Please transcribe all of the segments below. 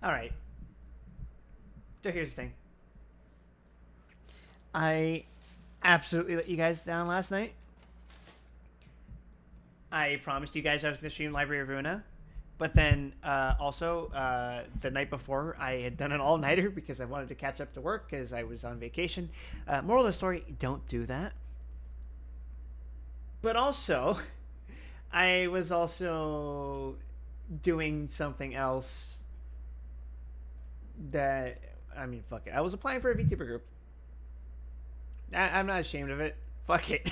Alright. So here's the thing. I absolutely let you guys down last night. I promised you guys I was going to stream Library of Ruina. But then also, the night before, I had done an all-nighter because I wanted to catch up to work because I was on vacation. Moral of the story, don't do that. But also, I was also doing something else that, I mean, fuck it. I was applying for a VTuber group. I'm not ashamed of it. Fuck it.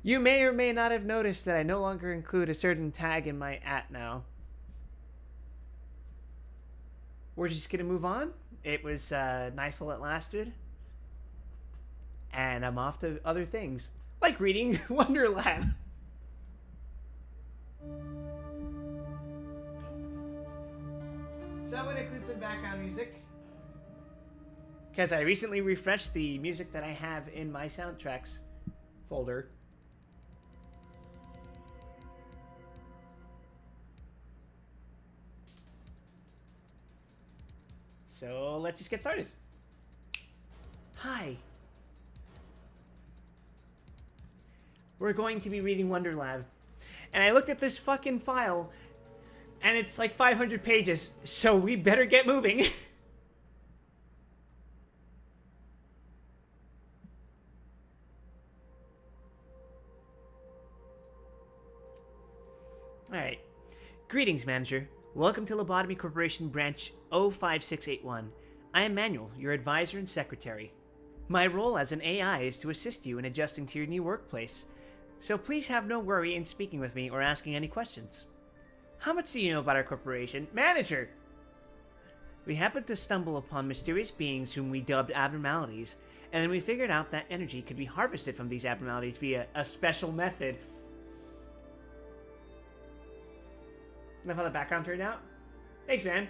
You may or may not have noticed that I no longer include a certain tag in my @ now. We're just gonna move on. It was nice while it lasted. And I'm off to other things. Like reading Wonderlab. So I'm gonna include some background music. Because I recently refreshed the music that I have in my soundtracks folder. So let's just get started. Hi. We're going to be reading Wonderlab. And I looked at this fucking file, and it's like 500 pages, so we better get moving. Alright. Greetings, Manager. Welcome to Lobotomy Corporation Branch 05681. I am Manuel, your advisor and secretary. My role as an AI is to assist you in adjusting to your new workplace, so please have no worry in speaking with me or asking any questions. How much do you know about our corporation? Manager! We happened to stumble upon mysterious beings whom we dubbed abnormalities, and then we figured out that energy could be harvested from these abnormalities via a special method. Love how the background turned out? Thanks, man.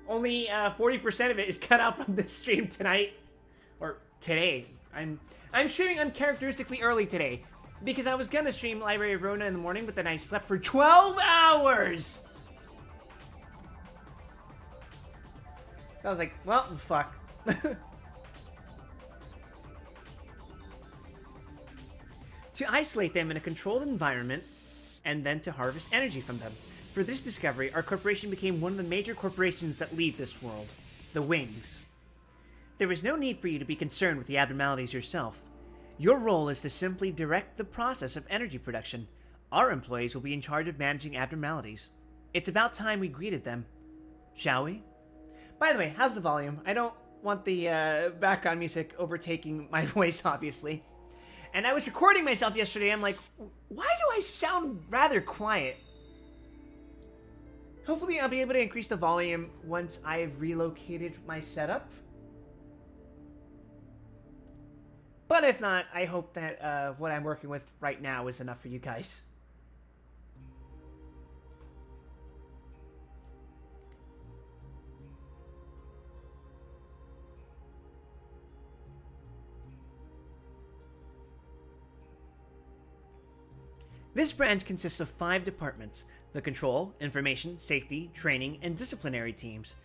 Only 40% of it is cut out from this stream tonight. Or today. I'm streaming uncharacteristically early today. Because I was gonna stream Library of Rona in the morning, but then I slept for 12 hours! I was like, well, fuck. To isolate them in a controlled environment, and then to harvest energy from them. For this discovery, our corporation became one of the major corporations that lead this world, the Wings. There is no need for you to be concerned with the abnormalities yourself. Your role is to simply direct the process of energy production. Our employees will be in charge of managing abnormalities. It's about time we greeted them. Shall we? By the way, how's the volume? I don't want the background music overtaking my voice, obviously. And I was recording myself yesterday, I'm like, why do I sound rather quiet? Hopefully I'll be able to increase the volume once I've relocated my setup. But if not, I hope that what I'm working with right now is enough for you guys. This branch consists of 5 departments: the Control, Information, Safety, Training, and Disciplinary teams.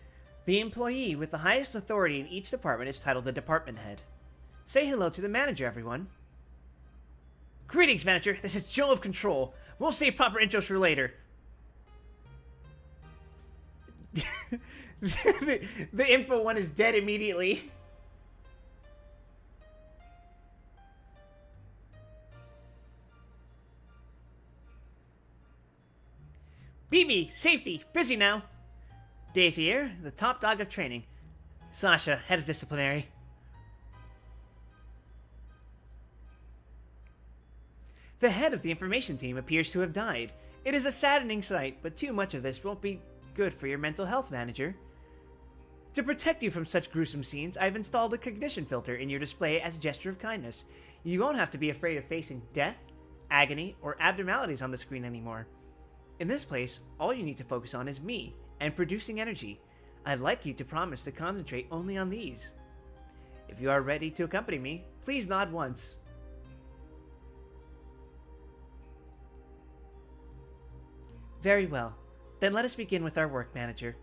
The employee with the highest authority in each department is titled the Department Head. Say hello to the manager, everyone. Greetings, Manager. This is Joe of Control. We'll save proper intros for later. the info one is dead immediately. BB, safety, busy now. Daisy here, the top dog of training. Sasha, head of disciplinary. The head of the information team appears to have died. It is a saddening sight, but too much of this won't be good for your mental health, Manager. To protect you from such gruesome scenes, I've installed a cognition filter in your display as a gesture of kindness. You won't have to be afraid of facing death, agony, or abnormalities on the screen anymore. In this place, all you need to focus on is me, and producing energy. I'd like you to promise to concentrate only on these. If you are ready to accompany me, please nod once. Very well. Then let us begin with our work, manager.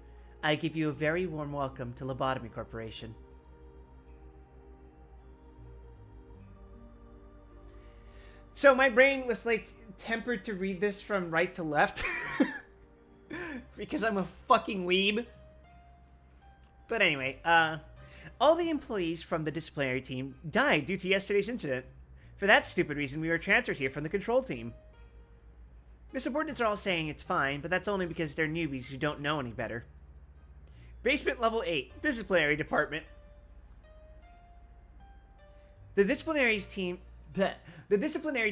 I give you a very warm welcome to Lobotomy Corporation. So my brain was like tempered to read this from right to left. Because I'm a fucking weeb. But anyway, all the employees from the disciplinary team died due to yesterday's incident. For that stupid reason, we were transferred here from the control team. The subordinates are all saying it's fine, but that's only because they're newbies who don't know any better. Basement level 8, disciplinary department. The disciplinary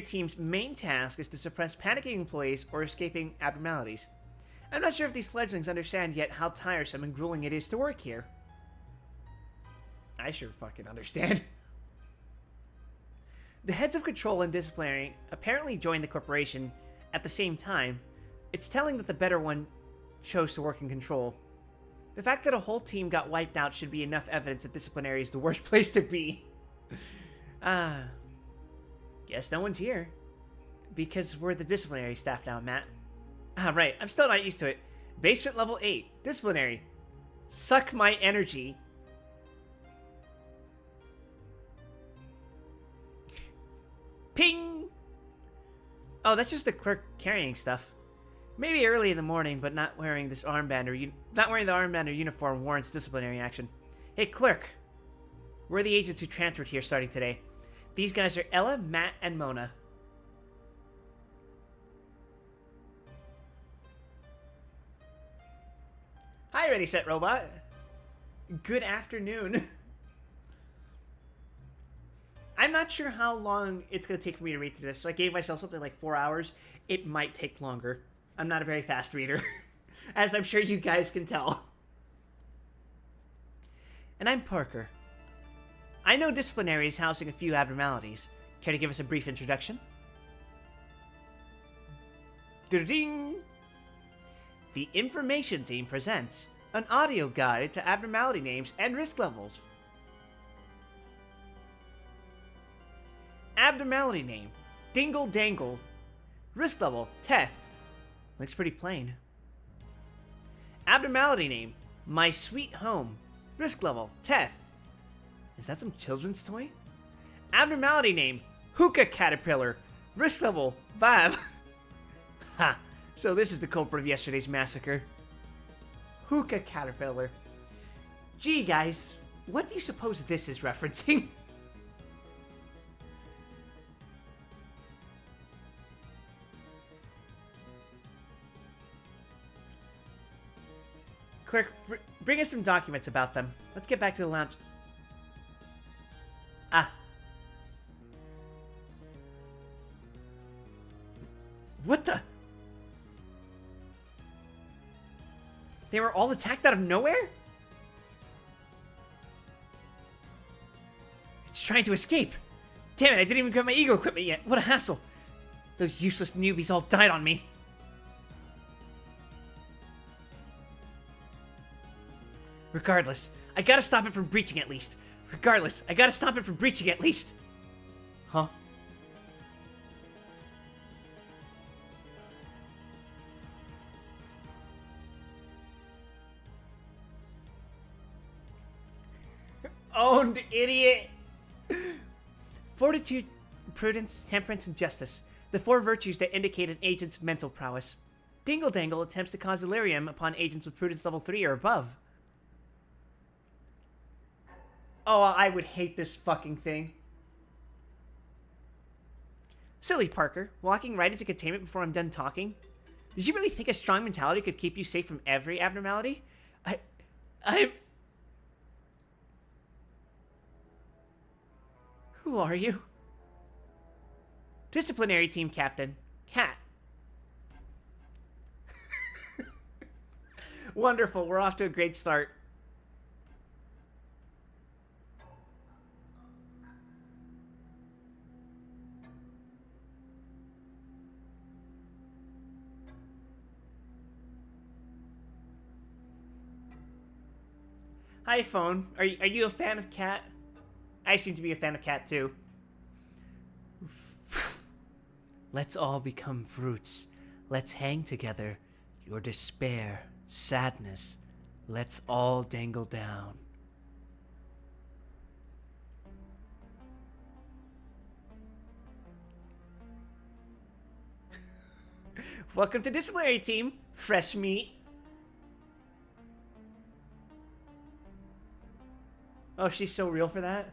team's main task is to suppress panicking employees or escaping abnormalities. I'm not sure if these fledglings understand yet how tiresome and grueling it is to work here. I sure fucking understand. The heads of control and disciplinary apparently joined the corporation at the same time. It's telling that the better one chose to work in control. The fact that a whole team got wiped out should be enough evidence that disciplinary is the worst place to be. Guess no one's here. Because we're the disciplinary staff now, Matt. Right. I'm still not used to it. Basement level 8. Disciplinary. Suck my energy. Ping! Oh, that's just the clerk carrying stuff. Maybe early in the morning, but not wearing this armband or not wearing the armband or uniform warrants disciplinary action. Hey, clerk. We're the agents who transferred here starting today. These guys are Ella, Matt, and Mona. Hi, Ready Set Robot. Good afternoon. I'm not sure how long it's going to take for me to read through this, so I gave myself something like 4 hours. It might take longer. I'm not a very fast reader, as I'm sure you guys can tell. And I'm Parker. I know disciplinary is housing a few abnormalities. Care to give us a brief introduction? Ding! The information team presents an audio guide to abnormality names and risk levels. Abnormality name, Dingle Dangle. Risk level, Teth. Looks pretty plain. Abnormality name, My Sweet Home. Risk level, Teth. Is that some children's toy? Abnormality name, Hookah Caterpillar. Risk level, 5. Ha! So this is the culprit of yesterday's massacre. Hookah Caterpillar. Gee, guys, what do you suppose this is referencing? Clerk, bring us some documents about them. Let's get back to the lounge. What the? They were all attacked out of nowhere? It's trying to escape. Damn it, I didn't even grab my ego equipment yet. What a hassle. Those useless newbies all died on me. Regardless, I gotta stop it from breaching at least. Huh? Owned, idiot! Fortitude, prudence, temperance, and justice. The 4 virtues that indicate an agent's mental prowess. Dingle Dangle attempts to cause delirium upon agents with prudence level 3 or above. Oh, I would hate this fucking thing. Silly Parker, walking right into containment before I'm done talking. Did you really think a strong mentality could keep you safe from every abnormality? I'm... Who are you? Disciplinary team captain, Cat. Wonderful, we're off to a great start. Hi, phone. Are you a fan of Cat? I seem to be a fan of Cat, too. Let's all become fruits. Let's hang together. your despair, sadness, let's all dangle down. Welcome to disciplinary team, fresh meat. Oh, she's so real for that?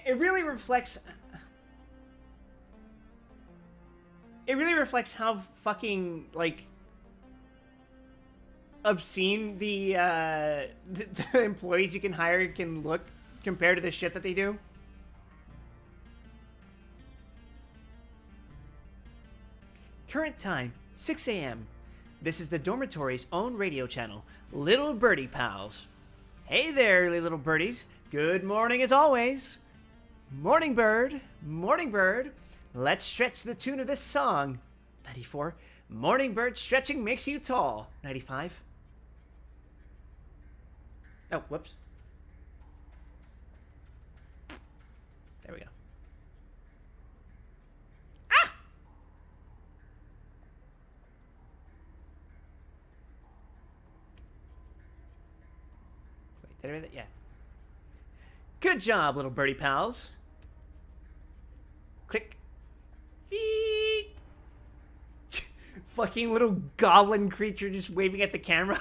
It really reflects... It really reflects how fucking, like, obscene the employees you can hire can look compared to the shit that they do. Current time, 6 a.m. This is the dormitory's own radio channel, Little Birdie Pals. Hey there, little birdies. Good morning as always. Morning bird, morning bird. Let's stretch to the tune of this song. 94. Morning bird stretching makes you tall. 95. Oh, whoops. There we go. Ah! Wait, did I read that? Yeah. Good job, little birdie pals. Click. Feet. Fucking little goblin creature just waving at the camera.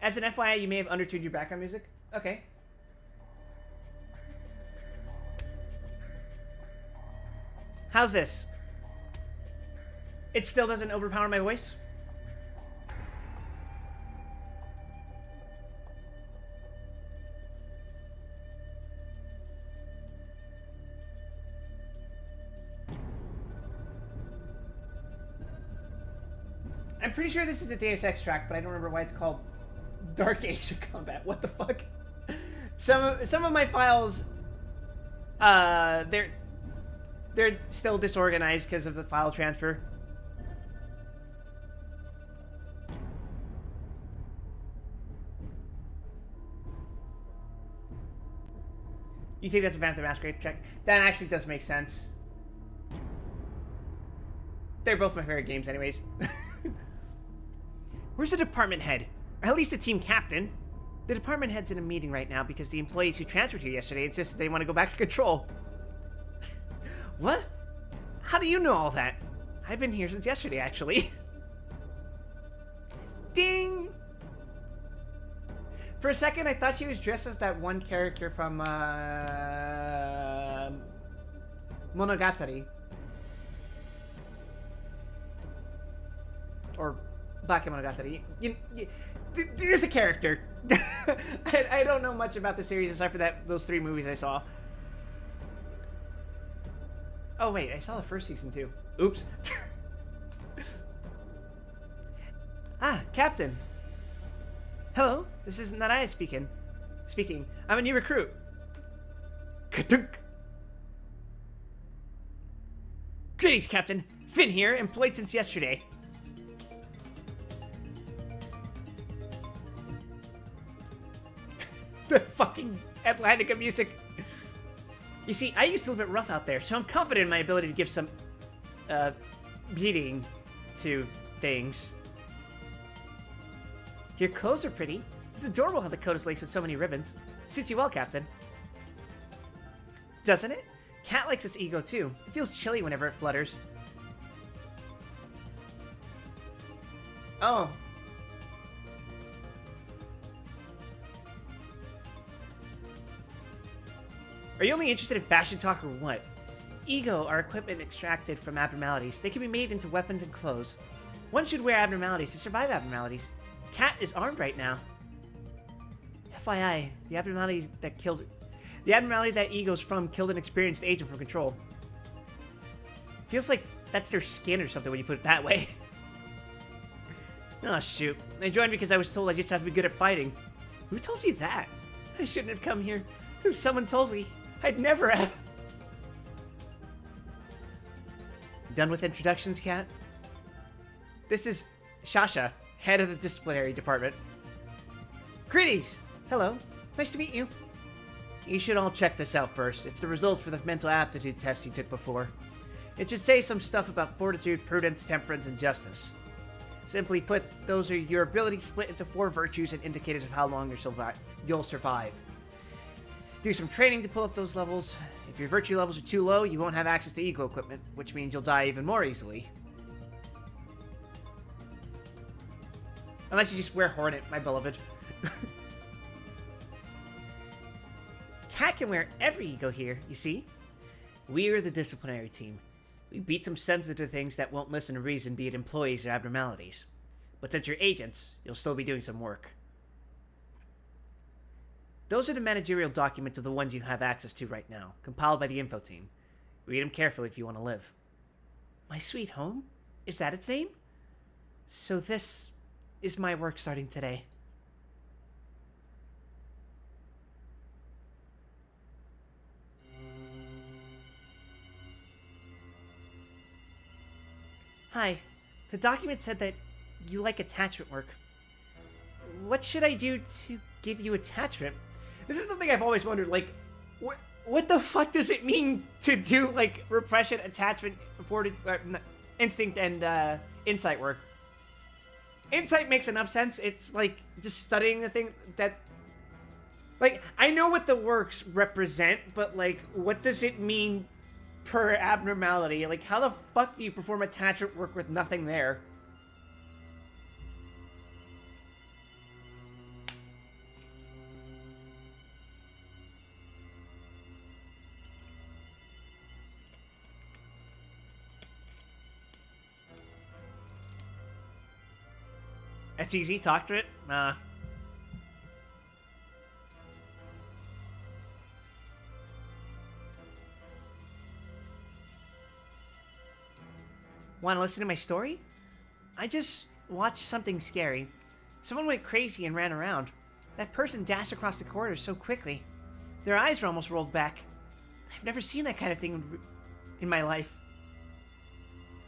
As an FYI, you may have undertuned your background music. Okay. How's this? It still doesn't overpower my voice? I'm pretty sure this is a Deus Ex track, but I don't remember why it's called Dark Age of Combat. What the fuck? Some of my files, they're still disorganized because of the file transfer. You think that's a Phantom Masquerade track? That actually does make sense. They're both my favorite games anyways. Where's the department head? Or at least the team captain. The department head's in a meeting right now because the employees who transferred here yesterday insisted they want to go back to control. What? How do you know all that? I've been here since yesterday, actually. Ding! For a second, I thought she was dressed as that one character from, Monogatari. Or Bakemonogatari. There's a character. I don't know much about the series aside for those 3 movies I saw. Oh wait, I saw the first season too. Oops. Ah, Captain. Hello, this is Naraya speaking. I'm a new recruit. Ka-dunk. Greetings, Captain. Finn here, employed since yesterday. The fucking Atlantica music. You see, I used to live it rough out there, so I'm confident in my ability to give some, beautying to things. Your clothes are pretty. It's adorable how the coat is laced with so many ribbons. It suits you well, Captain. Doesn't it? Cat likes its ego, too. It feels chilly whenever it flutters. Oh. Are you only interested in fashion talk or what? Ego are equipment extracted from abnormalities. They can be made into weapons and clothes. One should wear abnormalities to survive abnormalities. Cat is armed right now. FYI, the abnormality that Ego's from killed an experienced agent from Control. Feels like that's their skin or something when you put it that way. Oh shoot. I joined because I was told I just have to be good at fighting. Who told you that? I shouldn't have come here. If someone told me, I'd never have. Done with introductions, Cat? This is Shasha, head of the disciplinary department. Greetings! Hello. Nice to meet you. You should all check this out first. It's the results for the mental aptitude test you took before. It should say some stuff about fortitude, prudence, temperance, and justice. Simply put, those are your abilities split into 4 virtues and indicators of how long you'll survive. Do some training to pull up those levels. If your virtue levels are too low, you won't have access to ego equipment, which means you'll die even more easily. Unless you just wear Hornet, my beloved. Cat can wear every ego here, you see? We're the disciplinary team. We beat some sensitive things that won't listen to reason, be it employees or abnormalities. But since you're agents, you'll still be doing some work. Those are the managerial documents of the ones you have access to right now, compiled by the info team. Read them carefully if you want to live. My sweet home? Is that its name? So this is my work starting today. Hi. The document said that you like attachment work. What should I do to give you attachment? This is something I've always wondered, like, what the fuck does it mean to do, like, repression, attachment, instinct, and, insight work? Insight makes enough sense. It's, like, just studying the thing that... Like, I know what the works represent, but, like, what does it mean per abnormality? Like, how the fuck do you perform attachment work with nothing there? It's easy, talk to it. Want to listen to my story? I just watched something scary. Someone went crazy and ran around. That person dashed across the corridor so quickly. Their eyes were almost rolled back. I've never seen that kind of thing in my life.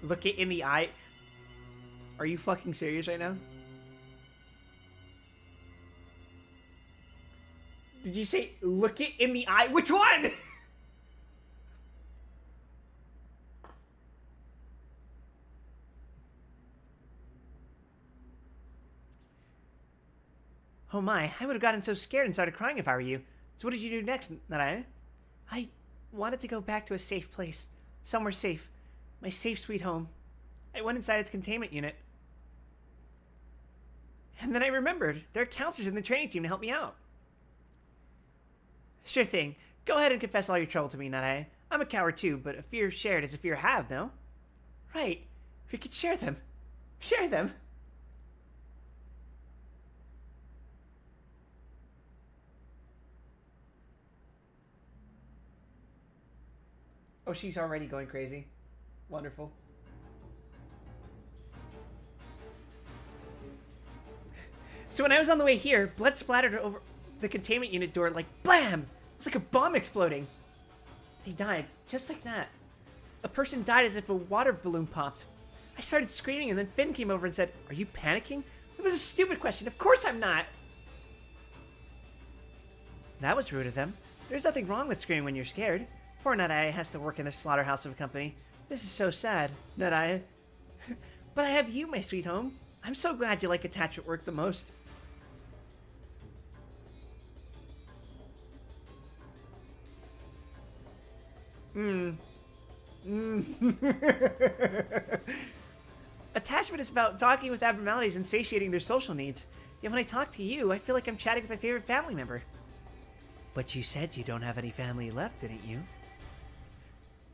Look it in the eye. Are you fucking serious right now? Did you say look it in the eye? Which one? Oh my, I would have gotten so scared and started crying if I were you. So what did you do next, Naraya? I wanted to go back to a safe place. Somewhere safe. My safe sweet home. I went inside its containment unit. And then I remembered, there are counselors in the training team to help me out. Sure thing. Go ahead and confess all your trouble to me, Naraya. I'm a coward too, but a fear shared is a fear halved, no? Right. We could share them. Share them. Oh, she's already going crazy. Wonderful. So when I was on the way here, blood splattered over the containment unit door like blam! It was like a bomb exploding. They died, just like that. A person died as if a water balloon popped. I started screaming and then Finn came over and said, "Are you panicking?" It was a stupid question. Of course I'm not. That was rude of them. There's nothing wrong with screaming when you're scared. Poor Naraya has to work in this slaughterhouse of a company. This is so sad, Naraya. But I have you, my sweet home. I'm so glad you like attachment work the most. Attachment is about talking with abnormalities and satiating their social needs. Yet when I talk to you, I feel like I'm chatting with my favorite family member. But you said you don't have any family left, didn't you?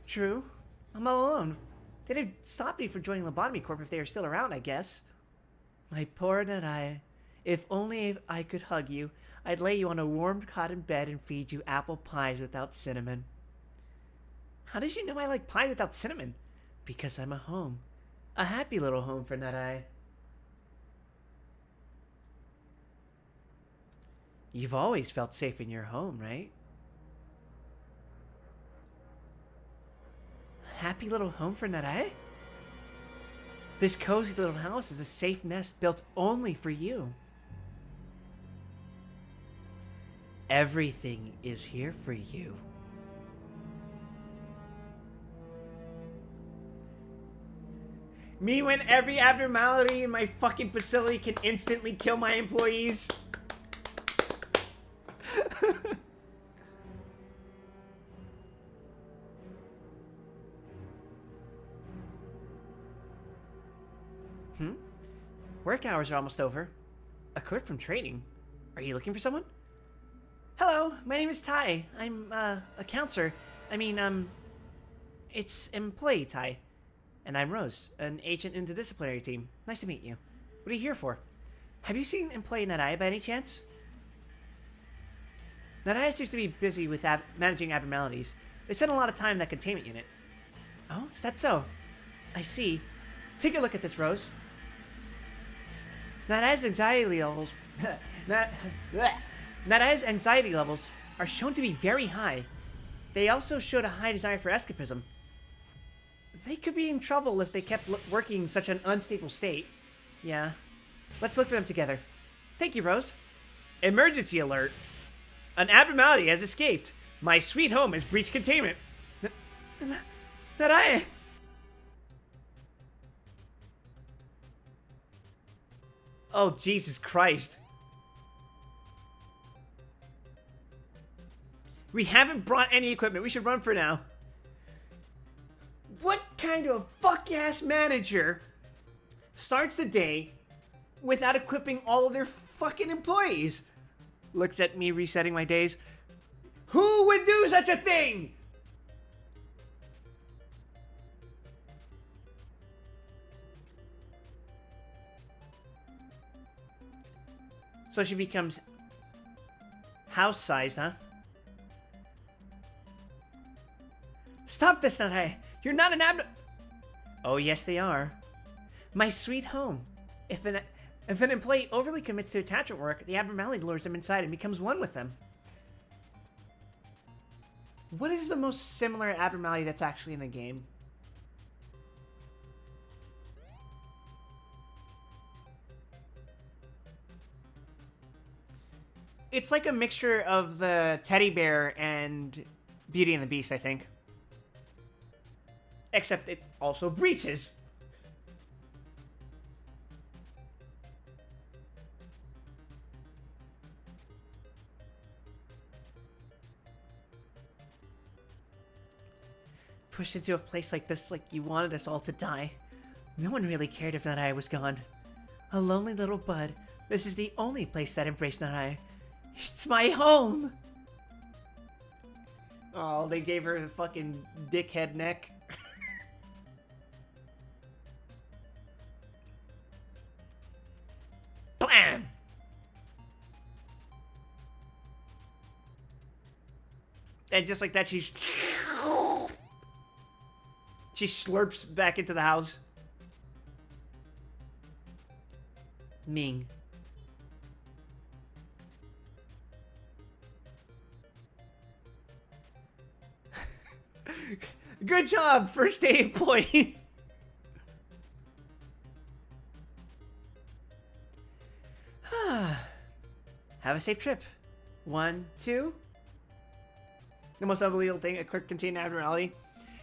True. I'm all alone. They'd have stopped me from joining Lobotomy Corp if they were still around, I guess. My poor Naraya. If only I could hug you, I'd lay you on a warm cotton bed and feed you apple pies without cinnamon. How did you know I like pies without cinnamon? Because I'm a home. A happy little home for Naraya. You've always felt safe in your home, right? A happy little home for Naraya? This cozy little house is a safe nest built only for you. Everything is here for you. Me when every abnormality in my fucking facility can instantly kill my employees. Work hours are almost over. A clerk from training. Are you looking for someone? Hello, my name is Ty. I'm, a counselor. It's employee Ty. And I'm Rose, an agent in the disciplinary team. Nice to meet you. What are you here for? Have you seen employee Naraya by any chance? Naraya seems to be busy with managing abnormalities. They spend a lot of time in that containment unit. Oh, is that so? I see. Take a look at this, Rose. Naraya's anxiety levels... Naraya's anxiety levels are shown to be very high. They also showed a high desire for escapism. They could be in trouble if they kept working in such an unstable state. Yeah. Let's look for them together. Thank you, Rose. Emergency alert. An abnormality has escaped. My sweet home has breached containment. Naraya... Oh, Jesus Christ. We haven't brought any equipment. We should run for now. What kind of fuck-ass manager starts the day without equipping all of their fucking employees? Looks at me resetting my days. Who would do such a thing? So she becomes house-sized, huh? Stop this, Naraya! You're not an Oh, yes, they are. My sweet home. If an employee overly commits to attachment work, the abnormality lures them inside and becomes one with them. What is the most similar abnormality that's actually in the game? It's like a mixture of the teddy bear and Beauty and the Beast, I think. Except it also breaches. Pushed into a place like this like you wanted us all to die. No one really cared if Naraya was gone. A lonely little bud. This is the only place that embraced Naraya. It's my home! Oh, they gave her a fucking dickhead neck. Blam! And just like that, she slurps back into the house. Ming. Good job, first day employee. Have a safe trip. 1, 2. The most unbelievable thing, a clerk contained abnormality.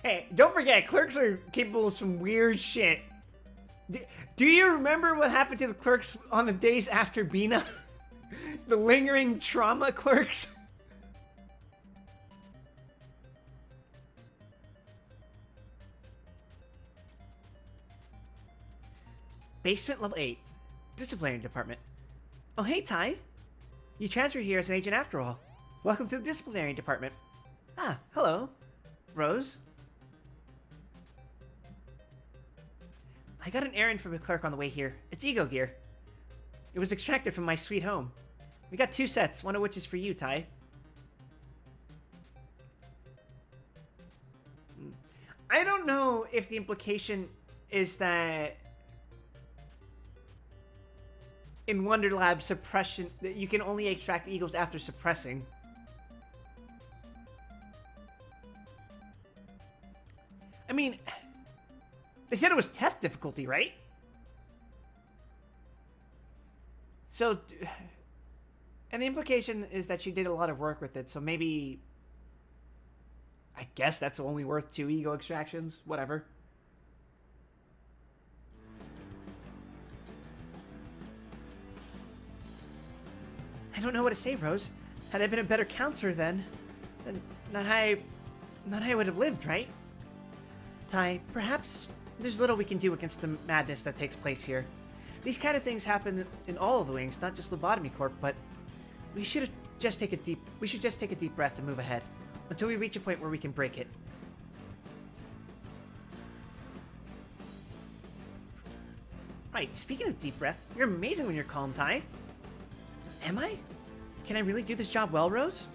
Hey, don't forget, clerks are capable of some weird shit. Do you remember what happened to the clerks on the days after Bina? The lingering trauma clerks? Basement level 8. Disciplinary department. Oh, hey, Ty. You transferred here as an agent after all. Welcome to the disciplinary department. Ah, hello. Rose? I got an errand from a clerk on the way here. It's ego gear. It was extracted from my sweet home. We got 2 sets, one of which is for you, Ty. I don't know if the implication is that in Wonderlab suppression, that you can only extract egos after suppressing. I mean, they said it was test difficulty, right? So, And the implication is that she did a lot of work with it, so maybe... I guess that's only worth 2 ego extractions. Whatever. I don't know what to say, Rose. Had I been a better counselor then not I would have lived, right? Tai, perhaps there's little we can do against the madness that takes place here. These kind of things happen in all of the wings, not just Lobotomy Corp, but we should just take a deep breath and move ahead until we reach a point where we can break it. Right, speaking of deep breath, you're amazing when you're calm, Tai. Am I? Can I really do this job well, Rose?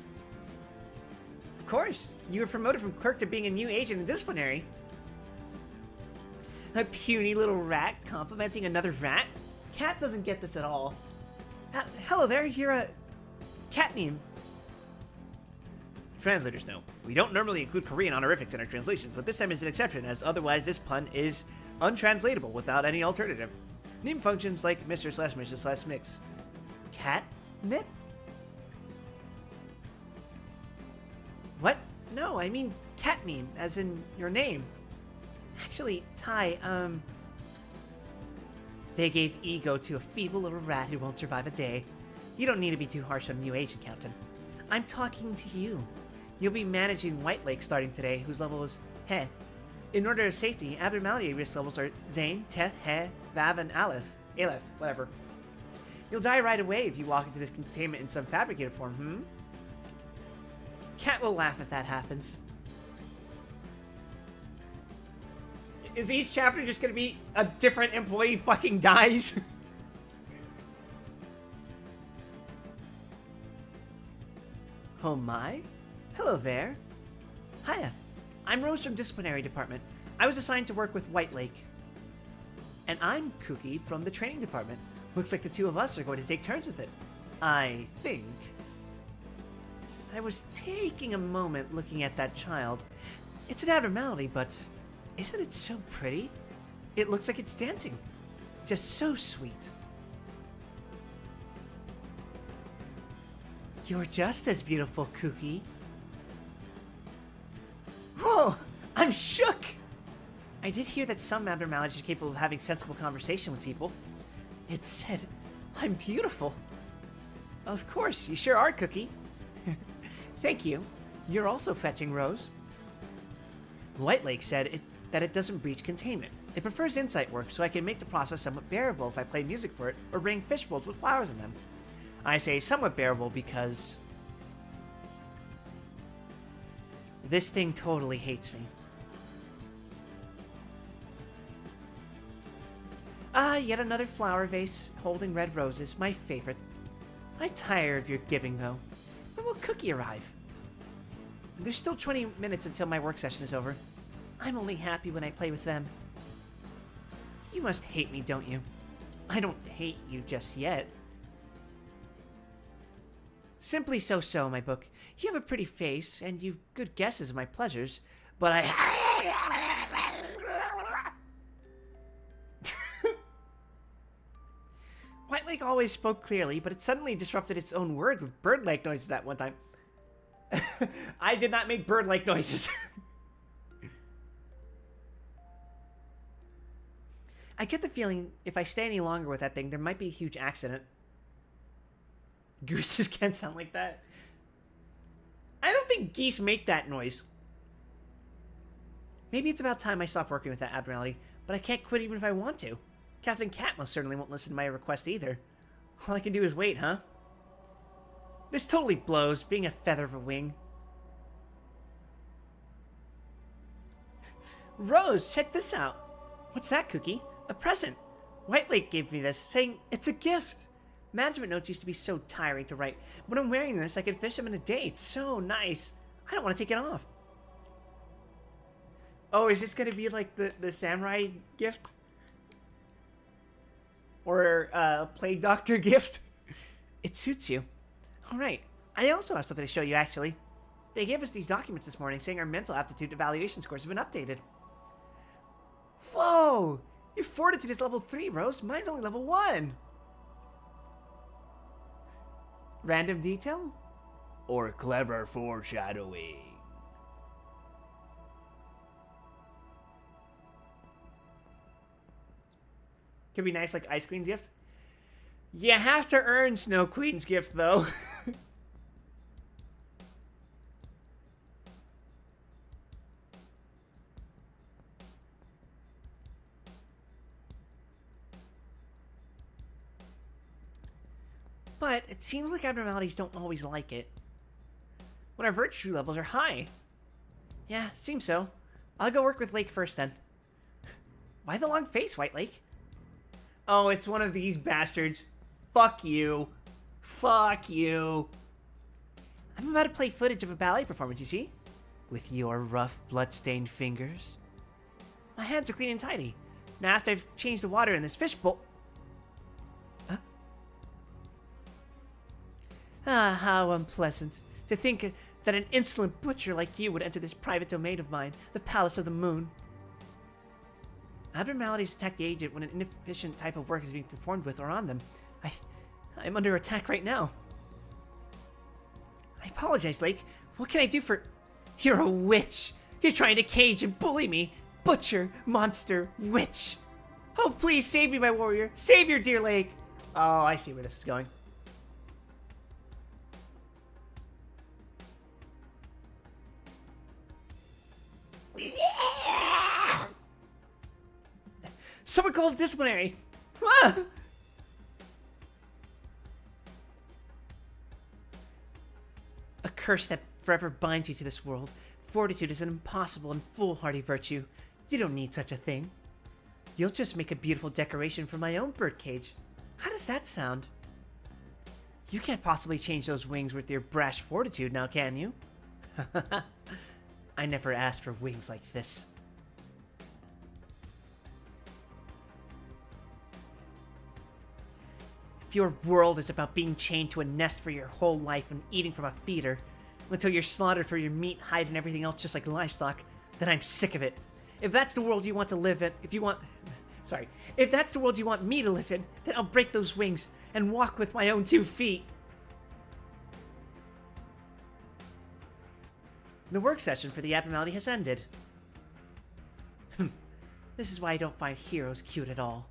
Of course. You were promoted from clerk to being a new agent in disciplinary. A puny little rat complimenting another rat? Cat doesn't get this at all. Hello there, you're a... cat name. Translators know. We don't normally include Korean honorifics in our translations, but this time is an exception, as otherwise this pun is untranslatable without any alternative. Name functions like Mr/Mrs/Mix. Catnip? What? No, I mean cat name, as in your name. Actually, Tai, they gave ego to a feeble little rat who won't survive a day. You don't need to be too harsh on new agent, Captain. I'm talking to you. You'll be managing White Lake starting today, whose level is He. In order of safety, abnormality risk levels are Zane, Teth, He, Vav, and Aleph, whatever. You'll die right away if you walk into this containment in some fabricated form, Cat will laugh if that happens. Is each chapter just gonna be a different employee fucking dies? Oh my? Hello there. Hiya. I'm Rose from Disciplinary Department. I was assigned to work with White Lake. And I'm Cookie from the Training Department. Looks like the two of us are going to take turns with it. I think. I was taking a moment looking at that child. It's an abnormality, but isn't it so pretty? It looks like it's dancing. Just so sweet. You're just as beautiful, Cookie. Whoa! I'm shook! I did hear that some abnormalities are capable of having sensible conversation with people. It said, I'm beautiful. Of course, you sure are, Cookie. Thank you. You're also fetching, Rose. White Lake said that it doesn't breach containment. It prefers insight work, so I can make the process somewhat bearable if I play music for it or bring fish bowls with flowers in them. I say somewhat bearable because this thing totally hates me. Yet another flower vase holding red roses, my favorite. I'm tired of your giving, though. When will Cookie arrive? There's still 20 minutes until my work session is over. I'm only happy when I play with them. You must hate me, don't you? I don't hate you just yet. Simply so-so, my book. You have a pretty face, and you've good guesses of my pleasures, but White Lake always spoke clearly, but it suddenly disrupted its own words with bird-like noises that one time. I did not make bird-like noises. I get the feeling if I stay any longer with that thing, there might be a huge accident. Gooses can't sound like that. I don't think geese make that noise. Maybe it's about time I stop working with that abnormality, but I can't quit even if I want to. Captain Cat most certainly won't listen to my request either. All I can do is wait, huh? This totally blows, being a feather of a wing. Rose, check this out. What's that, Cookie? A present. White Lake gave me this, saying it's a gift. Management notes used to be so tiring to write. When I'm wearing this, I can finish them in a day. It's so nice. I don't want to take it off. Oh, is this going to be like the samurai gift? Or a plague doctor gift? It suits you. Alright, I also have something to show you, actually. They gave us these documents this morning saying our mental aptitude evaluation scores have been updated. Whoa! Your fortitude is level 3, Rose. Mine's only level 1. Random detail? Or clever foreshadowing? Could be nice like Ice Queen's gift. You have to earn Snow Queen's gift, though. But it seems like abnormalities don't always like it. When our virtue levels are high. Yeah, seems so. I'll go work with Lake first then. Why the long face, White Lake? Oh, it's one of these bastards. Fuck you. Fuck you. I'm about to play footage of a ballet performance, you see? With your rough, blood-stained fingers. My hands are clean and tidy. Now after I've changed the water in this fishbowl... Huh? Ah, how unpleasant. To think that an insolent butcher like you would enter this private domain of mine, the Palace of the Moon. Abnormalities attack the agent when an inefficient type of work is being performed with or on them. I'm under attack right now. I apologize, Lake. What can I do for... You're a witch. You're trying to cage and bully me. Butcher, monster, witch. Oh, please save me, my warrior. Save your dear Lake. Oh, I see where this is going. Someone called a disciplinary. Ah! A curse that forever binds you to this world. Fortitude is an impossible and foolhardy virtue. You don't need such a thing. You'll just make a beautiful decoration for my own birdcage. How does that sound? You can't possibly change those wings with your brash fortitude now, can you? I never asked for wings like this. If your world is about being chained to a nest for your whole life and eating from a feeder until you're slaughtered for your meat, hide, and everything else just like livestock, then I'm sick of it. If that's the world you want to live in, if that's the world you want me to live in, then I'll break those wings and walk with my own 2 feet. The work session for the abnormality has ended. This is why I don't find heroes cute at all.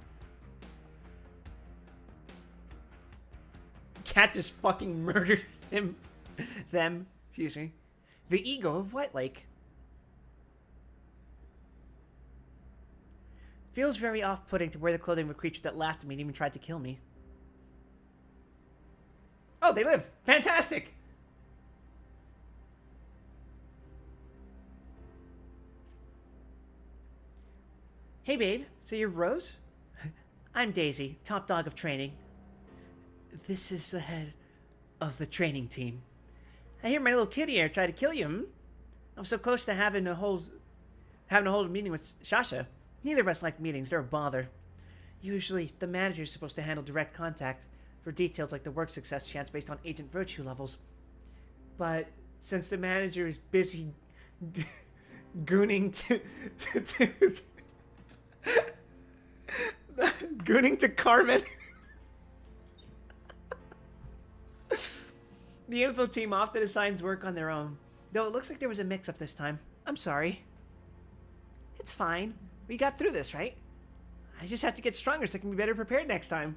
Cat just fucking murdered him. Excuse me. The ego of White Lake. Feels very off-putting to wear the clothing of a creature that laughed at me and even tried to kill me. Oh, they lived. Fantastic. Hey, babe. So you're Rose? I'm Daisy, top dog of training. This is the head of the training team. I hear my little kitty here tried to kill you, hmm? I'm so close to having to hold a meeting with Shasha. Neither of us like meetings, they're a bother. Usually, the manager is supposed to handle direct contact for details like the work success chance based on agent virtue levels. But since the manager is busy gooning to Carmen... The info team often assigns work on their own, though it looks like there was a mix-up this time. I'm sorry. It's fine. We got through this, right? I just have to get stronger so I can be better prepared next time.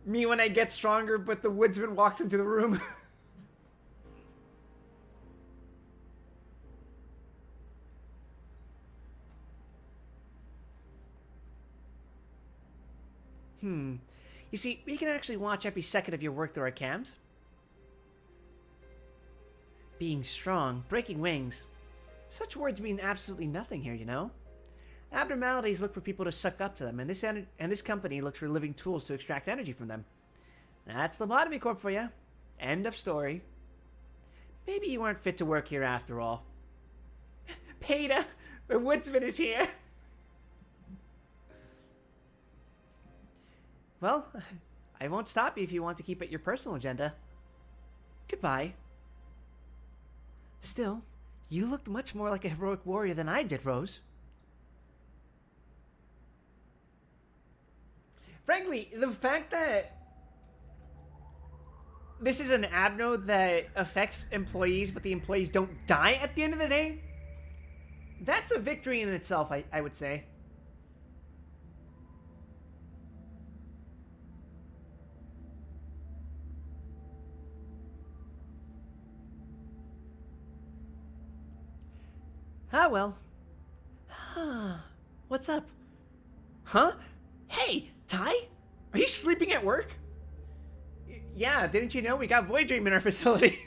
Me when I get stronger, but the woodsman walks into the room. You see, we can actually watch every second of your work through our cams. Being strong, breaking wings. Such words mean absolutely nothing here, you know? Abnormalities look for people to suck up to them, and this company looks for living tools to extract energy from them. That's Lobotomy Corp for you. End of story. Maybe you weren't fit to work here after all. Peter, the woodsman is here. Well, I won't stop you if you want to keep it your personal agenda. Goodbye. Still, you looked much more like a heroic warrior than I did, Rose. Frankly, the fact that this is an abnode that affects employees, but the employees don't die at the end of the day. That's a victory in itself, I would say. Ah, well. What's up? Huh? Hey, Ty? Are you sleeping at work? Yeah, didn't you know we got Void Dream in our facility?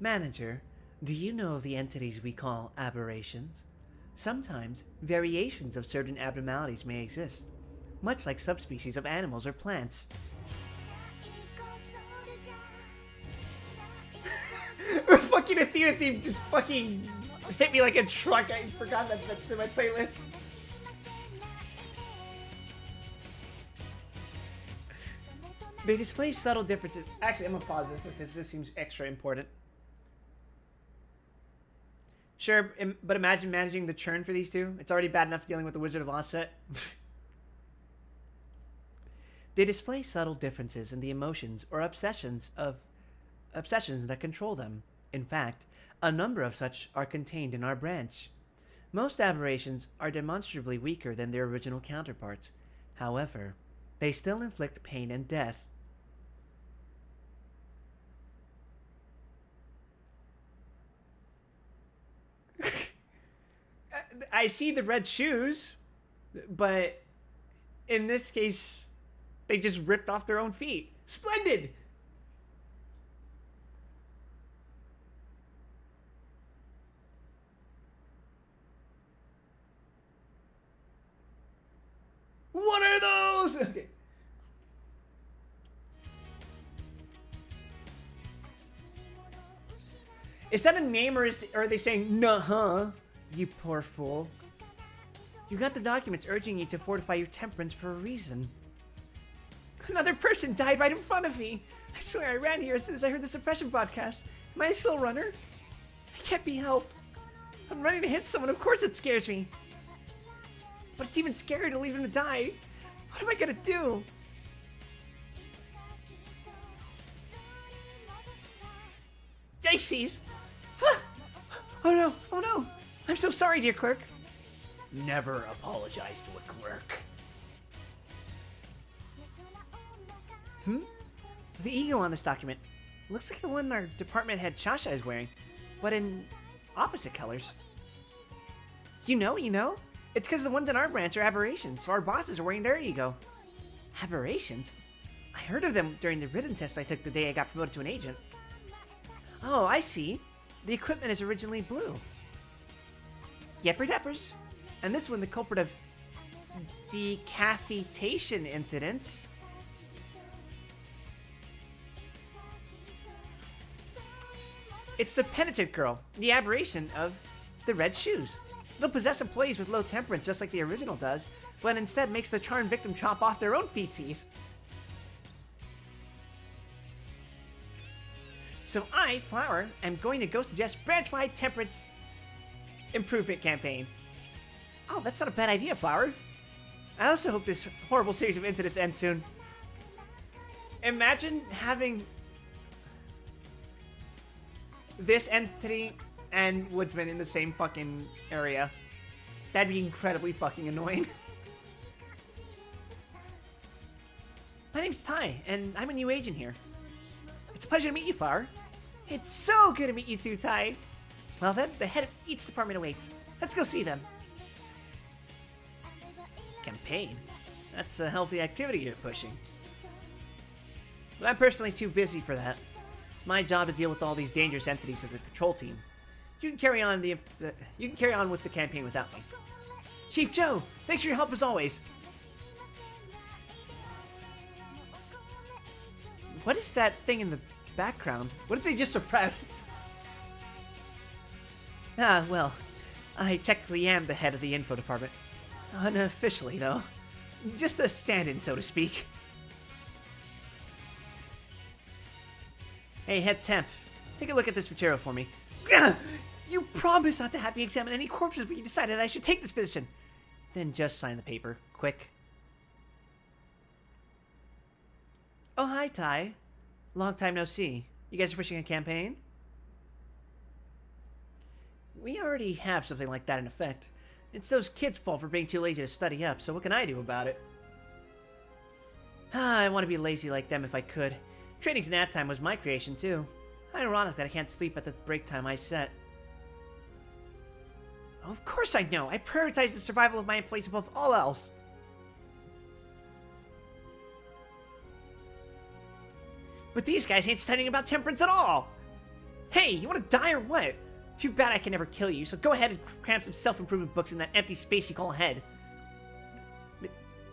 Manager, do you know of the entities we call aberrations? Sometimes, variations of certain abnormalities may exist, much like subspecies of animals or plants. The fucking Athena theme just fucking hit me like a truck. I forgot that that's in my playlist. They display subtle differences. Actually, I'm gonna pause this just because this seems extra important. Sure, but imagine managing the churn for these two. It's already bad enough dealing with the Wizard of Oz set. They display subtle differences in the emotions or obsessions that control them. In fact, a number of such are contained in our branch. Most aberrations are demonstrably weaker than their original counterparts. However, they still inflict pain and death. I see the red shoes, but in this case, they just ripped off their own feet. Splendid! What are those? Okay. Is that a name, or are they saying, nuh-huh, you poor fool? You got the documents urging you to fortify your temperance for a reason. Another person died right in front of me. I swear I ran here as soon as I heard the suppression broadcast. Am I a slow runner? I can't be helped. I'm running to hit someone, of course it scares me. But it's even scarier to leave them to die. What am I gonna do? Daisies! Oh no, oh no! I'm so sorry, dear clerk. Never apologize to a clerk. The ego on this document looks like the one our department head Shasha is wearing, but in opposite colors. You know? It's because the ones in our branch are aberrations, so our bosses are wearing their ego. Aberrations? I heard of them during the written test I took the day I got promoted to an agent. Oh, I see. The equipment is originally blue. Yepper deppers. And this one, the culprit of decapitation incidents. It's the penitent girl, the aberration of the red shoes. It'll possess employees with low temperance just like the original does, but instead makes the charmed victim chop off their own feetsies. So I, Flower, am going to go suggest branch-wide temperance improvement campaign. Oh, that's not a bad idea, Flower. I also hope this horrible series of incidents ends soon. Imagine having this entity and Woodsman in the same fucking area. That'd be incredibly fucking annoying. My name's Ty, and I'm a new agent here. It's a pleasure to meet you, Flower. It's so good to meet you too, Ty. Well then, the head of each department awaits. Let's go see them. Campaign? That's a healthy activity you're pushing. But I'm personally too busy for that. It's my job to deal with all these dangerous entities of the control team. You can carry on with the campaign without me. Chief Joe, thanks for your help as always. What is that thing in the background? What did they just suppress? Ah, well, I technically am the head of the info department. Unofficially, though. Just a stand-in, so to speak. Hey, head temp. Take a look at this material for me. You promised not to have me examine any corpses, but you decided I should take this position. Then just sign the paper. Quick. Oh, hi, Ty. Long time no see. You guys are pushing a campaign? We already have something like that in effect. It's those kids' fault for being too lazy to study up, so what can I do about it? I want to be lazy like them if I could. Training's nap time was my creation, too. Ironic that I can't sleep at the break time I set. Oh, of course I know. I prioritize the survival of my employees above all else. But these guys ain't studying about temperance at all. Hey, you want to die or what? Too bad I can never kill you, so go ahead and cram some self-improvement books in that empty space you call a head.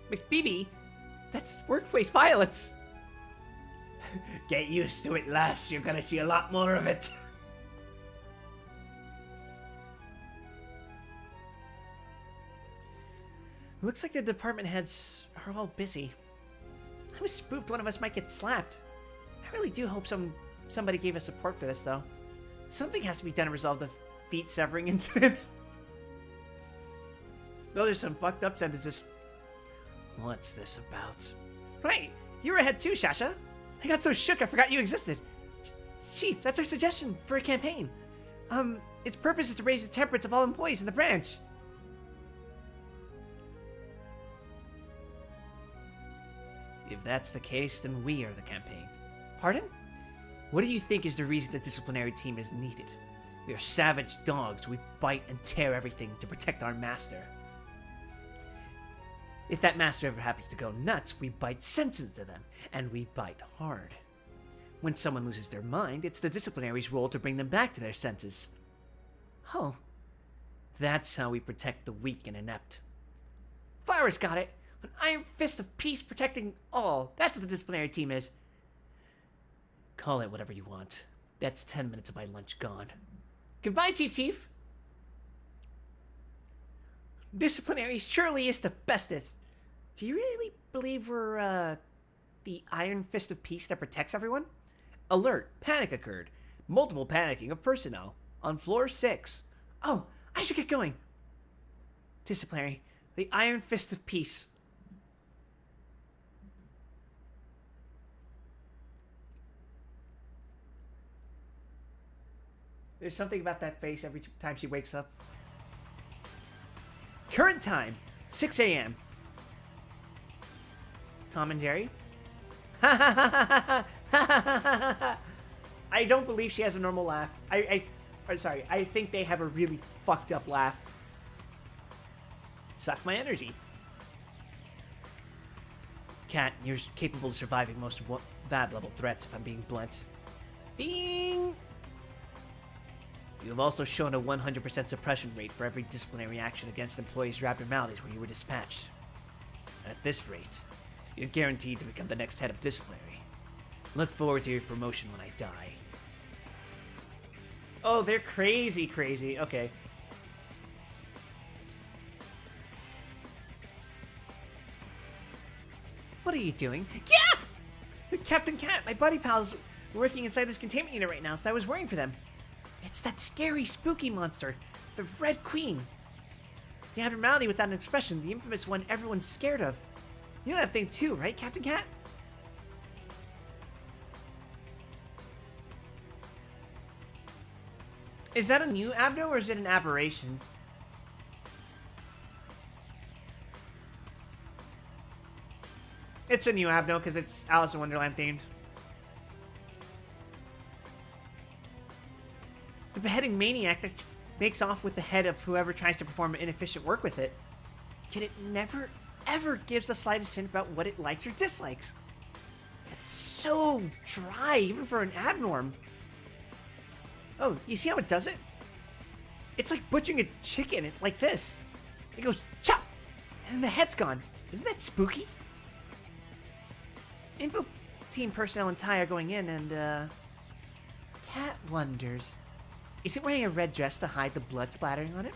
Miss BB, that's workplace violence. Get used to it, lass. You're gonna see a lot more of it. Looks like the department heads are all busy. I was spooked one of us might get slapped. I really do hope somebody gave us support for this, though. Something has to be done to resolve the feet-severing incidents. Those are some fucked up sentences. What's this about? Right, you were ahead too, Shasha. I got so shook I forgot you existed. Chief, that's our suggestion for a campaign. Its purpose is to raise the temperance of all employees in the branch. If that's the case, then we are the campaign. Pardon? What do you think is the reason the disciplinary team is needed? We are savage dogs. We bite and tear everything to protect our master. If that master ever happens to go nuts, we bite sense into them, and we bite hard. When someone loses their mind, it's the disciplinary's role to bring them back to their senses. Oh. That's how we protect the weak and inept. Flowers got it. An iron fist of peace protecting all. That's what the disciplinary team is. Call it whatever you want. That's 10 minutes of my lunch gone. Goodbye, Chief. Disciplinary surely is the bestest. Do you really believe we're, the iron fist of peace that protects everyone? Alert! Panic occurred. Multiple panicking of personnel. On floor 6. Oh, I should get going. Disciplinary. The iron fist of peace. There's something about that face every time she wakes up. Current time, 6 a.m. Tom and Jerry? I don't believe she has a normal laugh. I'm sorry, I think they have a really fucked up laugh. Suck my energy. Cat, you're capable of surviving most of VAB level threats, if I'm being blunt. Bing! You have also shown a 100% suppression rate for every disciplinary action against employees or abnormalities where you were dispatched. At this rate, you're guaranteed to become the next head of disciplinary. Look forward to your promotion when I die. Oh, they're crazy. Okay. What are you doing? Yeah! Captain Cat, my buddy pal's working inside this containment unit right now, so I was worrying for them. It's that scary, spooky monster, the Red Queen. The abnormality without an expression, the infamous one everyone's scared of. You know that thing too, right, Captain Cat? Is that a new abno or is it an aberration? It's a new abno because it's Alice in Wonderland themed. The beheading maniac that makes off with the head of whoever tries to perform inefficient work with it. Yet it never, ever gives the slightest hint about what it likes or dislikes. It's so dry, even for an abnorm. Oh, you see how it does it? It's like butchering a chicken, like this. It goes chop, and the head's gone. Isn't that spooky? Info team personnel and Ty are going in, and Cat wonders, is it wearing a red dress to hide the blood splattering on it?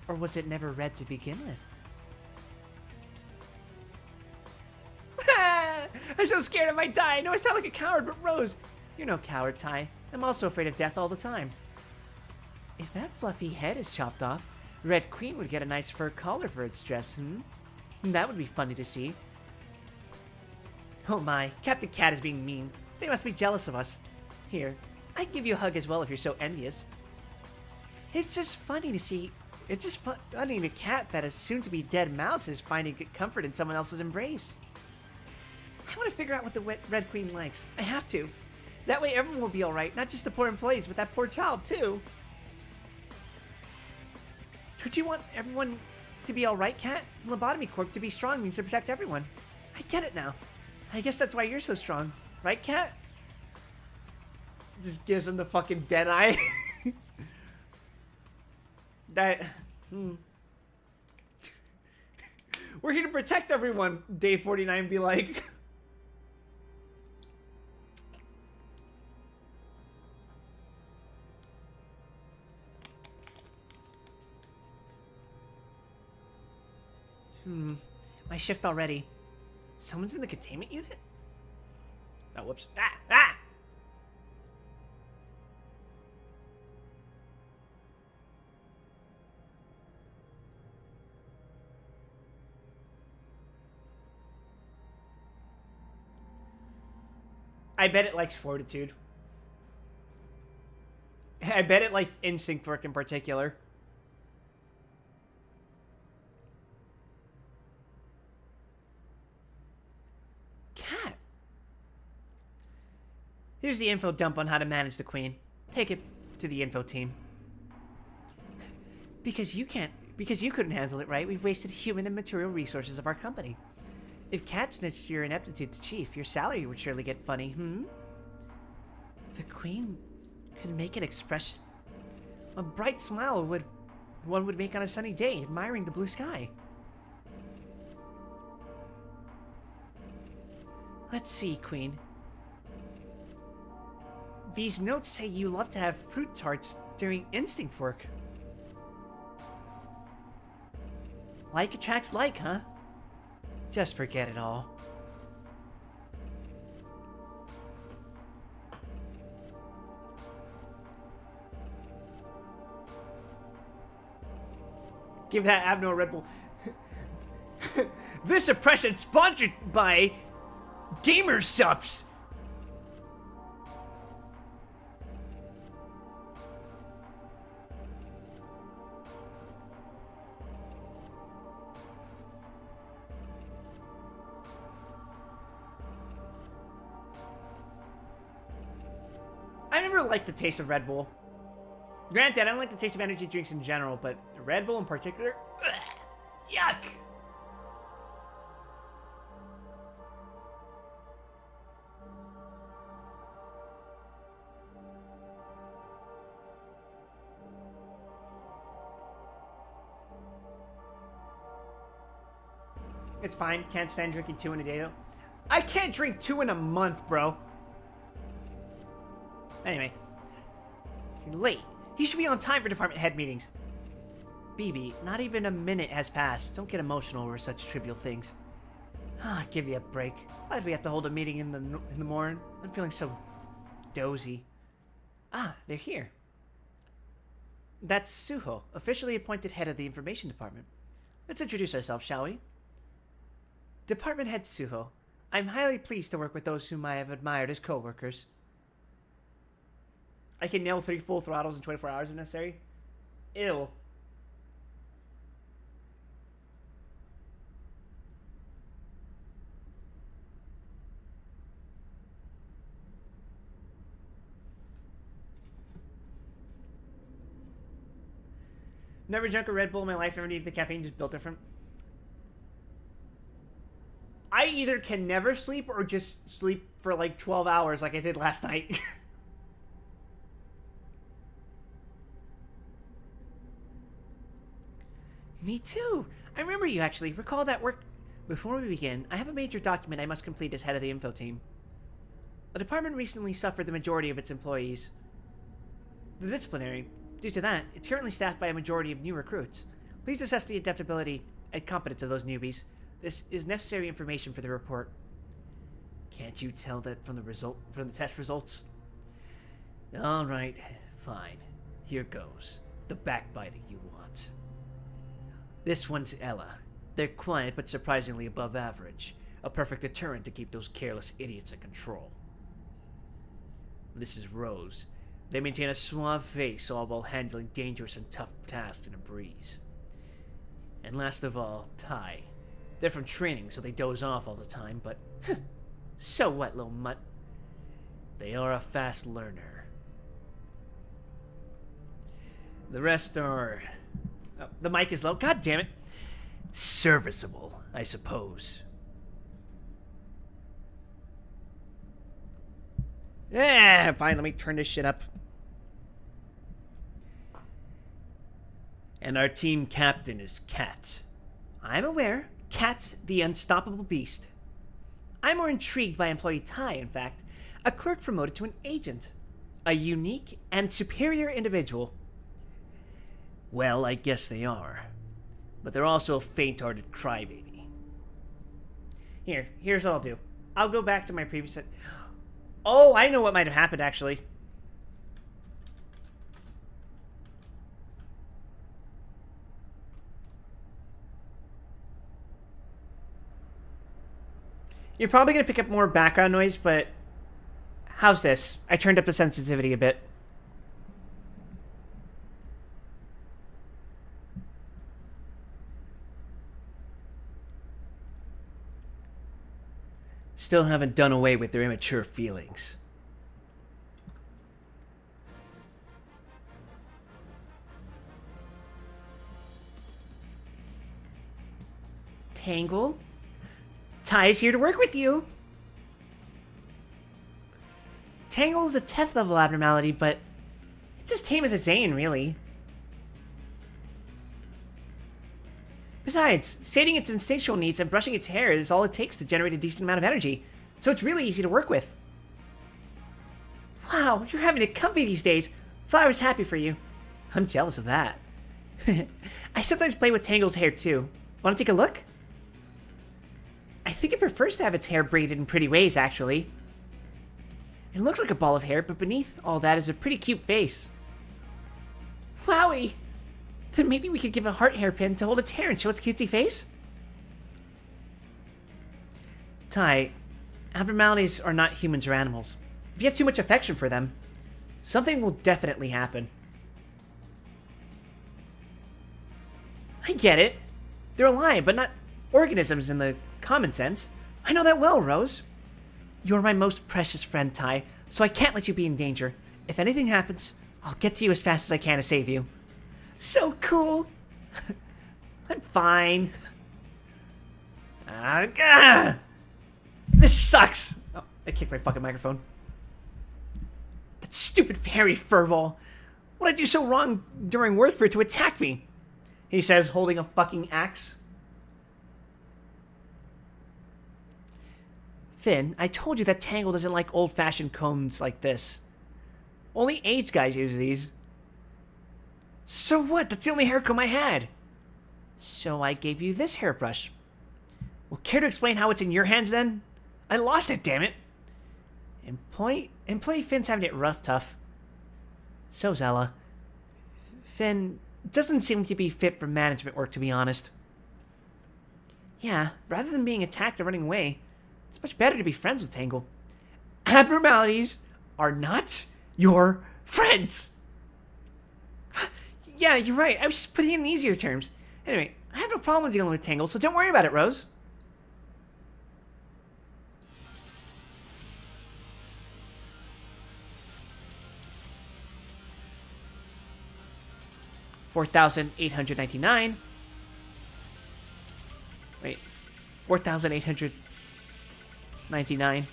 Or was it never red to begin with? I'm so scared I might die. I know I sound like a coward, but Rose, you're no coward, Ty. I'm also afraid of death all the time. If that fluffy head is chopped off, Red Queen would get a nice fur collar for its dress, That would be funny to see. Oh my, Captain Cat is being mean. They must be jealous of us. Here, I can give you a hug as well if you're so envious. It's just funny to see. It's just funny to cat that a soon-to-be dead mouse is finding comfort in someone else's embrace. I want to figure out what the Red Queen likes. I have to. That way everyone will be alright, not just the poor employees, but that poor child too. Don't you want everyone to be alright, Cat? Lobotomy Corp to be strong means to protect everyone. I get it now. I guess that's why you're so strong. Right, Cat? Just gives him the fucking dead eye. We're here to protect everyone, Day 49 be like. My shift already. Someone's in the containment unit? Oh, whoops. Ah! I bet it likes fortitude. I bet it likes instinct work in particular. Cat. Here's the info dump on how to manage the Queen. Take it to the info team. Because you couldn't handle it, right? We've wasted human and material resources of our company. If Cat snitched your ineptitude to Chief, your salary would surely get funny, The Queen could make an expression. A bright smile one would make on a sunny day, admiring the blue sky. Let's see, Queen. These notes say you love to have fruit tarts during instinct work. Like attracts like, huh? Just forget it all. Give that Abno a Red Bull. This impression sponsored by Gamer Subs. I never liked the taste of Red Bull. Granted, I don't like the taste of energy drinks in general, but Red Bull in particular, ugh, yuck! It's fine. Can't stand drinking 2 in a day, though. I can't drink 2 in a month, bro. Anyway. You're late. You should be on time for department head meetings. BB, not even a minute has passed. Don't get emotional over such trivial things. Give you a break. Why'd we have to hold a meeting in the morning? I'm feeling so dozy. They're here. That's Suho, officially appointed head of the information department. Let's introduce ourselves, shall we? Department Head Suho. I'm highly pleased to work with those whom I have admired as co-workers. I can nail 3 full throttles in 24 hours if necessary. Ew. Never drunk a Red Bull in my life. Never needed the caffeine. Just built different. I either can never sleep or just sleep for like 12 hours like I did last night. Me too. I remember you actually. Recall that work. Before we begin, I have a major document I must complete as head of the info team. The department recently suffered the majority of its employees. The disciplinary. Due to that, it's currently staffed by a majority of new recruits. Please assess the adaptability and competence of those newbies. This is necessary information for the report. Can't you tell that from the test results? All right, fine. Here goes. The backbiting you want. This one's Ella. They're quiet but surprisingly above average. a perfect deterrent to keep those careless idiots in control. This is Rose. They maintain a suave face all while handling dangerous and tough tasks in a breeze. And last of all, Tai. They're from training, so they doze off all the time, but so what, little mutt? They are a fast learner. The rest are... Oh, the mic is low. God damn it. Serviceable, I suppose. Yeah, fine, let me turn this shit up. And our team captain is Cat. I'm aware. Cat, the unstoppable beast. I'm more intrigued by employee Tai, in fact. A clerk promoted to an agent. A unique and superior individual. Well, I guess they are. But they're also a faint-hearted crybaby. Here's what I'll do. I'll go back to my previous set. Oh, I know what might have happened, actually. You're probably going to pick up more background noise, but how's this? I turned up the sensitivity a bit. Still haven't done away with their immature feelings. Tangle? Tai's here to work with you. Tangle is a 10th level abnormality, but it's as tame as a Zane, really. Besides, sating its instinctual needs and brushing its hair is all it takes to generate a decent amount of energy, so it's really easy to work with. Wow, you're having it comfy these days. Flower's happy for you. I'm jealous of that. I sometimes play with Tangle's hair too. Want to take a look? I think it prefers to have its hair braided in pretty ways, actually. It looks like a ball of hair, but beneath all that is a pretty cute face. Wowie! Then maybe we could give a heart hairpin to hold its hair and show its cutesy face? Tai, abnormalities are not humans or animals. If you have too much affection for them, something will definitely happen. I get it. They're alive, but not organisms in the common sense. I know that well, Rose. You're my most precious friend, Tai, so I can't let you be in danger. If anything happens, I'll get to you as fast as I can to save you. So cool. I'm fine. This sucks. Oh, I kicked my fucking microphone. That stupid fairy furball. What did I do so wrong during work for it to attack me? He says, holding a fucking axe. Finn, I told you that Tangle doesn't like old-fashioned combs like this. Only aged guys use these. So what? That's the only hair comb I had. So I gave you this hairbrush. Well, care to explain how it's in your hands then? I lost it, damn it. Employee Finn's having it rough tough. So Zella. Finn doesn't seem to be fit for management work, to be honest. Yeah, rather than being attacked or running away, it's much better to be friends with Tangle. Abnormalities are not your friends. Yeah, you're right. I was just putting it in easier terms. Anyway, I have no problem dealing with Tangle, so don't worry about it, Rose. $4,899. Wait, 4,899.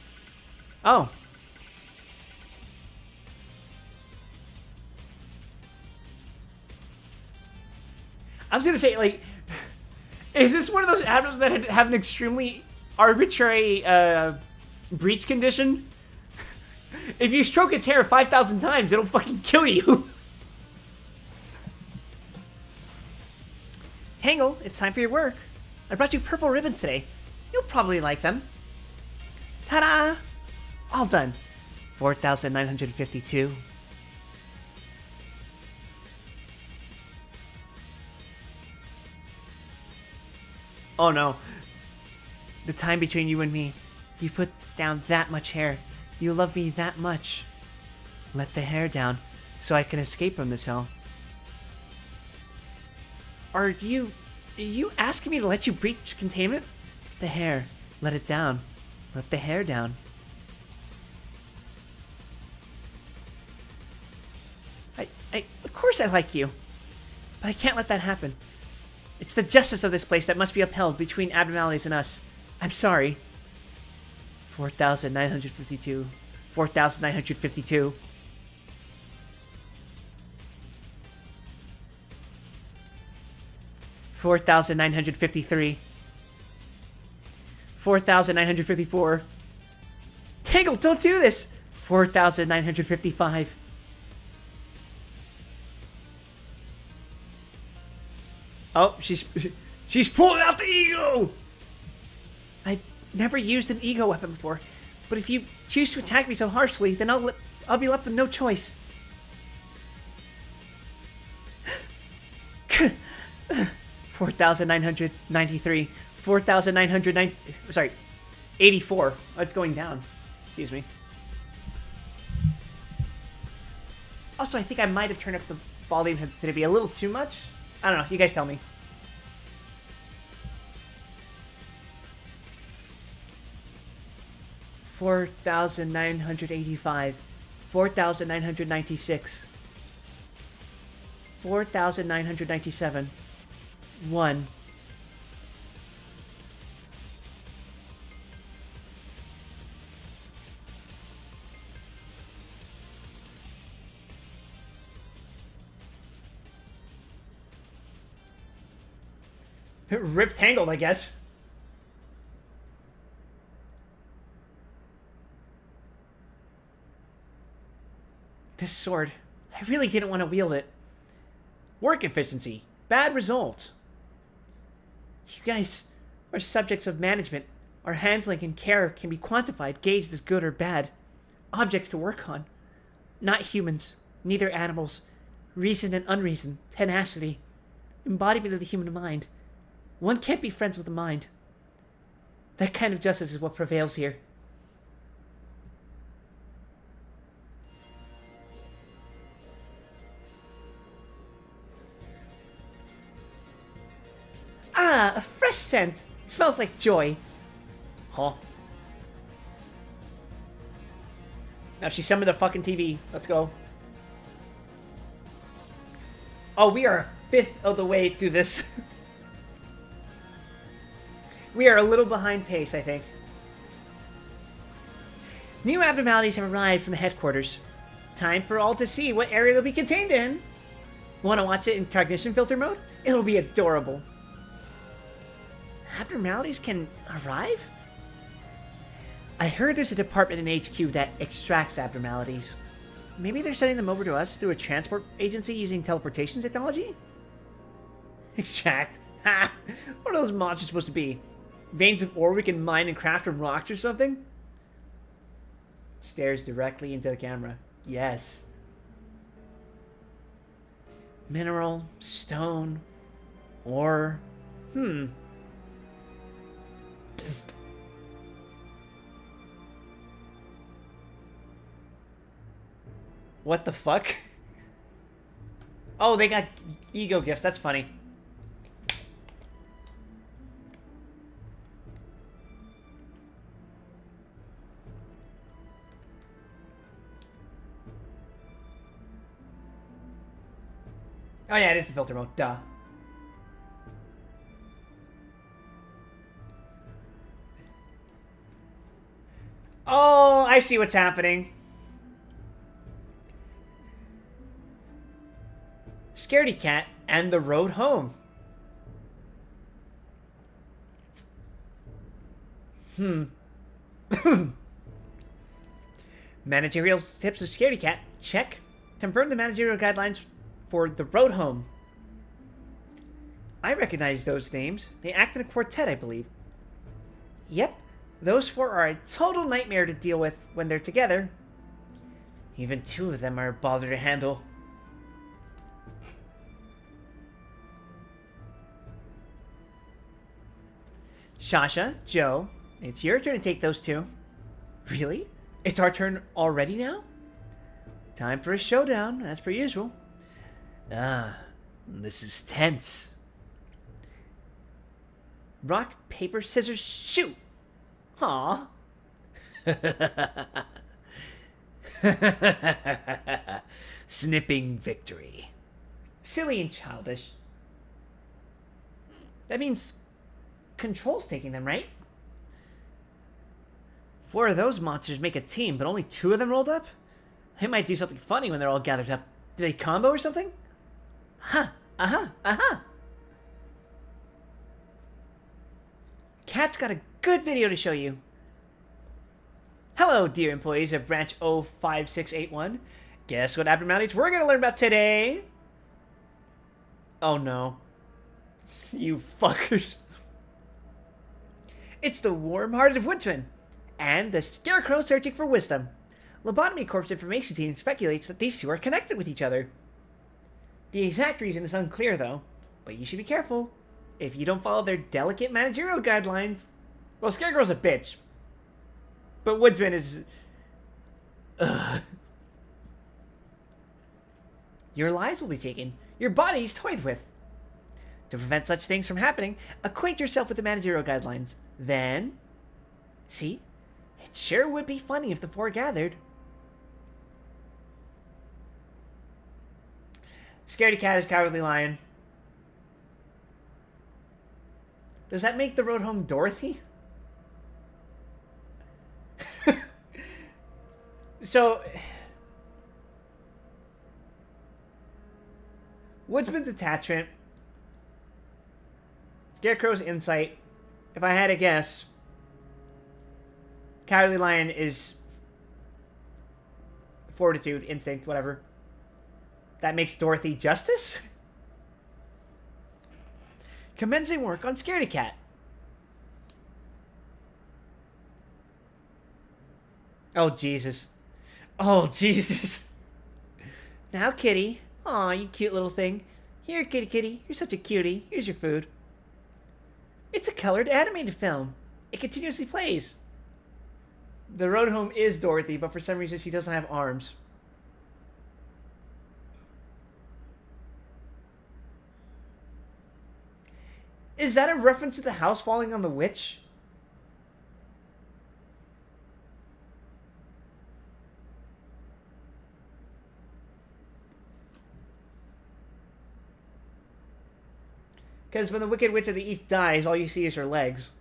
Oh. I was gonna say, like, is this one of those abnos that have an extremely arbitrary breach condition? If you stroke its hair 5,000 times, it'll fucking kill you. Tangle, it's time for your work. I brought you purple ribbons today. You'll probably like them. Ta-da! All done. 4,952. Oh no. The time between you and me. You put down that much hair. You love me that much. Let the hair down, so I can escape from this hell. Are you asking me to let you breach containment? The hair. Let it down. Let the hair down. Of course I like you. But I can't let that happen. It's the justice of this place that must be upheld between abnormalities and us. I'm sorry. 4,952. 4,952. 4,953. 4,954. Tangle, don't do this! 4,955. Oh, she's pulling out the ego! I've never used an ego weapon before, but if you choose to attack me so harshly, then I'll be left with no choice. 4,993. 4,990. Sorry, 84. Oh, it's going down. Excuse me. Also, I think I might have turned up the volume sensitivity a little too much. I don't know. You guys tell me. $4,985. 4,996. 4,997. 1. Rip Tangled, I guess. This sword, I really didn't want to wield it. Work efficiency. Bad result. You guys are subjects of management. Our handling and care can be quantified, gauged as good or bad. Objects to work on. Not humans. Neither animals. Reason and unreason. Tenacity. Embodiment of the human mind. One can't be friends with the mind. That kind of justice is what prevails here. Ah, a fresh scent. It smells like joy. Huh? Now she summoned a fucking TV. Let's go. Oh, we are a fifth of the way through this. We are a little behind pace, I think. New abnormalities have arrived from the headquarters. Time for all to see what area they'll be contained in. Want to watch it in cognition filter mode? It'll be adorable. Abnormalities can arrive? I heard there's a department in HQ that extracts abnormalities. Maybe they're sending them over to us through a transport agency using teleportation technology? Extract? Ha! What are those monsters supposed to be? Veins of ore we can mine and craft from rocks or something? Stares directly into the camera. Yes. Mineral, stone, ore. Psst. What the fuck? Oh, they got ego gifts. That's funny. Oh yeah, it is the filter mode. Duh. Oh, I see what's happening. Scaredy Cat and the road home. Managerial tips of Scaredy Cat. Check. Confirm the managerial guidelines for the road home. I recognize those names. They act in a quartet, I believe. Yep. Those four are a total nightmare to deal with when they're together. Even two of them are a bother to handle. Shasha, Joe, It's your turn to take those two. Really? It's our turn already now? Time for a showdown, as per usual. Ah, this is tense. Rock, paper, scissors, shoot! Aw. Snipping victory. Silly and childish. That means Control's taking them, right? 4 of those monsters make a team, but only 2 of them rolled up? They might do something funny when they're all gathered up. Do they combo or something? Huh. Uh-huh. Uh-huh. Cat's got a good video to show you. Hello, dear employees of Branch 05681. Guess what abnormalities we're going to learn about today? Oh no. You fuckers. It's the warm-hearted woodsman and the scarecrow searching for wisdom. Lobotomy Corp's information team speculates that these two are connected with each other. The exact reason is unclear, though, but you should be careful if you don't follow their delicate managerial guidelines. Well, Scarecrow's a bitch, but Woodsman is... Ugh. Your lives will be taken, your bodies toyed with. To prevent such things from happening, acquaint yourself with the managerial guidelines. Then, see, it sure would be funny if the 4 gathered. Scaredy cat is cowardly lion. Does that make the road home Dorothy? So, Woodsman's attachment, Scarecrow's insight. If I had to guess, Cowardly Lion is fortitude, instinct, whatever. That makes Dorothy justice? Commencing work on Scaredy Cat. Oh, Jesus. Oh, Jesus. Now, Kitty. Aw, you cute little thing. Here, kitty kitty. You're such a cutie. Here's your food. It's a colored animated film. It continuously plays. The road home is Dorothy, but for some reason she doesn't have arms. Is that a reference to the house falling on the witch? Because when the Wicked Witch of the East dies, all you see is her legs.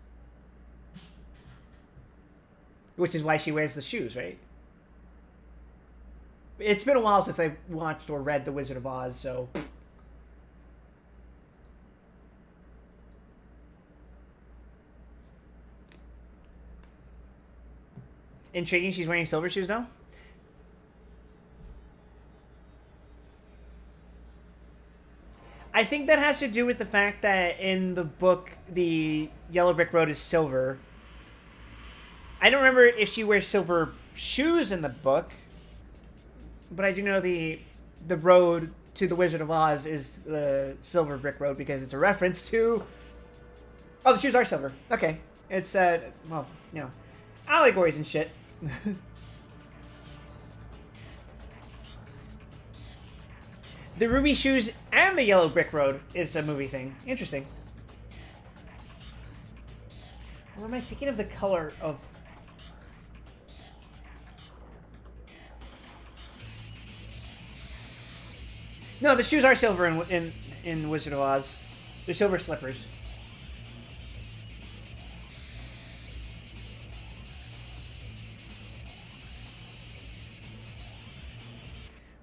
Which is why she wears the shoes, right? It's been a while since I watched or read The Wizard of Oz, so... Intriguing she's wearing silver shoes, though? I think that has to do with the fact that in the book, the Yellow Brick Road is silver. I don't remember if she wears silver shoes in the book, but I do know the road to the Wizard of Oz is the Silver Brick Road because it's a reference to... Oh, the shoes are silver. Okay. It's, well, you know, allegories and shit. The Ruby Shoes and the Yellow Brick Road is a movie thing. Interesting. Or am I thinking of the color of... No, the shoes are silver in Wizard of Oz. They're silver slippers.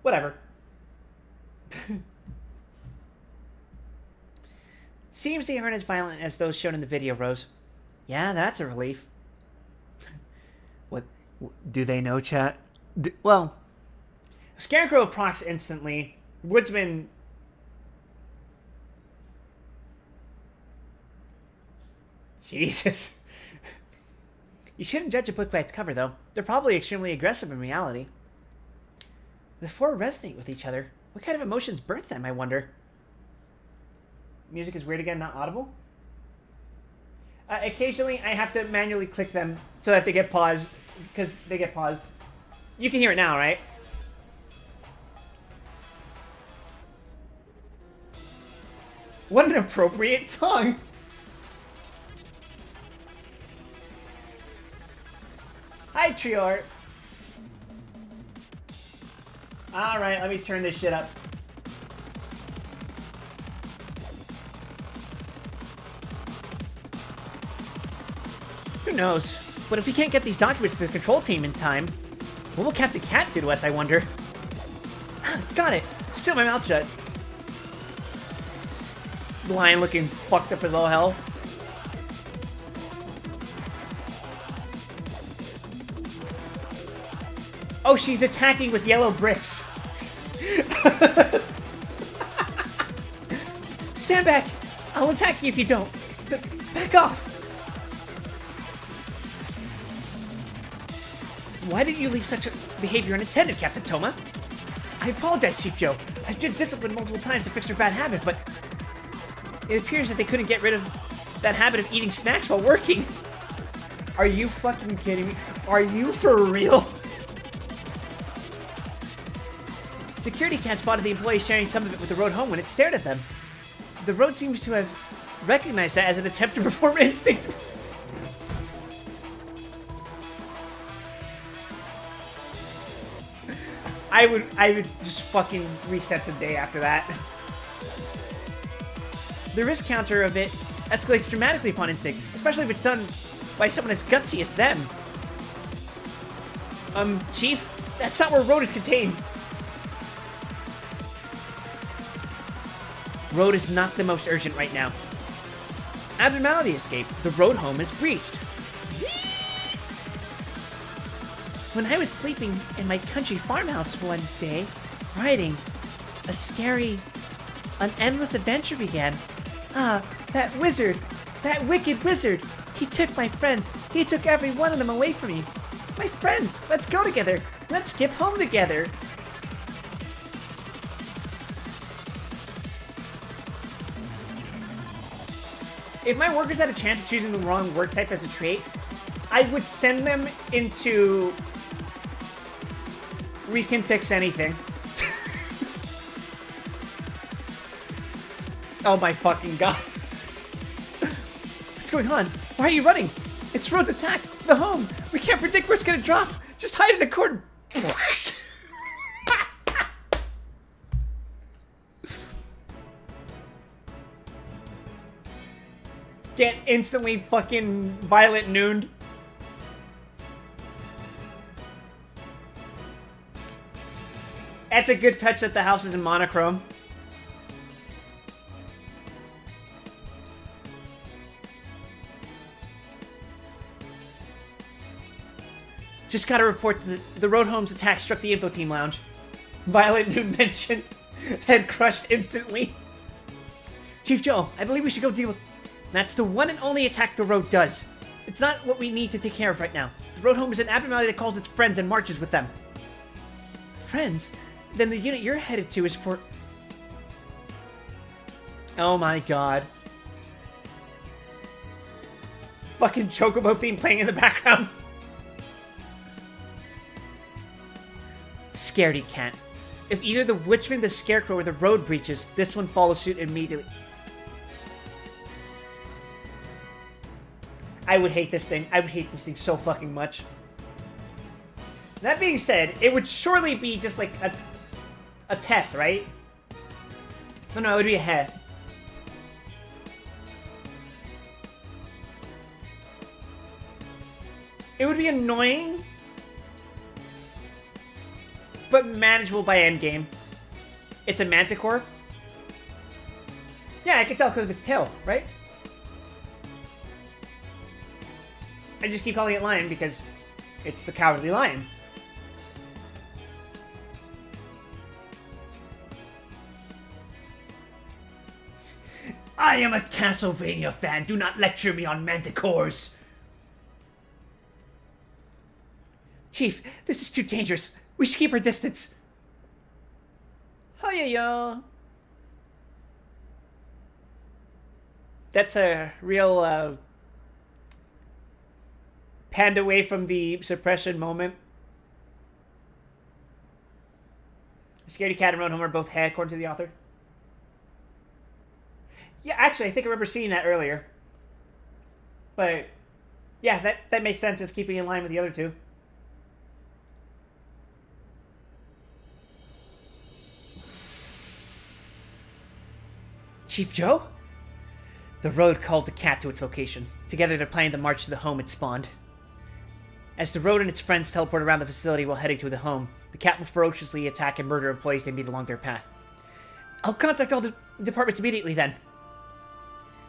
Whatever. Seems they aren't as violent as those shown in the video, Rose. Yeah, that's a relief. What? Do they know, chat? Well, Scarecrow procs instantly. Woodsman... Jesus. You shouldn't judge a book by its cover, though. They're probably extremely aggressive in reality. The 4 resonate with each other. What kind of emotions birth them, I wonder? Music is weird again, not audible? Occasionally, I have to manually click them so that they get paused, because they get paused. You can hear it now, right? What an appropriate song! Hi, Trior! Alright, let me turn this shit up. Who knows? But if we can't get these documents to the control team in time, what will Captain Cat do to us, I wonder? Got it! Still my mouth shut. The lion looking fucked up as all hell. Oh, she's attacking with yellow bricks. Stand back! I'll attack you if you don't. Back off! Why did you leave such a behavior unattended, Captain Toma? I apologize, Chief Joe. I did discipline multiple times to fix her bad habit, but it appears that they couldn't get rid of that habit of eating snacks while working. Are you fucking kidding me? Are you for real? Security Cat spotted the employees sharing some of it with the road home when it stared at them. The road seems to have recognized that as an attempt to perform instinct. I would just fucking reset the day after that. The risk counter of it escalates dramatically upon instinct, especially if it's done by someone as gutsy as them. Chief, that's not where road is contained. Road is not the most urgent right now. Abnormality escape. The road home is breached. When I was sleeping in my country farmhouse one day, writing, an endless adventure began. That wizard, that wicked wizard, he took my friends. He took every one of them away from me. My friends, let's go together. Let's skip home together. If my workers had a chance of choosing the wrong work type as a trait, I would send them into We Can Fix Anything. Oh my fucking god. What's going on? Why are you running? It's Road's attack. The home. We can't predict where it's gonna drop. Just hide in a corner. Get instantly fucking Violet Nooned. That's a good touch that the house is in monochrome. Just got a report that the road home's attack struck the info team lounge. Violet Noon mentioned. Head crushed instantly. Chief Joe, I believe we should go deal with... That's the one and only attack the road does. It's not what we need to take care of right now. The road home is an abnormality that calls its friends and marches with them. Friends? Then the unit you're headed to is for... Oh my god. Fucking Chocobo theme playing in the background. Scaredy Cat. If either the Witchman, the Scarecrow, or the road breaches, this one follows suit immediately. I would hate this thing. I would hate this thing so fucking much. That being said, it would surely be just like a Teth, right? No, it would be a He. It would be annoying, but manageable by endgame. It's a Manticore. Yeah, I can tell because of its tail, right? I just keep calling it lion because it's the Cowardly Lion. I am a Castlevania fan. Do not lecture me on manticores. Chief, this is too dangerous. We should keep our distance. Hiya. That's a real panned away from the suppression moment. Scaredy Cat and Roan Home are both head, according to the author. Yeah, actually, I think I remember seeing that earlier. But, yeah, that makes sense. It's keeping in line with the other two. Chief Joe? The road called the cat to its location. Together they're planning to march to the home it spawned. As the road and its friends teleport around the facility while heading to the home, the cat will ferociously attack and murder employees they meet along their path. I'll contact all the departments immediately then.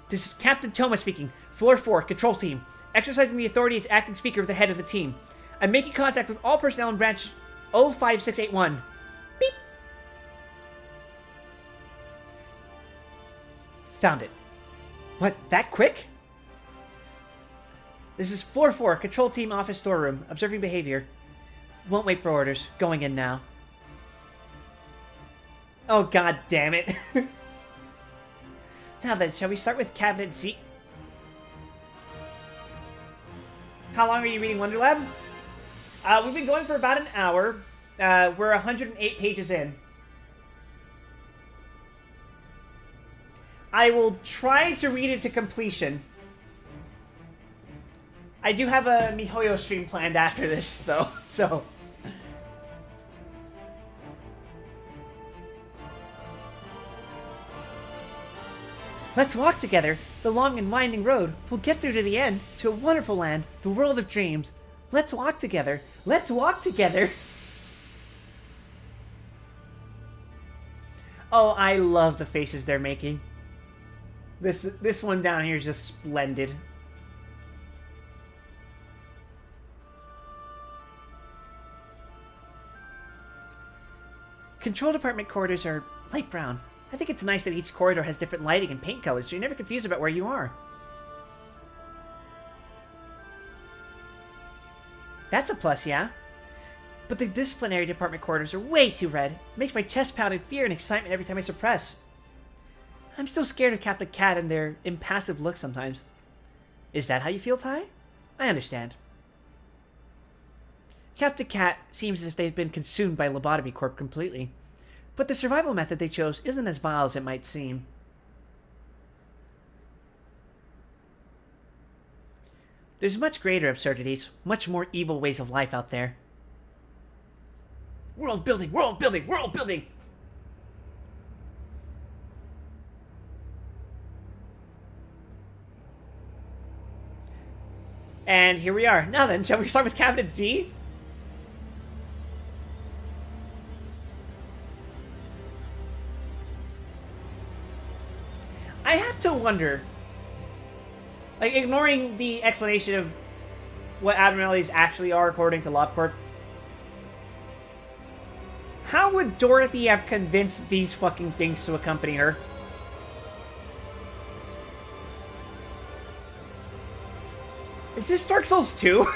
This is Captain Toma speaking, Floor 4, Control Team. Exercising the authority as acting speaker of the head of the team. I'm making contact with all personnel in branch 05681. Beep. Found it. What, that quick? This is Floor 4, Control Team Office Storeroom. Observing behavior. Won't wait for orders. Going in now. Oh, god damn it. Now then, shall we start with Cabinet Z? How long are you reading Wonderlab? We've been going for about an hour. We're 108 pages in. I will try to read it to completion. I do have a Mihoyo stream planned after this, though, so... Let's walk together, the long and winding road. We'll get through to the end, to a wonderful land, the world of dreams. Let's walk together. Let's walk together. Oh, I love the faces they're making. This one down here is just splendid. Control department corridors are light brown. I think it's nice that each corridor has different lighting and paint colors, so you're never confused about where you are. That's a plus, yeah? But the disciplinary department corridors are way too red. It makes my chest pound in fear and excitement every time I suppress. I'm still scared of Captain Cat and their impassive look sometimes. Is that how you feel, Ty? I understand. Captain Cat seems as if they've been consumed by Lobotomy Corp completely. But the survival method they chose isn't as vile as it might seem. There's much greater absurdities, much more evil ways of life out there. World building, world building, world building! And here we are. Now then, shall we start with Cabinet Z? I have to wonder, like, ignoring the explanation of what abnormalities actually are according to LobCorp, how would Dorothy have convinced these fucking things to accompany her? Is this Dark Souls 2?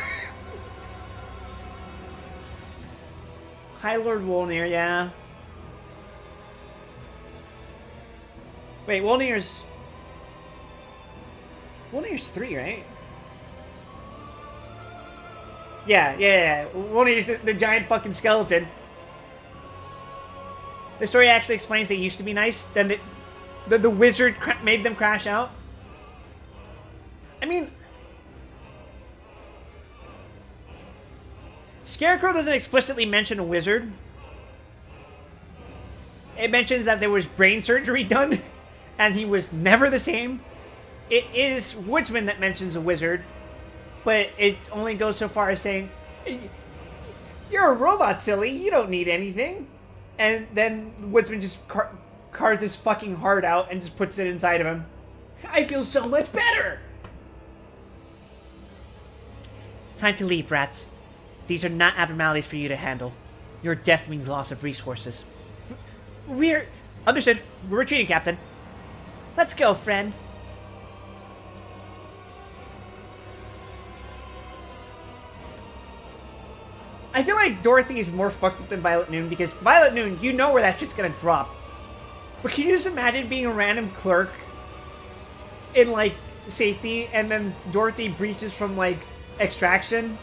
High Lord Wolnir, yeah. Wait, Wolnir's 3, right? Yeah. Wolnir's the giant fucking skeleton. The story actually explains they used to be nice, then the wizard made them crash out. I mean, Scarecrow doesn't explicitly mention a wizard. It mentions that there was brain surgery done, and he was never the same. It is Woodsman that mentions a wizard, but it only goes so far as saying, "You're a robot, silly. You don't need anything." And then Woodsman just carves his fucking heart out and just puts it inside of him. I feel so much better! Time to leave, rats. These are not abnormalities for you to handle. Your death means loss of resources. We're... Understood. We're retreating, Captain. Let's go, friend. I feel like Dorothy is more fucked up than Violet Noon, because Violet Noon, you know where that shit's gonna drop. But can you just imagine being a random clerk in, like, safety, and then Dorothy breaches from, like, extraction,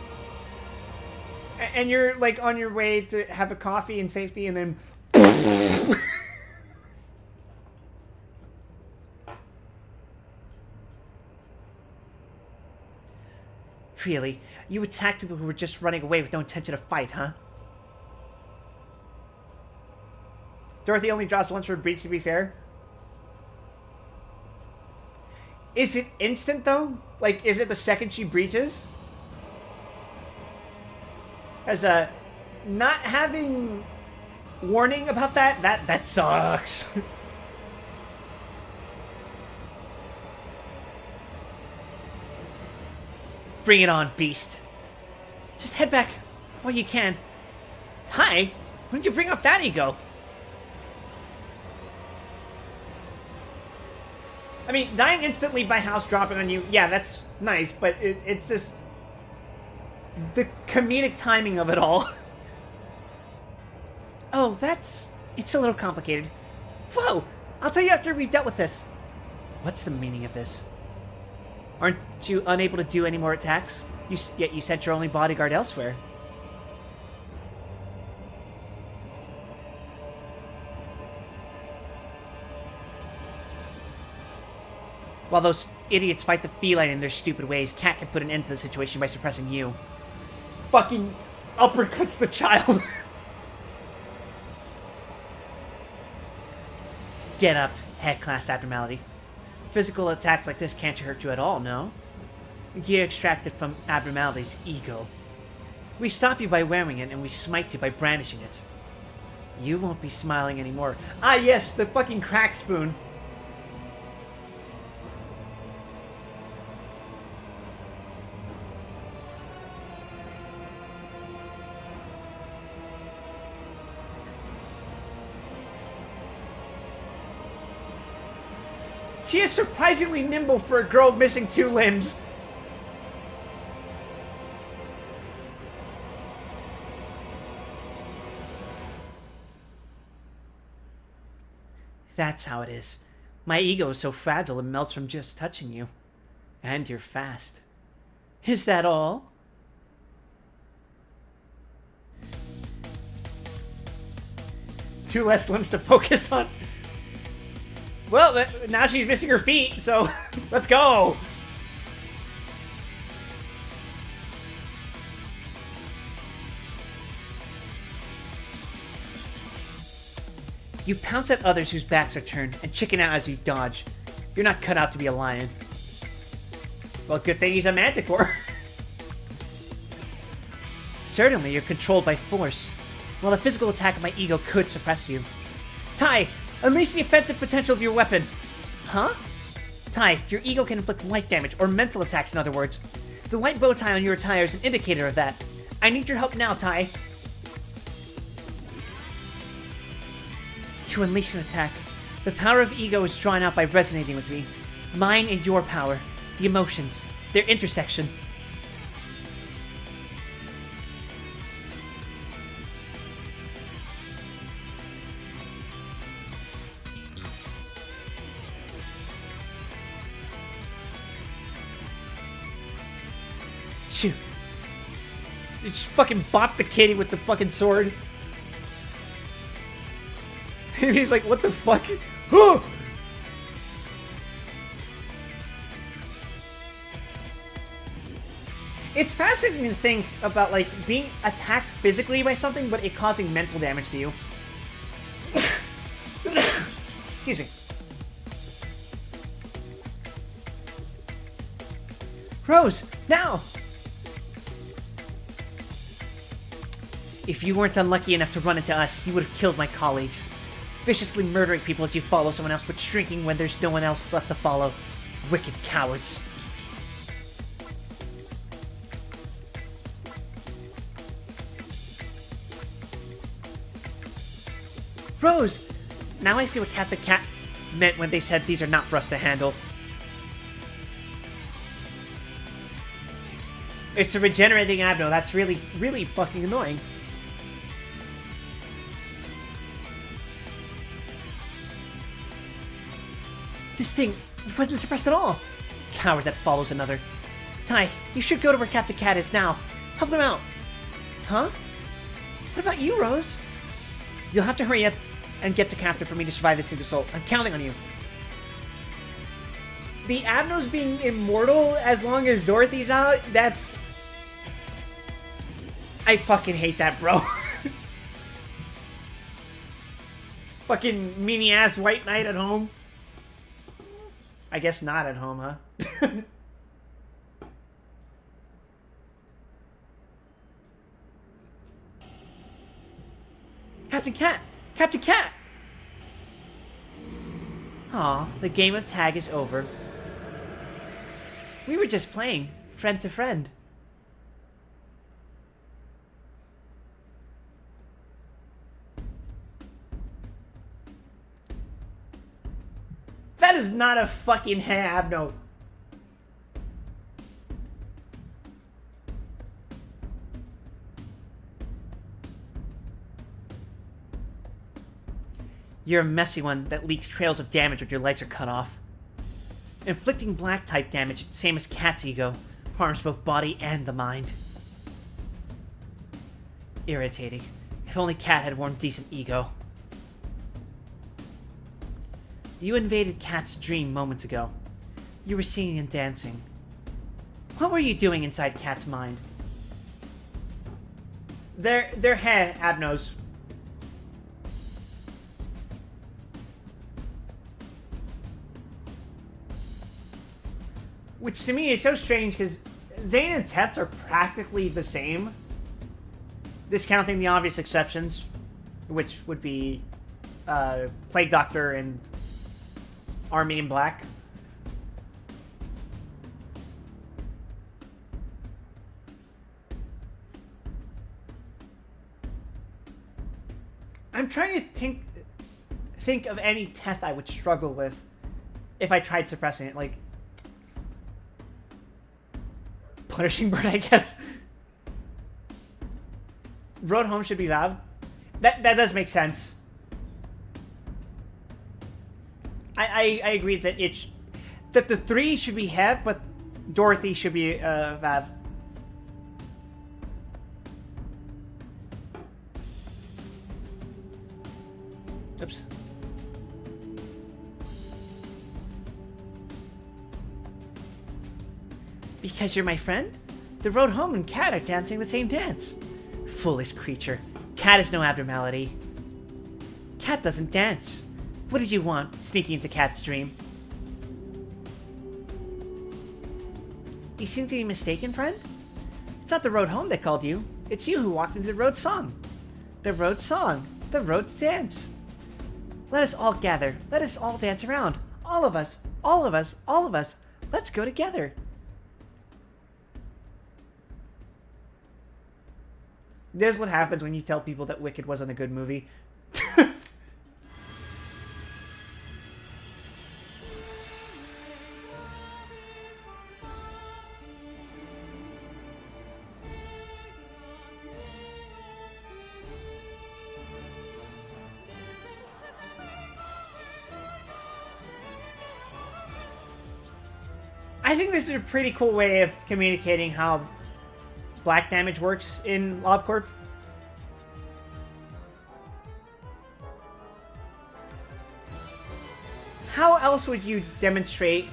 and you're like on your way to have a coffee in safety, and then Really? You attacked people who were just running away with no intention to fight, huh? Dorothy only drops once for a breach, to be fair. Is it instant, though? Like, is it the second she breaches? As a... Not having warning about that sucks. Bring it on, beast. Just head back while you can. Tai, when did you bring up that ego? I mean, dying instantly by house dropping on you, yeah, that's nice, but it's just... the comedic timing of it all. Oh, it's a little complicated. Whoa! I'll tell you after we've dealt with this. What's the meaning of this? Aren't you unable to do any more attacks? Yet you sent your only bodyguard elsewhere. While those idiots fight the feline in their stupid ways, Cat can put an end to the situation by suppressing you. Fucking uppercuts the child. Get up, head-class abnormality. Physical attacks like this can't hurt you at all, no? Gear extracted from abnormality's ego. We stop you by wearing it, and we smite you by brandishing it. You won't be smiling anymore. Ah, yes, the fucking crack spoon. She is surprisingly nimble for a girl missing 2 limbs. That's how it is. My ego is so fragile it melts from just touching you. And you're fast. Is that all? Two less limbs to focus on. Well, now she's missing her feet, so let's go. You pounce at others whose backs are turned and chicken out as you dodge. You're not cut out to be a lion. Well, good thing he's a manticore. Certainly, you're controlled by force. While the physical attack of my ego could suppress you. Tai, unleash the offensive potential of your weapon. Huh? Tai, your ego can inflict light damage, or mental attacks in other words. The white bow tie on your attire is an indicator of that. I need your help now, Tai. To unleash an attack, the power of ego is drawn out by resonating with me. Mine and your power, the emotions, their intersection. Shoot. You just fucking bop the kitty with the fucking sword. And he's like, what the fuck? It's fascinating to think about, like, being attacked physically by something, but it causing mental damage to you. Excuse me. Rose, now! If you weren't unlucky enough to run into us, you would have killed my colleagues. Viciously murdering people as you follow someone else, but shrinking when there's no one else left to follow. Wicked cowards. Rose! Now I see what Cat the Cat meant when they said these are not for us to handle. It's a regenerating abno. That's really, really fucking annoying. This thing wasn't suppressed at all. Coward that follows another. Tai, you should go to where Captain Cat is now. Help them out. Huh? What about you, Rose? You'll have to hurry up and get to Captain for me to survive this assault. I'm counting on you. The Abnos being immortal as long as Dorothy's out, that's... I fucking hate that, bro. Fucking meanie-ass white knight at home. I guess not at home, huh? Captain Cat! Captain Cat! Aw, the game of tag is over. We were just playing, friend to friend. That is not a fucking Abno. You're a messy one that leaks trails of damage when your legs are cut off. Inflicting black-type damage, same as Cat's ego, harms both body and the mind. Irritating. If only Cat had one decent ego. You invaded Cat's dream moments ago. You were singing and dancing. What were you doing inside Cat's mind? They're Abnos. Which to me is so strange because Zane and Tets are practically the same. Discounting the obvious exceptions, which would be Plague Doctor and Army in Black. I'm trying to think of any Teth I would struggle with if I tried suppressing it. Like, Punishing Bird, I guess. Road Home should be Vav. That does make sense. I agree that that the three should be Heb, but Dorothy should be Vav. Oops. Because you're my friend? The Road Home and Cat are dancing the same dance. Foolish creature. Cat is no abnormality. Cat doesn't dance. What did you want, sneaking into Cat's dream? You seem to be mistaken, friend? It's not the Road Home that called you. It's you who walked into the Road Song. The Road Song. The Road's Dance. Let us all gather. Let us all dance around. All of us. All of us. All of us. Let's go together. This is what happens when you tell people that Wicked wasn't a good movie. I think this is a pretty cool way of communicating how black damage works in LobCorp. How else would you demonstrate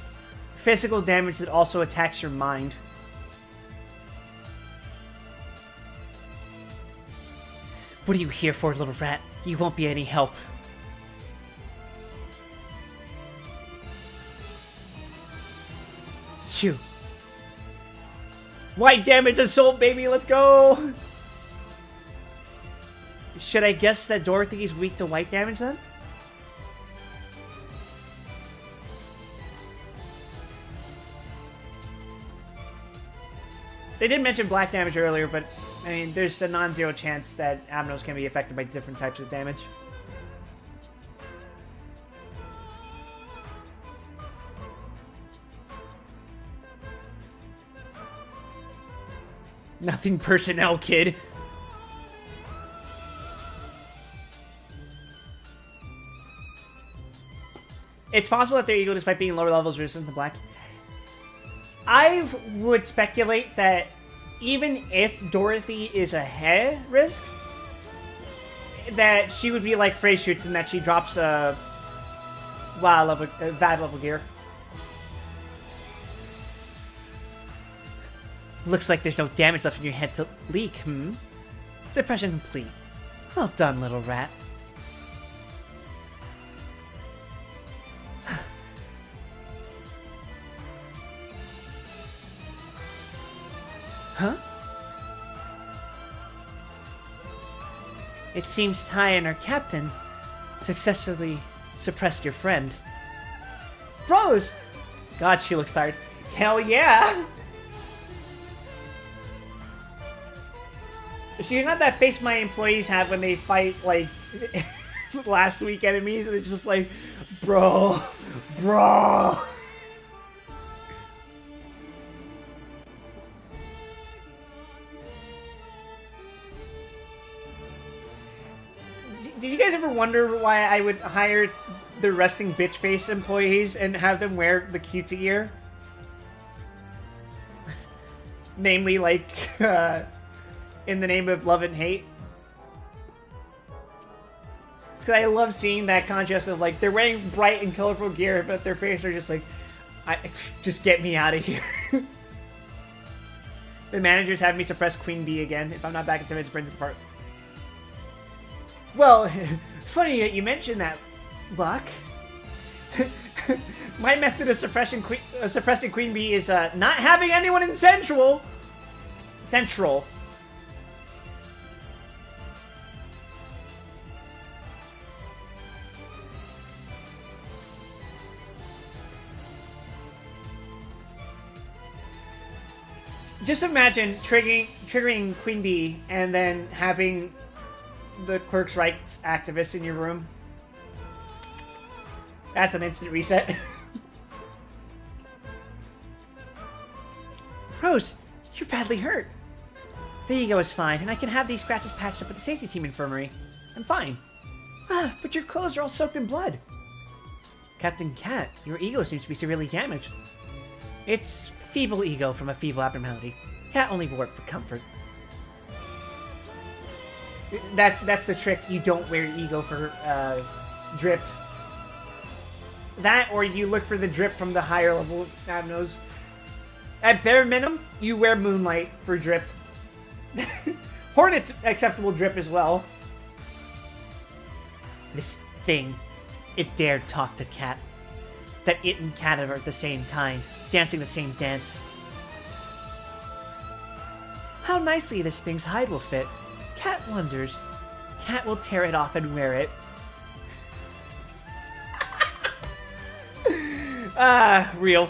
physical damage that also attacks your mind? What are you here for, little rat? You won't be any help. Chew. White damage assault, baby, let's go! Should I guess that Dorothy is weak to white damage then? They did mention black damage earlier, but I mean, there's a non-zero chance that Abnos can be affected by different types of damage. Nothing personnel, kid. It's possible that their ego, despite being lower levels, resistant to black. I would speculate that even if Dorothy is a hair risk, that she would be like Frey shoots and that she drops a VAD level gear. Looks like there's no damage left in your head to leak, Suppression complete. Well done, little rat. Huh? It seems Tai and our captain successfully suppressed your friend. Bros! God, she looks tired. Hell yeah! She's not that face my employees have when they fight, like, last week enemies, and it's just like, bro. Did you guys ever wonder why I would hire the resting bitch face employees and have them wear the cutesy gear? Namely, like, in the name of love and hate. Because I love seeing that contrast of, like, they're wearing bright and colorful gear, but their faces are just like, just get me out of here. The managers have me suppress Queen Bee again. If I'm not back in 10 minutes, brings it apart. Well, funny that you mentioned that, Buck. My method of suppressing Queen Bee is not having anyone in Central. Just imagine triggering Queen Bee and then having the clerk's rights activists in your room. That's an instant reset. Rose, you're badly hurt. The ego is fine, and I can have these scratches patched up at the safety team infirmary. I'm fine. Ah, but your clothes are all soaked in blood. Captain Cat, your ego seems to be severely damaged. It's feeble ego from a feeble abnormality. Cat only wore it for comfort. That's the trick. You don't wear ego for drip. That, or you look for the drip from the higher level abnos. At bare minimum, you wear Moonlight for drip. Hornet's acceptable drip as well. This thing, it dared talk to Cat. That it and Cat are the same kind, dancing the same dance. How nicely this thing's hide will fit. Cat wonders. Cat will tear it off and wear it. Real.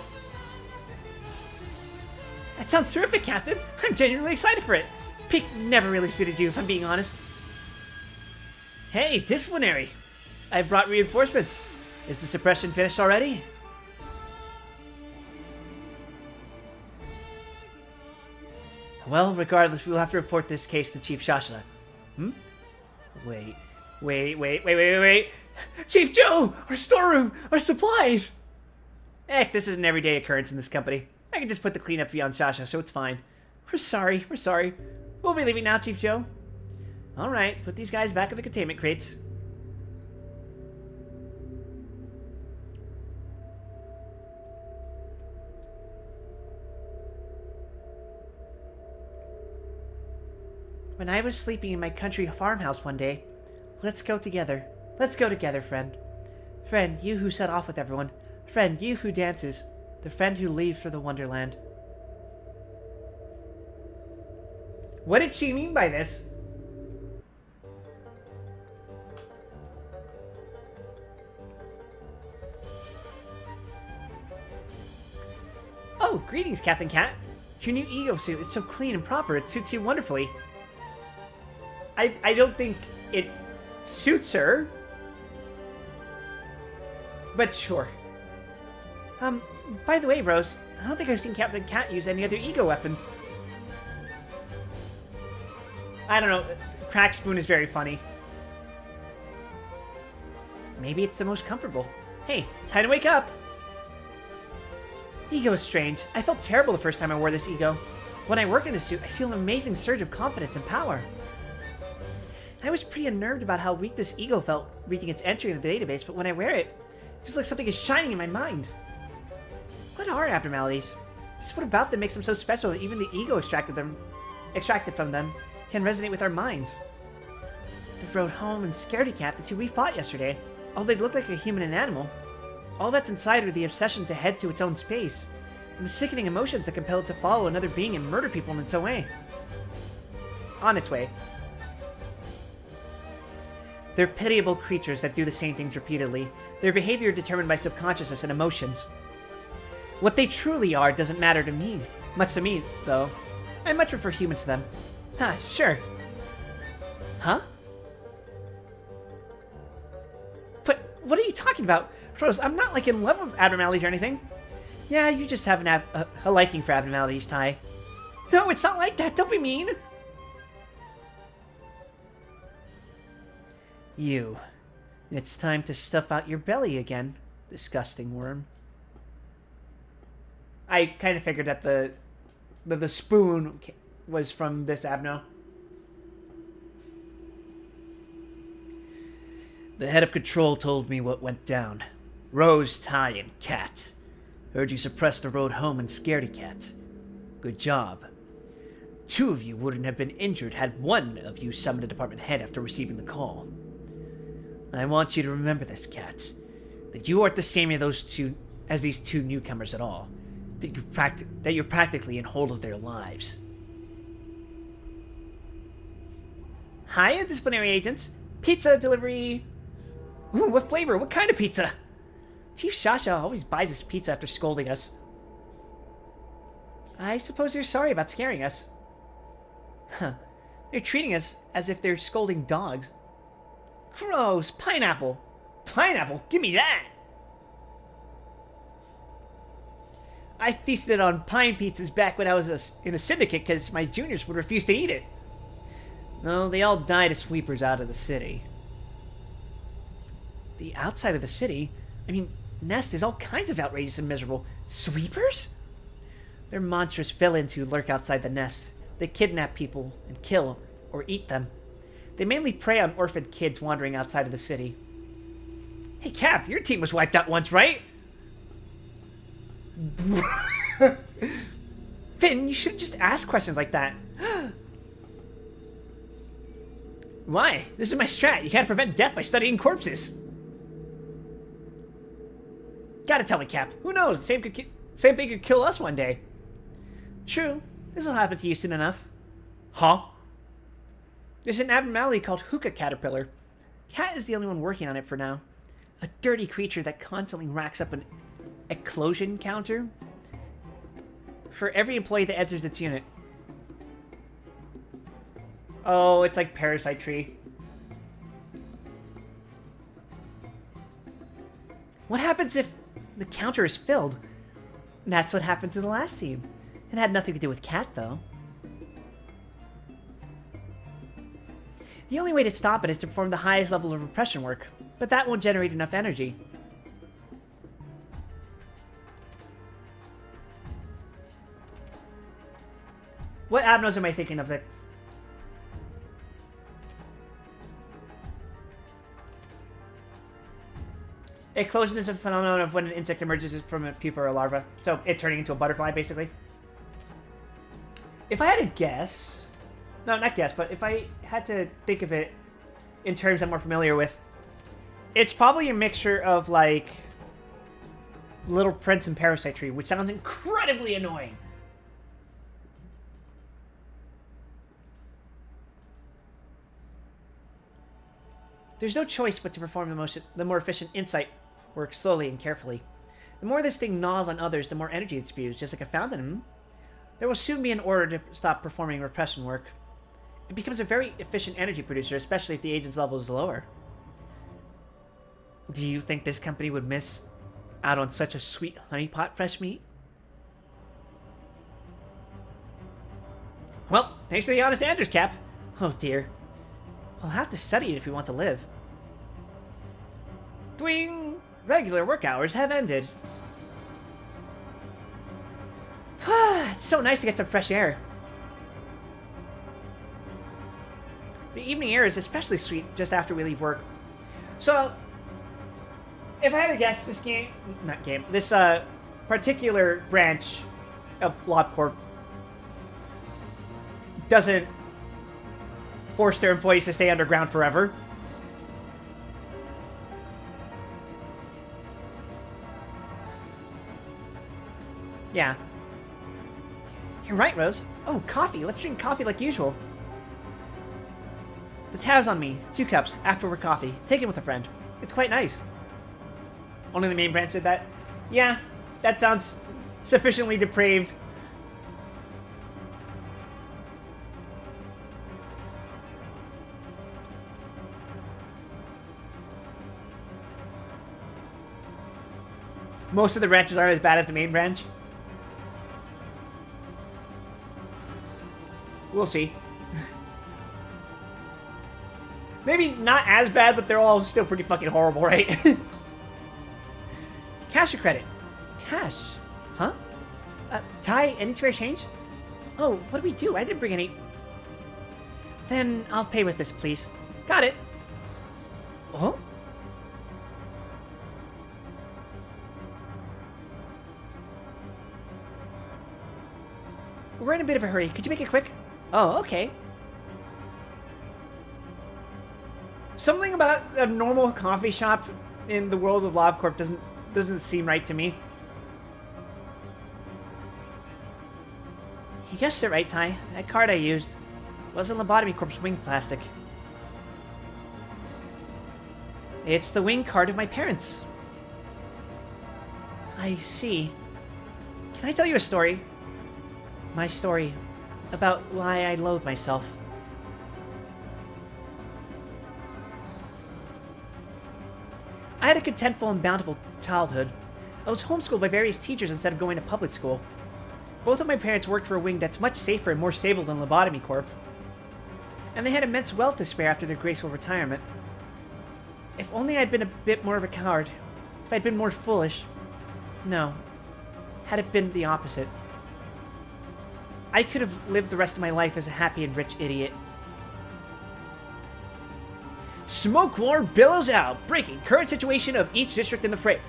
That sounds terrific, Captain. I'm genuinely excited for it. Peak never really suited you, if I'm being honest. Hey, disciplinary. I've brought reinforcements. Is the suppression finished already? Well, regardless, we will have to report this case to Chief Shasha. Wait. Chief Joe! Our storeroom! Our supplies! Heck, this is an everyday occurrence in this company. I can just put the cleanup fee on Shasha, so it's fine. We're sorry. We'll be leaving now, Chief Joe. Alright, put these guys back in the containment crates. When I was sleeping in my country farmhouse one day, let's go together. Let's go together, friend. Friend, you who set off with everyone. Friend, you who dances. The friend who leaves for the Wonderland. What did she mean by this? Oh, greetings, Captain Cat. Your new ego suit, it's so clean and proper. It suits you wonderfully. I don't think it suits her. But sure. By the way, Rose, I don't think I've seen Captain Cat use any other ego weapons. I don't know. Crack Spoon is very funny. Maybe it's the most comfortable. Hey, time to wake up. Ego is strange. I felt terrible the first time I wore this ego. When I work in this suit, I feel an amazing surge of confidence and power. I was pretty unnerved about how weak this ego felt reading its entry in the database, but when I wear it, it feels like something is shining in my mind. What are abnormalities? Just what about them makes them so special that even the ego extracted from them can resonate with our minds? The road home and Scaredy Cat, the two we fought yesterday, although they look like a human and animal, all that's inside are the obsession to head to its own space, and the sickening emotions that compel it to follow another being and murder people in its own way. On its way. They're pitiable creatures that do the same things repeatedly, their behavior determined by subconsciousness and emotions. What they truly are doesn't matter to me. Much to me, though. I much prefer humans to them. Huh, sure. Huh? But what are you talking about? Rose, I'm not like in love with abnormalities or anything. Yeah, you just have a liking for abnormalities, Ty. No, it's not like that. Don't be mean. You. It's time to stuff out your belly again, disgusting worm. I kind of figured that the spoon was from this Abno. The head of control told me what went down. Rose, Ty, and Cat. Heard you suppressed the road home and Scaredy Cat. Good job. 2 of you wouldn't have been injured had 1 of you summoned a department head after receiving the call. I want you to remember this, Cat. That you aren't the same as these two newcomers at all. That you're practically in hold of their lives. Hiya, disciplinary agents. Pizza delivery. Ooh, what flavor? What kind of pizza? Chief Shasha always buys us pizza after scolding us. I suppose you're sorry about scaring us. Huh. They're treating us as if they're scolding dogs. Gross. Pineapple. Pineapple? Give me that! I feasted on pine pizzas back when I was in a syndicate because my juniors would refuse to eat it. No, they all died as sweepers out of the city. The outside of the city? I mean, Nest is all kinds of outrageous and miserable. Sweepers? They're monstrous villains who lurk outside the nest. They kidnap people and kill or eat them. They mainly prey on orphaned kids wandering outside of the city. Hey, Cap, your team was wiped out once, right? Finn, you shouldn't just ask questions like that. Why? This is my strat. You can't prevent death by studying corpses. Gotta tell me, Cap. Who knows? The same thing could kill us one day. True. This'll happen to you soon enough. Huh? There's an abnormality called hookah caterpillar. Cat is the only one working on it for now. A dirty creature that constantly racks up an eclosion counter for every employee that enters its unit. Oh, it's like Parasite Tree. What happens if the counter is filled? That's what happened to the last team. It had nothing to do with Cat, though. The only way to stop it is to perform the highest level of repression work, but that won't generate enough energy. What abnos am I thinking of, Vic? Eclosion is a phenomenon of when an insect emerges from a pupa or a larva. So it turning into a butterfly, basically. If I had to guess... No, not guess, but if I had to think of it in terms I'm more familiar with, it's probably a mixture of, like, Little Prince and Parasite Tree, which sounds incredibly annoying. There's no choice but to perform the more efficient insight work slowly and carefully. The more this thing gnaws on others, the more energy it spews, just like a fountain. There will soon be an order to stop performing repression work. It becomes a very efficient energy producer, especially if the agent's level is lower. Do you think this company would miss out on such a sweet honeypot fresh meat? Well, thanks for the honest answers, Cap. Oh dear. We'll have to study it if we want to live. Dwing! Regular work hours have ended. It's so nice to get some fresh air. The evening air is especially sweet just after we leave work. So, if I had to guess, this particular branch of LobCorp doesn't force their employees to stay underground forever. Yeah. You're right, Rose. Oh, coffee. Let's drink coffee like usual. The tab's on me. 2 cups, after-work coffee. Taken with a friend. It's quite nice. Only the main branch did that? Yeah, that sounds sufficiently depraved. Most of the branches aren't as bad as the main branch. We'll see. Maybe not as bad, but they're all still pretty fucking horrible, right? Cash or credit? Cash. Huh? Ty, any spare change? Oh, what do we do? I didn't bring any. Then I'll pay with this, please. Got it. Huh? We're in a bit of a hurry. Could you make it quick? Oh, okay. Something about a normal coffee shop in the world of LobCorp doesn't seem right to me. You guessed it right, Ty. That card I used wasn't Lobotomy Corp's wing plastic. It's the wing card of my parents. I see. Can I tell you a story? My story about why I loathe myself. I had a contentful and bountiful childhood. I was homeschooled by various teachers instead of going to public school. Both of my parents worked for a wing that's much safer and more stable than Lobotomy Corp. And they had immense wealth to spare after their graceful retirement. If only I'd been a bit more of a coward. If I'd been more foolish. No. Had it been the opposite. I could have lived the rest of my life as a happy and rich idiot. Smoke war billows out, breaking current situation of each district in the fray.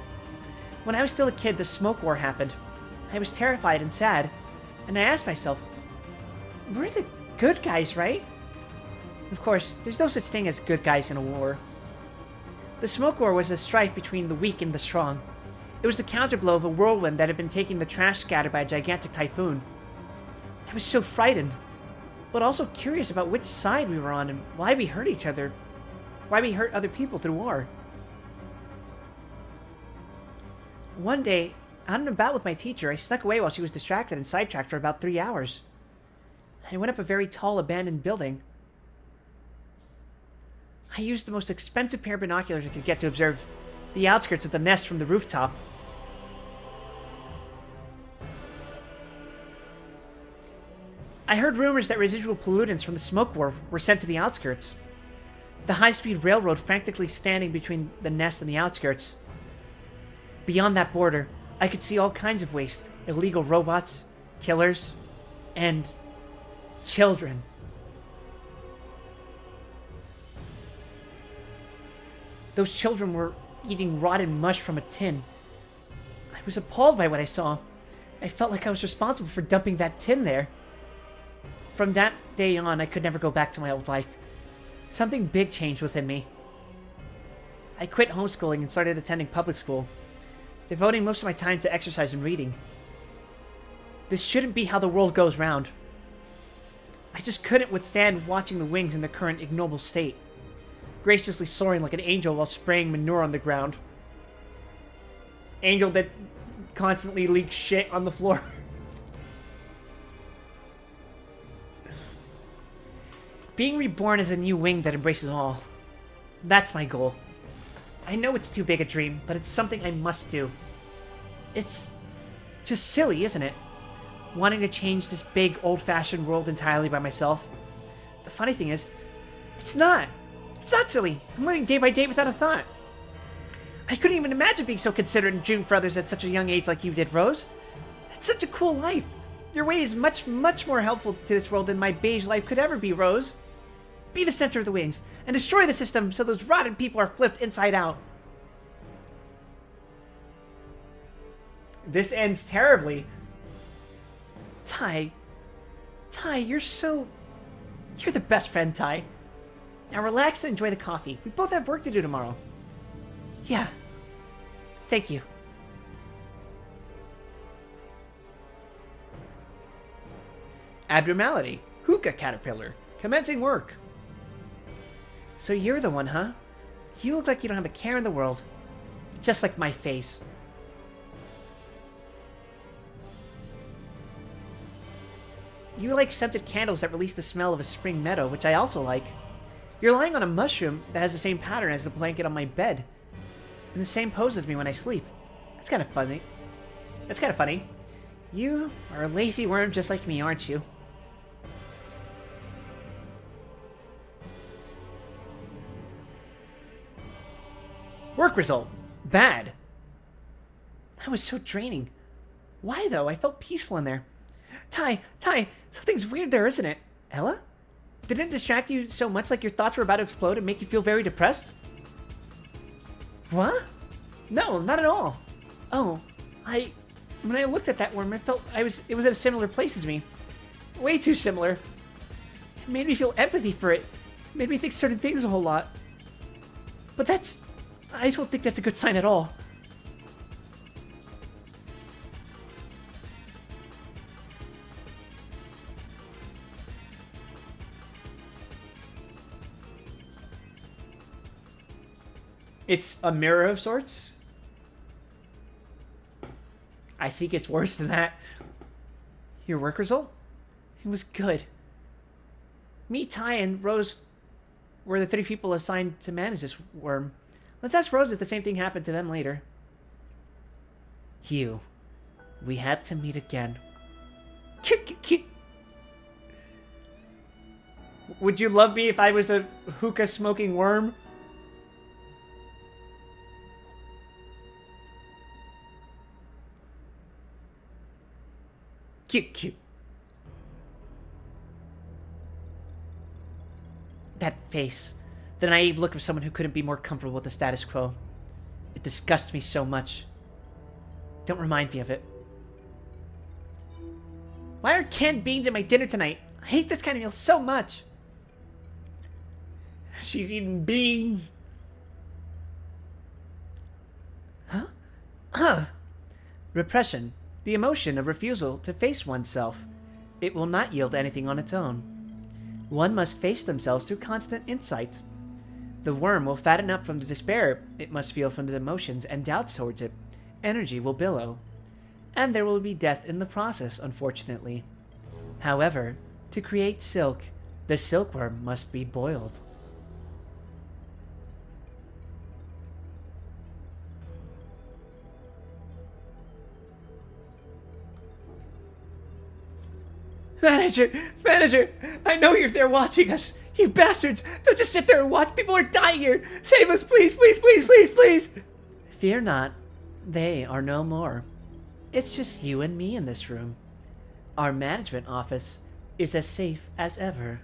When I was still a kid, the smoke war happened. I was terrified and sad, and I asked myself, we're the good guys, right? Of course, there's no such thing as good guys in a war. The smoke war was a strife between the weak and the strong. It was the counterblow of a whirlwind that had been taking the trash scattered by a gigantic typhoon. I was so frightened, but also curious about which side we were on and why we hurt each other. Why we hurt other people through war. One day, out and about with my teacher, I snuck away while she was distracted and sidetracked for about 3 hours. I went up a very tall, abandoned building. I used the most expensive pair of binoculars I could get to observe the outskirts of the nest from the rooftop. I heard rumors that residual pollutants from the smoke war were sent to the outskirts. The high-speed railroad frantically standing between the nest and the outskirts. Beyond that border, I could see all kinds of waste, illegal robots, killers, and children. Those children were eating rotten mush from a tin. I was appalled by what I saw. I felt like I was responsible for dumping that tin there. From that day on, I could never go back to my old life. Something big changed within me. I quit homeschooling and started attending public school, devoting most of my time to exercise and reading. This shouldn't be how the world goes round. I just couldn't withstand watching the wings in their current ignoble state, graciously soaring like an angel while spraying manure on the ground. Angel that constantly leaks shit on the floor. Being reborn as a new wing that embraces all. That's my goal. I know it's too big a dream, but it's something I must do. It's just silly, isn't it? Wanting to change this big, old-fashioned world entirely by myself. The funny thing is, it's not. It's not silly. I'm living day by day without a thought. I couldn't even imagine being so considerate and dreaming for others at such a young age like you did, Rose. It's such a cool life. Your way is much, much more helpful to this world than my beige life could ever be, Rose. Be the center of the wings, and destroy the system so those rotten people are flipped inside out. This ends terribly. Tai, you're the best friend, Tai. Now relax and enjoy the coffee. We both have work to do tomorrow. Yeah. Thank you. Abnormality. Hookah caterpillar. Commencing work. So you're the one, huh? You look like you don't have a care in the world. Just like my face. You like scented candles that release the smell of a spring meadow, which I also like. You're lying on a mushroom that has the same pattern as the blanket on my bed. In the same pose as me when I sleep. That's kind of funny. You are a lazy worm just like me, aren't you? Work result. Bad. That was so draining. Why, though? I felt peaceful in there. Tai, something's weird there, isn't it? Ella? Didn't it distract you so much like your thoughts were about to explode and make you feel very depressed? What? No, not at all. Oh, when I looked at that worm, I felt it was at a similar place as me. Way too similar. It made me feel empathy for it. It made me think certain things a whole lot. But I don't think that's a good sign at all. It's a mirror of sorts. I think it's worse than that. Your work result? It was good. Me, Tai, and Rose were the 3 people assigned to manage this worm. Let's ask Rose if the same thing happened to them later. Hugh, we had to meet again. Would you love me if I was a hookah-smoking worm? Cute. That face. The naive look of someone who couldn't be more comfortable with the status quo. It disgusts me so much. Don't remind me of it. Why are canned beans in my dinner tonight? I hate this kind of meal so much. She's eating beans. Huh? Repression. The emotion of refusal to face oneself. It will not yield anything on its own. One must face themselves through constant insight. The worm will fatten up from the despair it must feel from the emotions and doubts towards it. Energy will billow. And there will be death in the process, unfortunately. However, to create silk, the silkworm must be boiled. Manager, I know you're there watching us. You bastards, don't just sit there and watch. People are dying here. Save us, please. Fear not. They are no more. It's just you and me in this room. Our management office is as safe as ever.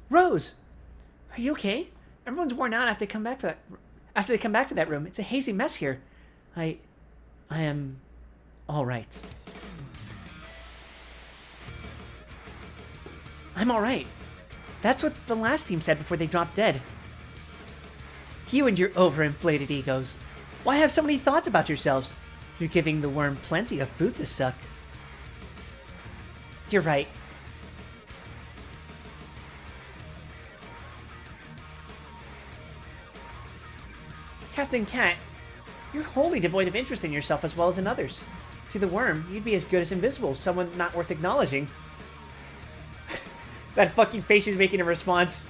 Rose! Are you okay? Everyone's worn out after they come back to that room. It's a hazy mess here. I am all right. I'm all right. That's what the last team said before they dropped dead. You and your overinflated egos. Why have so many thoughts about yourselves? You're giving the worm plenty of food to suck. You're right. Captain Cat, you're wholly devoid of interest in yourself as well as in others. To the worm, you'd be as good as invisible, someone not worth acknowledging. That fucking face he's making in response.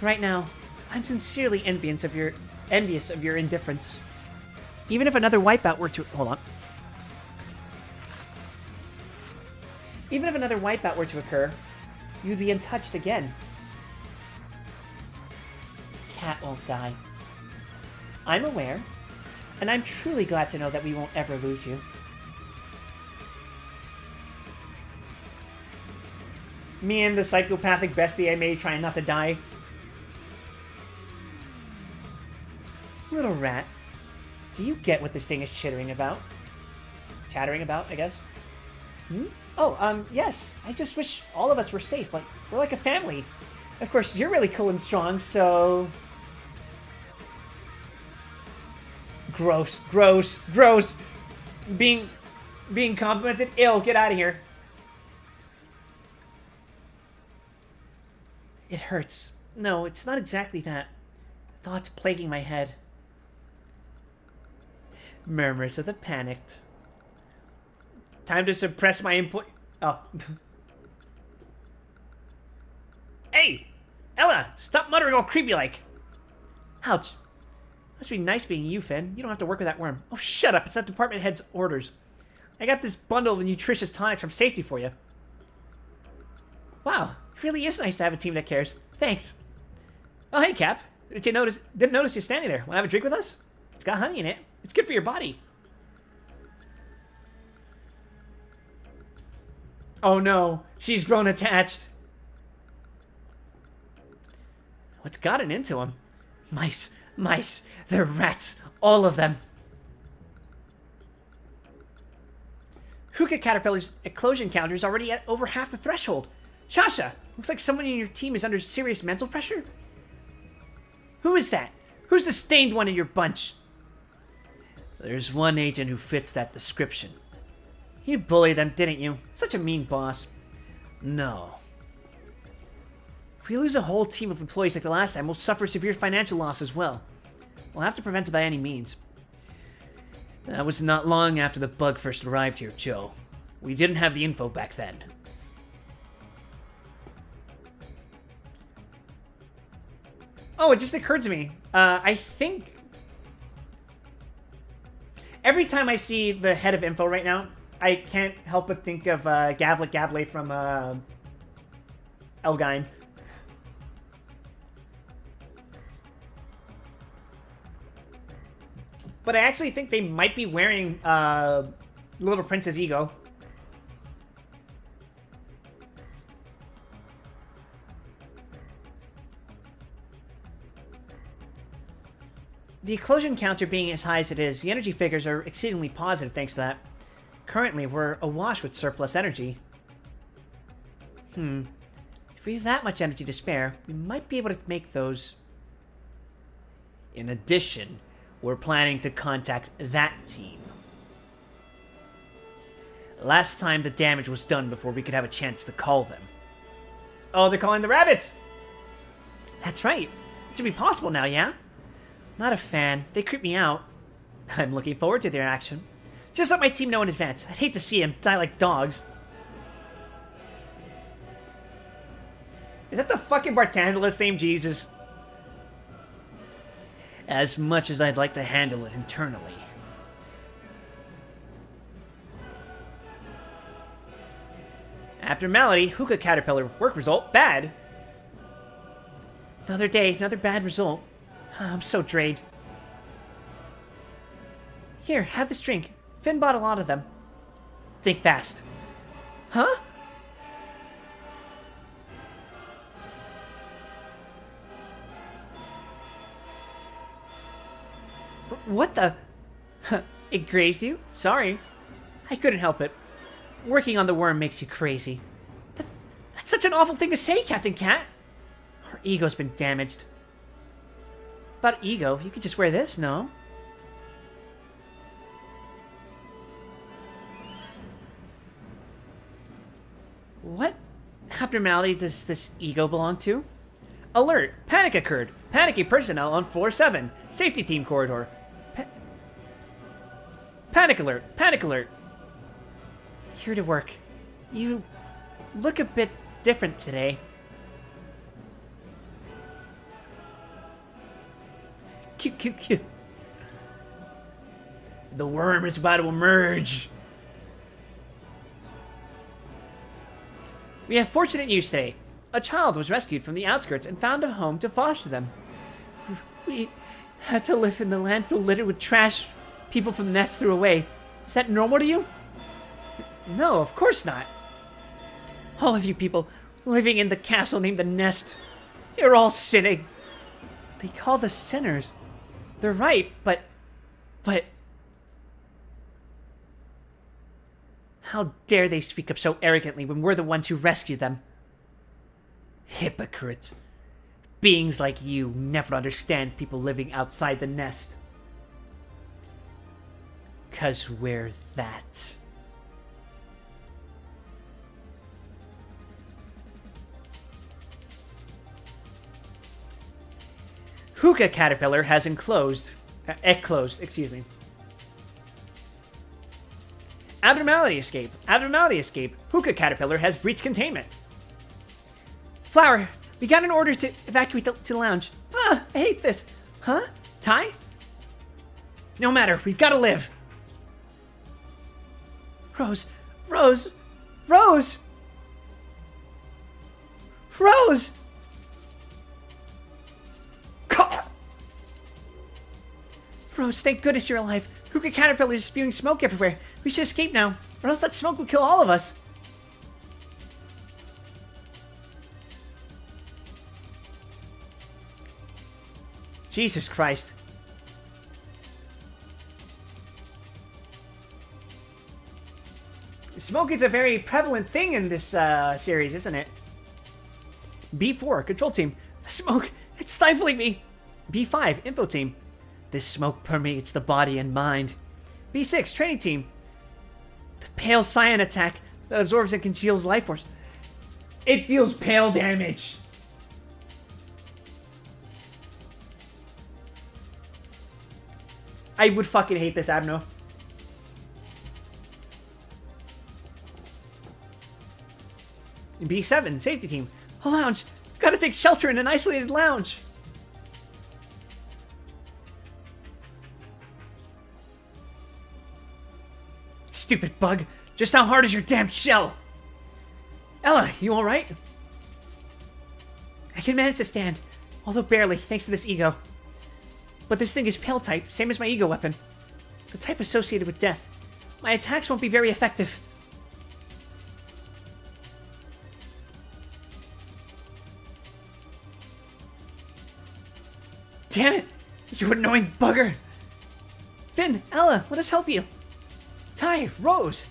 Right now, I'm sincerely envious of your indifference. Even if another wipeout were to... Hold on. Even if another wipeout were to occur, you'd be untouched again. Cat won't die. I'm aware, and I'm truly glad to know that we won't ever lose you. Me and the psychopathic bestie I made trying not to die. Little rat, do you get what this thing is chittering about? Chattering about, I guess? Hmm? Oh, yes. I just wish all of us were safe. Like, we're like a family. Of course, you're really cool and strong, so... Gross, gross, gross. Being complimented? Ill, get out of here. It hurts. No, it's not exactly that. Thoughts plaguing my head. Murmurs of the panicked. Time to suppress my input. Oh. Hey! Ella! Stop muttering all creepy like! Ouch. Must be nice being you, Finn. You don't have to work with that worm. Oh, shut up. It's that department head's orders. I got this bundle of nutritious tonics from safety for you. Wow. It really is nice to have a team that cares. Thanks. Oh, hey, Cap. Didn't notice you standing there. Want to have a drink with us? It's got honey in it. It's good for your body. Oh no, she's grown attached. What's gotten into him? Mice, they're rats, all of them. Hookah Caterpillar's eclosion counter is already at over half the threshold. Shasha, looks like someone in your team is under serious mental pressure. Who is that? Who's the stained one in your bunch? There's one agent who fits that description. You bullied them, didn't you? Such a mean boss. No. If we lose a whole team of employees like the last time, we'll suffer severe financial loss as well. We'll have to prevent it by any means. That was not long after the bug first arrived here, Joe. We didn't have the info back then. Oh, it just occurred to me. I think... Every time I see the head of info right now, I can't help but think of Gavlet Gavle from Elgine. But I actually think they might be wearing Little Prince's ego. The eclosion counter being as high as it is, the energy figures are exceedingly positive thanks to that. Currently, we're awash with surplus energy. If we have that much energy to spare, we might be able to make those. In addition, we're planning to contact that team. Last time the damage was done before we could have a chance to call them. Oh, they're calling the rabbits! That's right. It should be possible now, yeah? Not a fan. They creep me out. I'm looking forward to their action. Just let my team know in advance. I'd hate to see them die like dogs. Is that the fucking bartender name, Jesus? As much as I'd like to handle it internally. Abnormality, Hookah Caterpillar, work result, bad. Another day, another bad result. I'm so drained. Here, have this drink. Finn bought a lot of them. Think fast. Huh? What the? It grazed you? Sorry. I couldn't help it. Working on the worm makes you crazy. That's such an awful thing to say, Captain Cat. Our ego's been damaged. About ego, you could just wear this, no? What abnormality does this ego belong to? Alert! Panic occurred! Panicky personnel on floor 7. Safety team corridor. Panic alert! Panic alert! Here to work. You look a bit different today. Cute. The worm is about to emerge. We have fortunate news today. A child was rescued from the outskirts and found a home to foster them. We had to live in the landfill littered with trash people from the nest threw away. Is that normal to you? No, of course not. All of you people living in the castle named the Nest, you're all sinning. They call us sinners. They're right, but... How dare they speak up so arrogantly when we're the ones who rescued them? Hypocrites. Beings like you never understand people living outside the nest. 'Cause we're that. Hookah caterpillar has eclosed, excuse me. Abnormality escape. Abnormality escape. Hookah caterpillar has breached containment. Flower, we got an order to evacuate to the lounge. Ah, I hate this. Huh? Ty? No matter, we've got to live. Rose. Rose. Rose. Rose. Rose, thank goodness you're alive. Hookah caterpillar is spewing smoke everywhere. We should escape now, or else that smoke will kill all of us. Jesus Christ. Smoke is a very prevalent thing in this series, isn't it? B4, control team. The smoke, it's stifling me. B5, info team. This smoke permeates the body and mind. B6, training team. The pale cyan attack that absorbs and congeals life force. It deals pale damage. I would fucking hate this, I don't know. B7, safety team. A lounge. Gotta take shelter in an isolated lounge. Stupid bug. Just how hard is your damn shell? Ella, you alright? I can manage to stand, although barely, thanks to this ego. But this thing is pale type, same as my ego weapon. The type associated with death. My attacks won't be very effective. Damn it! You annoying bugger! Finn, Ella, let us help you! Ty, Rose!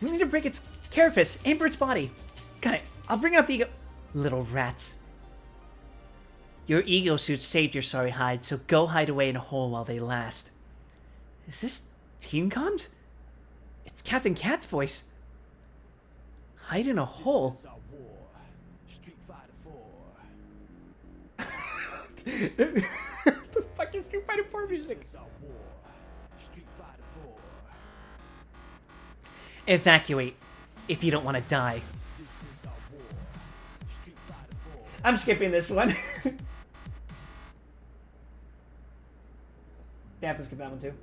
We need to break its carapace, aim for its body. Got it. I'll bring out the ego... Little rats. Your ego suit saved your sorry hide, so go hide away in a hole while they last. Is this Team Comms? It's Captain Cat's voice. Hide in a hole. Street Fighter 4. The fuck is Street Fighter 4 music? Street Fighter 4. Evacuate if you don't want to die. I'm skipping this one. Yeah, I have to skip that one too.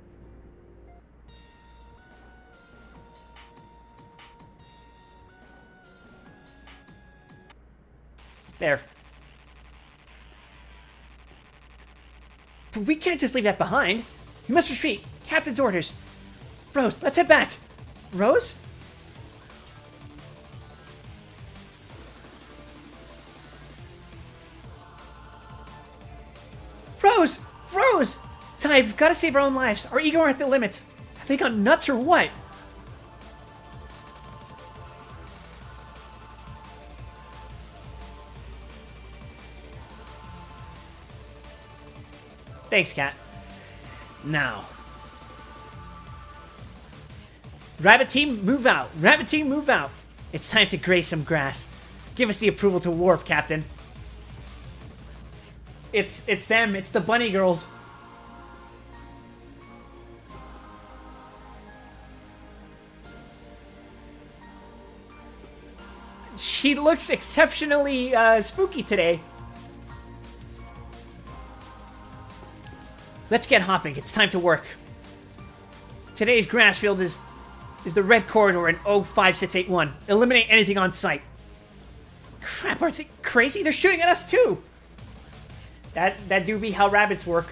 There. But we can't just leave that behind. We must retreat. Captain's orders. Rose, let's head back. Rose? Rose! Rose! Ty, we've got to save our own lives. Our ego are at the limits. Have they gone nuts or what? Thanks, Cat. Now. Rabbit team, move out. Rabbit team, move out. It's time to graze some grass. Give us the approval to warp, Captain. It's them. It's the bunny girls. She looks exceptionally spooky today. Let's get hopping. It's time to work. Today's grass field is the red corridor in 05681. Eliminate anything on sight. Crap, are they crazy? They're shooting at us too! That do be how rabbits work.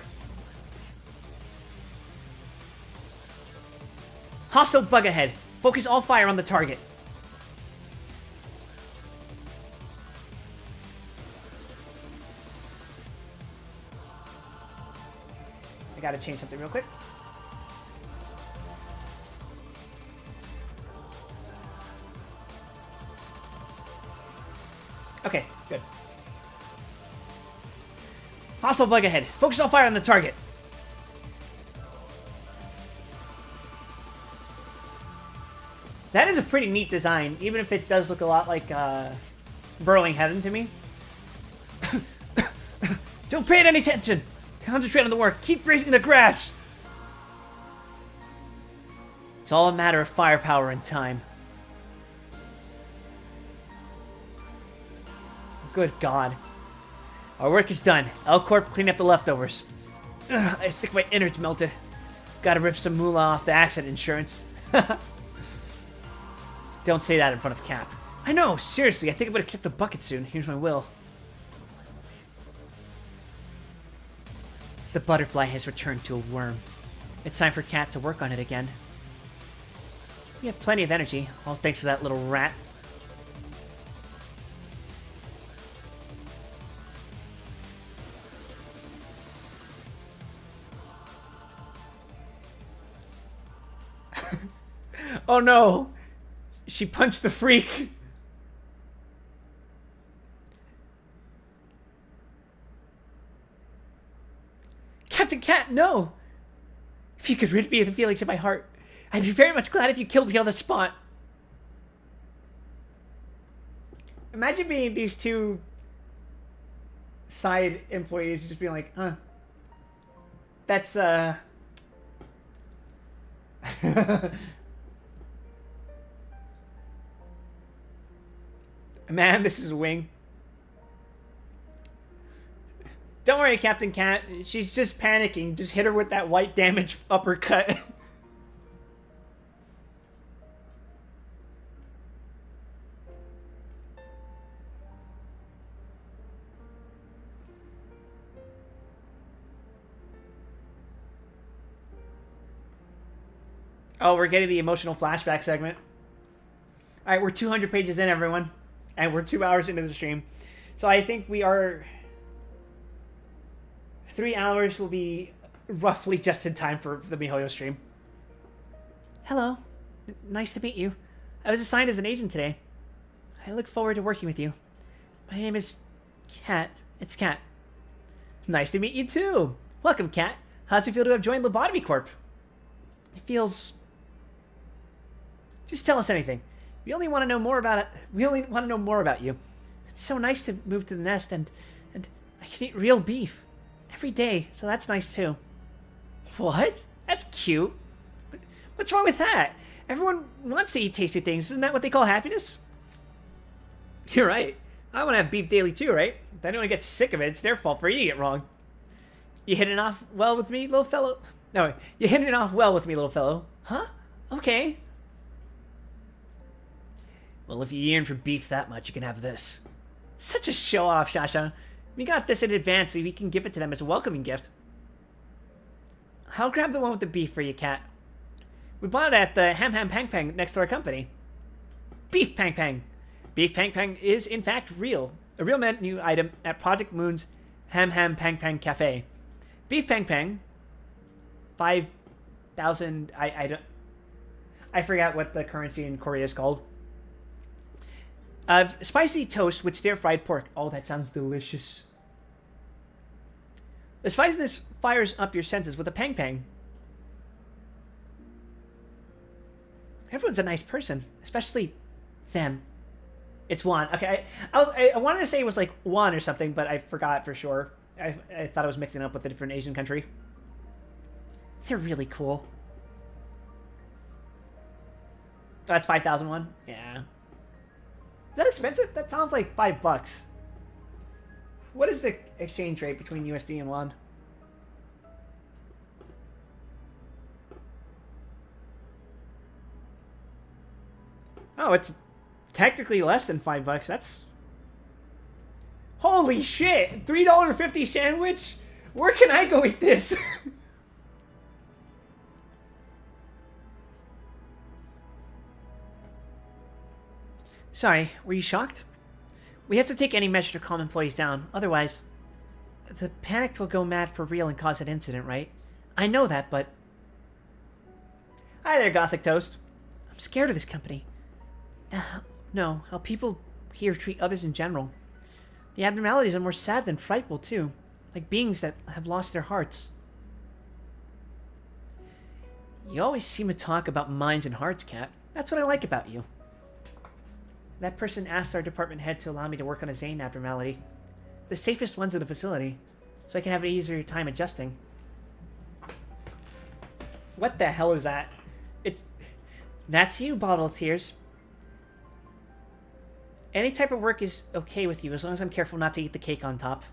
Hostile bug ahead. Focus all fire on the target. I gotta change something real quick. Okay, good. Hostile bug ahead. Focus all fire on the target. That is a pretty neat design, even if it does look a lot like Burrowing Heaven to me. Don't pay it any attention. Concentrate on the work. Keep grazing the grass. It's all a matter of firepower and time. Good God. Our work is done. L-Corp, clean up the leftovers. Ugh, I think my innards melted. Gotta rip some moolah off the accident insurance. Don't say that in front of Cap. I know, seriously, I think I'm gonna kick the bucket soon. Here's my will. The butterfly has returned to a worm. It's time for Cat to work on it again. We have plenty of energy, all thanks to that little rat. Oh no! She punched the freak! Captain Cat, no! If you could rid me of the feelings in my heart, I'd be very much glad if you killed me on the spot. Imagine being these two side employees just being like, huh. That's, Man, this is Wing. Don't worry, Captain Cat. She's just panicking. Just hit her with that white damage uppercut. Oh, we're getting the emotional flashback segment. All right, we're 200 pages in, everyone. And we're 2 hours into the stream. So I think we are... 3 hours will be roughly just in time for the Mihoyo stream. Hello. Nice to meet you. I was assigned as an agent today. I look forward to working with you. My name is Cat. It's Cat. Nice to meet you too. Welcome, Cat. How's it feel to have joined Lobotomy Corp? It feels... Just tell us anything. We only want to know more about it. We only want to know more about you. It's so nice to move to the nest, and I can eat real beef every day, so that's nice too. What? That's cute. But what's wrong with that? Everyone wants to eat tasty things. Isn't that what they call happiness? You're right. I want to have beef daily too, right? If anyone gets sick of it, it's their fault for eating it wrong. You hitting it off well with me, little fellow? No, you hitting it off well with me, little fellow. Huh? Okay. Well, if you yearn for beef that much, you can have this. Such a show-off, Shasha. We got this in advance so we can give it to them as a welcoming gift. I'll grab the one with the beef for you, Cat. We bought it at the Ham Ham Pang Pang next to our company. Beef Pang Pang. Beef Pang Pang is, in fact, real. A real menu item at Project Moon's Ham Ham Pang Pang Cafe. Beef Pang Pang. 5,000... I forgot what the currency in Korea is called. Spicy toast with stir-fried pork. Oh, that sounds delicious. The spiciness fires up your senses with a pang pang. Everyone's a nice person, especially them. It's Juan. Okay, I wanted to say it was like Juan or something, but I forgot for sure. I thought I was mixing up with a different Asian country. They're really cool. Oh, that's 5,001? Yeah. Is that expensive? That sounds like $5. What is the exchange rate between USD and won? Oh, it's technically less than $5. Holy shit! $3.50 sandwich? Where can I go eat this? Sorry, were you shocked? We have to take any measure to calm employees down. Otherwise, the panic will go mad for real and cause an incident, right? I know that, but... Hi there, Gothic Toast. I'm scared of this company. No, how people here treat others in general. The abnormalities are more sad than frightful, too. Like beings that have lost their hearts. You always seem to talk about minds and hearts, Cat. That's what I like about you. That person asked our department head to allow me to work on a Zane abnormality. The safest ones in the facility. So I can have an easier time adjusting. What the hell is that? That's you, Bottle of Tears. Any type of work is okay with you as long as I'm careful not to eat the cake on top.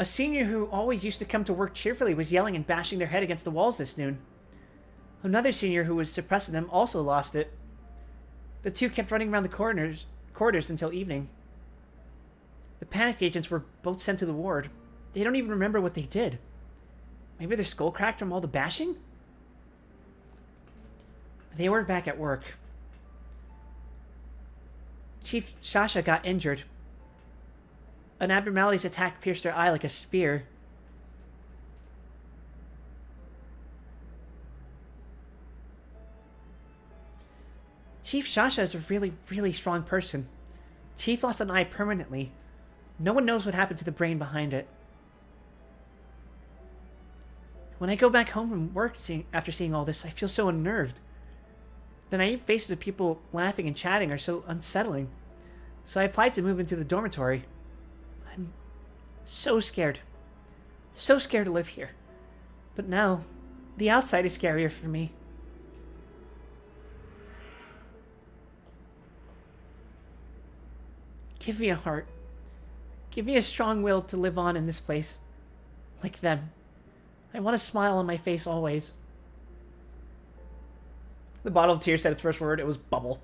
A senior who always used to come to work cheerfully was yelling and bashing their head against the walls this noon. Another senior who was suppressing them also lost it. The two kept running around the corridors until evening. The panicked agents were both sent to the ward. They don't even remember what they did. Maybe their skull cracked from all the bashing? They were back at work. Chief Shasha got injured. An abnormality's attack pierced her eye like a spear. Chief Shasha is a really, really strong person. Chief lost an eye permanently. No one knows what happened to the brain behind it. When I go back home from work after seeing all this, I feel so unnerved. The naive faces of people laughing and chatting are so unsettling. So I applied to move into the dormitory. I'm so scared. So scared to live here. But now, the outside is scarier for me. Give me a heart. Give me a strong will to live on in this place. Like them. I want a smile on my face always. The Bottle of Tears said its first word. It was bubble.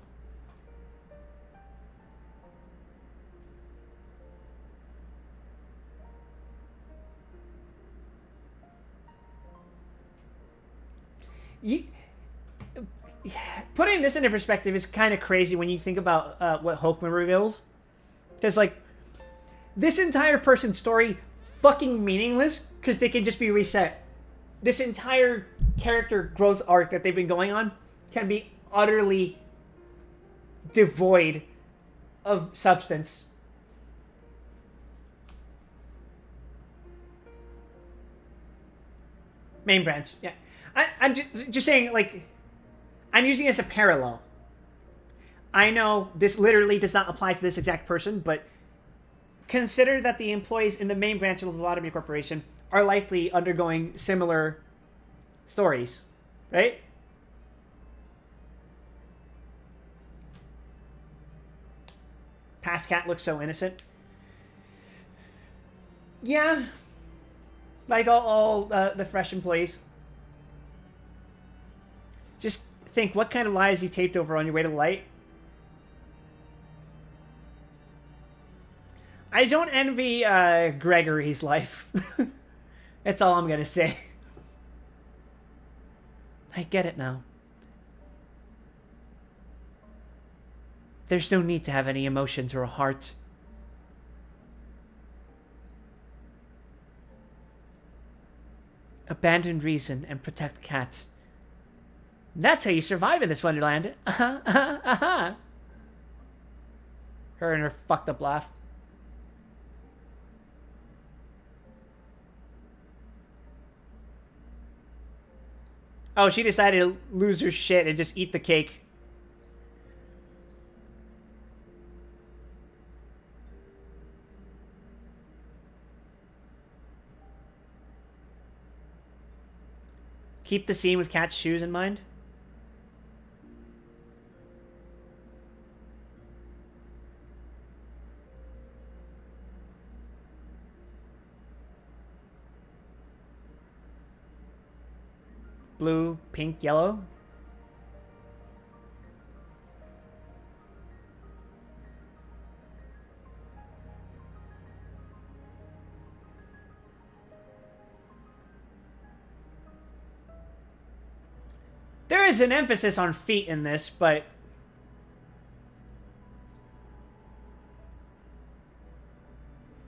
Putting this into perspective is kind of crazy when you think about what Hokeman reveals. Because, like, this entire person's story, fucking meaningless, because they can just be reset. This entire character growth arc that they've been going on can be utterly devoid of substance. Main branch, yeah. I'm just saying, like, I'm using it as a parallel. I know this literally does not apply to this exact person, but consider that the employees in the main branch of the Lobotomy Corporation are likely undergoing similar stories, right? Past Cat looks so innocent. Yeah. Like all the fresh employees. Just think, what kind of lies you taped over on your way to the light? I don't envy Gregory's life. That's all I'm gonna say. I get it now. There's no need to have any emotions or a heart. Abandon reason and protect Cat. That's how you survive in this wonderland. Her and her fucked up laugh. Oh, she decided to lose her shit and just eat the cake. Keep the scene with Cat's shoes in mind. Blue, pink, yellow. There is an emphasis on feet in this, but...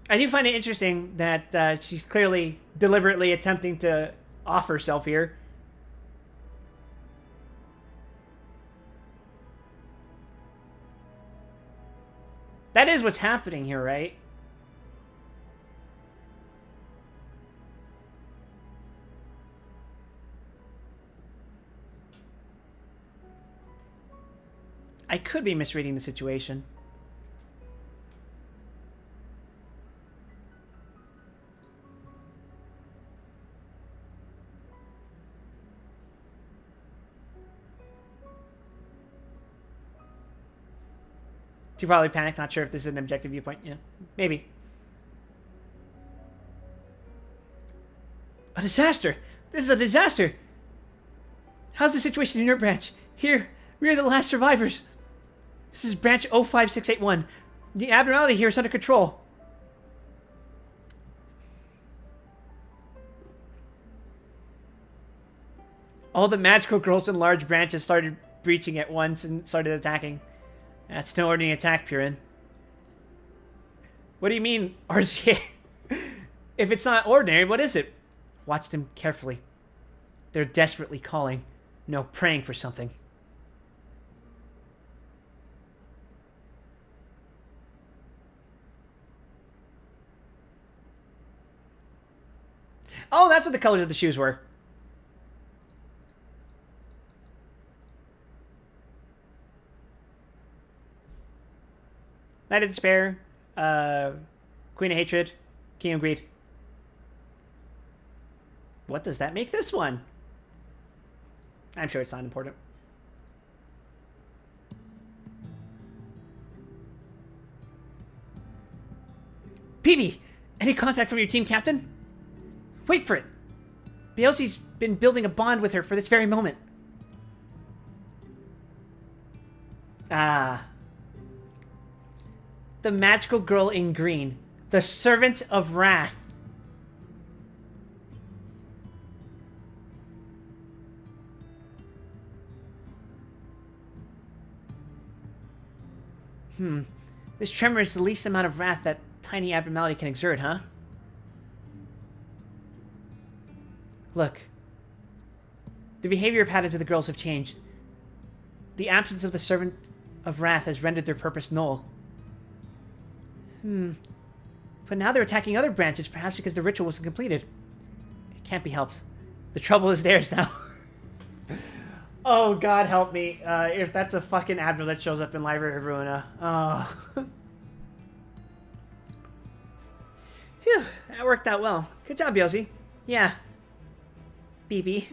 I do find it interesting that she's clearly deliberately attempting to off herself here. That is what's happening here, right? I could be misreading the situation. She probably panicked, not sure if this is an objective viewpoint. Yeah, maybe. A disaster! This is a disaster! How's the situation in your branch? Here, we are the last survivors. This is branch 05681. The abnormality here is under control. All the magical girls in large branches started breaching at once and started attacking. That's no ordinary attack, Purin. What do you mean, RCA? If it's not ordinary, what is it? Watch them carefully. They're desperately calling. No, praying for something. Oh, that's what the colors of the shoes were. Knight of Despair, Queen of Hatred, King of Greed. What does that make this one? I'm sure it's not important. PB, any contact from your team, Captain? Wait for it. Bielsi's been building a bond with her for this very moment. Ah. The magical girl in green. The Servant of Wrath. This tremor is the least amount of wrath that tiny abnormality can exert, huh? Look. The behavior patterns of the girls have changed. The absence of the Servant of Wrath has rendered their purpose null. But now they're attacking other branches, perhaps because the ritual wasn't completed. It can't be helped. The trouble is theirs now. Oh, God help me. If that's a fucking Abner that shows up in Library of Ruina. Oh. Phew, that worked out well. Good job, Bielsi. Yeah. BB.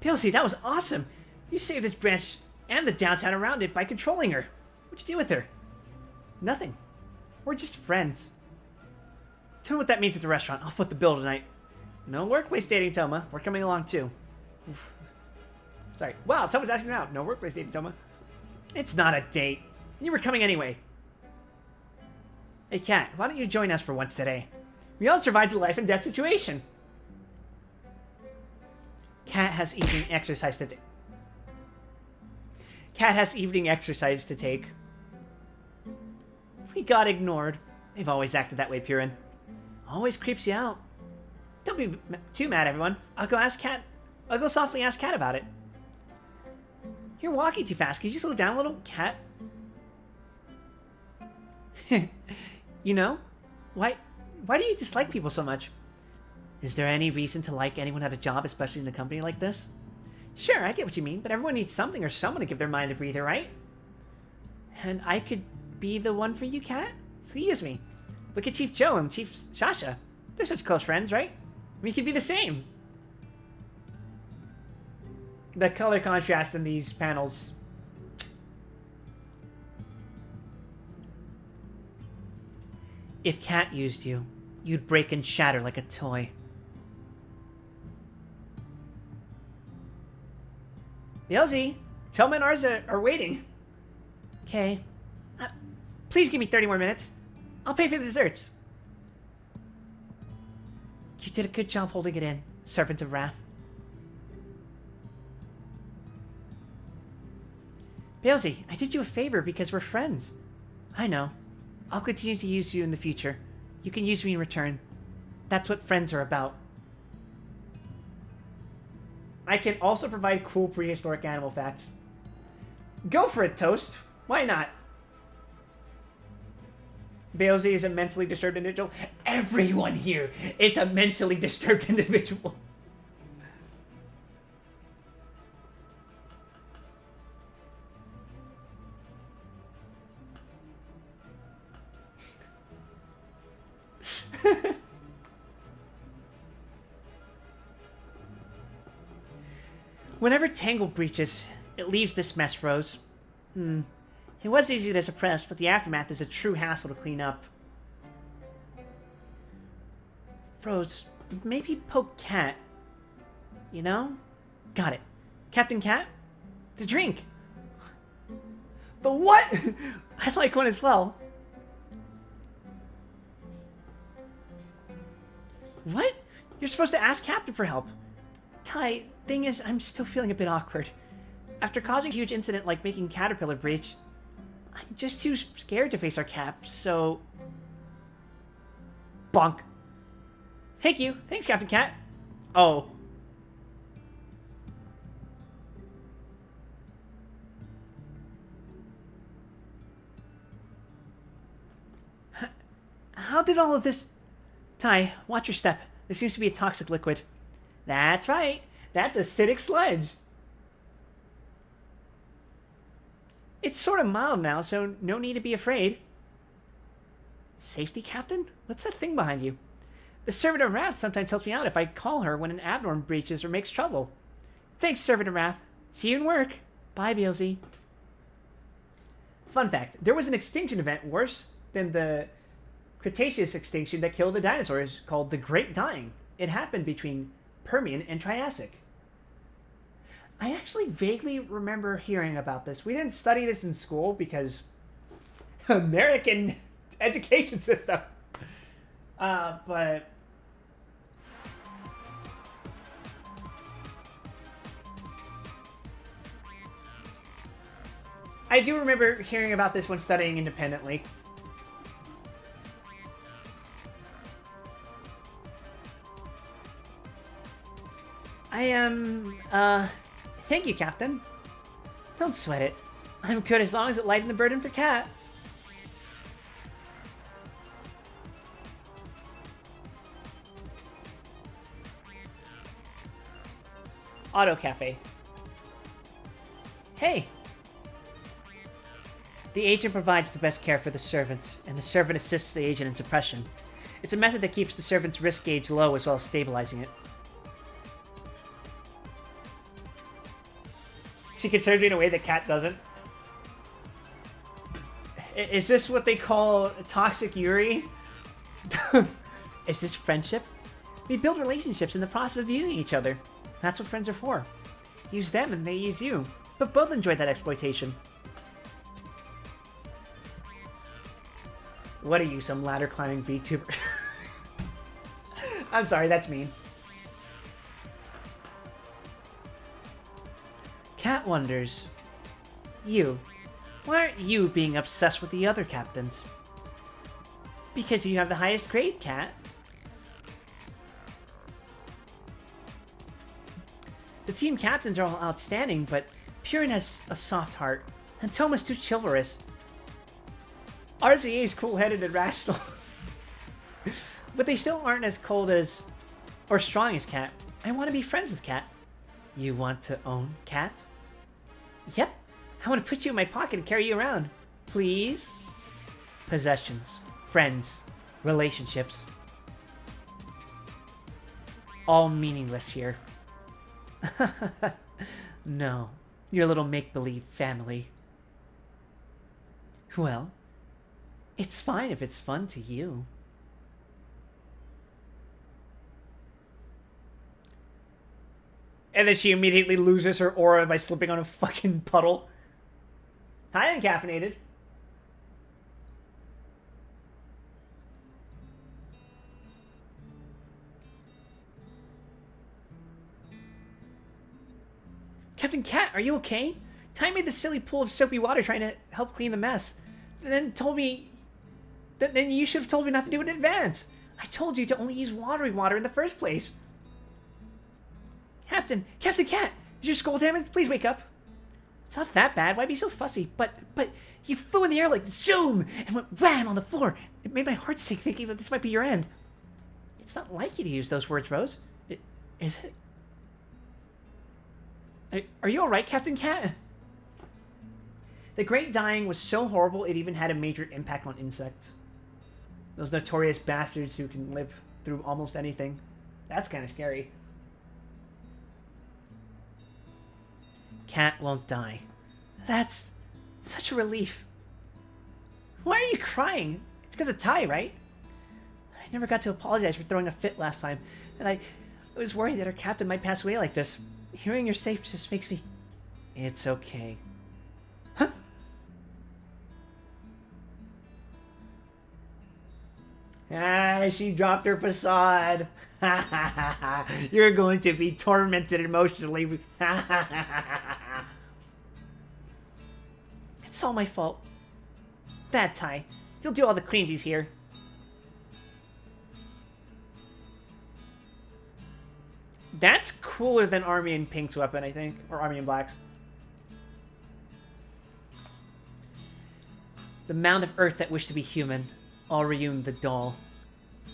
Bielsi, that was awesome. You saved this branch and the downtown around it by controlling her. What'd you do with her? Nothing. We're just friends. Tell me what that means at the restaurant. I'll foot the bill tonight. No workplace dating, Toma. We're coming along, too. Oof. Sorry. Wow, Toma's asking me out. No workplace dating, Toma. It's not a date. You were coming anyway. Hey, Kat, why don't you join us for once today? We all survived a life and death situation. Kat has evening exercise to take. Kat has evening exercise to take. We got ignored. They've always acted that way, Purin. Always creeps you out. Don't be too mad, everyone. I'll go ask Kat. I'll go softly ask Kat about it. You're walking too fast. Can you slow down a little, Kat? You know, why do you dislike people so much? Is there any reason to like anyone at a job, especially in a company like this? Sure, I get what you mean, but everyone needs something or someone to give their mind a breather, right? And I could be the one for you, Kat? So use me. Look at Chief Joe and Chief Shasha. They're such close friends, right? We could be the same. The color contrast in these panels. If Kat used you, you'd break and shatter like a toy. Bielsi, Toma and Arza are waiting. Okay. Please give me 30 more minutes. I'll pay for the desserts. You did a good job holding it in, Servant of Wrath. Bailsy, I did you a favor because we're friends. I know. I'll continue to use you in the future. You can use me in return. That's what friends are about. I can also provide cool prehistoric animal facts. Go for it, Toast. Why not? Bailsy is a mentally disturbed individual. Everyone here is a mentally disturbed individual. Whenever Tangle breaches, it leaves this mess, Rose. It was easy to suppress, but the aftermath is a true hassle to clean up. Rose, maybe poke Cat. You know? Got it. Captain Cat? The drink. The what? I'd like one as well. What? You're supposed to ask Captain for help. Ty, thing is, I'm still feeling a bit awkward. After causing a huge incident like making Caterpillar breach, I'm just too scared to face our Cap, so... Bonk. Thank you. Thanks, Captain Cat. Oh. How did all of this... Ty, watch your step. There seems to be a toxic liquid. That's right. That's acidic sludge. It's sort of mild now, so no need to be afraid. Safety, Captain? What's that thing behind you? The Servant of Wrath sometimes helps me out if I call her when an abnorm breaches or makes trouble. Thanks, Servant of Wrath. See you in work. Bye, Bailsy. Fun fact, there was an extinction event worse than the Cretaceous extinction that killed the dinosaurs called the Great Dying. It happened between Permian and Triassic. I actually vaguely remember hearing about this. We didn't study this in school because American education system. But I do remember hearing about this when studying independently. Thank you, Captain. Don't sweat it. I'm good as long as it lightened the burden for Cat. Auto Cafe. Hey! The agent provides the best care for the servant, and the servant assists the agent in suppression. It's a method that keeps the servant's risk gauge low as well as stabilizing it. She can serve you in a way that Cat doesn't. Is this what they call toxic Yuri? Is this friendship? We build relationships in the process of using each other. That's what friends are for. Use them and they use you. But both enjoy that exploitation. What are you, some ladder climbing VTuber? I'm sorry, that's mean. Cat wonders, why aren't you being obsessed with the other captains? Because you have the highest grade, Cat. The team captains are all outstanding, but Purin has a soft heart, and Toma's too chivalrous. RZA is cool-headed and rational. But they still aren't as cold as, or strong as Cat. I want to be friends with Cat. You want to own Cat? Yep. I want to put you in my pocket and carry you around. Please? Possessions, friends, relationships. All meaningless here. No, your little make-believe family. Well, it's fine if it's fun to you. And then she immediately loses her aura by slipping on a fucking puddle. Hi, Uncaffeinated. Captain Cat, are you okay? Tai made the silly pool of soapy water trying to help clean the mess. And then told me... Then you should have told me not to do it in advance. I told you to only use watery water in the first place. Captain Cat, is your skull damaged? Please wake up. It's not that bad. Why be so fussy? But you flew in the air like zoom and went wham on the floor. It made my heart sink thinking that this might be your end. It's not like you to use those words, Rose. Is it? Are you alright, Captain Cat? The Great Dying was so horrible it even had a major impact on insects. Those notorious bastards who can live through almost anything. That's kind of scary. Cat won't die. That's such a relief. Why are you crying? It's because of Tai, right? I never got to apologize for throwing a fit last time, and I was worried that our captain might pass away like this. Hearing you're safe just makes me... It's okay. Huh? Ah, she dropped her facade. You're going to be tormented emotionally. It's all my fault. Bad Tai. You'll do all the cleansies here. That's cooler than Army and Pink's weapon, I think. Or Army and Black's. The mound of earth that wished to be human. Auriune the doll.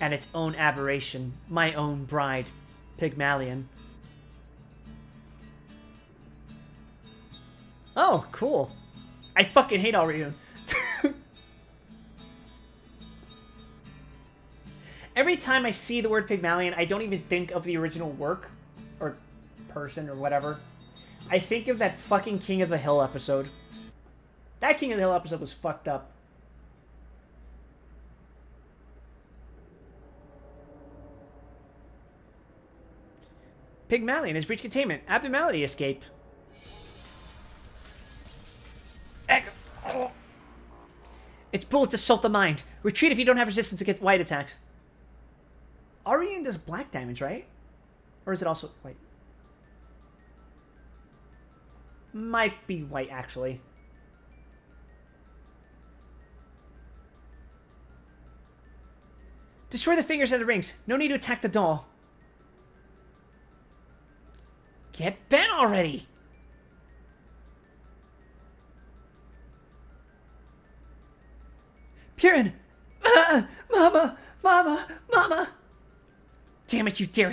And its own aberration. My own bride. Pygmalion. Oh, cool. I fucking hate Auriune. Every time I see the word Pygmalion, I don't even think of the original work. Or person, or whatever. I think of that fucking King of the Hill episode. That King of the Hill episode was fucked up. Pygmalion has breached containment. Abnormality escaped. Its bullets assault the mind. Retreat if you don't have resistance against white attacks. Auriune does black damage, right? Or is it also white? Might be white, actually. Destroy the fingers and the rings. No need to attack the doll. Get bent already! Purin! Mama! Mama! Mama! Damn it, you dare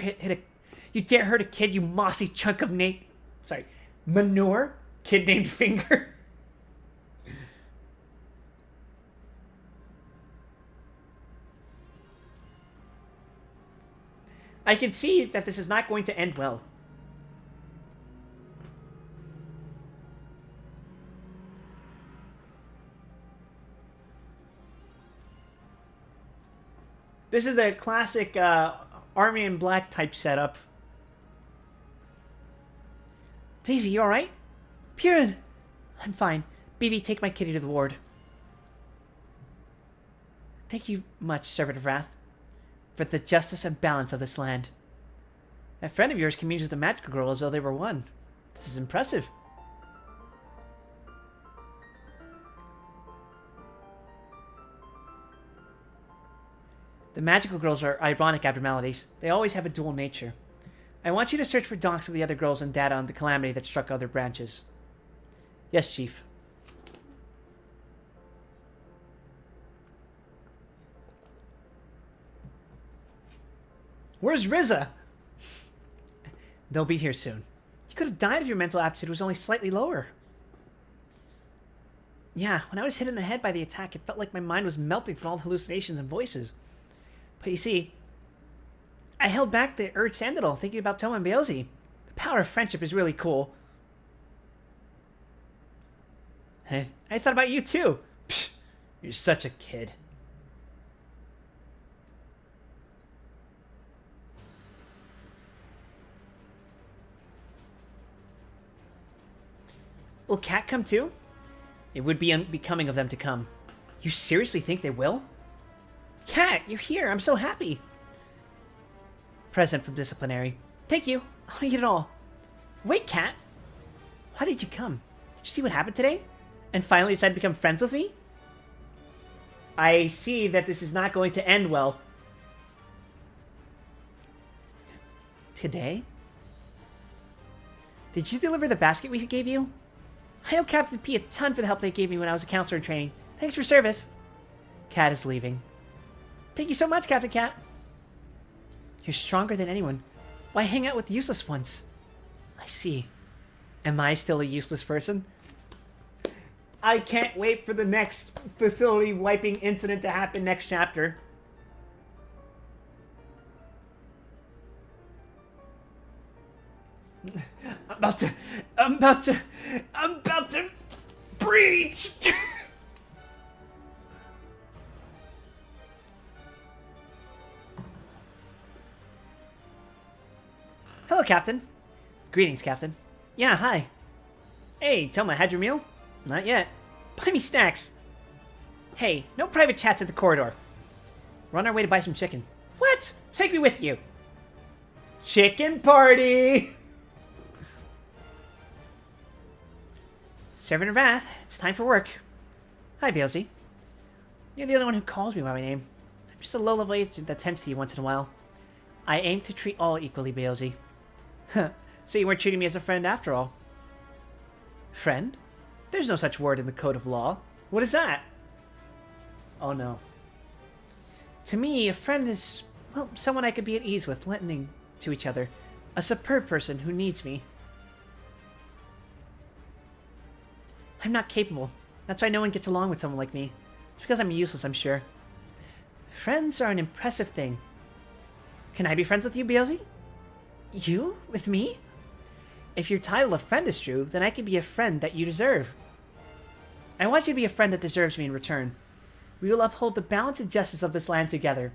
you dare hurt a kid, you mossy chunk of manure? Kid named Finger? I can see that this is not going to end well. This is a classic Army in Black type setup. Daisy, you alright? Purin! I'm fine. BB, take my kitty to the ward. Thank you much, Servant of Wrath, for the justice and balance of this land. That friend of yours communes with the magical girl as though they were one. This is impressive. The magical girls are ironic abnormalities. They always have a dual nature. I want you to search for docs of the other girls and data on the calamity that struck other branches. Yes, Chief. Where's Riza? They'll be here soon. You could have died if your mental aptitude was only slightly lower. Yeah, when I was hit in the head by the attack, it felt like my mind was melting from all the hallucinations and voices. But you see, I held back the urge to end it all, thinking about Toma and Beozi. The power of friendship is really cool. I thought about you too. Psh, you're such a kid. Will Cat come too? It would be unbecoming of them to come. You seriously think they will? Cat, you're here. I'm so happy. Present from disciplinary. Thank you. I'll eat it all. Wait, Cat. Why did you come? Did you see what happened today? And finally decided to become friends with me? I see that this is not going to end well. Today? Did you deliver the basket we gave you? I owe Captain P a ton for the help they gave me when I was a counselor in training. Thanks for service. Cat is leaving. Thank you so much, Captain Cat. You're stronger than anyone. Why hang out with the useless ones? I see. Am I still a useless person? I can't wait for the next facility wiping incident to happen next chapter. I'm about to breach! Hello, Captain. Greetings, Captain. Yeah, hi. Hey, Toma, had your meal? Not yet. Buy me snacks. Hey, no private chats at the corridor. We're on our way to buy some chicken. What? Take me with you. Chicken party! Servant of Wrath, it's time for work. Hi, Beelzy. You're the only one who calls me by my name. I'm just a low-level agent that tends to you once in a while. I aim to treat all equally, Beelzy. Huh, so you weren't treating me as a friend after all. Friend? There's no such word in the Code of Law. What is that? Oh no. To me, a friend is, well, someone I could be at ease with, lending to each other. A superb person who needs me. I'm not capable. That's why no one gets along with someone like me. It's because I'm useless, I'm sure. Friends are an impressive thing. Can I be friends with you, Beelzy? You? With me? If your title of friend is true, then I can be a friend that you deserve. I want you to be a friend that deserves me in return. We will uphold the balance and justice of this land together.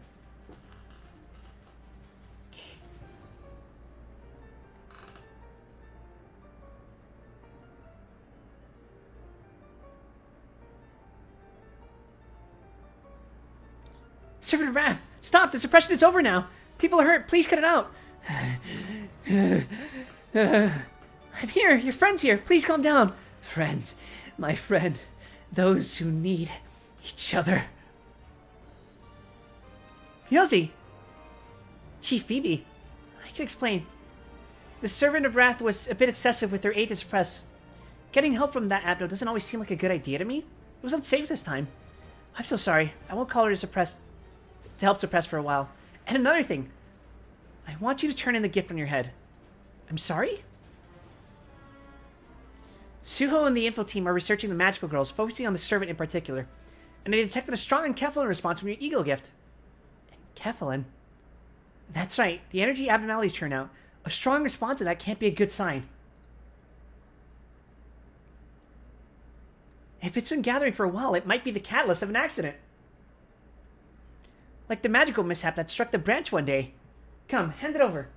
Servant of Wrath! Stop! The suppression is over now! People are hurt! Please cut it out! I'm here! Your friend's here! Please calm down! Friend. My friend. Those who need each other. Yoshi! Chief Phoebe. I can explain. The Servant of Wrath was a bit excessive with their aid to suppress. Getting help from that Abdo doesn't always seem like a good idea to me. It was unsafe this time. I'm so sorry. I won't call her to help suppress for a while. And another thing. I want you to turn in the gift on your head. I'm sorry? Suho and the info team are researching the magical girls, focusing on the servant in particular. And they detected a strong Enkephalin response from your ego gift. Enkephalin? That's right. The energy abnormalities turn out. A strong response to that can't be a good sign. If it's been gathering for a while, it might be the catalyst of an accident. Like the magical mishap that struck the branch one day. Come, hand it over.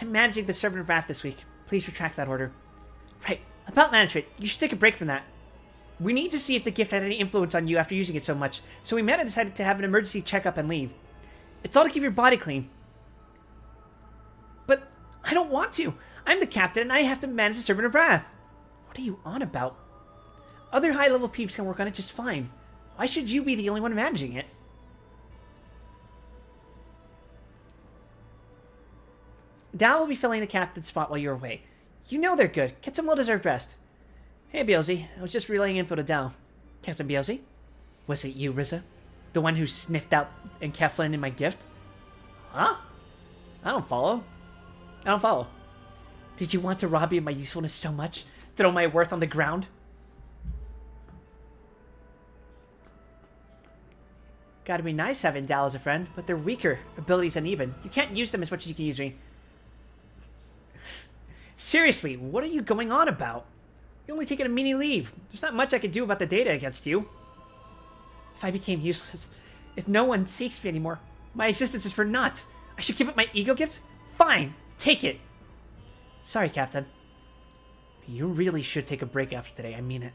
I'm managing the Servant of Wrath this week. Please retract that order. Right, about management, you should take a break from that. We need to see if the gift had any influence on you after using it so much, so we might have decided to have an emergency checkup and leave. It's all to keep your body clean. But I don't want to. I'm the captain and I have to manage the Servant of Wrath. What are you on about? Other high-level peeps can work on it just fine. Why should you be the only one managing it? Dal will be filling the captain's spot while you're away. You know they're good. Get some well-deserved rest. Hey, Beelzy. I was just relaying info to Dal. Captain Beelzy? Was it you, Rizza? The one who sniffed out Enkephalin in my gift? Huh? I don't follow. Did you want to rob me of my usefulness so much? Throw my worth on the ground? Gotta be nice having Dal as a friend, but they're weaker. Abilities uneven. You can't use them as much as you can use me. Seriously, what are you going on about? You're only taking a mini leave. There's not much I can do about the data against you. If I became useless, if no one seeks me anymore, my existence is for naught. I should give up my ego gift? Fine, take it. Sorry, Captain. You really should take a break after today, I mean it.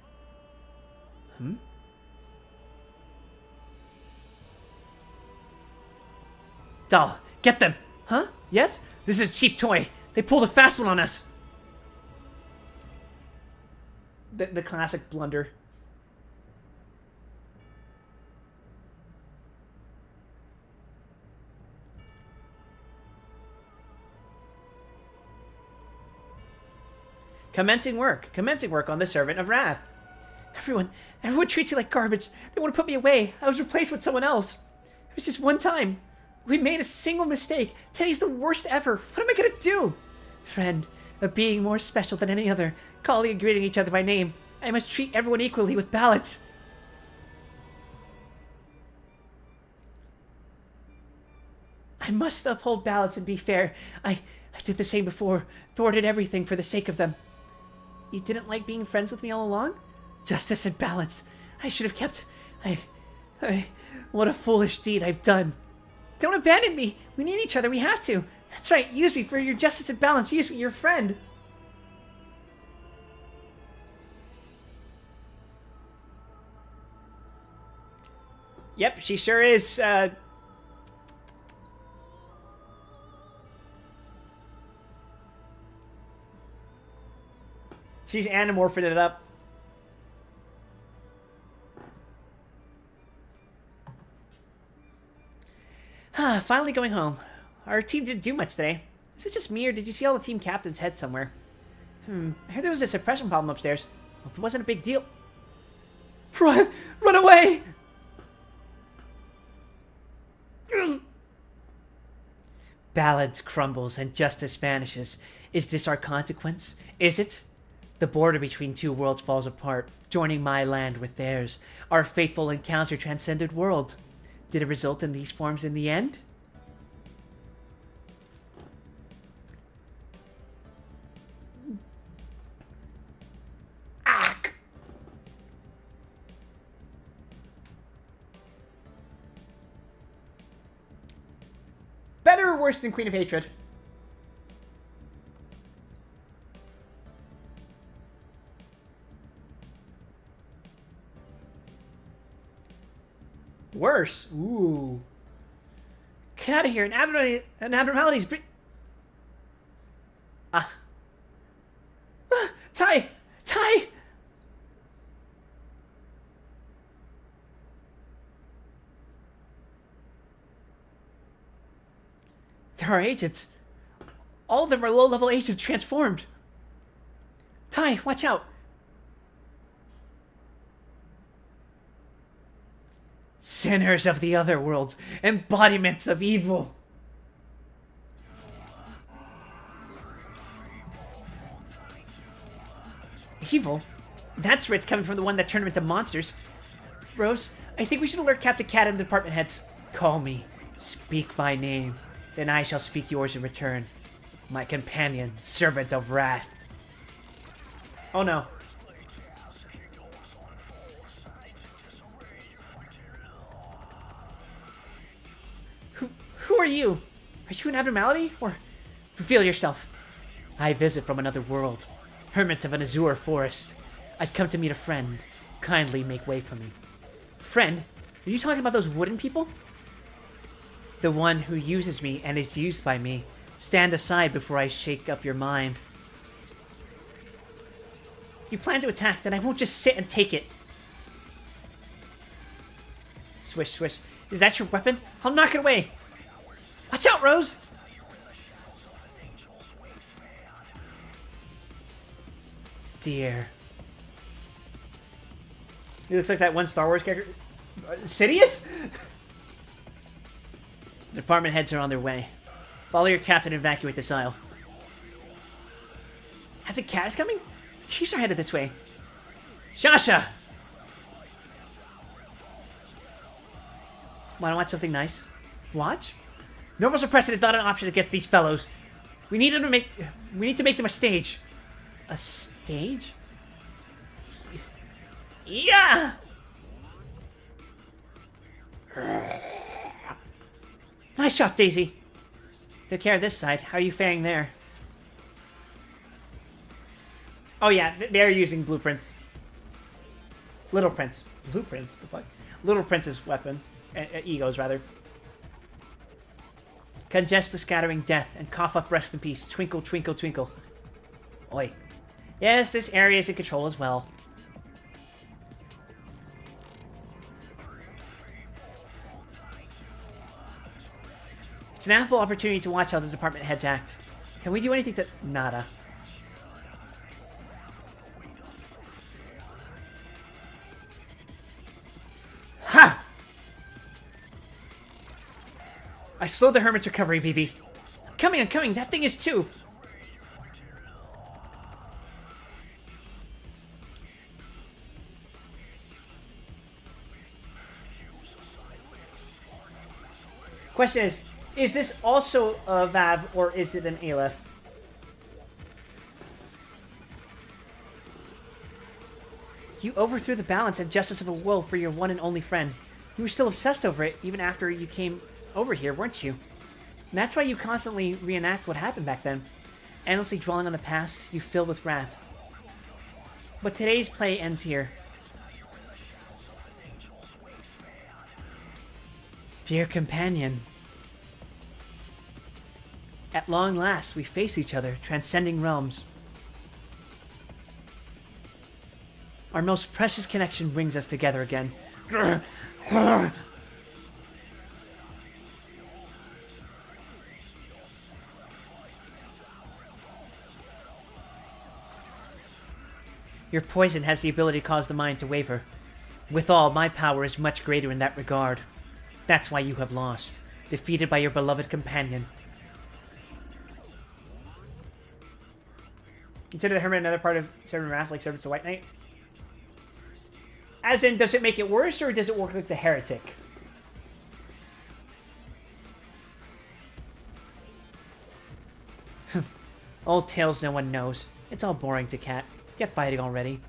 Dal, get them! Huh? Yes? This is a cheap toy. They pulled a fast one on us. The classic blunder. Commencing work on the Servant of Wrath. Everyone treats you like garbage. They want to put me away. I was replaced with someone else. It was just one time. We made a single mistake. Teddy's the worst ever. What am I gonna do? Friend, a being more special than any other, calling and greeting each other by name. I must treat everyone equally with balance. I must uphold balance and be fair. I did the same before, thwarted everything for the sake of them. You didn't like being friends with me all along? Justice and balance. I should have kept... What a foolish deed I've done. Don't abandon me. We need each other. We have to. That's right. Use me for your justice and balance. Use me, your friend. Yep, she sure is, She's anamorphing it up. Finally going home. Our team didn't do much today. Is it just me, or did you see all the team captains head somewhere? I heard there was a suppression problem upstairs. Hope it wasn't a big deal. Run! Run away! Balance crumbles and justice vanishes. Is this our consequence? Is it? The border between two worlds falls apart, joining my land with theirs. Our fateful encounter transcended world. Did it result in these forms in the end? Ack! Better or worse than Queen of Hatred? Worse. Ooh. Get out of here. An abnormality's Tai! Tai! There are agents. All of them are low-level agents transformed. Tai, watch out. Sinners of the other worlds, embodiments of evil. Evil? That's where it's coming from, the one that turned them into monsters. Rose, I think we should alert Captain Cat and the department heads. Call me. Speak my name. Then I shall speak yours in return. My companion, Servant of Wrath. Oh no. Who are you? Are you an abnormality? Or reveal yourself. I visit from another world. Hermit of an azure forest. I've come to meet a friend. Kindly make way for me. Friend? Are you talking about those wooden people? The one who uses me and is used by me. Stand aside before I shake up your mind. If you plan to attack, then I won't just sit and take it. Swish, swish. Is that your weapon? I'll knock it away. Watch out, Rose! Dear. He looks like that one Star Wars character. Sidious? The department heads are on their way. Follow your captain and evacuate this aisle. Captain Cat is coming? The Chiefs are headed this way. Shasha! Wanna watch something nice? Watch? Normal suppression is not an option against these fellows. We need to make them a stage. A stage? Yeah! Nice shot, Daisy. Took care of this side. How are you faring there? Oh yeah, they're using blueprints. Little Prince. Blueprints? The fuck? Little Prince's weapon. Egos, rather. Congest the scattering death, and cough up rest in peace. Twinkle, twinkle, twinkle. Oi. Yes, this area is in control as well. It's an ample opportunity to watch how the department heads act. Can we do anything to... Nada. Ha! I slowed the Hermit's recovery, BB. I'm coming! That thing is too! Question is this also a Vav, or is it an Aleph? You overthrew the balance and justice of a will for your one and only friend. You were still obsessed over it, even after you came over here, weren't you? And that's why you constantly reenact what happened back then. Endlessly dwelling on the past, you fill with wrath. But today's play ends here. Dear companion, at long last we face each other, transcending realms. Our most precious connection brings us together again. Your poison has the ability to cause the mind to waver. Withal, my power is much greater in that regard. That's why you have lost, defeated by your beloved companion. Consider the Hermit another part of Servant of Wrath, like Servants of White Knight? As in, does it make it worse, or does it work like the Heretic? Old tales no one knows. It's all boring to Cat. Get fighting already.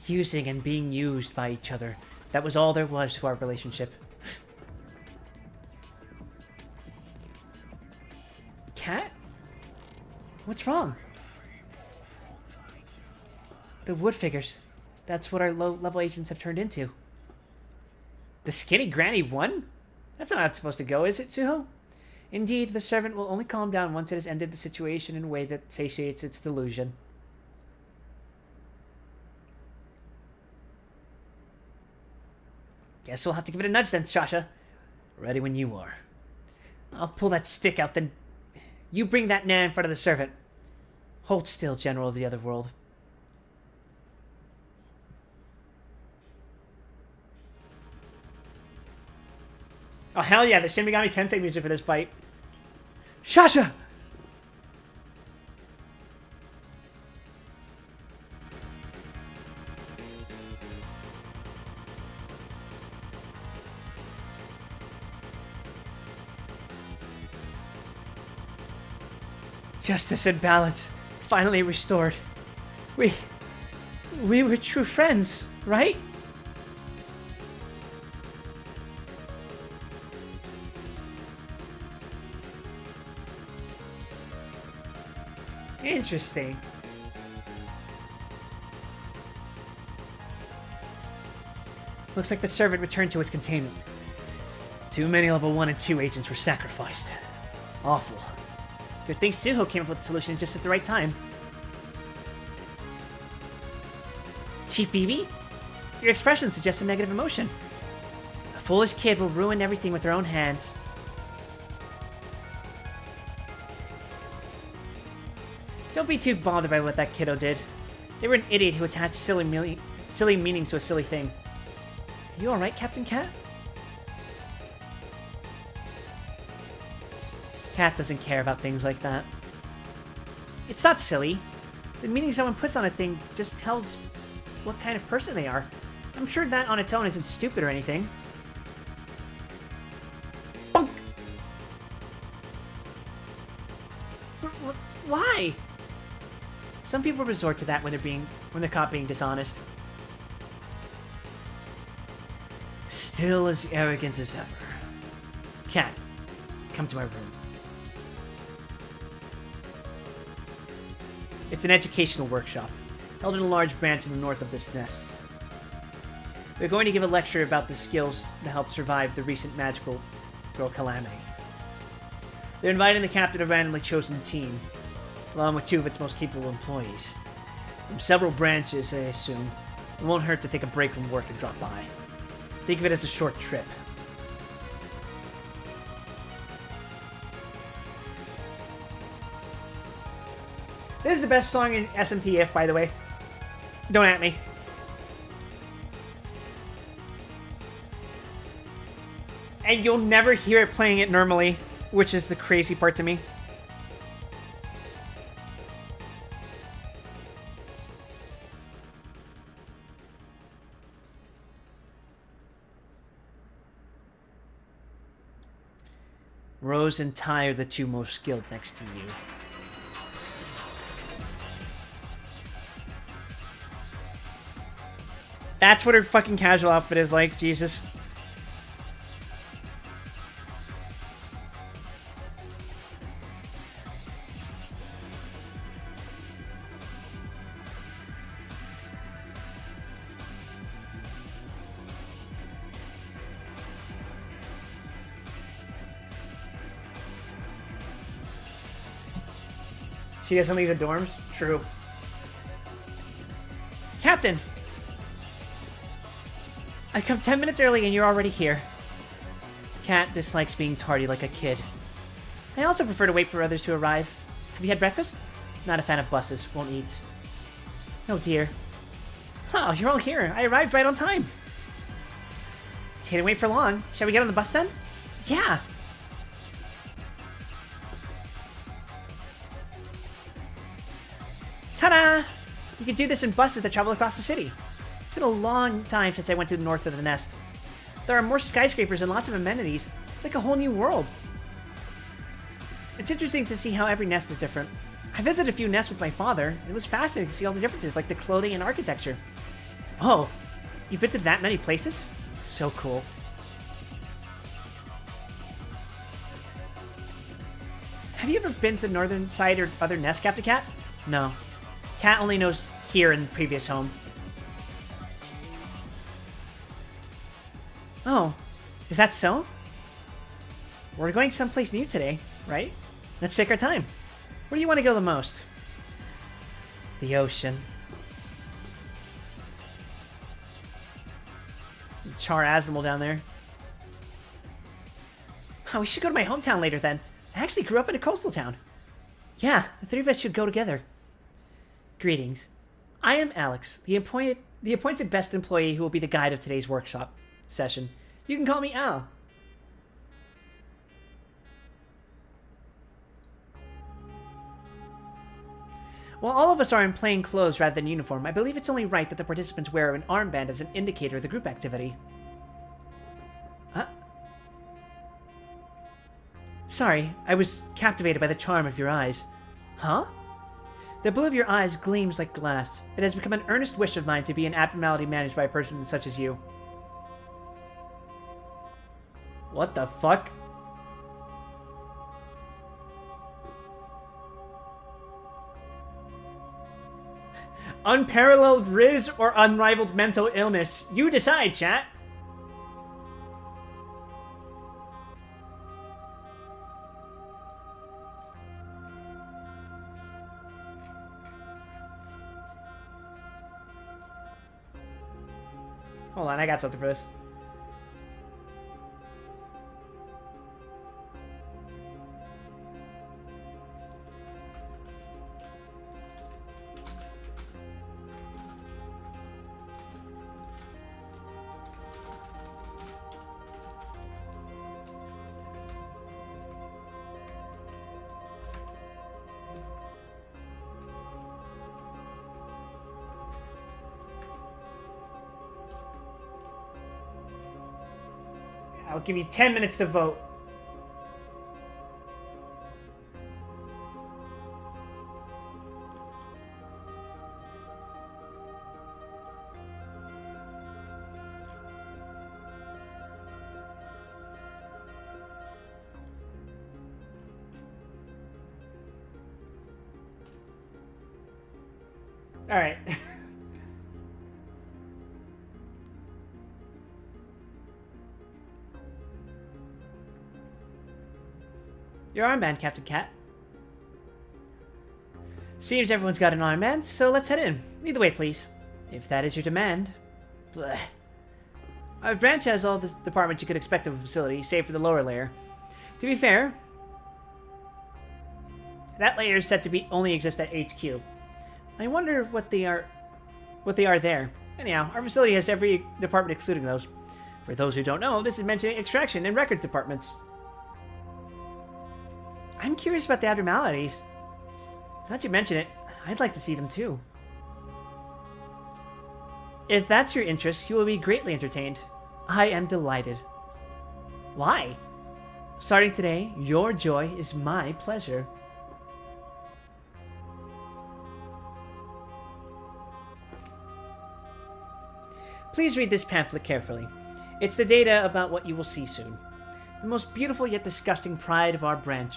Using and being used by each other. That was all there was to our relationship. Cat? What's wrong? The wood figures. That's what our low-level agents have turned into. The skinny granny won? That's not how it's supposed to go, is it, Suho? Indeed, the servant will only calm down once it has ended the situation in a way that satiates its delusion. Guess we'll have to give it a nudge then, Shasha. Ready when you are. I'll pull that stick out, then you bring that Nan in front of the servant. Hold still, General of the Otherworld. Oh, hell yeah, the Shin Megami Tensei music for this fight. Shasha! Justice and balance, finally restored. We were true friends, right? Interesting. Looks like the servant returned to its containment. Too many level 1 and 2 agents were sacrificed. Awful. Good thing Suho came up with a solution just at the right time. Chief BB? Your expression suggests a negative emotion. A foolish kid will ruin everything with their own hands. Don't be too bothered by what that kiddo did. They were an idiot who attached silly meanings to a silly thing. Are you alright, Captain Cat? Cat doesn't care about things like that. It's not silly. The meaning someone puts on a thing just tells what kind of person they are. I'm sure that on its own isn't stupid or anything. Bonk! Why? Some people resort to that when they're caught being dishonest. Still as arrogant as ever. Cat, come to my room. It's an educational workshop, held in a large branch in the north of this nest. They're going to give a lecture about the skills that help survive the recent magical girl calamity. They're inviting the captain of a randomly chosen team, along with 2 of its most capable employees. From several branches, I assume. It won't hurt to take a break from work and drop by. Think of it as a short trip. This is the best song in SMTF, by the way. Don't at me. And you'll never hear it playing it normally, which is the crazy part to me. Rose and Ty are the 2 most skilled next to you. That's what her fucking casual outfit is like, Jesus. She doesn't leave the dorms? True. Captain! I come 10 minutes early and you're already here. Kat dislikes being tardy like a kid. I also prefer to wait for others to arrive. Have you had breakfast? Not a fan of buses. Won't eat. Oh dear. Oh, you're all here. I arrived right on time. Didn't wait for long. Shall we get on the bus then? Yeah! Ta-da! You can do this in buses that travel across the city. It's been a long time since I went to the north of the nest. There are more skyscrapers and lots of amenities. It's like a whole new world. It's interesting to see how every nest is different. I visited a few nests with my father, and it was fascinating to see all the differences, like the clothing and architecture. Whoa, you've been to that many places? So cool. Have you ever been to the northern side or other nests, Captain Cat? No. Cat only knows here in the previous home. Oh, is that so? We're going someplace new today, right? Let's take our time. Where do you want to go the most? The ocean. Char Aznable down there. Oh, we should go to my hometown later then. I actually grew up in a coastal town. Yeah, the 3 of us should go together. Greetings. I am Alex, the appointed best employee who will be the guide of today's workshop session. You can call me Al. While all of us are in plain clothes rather than uniform, I believe it's only right that the participants wear an armband as an indicator of the group activity. Huh? Sorry, I was captivated by the charm of your eyes. Huh? The blue of your eyes gleams like glass. It has become an earnest wish of mine to be an abnormality managed by a person such as you. What the fuck? Unparalleled riz or unrivaled mental illness? You decide, chat. Hold on, I got something for this. I'll give you 10 minutes to vote. All right. Your armband, Captain Cat. Seems everyone's got an armband, so let's head in. Lead the way, please. If that is your demand. Blech. Our branch has all the departments you could expect of a facility, save for the lower layer. To be fair, that layer is said to be only exist at HQ. I wonder what they are there. Anyhow, our facility has every department excluding those. For those who don't know, this is mentioning extraction and records departments. I'm curious about the abnormalities. Now that you mention it, I'd like to see them too. If that's your interest, you will be greatly entertained. I am delighted. Why? Starting today, your joy is my pleasure. Please read this pamphlet carefully. It's the data about what you will see soon. The most beautiful yet disgusting pride of our branch.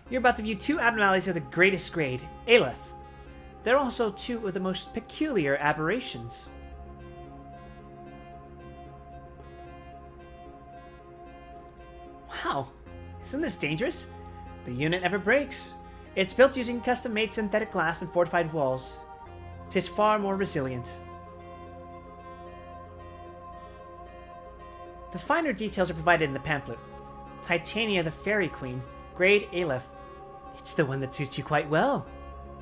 You're about to view two abnormalities of the greatest grade, Aleph. They're also two of the most peculiar aberrations. Wow, isn't this dangerous? The unit never breaks. It's built using custom-made synthetic glass and fortified walls. 'Tis far more resilient. The finer details are provided in the pamphlet. Titania the Fairy Queen, grade Aleph. It's the one that suits you quite well.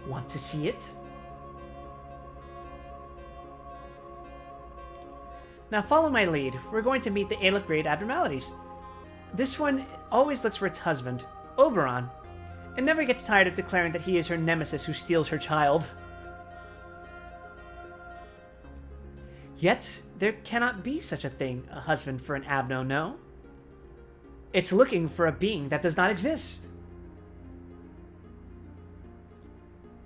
Want to see it? Now follow my lead. We're going to meet the Aleph grade abnormalities. This one always looks for its husband, Oberon, and never gets tired of declaring that he is her nemesis who steals her child. Yet, there cannot be such a thing, a husband for an Abno, no? It's looking for a being that does not exist.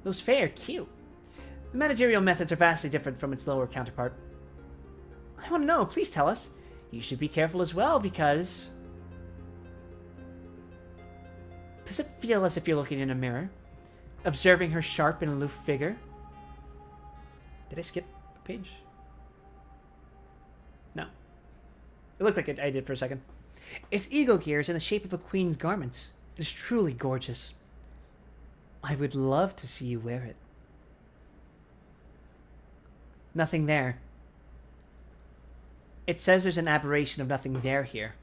Those Fae are cute. The managerial methods are vastly different from its lower counterpart. I want to know, please tell us. You should be careful as well, because... Does it feel as if you're looking in a mirror? Observing her sharp and aloof figure? Did I skip a page? No. It looked like I did for a second. Its ego gear is in the shape of a queen's garments. It is truly gorgeous. I would love to see you wear it. Nothing there. It says there's an aberration of nothing there here.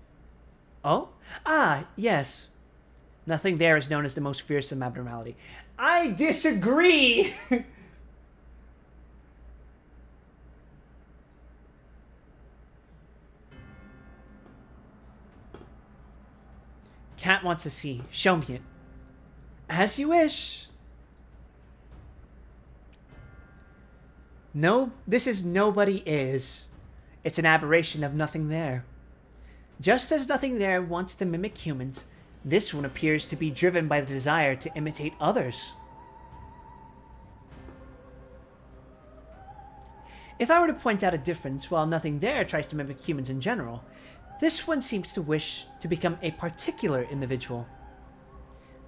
Oh? Ah, yes. Nothing there is known as the most fearsome abnormality. I disagree! Cat wants to see. Show me it. As you wish. No, this is nobody is. It's an aberration of nothing there. Just as nothing there wants to mimic humans, this one appears to be driven by the desire to imitate others. If I were to point out a difference, while nothing there tries to mimic humans in general, this one seems to wish to become a particular individual,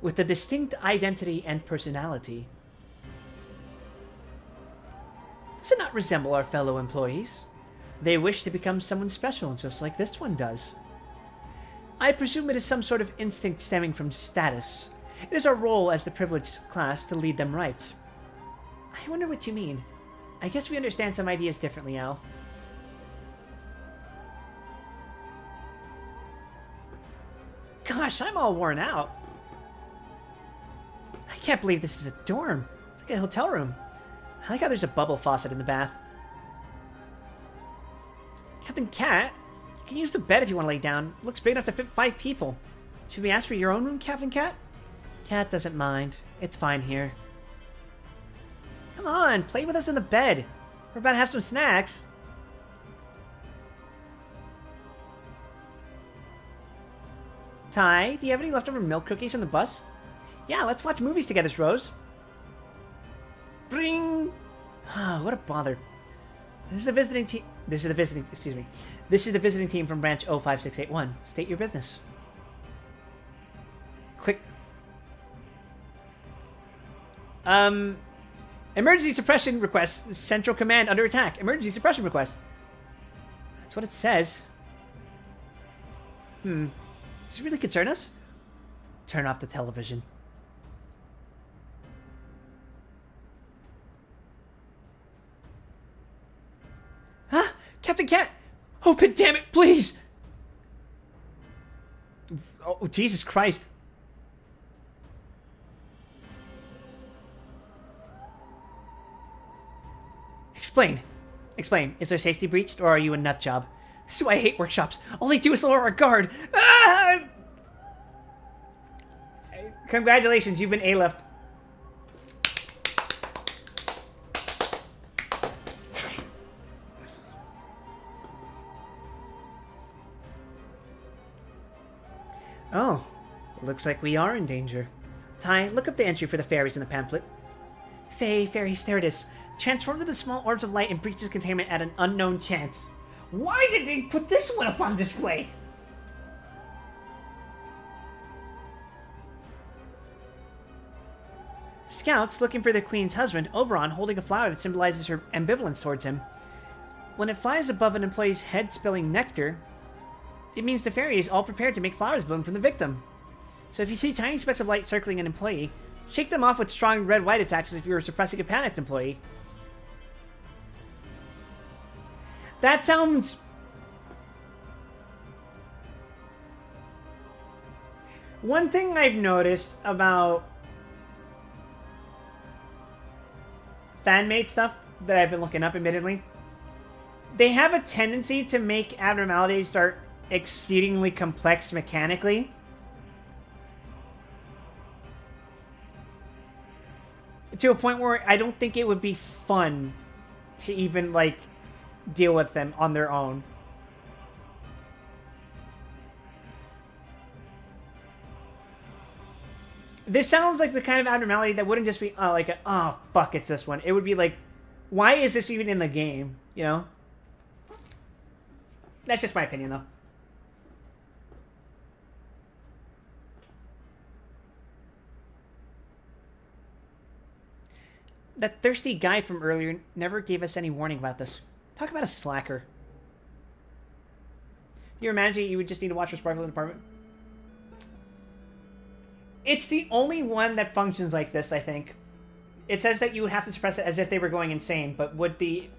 with a distinct identity and personality. Does it not resemble our fellow employees? They wish to become someone special, just like this one does. I presume it is some sort of instinct stemming from status. It is our role as the privileged class to lead them right. I wonder what you mean. I guess we understand some ideas differently, Al. Gosh, I'm all worn out. I can't believe this is a dorm. It's like a hotel room. I like how there's a bubble faucet in the bath. Captain Cat, you can use the bed if you want to lay down. It looks big enough to fit 5 people. Should we ask for your own room, Captain Cat? Cat doesn't mind. It's fine here. Come on, play with us in the bed. We're about to have some snacks. Ty, do you have any leftover milk cookies from the bus? Yeah, let's watch movies together, Rose. Bring! Ah, what a bother. This is the visiting team. This is the visiting team from branch 05681. State your business. Click. Emergency suppression request. Central command under attack. Emergency suppression request. That's what it says. Does it really concern us? Turn off the television. Huh? Captain Cat! Open, damn it, please! Oh, Jesus Christ. Explain. Explain. Is there safety breached, or are you a nut job? This is why I hate workshops. All they do is lower our guard. Ah! Congratulations, you've been A-left. Oh, looks like we are in danger. Ty, look up the entry for the fairies in the pamphlet. Fairies, there it is. Transform into small orbs of light and breaches containment at an unknown chance. Why did they put this one up on display? Scouts looking for the queen's husband, Oberon, holding a flower that symbolizes her ambivalence towards him. When it flies above an employee's head spilling nectar, it means the fairy is all prepared to make flowers bloom from the victim. So if you see tiny specks of light circling an employee, shake them off with strong red-white attacks as if you were suppressing a panicked employee. That sounds... One thing I've noticed about fan-made stuff that I've been looking up, admittedly, they have a tendency to make abnormalities start exceedingly complex mechanically. To a point where I don't think it would be fun to even, like, deal with them on their own. This sounds like the kind of abnormality that wouldn't just be, oh, fuck, it's this one. It would be like, why is this even in the game, you know? That's just my opinion, though. That thirsty guide from earlier never gave us any warning about this. Talk about a slacker. You imagine you would just need to watch for Sparkle in the apartment? It's the only one that functions like this, I think. It says that you would have to suppress it as if they were going insane, but would the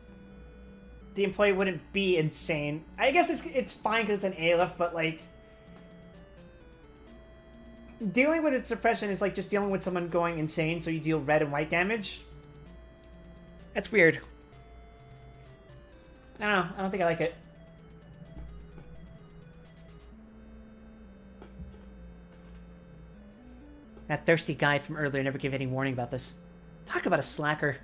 employee wouldn't be insane. I guess it's fine because it's an ALF, but like dealing with its suppression is like just dealing with someone going insane, so you deal red and white damage. That's weird. I don't know. I don't think I like it. That thirsty guide from earlier never gave any warning about this. Talk about a slacker.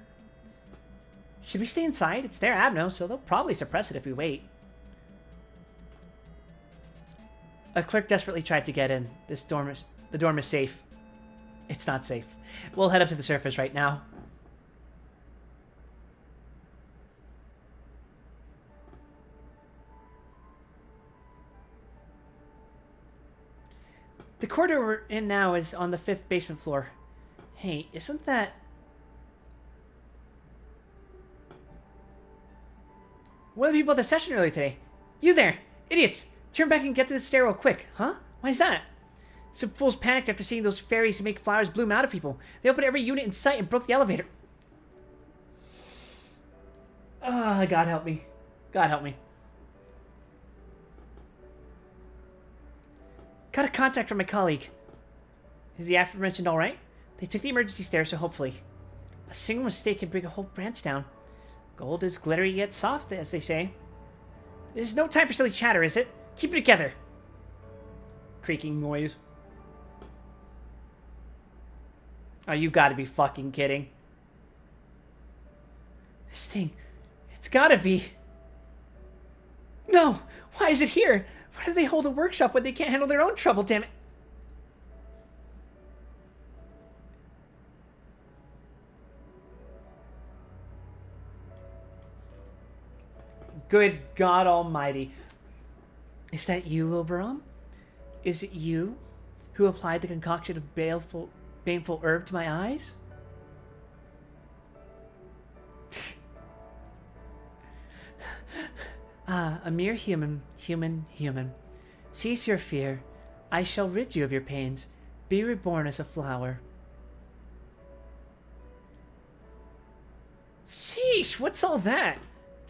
Should we stay inside? It's their Abno, so they'll probably suppress it if we wait. A clerk desperately tried to get in. The dorm is safe. It's not safe. We'll head up to the surface right now. The corridor we're in now is on the 5th basement floor. Hey, isn't that... One of the people at the session earlier today. You there! Idiots! Turn back and get to the stairwell quick. Huh? Why is that? Some fools panicked after seeing those fairies make flowers bloom out of people. They opened every unit in sight and broke the elevator. Ah, God help me. God help me. Got a contact from my colleague. Is the aforementioned alright? They took the emergency stairs, so hopefully. A single mistake can bring a whole branch down. Gold is glittery yet soft, as they say. There's no time for silly chatter, is it? Keep it together. Creaking noise. Oh, you gotta be fucking kidding. This thing, it's gotta be... No! Why is it here? Why do they hold a workshop when they can't handle their own trouble, damn it? Good God Almighty. Is that you, Oberon? Is it you who applied the concoction of baneful herb to my eyes? Ah, a mere human. Cease your fear. I shall rid you of your pains. Be reborn as a flower. Sheesh, what's all that?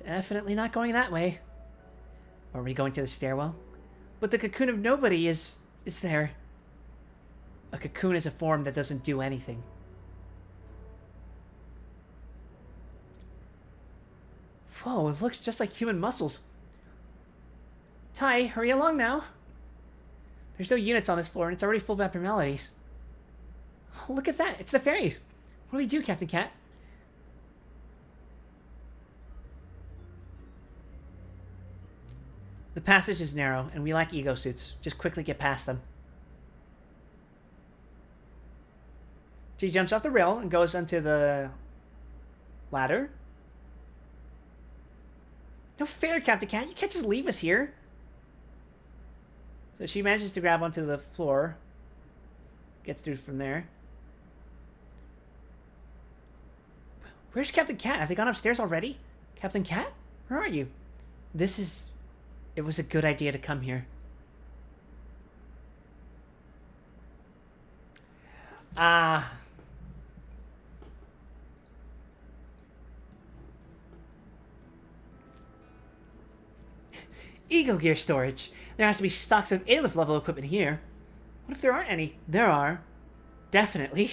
Definitely not going that way. Are we going to the stairwell? But the cocoon of nobody is there. A cocoon is a form that doesn't do anything. Whoa, it looks just like human muscles. Tai, hurry along now. There's no units on this floor, and it's already full of abnormalities. Oh, look at that. It's the fairies. What do we do, Captain Cat? The passage is narrow, and we lack ego suits. Just quickly get past them. She jumps off the rail and goes onto the ladder. No fair, Captain Cat. You can't just leave us here. So she manages to grab onto the floor. Gets through from there. Where's Captain Cat? Have they gone upstairs already? Captain Cat? Where are you? It was a good idea to come here. Ego gear storage. There has to be stocks of Aleph level equipment here. What if there aren't any? There are. Definitely.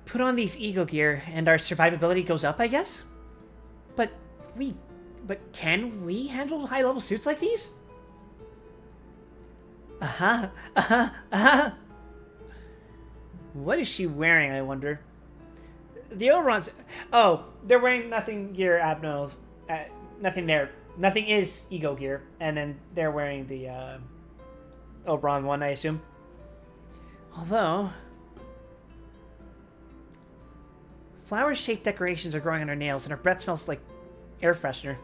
Put on these ego gear and our survivability goes up, I guess? But can we handle high level suits like these? What is she wearing, I wonder? The Oberon's... Oh, they're wearing nothing gear abnos. Nothing there. Nothing is ego gear. And then they're wearing the Oberon one, I assume. Although... flower-shaped decorations are growing on her nails, and her breath smells like air freshener.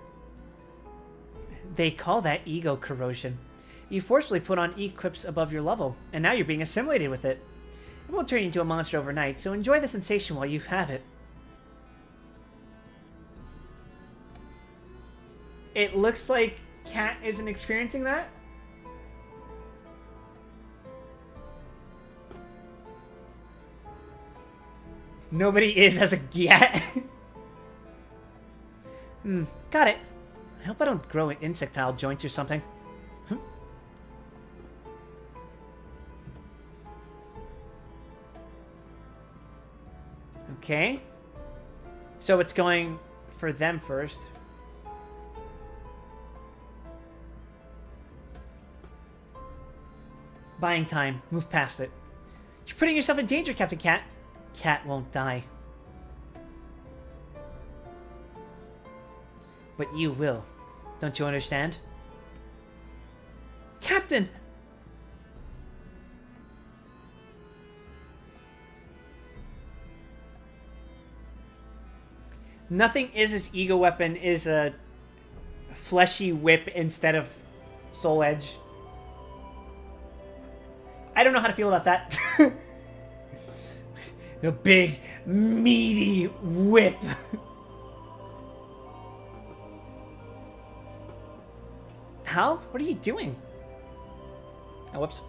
They call that ego corrosion. You forcefully put on equips above your level, and now you're being assimilated with it. It won't turn you into a monster overnight, so enjoy the sensation while you have it. It looks like Cat isn't experiencing that. Nobody is as a yet. Got it. I hope I don't grow insectile joints or something. Okay. So it's going for them first. Buying time. Move past it. You're putting yourself in danger, Captain Cat. Cat won't die. But you will. Don't you understand? Captain! Nothing is his ego weapon is a fleshy whip instead of soul edge. I don't know how to feel about that. A big, meaty whip. How? What are you doing? Oh, whoops.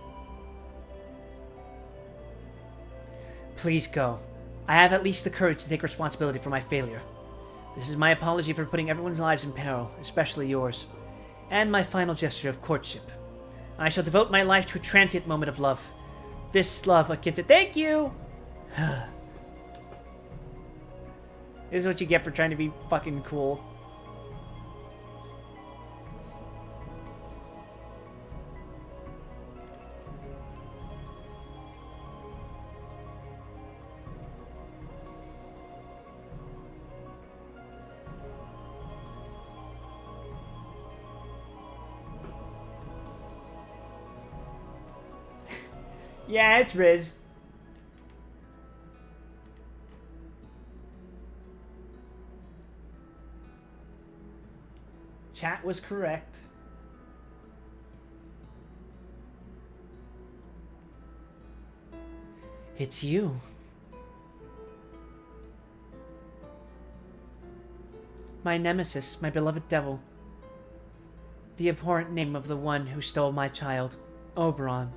Please go. I have at least the courage to take responsibility for my failure. This is my apology for putting everyone's lives in peril, especially yours. And my final gesture of courtship. I shall devote my life to a transient moment of love. This love akin to... Thank you! This is what you get for trying to be fucking cool. Yeah, it's Riz. Chat was correct. It's you. My nemesis, my beloved devil. The abhorrent name of the one who stole my child, Oberon.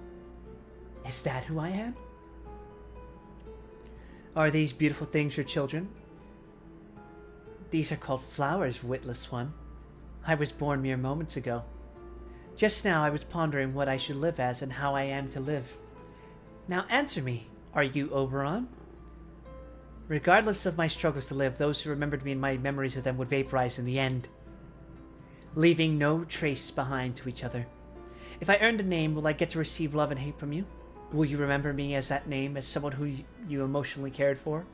Is that who I am? Are these beautiful things your children? These are called flowers, witless one. I was born mere moments ago. Just now I was pondering what I should live as and how I am to live. Now answer me, are you Oberon? Regardless of my struggles to live, those who remembered me and my memories of them would vaporize in the end, leaving no trace behind to each other. If I earned a name, will I get to receive love and hate from you? Will you remember me as that name, as someone who you emotionally cared for?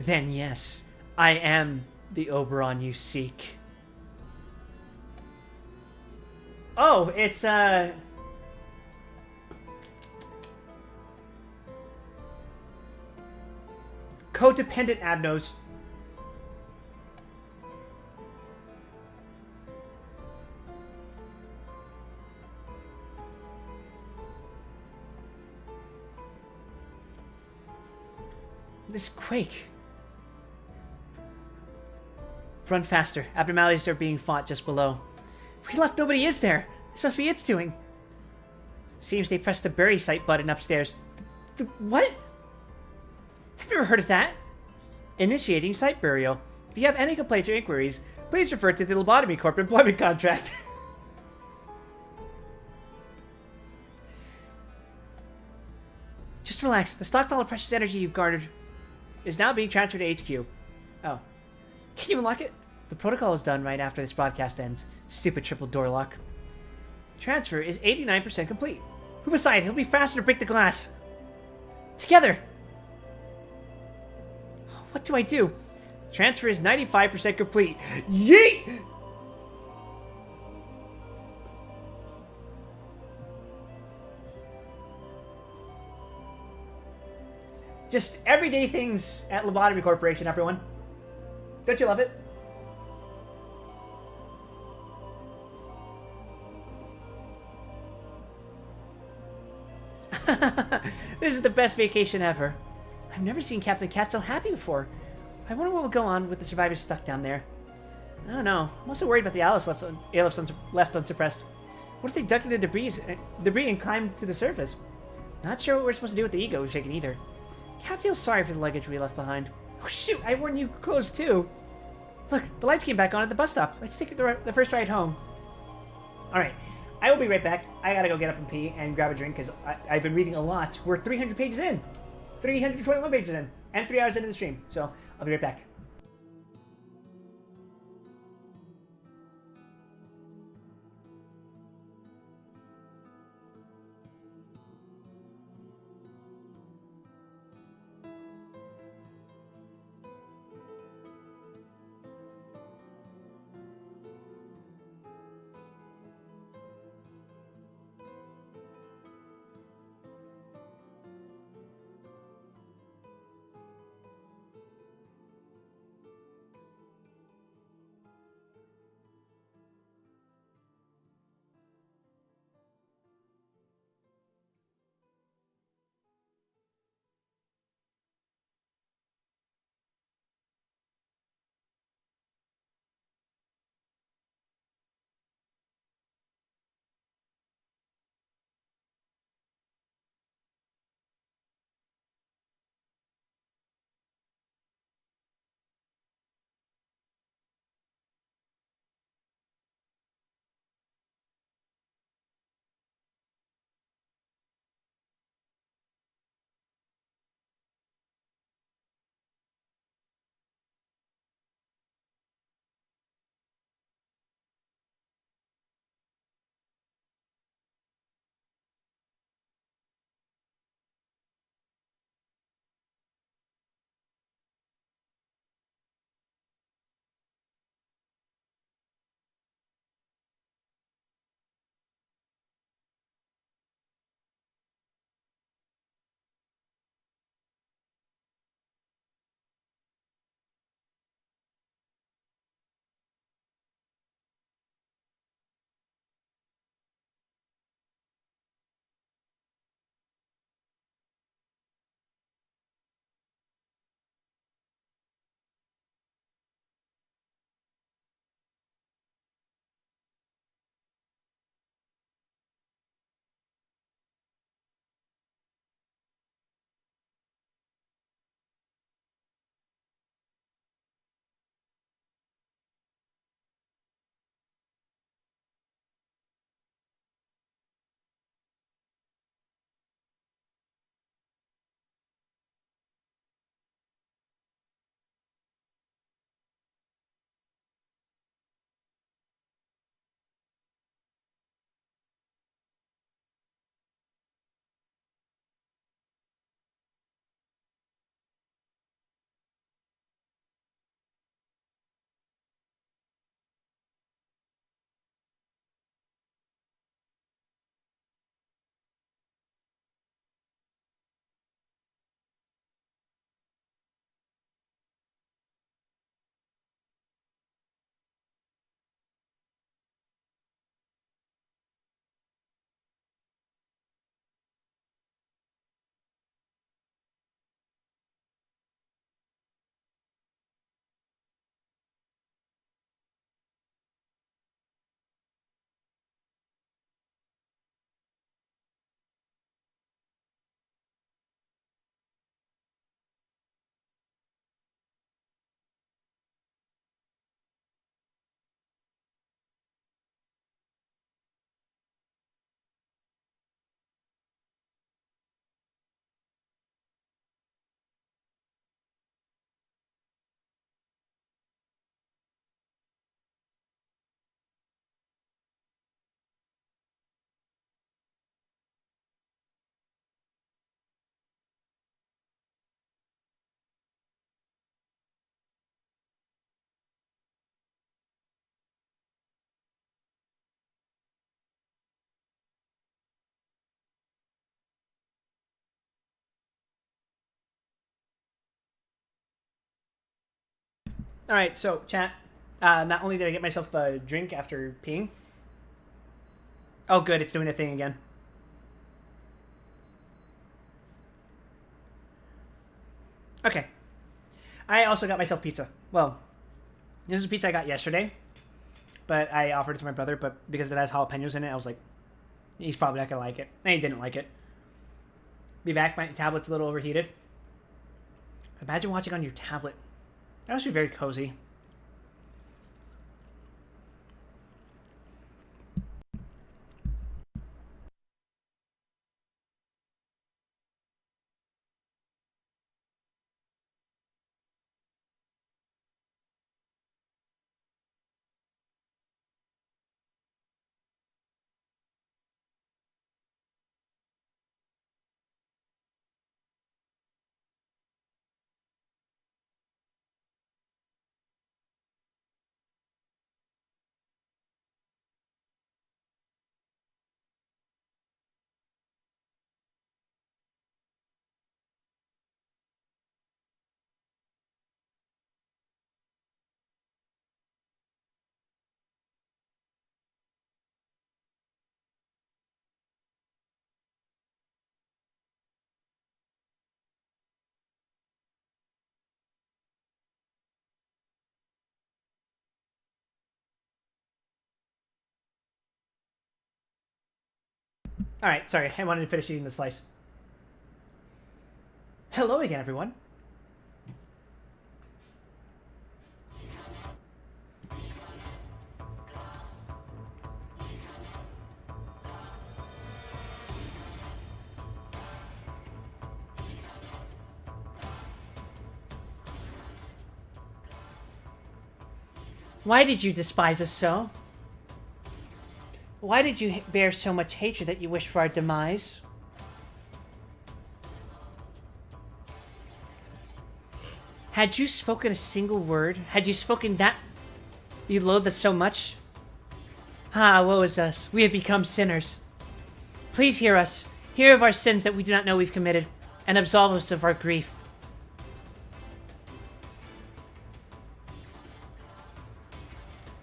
Then yes, I am the Oberon you seek. Oh, it's codependent Abnos. This quake. Run faster. Abnormalities are being fought just below. We left nobody is there. This must be its doing. Seems they pressed the bury site button upstairs. What? I've never heard of that. Initiating site burial. If you have any complaints or inquiries, please refer to the Lobotomy Corp employment contract. Just relax. The stockpile of precious energy you've garnered is now being transferred to HQ. Oh. Can you unlock it? The protocol is done right after this broadcast ends. Stupid triple door lock. Transfer is 89% complete. Move aside. It'll be faster to break the glass. Together. What do I do? Transfer is 95% complete. Yeet! Just everyday things at Lobotomy Corporation, everyone. Don't you love it? This is the best vacation ever. I've never seen Captain Cat so happy before. I wonder what will go on with the survivors stuck down there. I don't know. I'm also worried about the Alice left unsuppressed. What if they ducked into debris and climbed to the surface? Not sure what we're supposed to do with the ego shaking either. Cat feels sorry for the luggage we left behind. Oh shoot, I wore new clothes too. Look, the lights came back on at the bus stop. Let's take the first ride home. Alright, I will be right back. I gotta go get up and pee and grab a drink because I've been reading a lot. We're 300 pages in. 321 pages in. And 3 hours into the stream. So, I'll be right back. Alright, so, chat. Not only did I get myself a drink after peeing. Oh, good, it's doing the thing again. Okay. I also got myself pizza. Well, this is pizza I got yesterday. But I offered it to my brother, but because it has jalapenos in it, I was like, he's probably not going to like it. And he didn't like it. Be back, my tablet's a little overheated. Imagine watching on your tablet. That must be very cozy. Alright, sorry, I wanted to finish eating the slice. Hello again, everyone. Why did you despise us so? Why did you bear so much hatred that you wish for our demise? Had you spoken a single word, had you spoken that you loathe us so much? Ah, woe is us. We have become sinners. Please hear us. Hear of our sins that we do not know we've committed, and absolve us of our grief.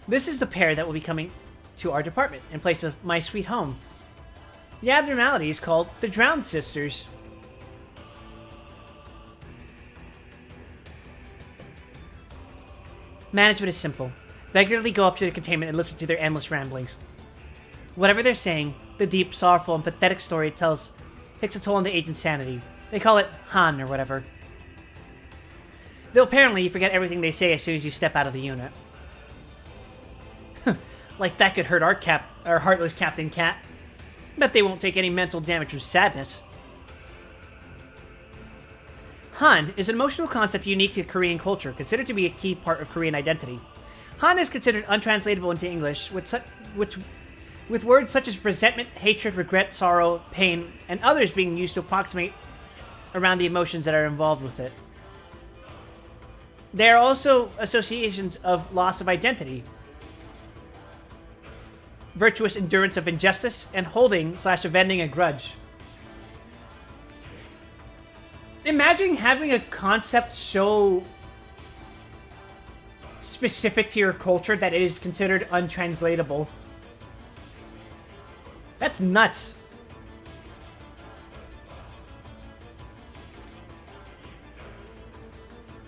This is the pair that will be coming to our department in place of my sweet home. The abnormality is called the Drowned Sisters. Management is simple. Regularly go up to the containment and listen to their endless ramblings. Whatever they're saying, the deep, sorrowful, and pathetic story it tells takes a toll on the agent's sanity. They call it Han or whatever. Though apparently you forget everything they say as soon as you step out of the unit. Like that could hurt our heartless Captain Cat. Bet they won't take any mental damage from sadness. Han is an emotional concept unique to Korean culture, considered to be a key part of Korean identity. Han is considered untranslatable into English, with words such as resentment, hatred, regret, sorrow, pain, and others being used to approximate around the emotions that are involved with it. There are also associations of loss of identity, virtuous endurance of injustice, and holding/avenging a grudge. Imagine having a concept so specific to your culture that it is considered untranslatable. That's nuts.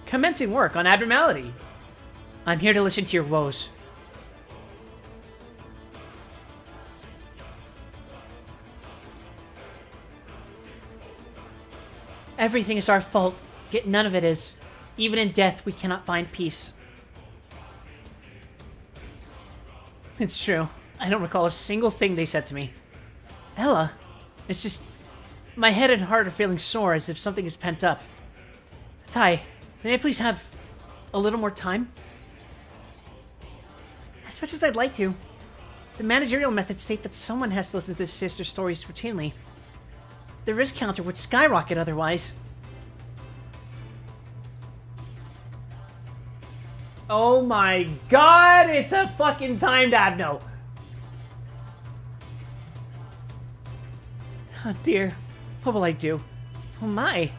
Commencing work on abnormality. I'm here to listen to your woes. Everything is our fault, yet none of it is. Even in death, we cannot find peace. It's true. I don't recall a single thing they said to me. Ella, it's just... my head and heart are feeling sore as if something is pent up. Tai, may I please have a little more time? As much as I'd like to, the managerial methods state that someone has to listen to this sister's stories routinely. The risk counter would skyrocket otherwise. Oh my god, it's a fucking timed abno. Oh dear, what will I do? Oh my.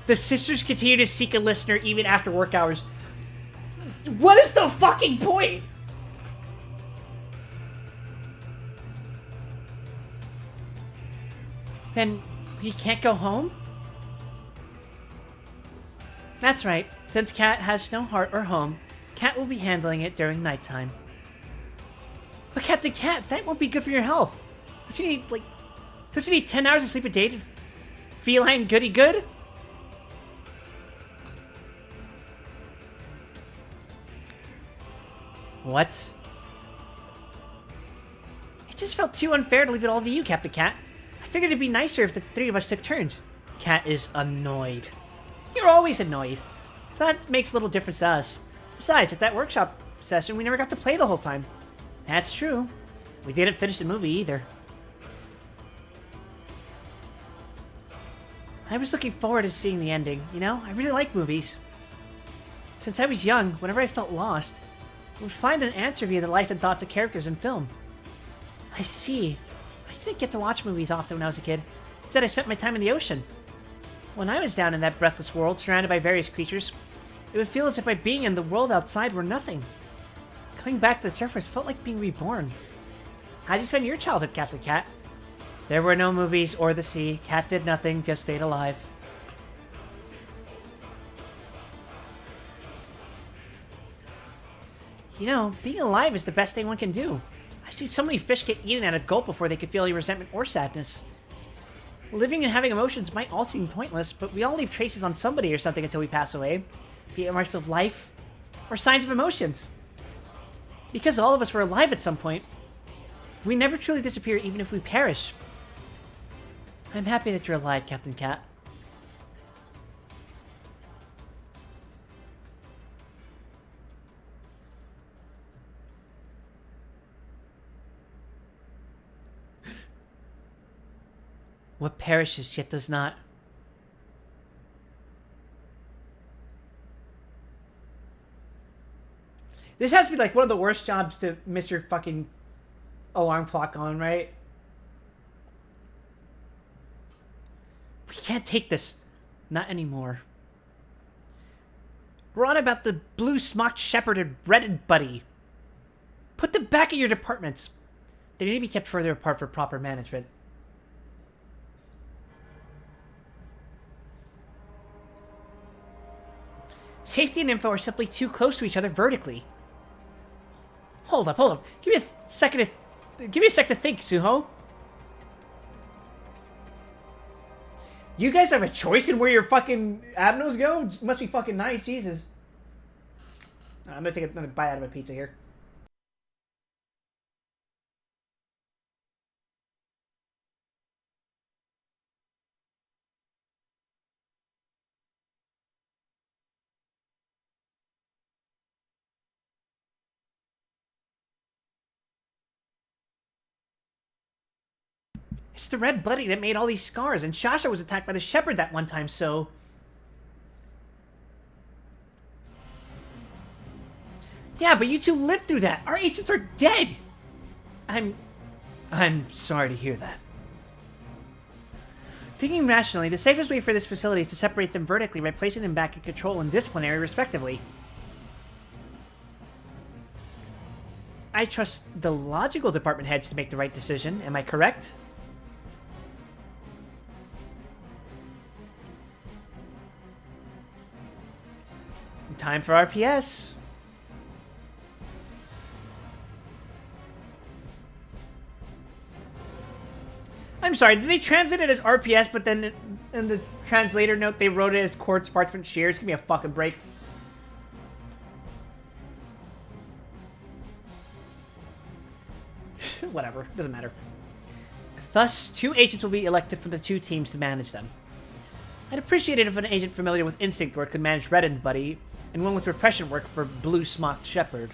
The sisters continue to seek a listener even after work hours. What is the fucking point? Then we can't go home? That's right. Since Cat has no heart or home, Cat will be handling it during nighttime. But Captain Cat, that won't be good for your health. Don't you need 10 hours of sleep a day to feline goody good? What? It just felt too unfair to leave it all to you, Captain Cat. I figured it'd be nicer if the three of us took turns. Cat is annoyed. You're always annoyed. So that makes little difference to us. Besides, at that workshop session, we never got to play the whole time. That's true. We didn't finish the movie either. I was looking forward to seeing the ending, you know? I really like movies. Since I was young, whenever I felt lost, I would find an answer via the life and thoughts of characters in film. I see. I didn't get to watch movies often when I was a kid. Instead, I spent my time in the ocean. When I was down in that breathless world, surrounded by various creatures, it would feel as if my being in the world outside were nothing. Coming back to the surface felt like being reborn. How'd you spend your childhood, Captain Cat? There were no movies or the sea. Cat did nothing, just stayed alive. You know, being alive is the best thing one can do. I've seen so many fish get eaten at a gulp before they could feel any resentment or sadness. Living and having emotions might all seem pointless, but we all leave traces on somebody or something until we pass away. Be it marks of life, or signs of emotions. Because all of us were alive at some point, we never truly disappear even if we perish. I'm happy that you're alive, Captain Cat. What perishes yet does not. This has to be like one of the worst jobs to miss your fucking alarm clock on, right? We can't take this. Not anymore. We're on about the blue smocked shepherd and breaded buddy. Put them back at your departments. They need to be kept further apart for proper management. Safety and info are simply too close to each other vertically. Hold up. Give me a second to think, Suho. You guys have a choice in where your fucking abnos go? Must be fucking nice, Jesus. I'm gonna take another bite out of my pizza here. It's the red buddy that made all these scars, and Shasha was attacked by the shepherd that one time, so... Yeah, but you two lived through that. Our agents are dead. I'm sorry to hear that. Thinking rationally, the safest way for this facility is to separate them vertically by placing them back in control and disciplinary, respectively. I trust the logical department heads to make the right decision. Am I correct? Time for RPS. I'm sorry, did they translate it as RPS, but then in the translator note they wrote it as Quartz Parchment Shears? Give me a fucking break. Whatever, doesn't matter. Thus, 2 agents will be elected from the 2 teams to manage them. I'd appreciate it if an agent familiar with instinct work could manage Red and Buddy, and one with repression work for Blue Smocked Shepherd.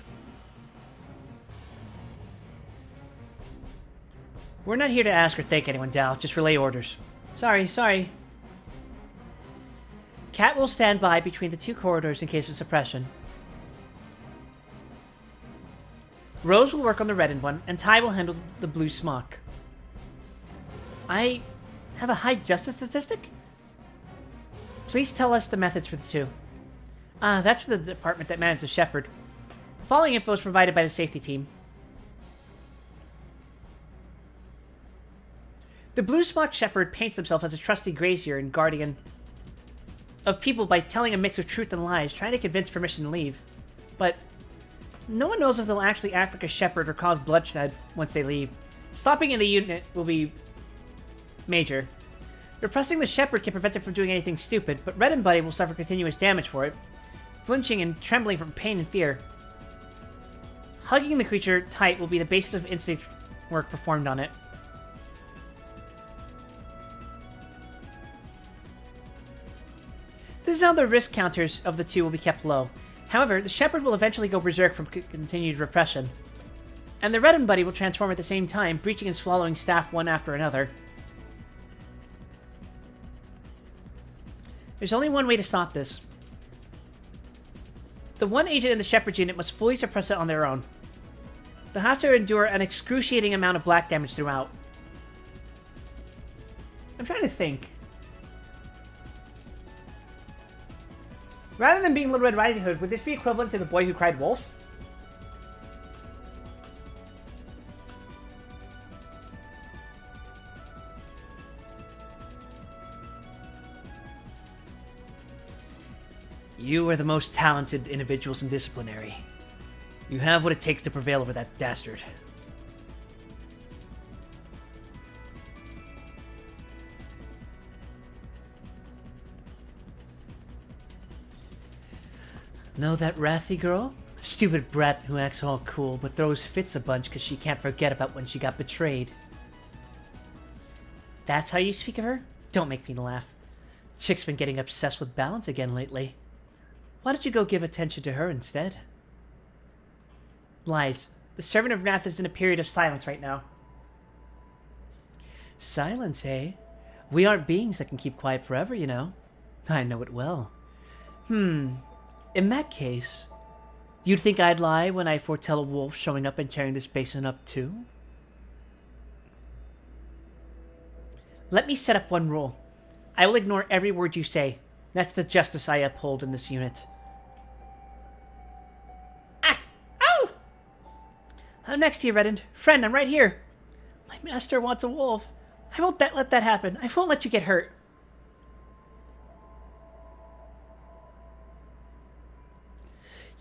We're not here to ask or thank anyone, Dal. Just relay orders. Sorry. Cat will stand by between the 2 corridors in case of suppression. Rose will work on the reddened one, and Ty will handle the blue smock. I have a high justice statistic? Please tell us the methods for the two. That's for the department that manages the Shepherd. The following info is provided by the safety team. The Blue Smock Shepherd paints himself as a trusty grazier and guardian of people by telling a mix of truth and lies, trying to convince permission to leave. But no one knows if they'll actually act like a shepherd or cause bloodshed once they leave. Stopping in the unit will be major. Repressing the shepherd can prevent it from doing anything stupid, but Red and Buddy will suffer continuous damage for it, flinching and trembling from pain and fear. Hugging the creature tight will be the basis of instinct work performed on it. This is how the risk counters of the two will be kept low. However, the Shepherd will eventually go berserk from continued repression. And the Red and Buddy will transform at the same time, breaching and swallowing staff one after another. There's only one way to stop this. The one agent in the Shepherd's unit must fully suppress it on their own. They'll have to endure an excruciating amount of black damage throughout. I'm trying to think. Rather than being Little Red Riding Hood, would this be equivalent to the boy who cried wolf? You are the most talented individuals in disciplinary. You have what it takes to prevail over that dastard. Know that wrathy girl? Stupid brat who acts all cool but throws fits a bunch because she can't forget about when she got betrayed. That's how you speak of her? Don't make me laugh. Chick's been getting obsessed with balance again lately. Why don't you go give attention to her instead? Lies. The Servant of Wrath is in a period of silence right now. Silence, eh? We aren't beings that can keep quiet forever, you know. I know it well. In that case, you'd think I'd lie when I foretell a wolf showing up and tearing this basement up too? Let me set up one rule. I will ignore every word you say. That's the justice I uphold in this unit. Ah! Ow! I'm next to you, Redden. Friend, I'm right here. My master wants a wolf. I won't let that happen. I won't let you get hurt.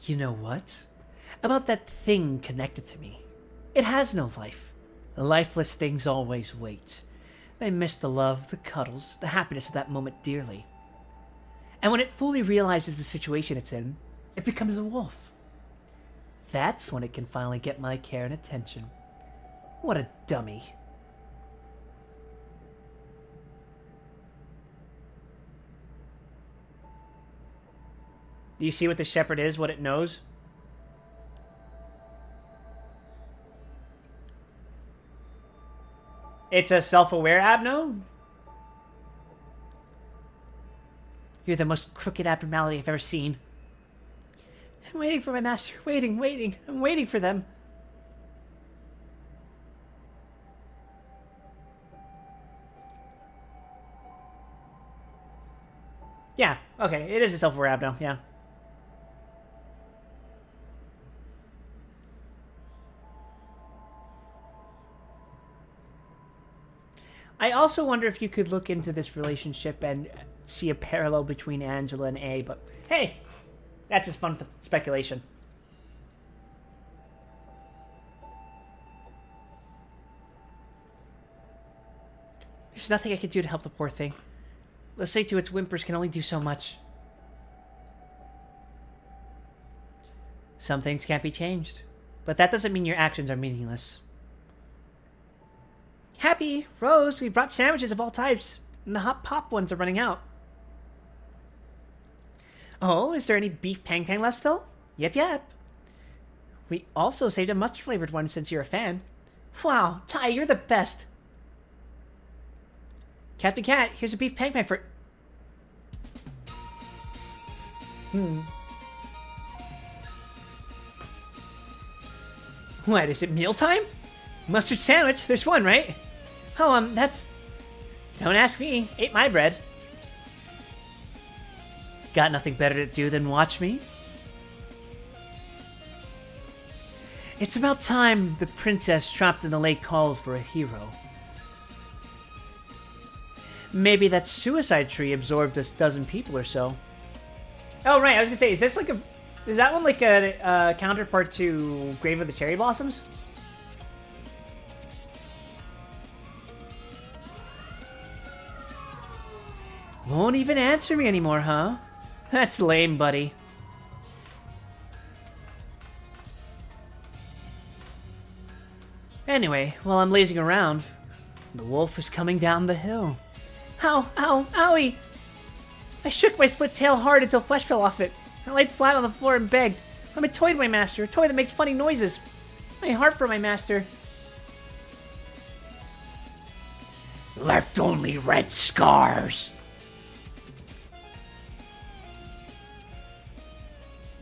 You know what? About that thing connected to me. It has no life. The lifeless things always wait. They miss the love, the cuddles, the happiness of that moment dearly. And when it fully realizes the situation it's in, it becomes a wolf. That's when it can finally get my care and attention. What a dummy. Do you see what the shepherd is, what it knows? It's a self-aware Abno? You're the most crooked abnormality I've ever seen. I'm waiting for my master. Waiting. I'm waiting for them. Yeah, okay. It is a self-aware Abno, yeah. I also wonder if you could look into this relationship and see a parallel between Angela and A, but hey, that's just fun speculation. There's nothing I can do to help the poor thing. Let's say to its whimpers can only do so much. Some things can't be changed, but that doesn't mean your actions are meaningless. Happy, Rose, we brought sandwiches of all types, and the hot pop ones are running out. Oh, is there any beef pang pang left still? Yep. We also saved a mustard flavored one since you're a fan. Wow, Ty, you're the best. Captain Cat, here's a beef pang pang for... What, is it mealtime? Mustard sandwich, there's one, right? Oh, that's... Don't ask me, ate my bread. Got nothing better to do than watch me? It's about time the princess trapped in the lake called for a hero. Maybe that suicide tree absorbed a dozen people or so. Oh, right, I was gonna say, is this like a... Is that one like a counterpart to Grave of the Cherry Blossoms? Won't even answer me anymore, huh? That's lame, buddy. Anyway, while I'm lazing around, the wolf is coming down the hill. Ow, ow, owie! I shook my split tail hard until flesh fell off it. I laid flat on the floor and begged. I'm a toy to my master, a toy that makes funny noises. My heart for my master. Left only red scars.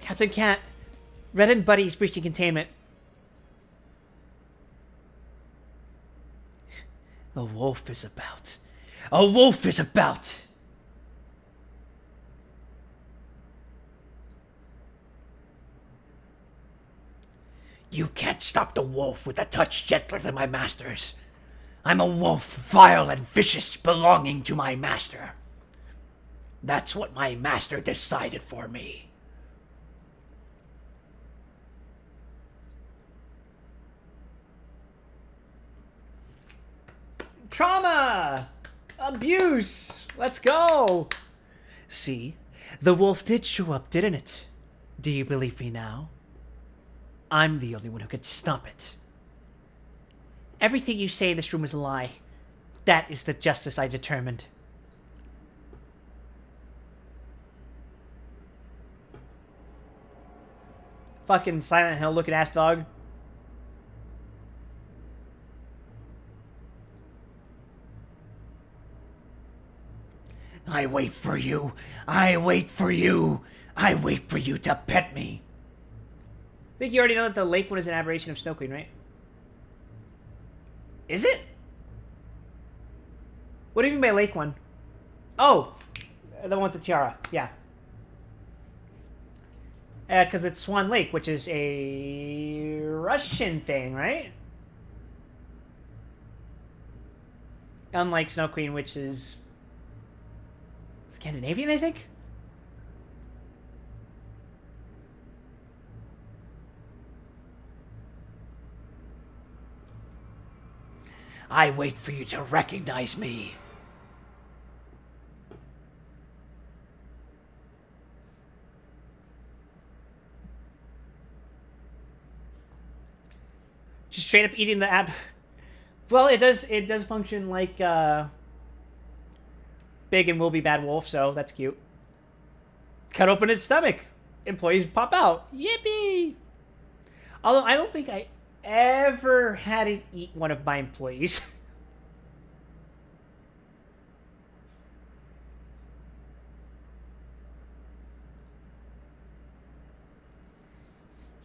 Captain Cat, Red and Buddy's breaching containment. A wolf is about. A wolf is about! You can't stop the wolf with a touch gentler than my master's. I'm a wolf, vile and vicious, belonging to my master. That's what my master decided for me. Trauma! Abuse! Let's go! See? The wolf did show up, didn't it? Do you believe me now? I'm the only one who can stop it. Everything you say in this room is a lie. That is the justice I determined. Fucking Silent Hill looking ass dog. I wait for you. I wait for you. I wait for you to pet me. I think you already know that the lake one is an aberration of Snow Queen, right? Is it? What do you mean by lake one? Oh, the one with the tiara. Yeah. Because it's Swan Lake, which is a Russian thing, right? Unlike Snow Queen, which is Scandinavian, I think? I wait for you to recognize me. Just straight up eating the app. Well, it does function like big and will be bad wolf, so that's cute. Cut open its stomach. Employees pop out. Yippee! Although I don't think I ever had it eat one of my employees.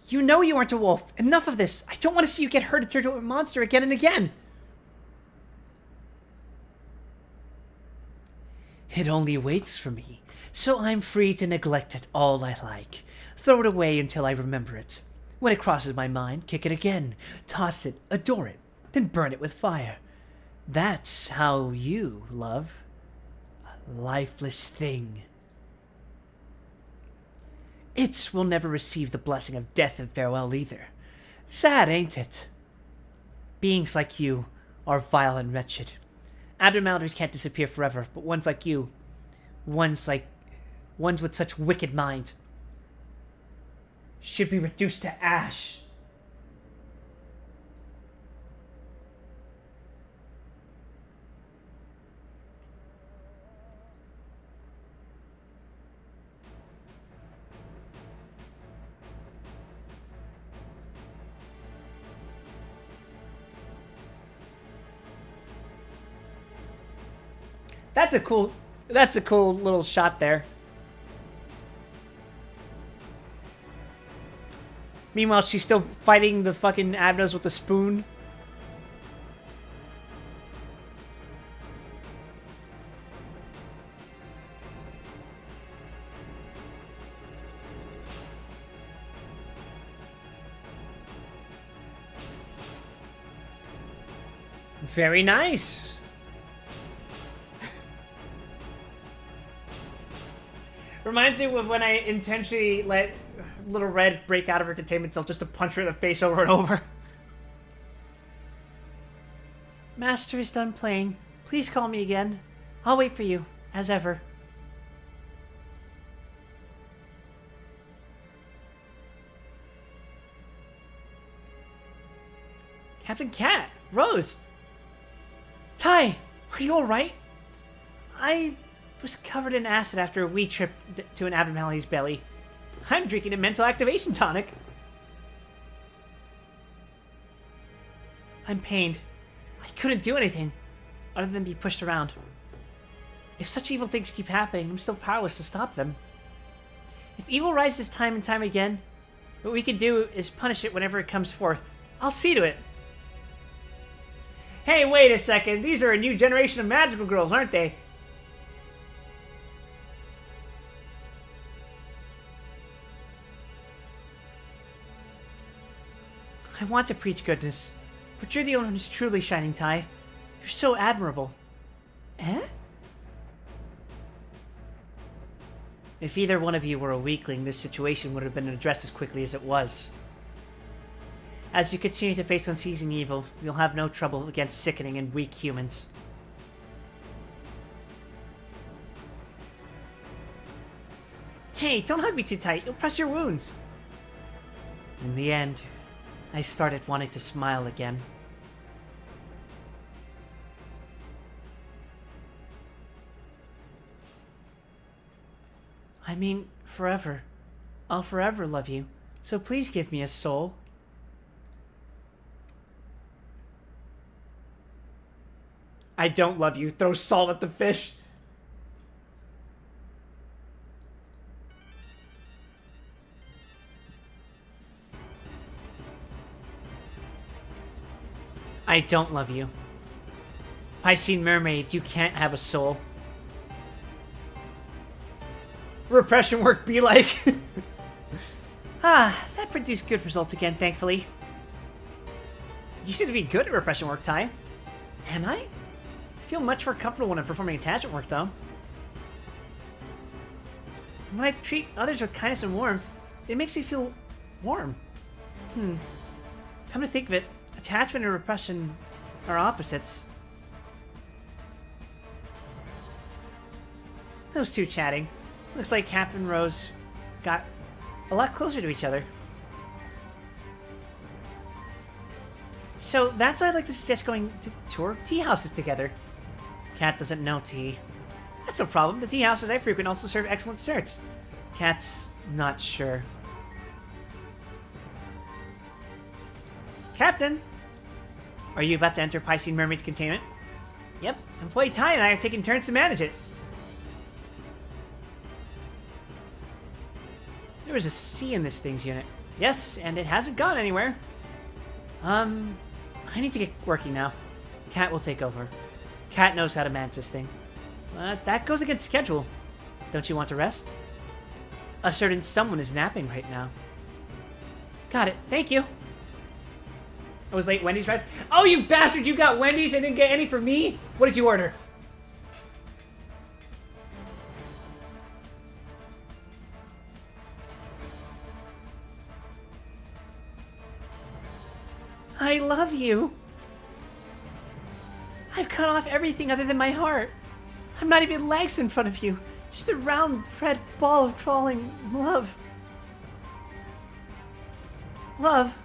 You know you aren't a wolf. Enough of this. I don't want to see you get hurt and turn into a monster again and again. It only waits for me, so I'm free to neglect it all I like. Throw it away until I remember it. When it crosses my mind, kick it again. Toss it, adore it, then burn it with fire. That's how you love a lifeless thing. It will never receive the blessing of death and farewell either. Sad, ain't it? Beings like you are vile and wretched. Abnormalities can't disappear forever, but ones like you, ones with such wicked minds, should be reduced to ash. That's a cool little shot there. Meanwhile, she's still fighting the fucking Abnos with the spoon. Very nice. Reminds me of when I intentionally let Little Red break out of her containment cell just to punch her in the face over and over. Master is done playing. Please call me again. I'll wait for you, as ever. Captain Cat! Rose! Tai! Are you alright? I was covered in acid after a wee trip to an abnormality's belly. I'm drinking a mental activation tonic. I'm pained. I couldn't do anything other than be pushed around. If such evil things keep happening, I'm still powerless to stop them. If evil rises time and time again, what we can do is punish it whenever it comes forth. I'll see to it. Hey, wait a second. These are a new generation of magical girls, aren't they? I want to preach goodness, but you're the one who's truly shining, Tai. You're so admirable. Eh? If either one of you were a weakling, this situation would have been addressed as quickly as it was. As you continue to face unceasing evil, you'll have no trouble against sickening and weak humans. Hey, don't hug me too tight. You'll press your wounds. In the end, I started wanting to smile again. I mean, forever. I'll forever love you, so please give me a soul. I don't love you. Throw salt at the fish. I don't love you. Piscine mermaid, you can't have a soul. Repression work be like. That produced good results again, thankfully. You seem to be good at repression work, Tai. Am I? I feel much more comfortable when I'm performing attachment work, though. When I treat others with kindness and warmth, it makes me feel warm. Come to think of it, attachment and repression are opposites. Those two chatting. Looks like Cap and Rose got a lot closer to each other. So that's why I'd like to suggest going to tour tea houses together. Cat doesn't know tea. That's no problem. The tea houses I frequent also serve excellent desserts. Cat's not sure. Captain! Are you about to enter Piscine Mermaid's containment? Yep. Employee Tai and I are taking turns to manage it. There was a C in this thing's unit. Yes, and it hasn't gone anywhere. I need to get working now. Cat will take over. Cat knows how to manage this thing. That goes against schedule. Don't you want to rest? A certain someone is napping right now. Got it. Thank you. I was late Wendy's rides. Oh, you bastard! You got Wendy's and didn't get any for me? What did you order? I love you. I've cut off everything other than my heart. I'm not even legs in front of you. Just a round red ball of crawling love. Love.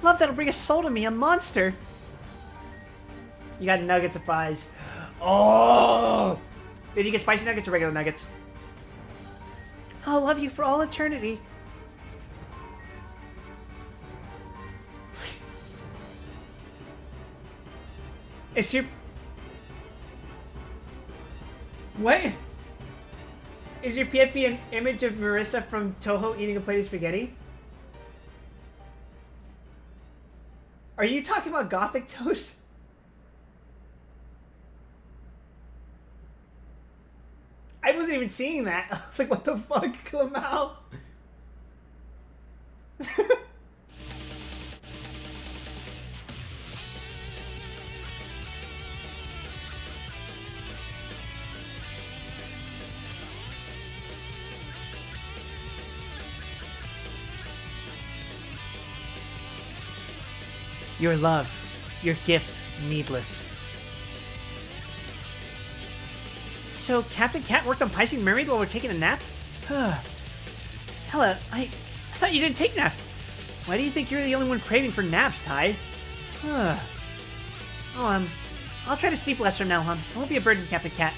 Love that'll bring a soul to me, a monster. You got nuggets of fries. Oh! Did you get spicy nuggets or regular nuggets? I'll love you for all eternity. Is your... What? Is your PFP an image of Marissa from Toho eating a plate of spaghetti? Are you talking about Gothic Toast? I wasn't even seeing that. I was like, what the fuck? Come out. Your love, your gift, needless. So, Captain Cat worked on Pising Mermaid while we're taking a nap? Hella, I thought you didn't take naps. Why do you think you're the only one craving for naps, Ty? I'll try to sleep less from now on. I won't be a burden, Captain Cat.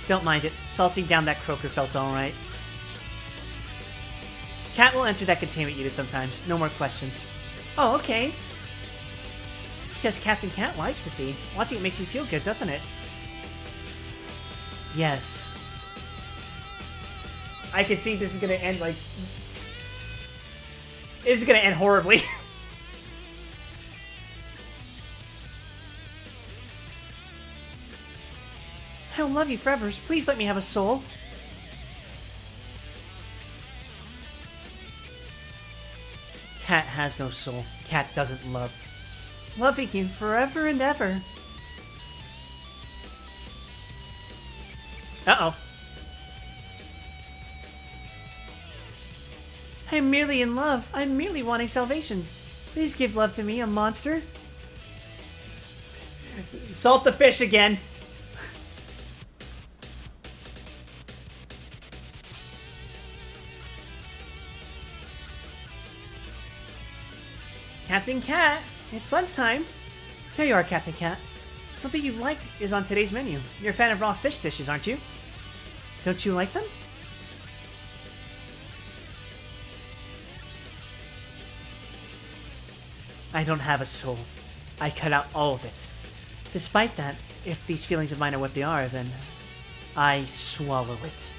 Don't mind it. Salting down that croaker felt alright. Cat will enter that containment unit sometimes. No more questions. Oh, okay. Because Captain Cat likes the sea. Watching it makes you feel good, doesn't it? Yes. I can see this is gonna end like... This is gonna end horribly. I'll love you forever. Please let me have a soul. Cat has no soul. Cat doesn't love. Loving you forever and ever. Uh-oh. I'm merely in love. I'm merely wanting salvation. Please give love to me, a monster. Salt the fish again. Captain Cat, it's lunchtime. There you are, Captain Cat. Something you like is on today's menu. You're a fan of raw fish dishes, aren't you? Don't you like them? I don't have a soul. I cut out all of it. Despite that, if these feelings of mine are what they are, then I swallow it.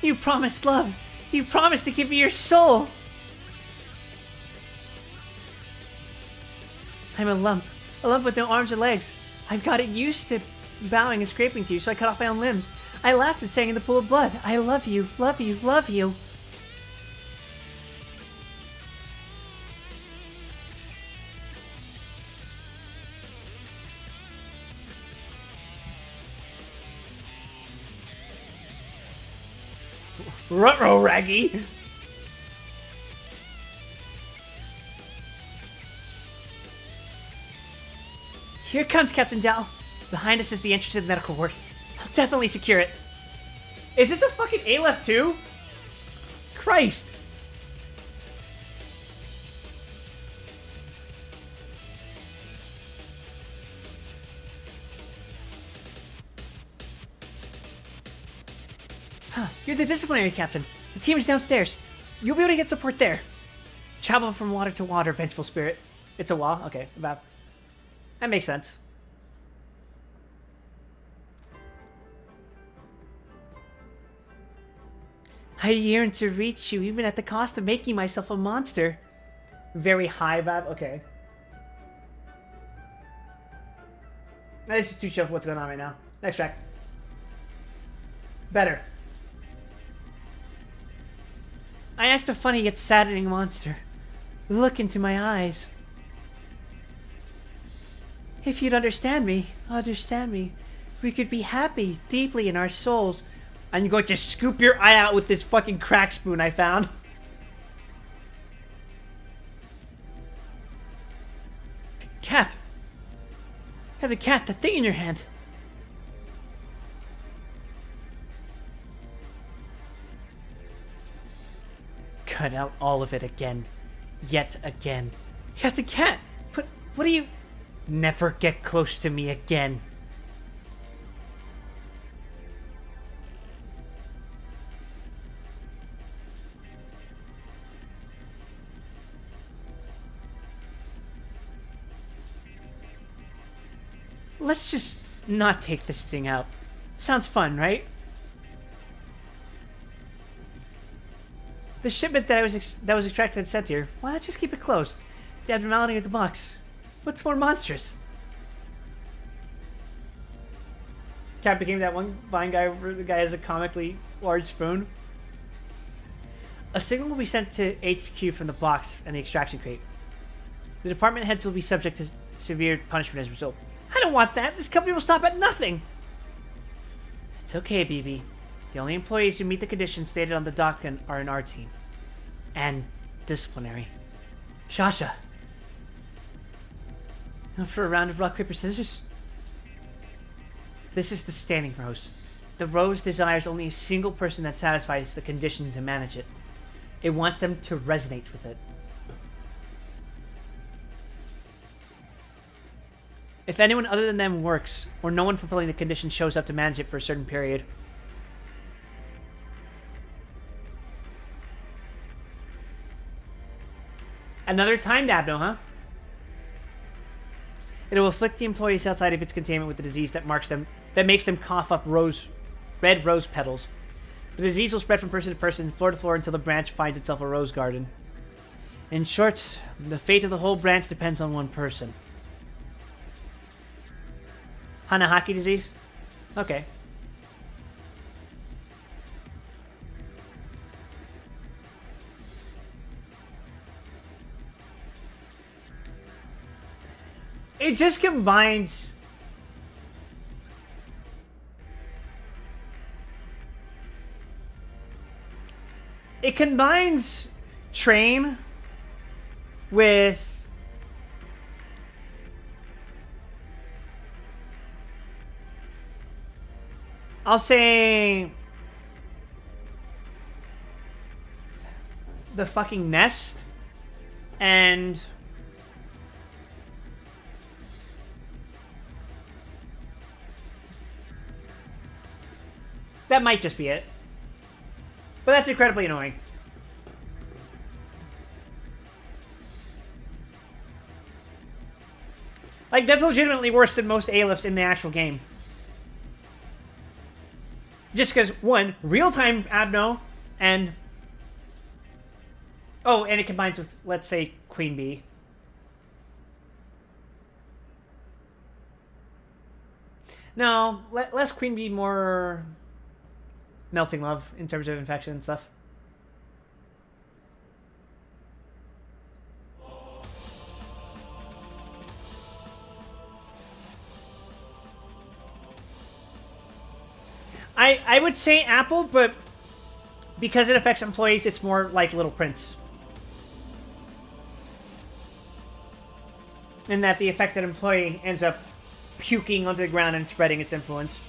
You promised love. You promised to give me your soul. I'm a lump with no arms or legs. I've gotten used to bowing and scraping to you, so I cut off my own limbs. I laughed and sang in the pool of blood. I love you, love you, love you. Ruh-roh, Raggy! Here comes Captain Dal. Behind us is the entrance to the medical ward. I'll definitely secure it. Is this a fucking Aleph too? Christ! You're the disciplinary captain. The team is downstairs. You'll be able to get support there. Travel from water to water, vengeful spirit. It's a wall? Okay, about... That makes sense. I yearn to reach you, even at the cost of making myself a monster. Very high, Bab. Okay. This is too sure for what's going on right now. Next track. Better. I act a funny yet saddening monster. Look into my eyes. If you'd understand me, we could be happy deeply in our souls. I'm going to scoop your eye out with this fucking crack spoon I found. Cap. Have the cat, that thing in your hand. Cut out all of it again. Yet again. Captain Cat! What do you... Never get close to me again. Let's just not take this thing out. Sounds fun, right? The shipment that was extracted and sent here, why not just keep it closed? The abnormality of the box. What's more monstrous? Cat became that one Vine guy where the guy has a comically large spoon. A signal will be sent to HQ from the box and the extraction crate. The department heads will be subject to severe punishment as a result. I don't want that. This company will stop at nothing. It's okay, BB. The only employees who meet the conditions stated on the document are in our team. And disciplinary. Shasha. Up for a round of rock, paper, scissors? This is the standing rose. The rose desires only a single person that satisfies the condition to manage it. It wants them to resonate with it. If anyone other than them works, or no one fulfilling the condition shows up to manage it for a certain period. Another timed abno, huh? It will afflict the employees outside of its containment with the disease that makes them cough up red rose petals. The disease will spread from person to person, floor to floor, until the branch finds itself a rose garden. In short, the fate of the whole branch depends on one person. Hanahaki disease? Okay. It just combines... It combines train with... I'll say... the fucking nest. And... that might just be it. But that's incredibly annoying. Like, that's legitimately worse than most A-lifts in the actual game. Just because, one, real-time abno, and... oh, and it combines with, let's say, Queen Bee. No, less Queen Bee, more... Melting Love in terms of infection and stuff. I would say Apple, but because it affects employees, it's more like Little Prince. In that the affected employee ends up puking onto the ground and spreading its influence.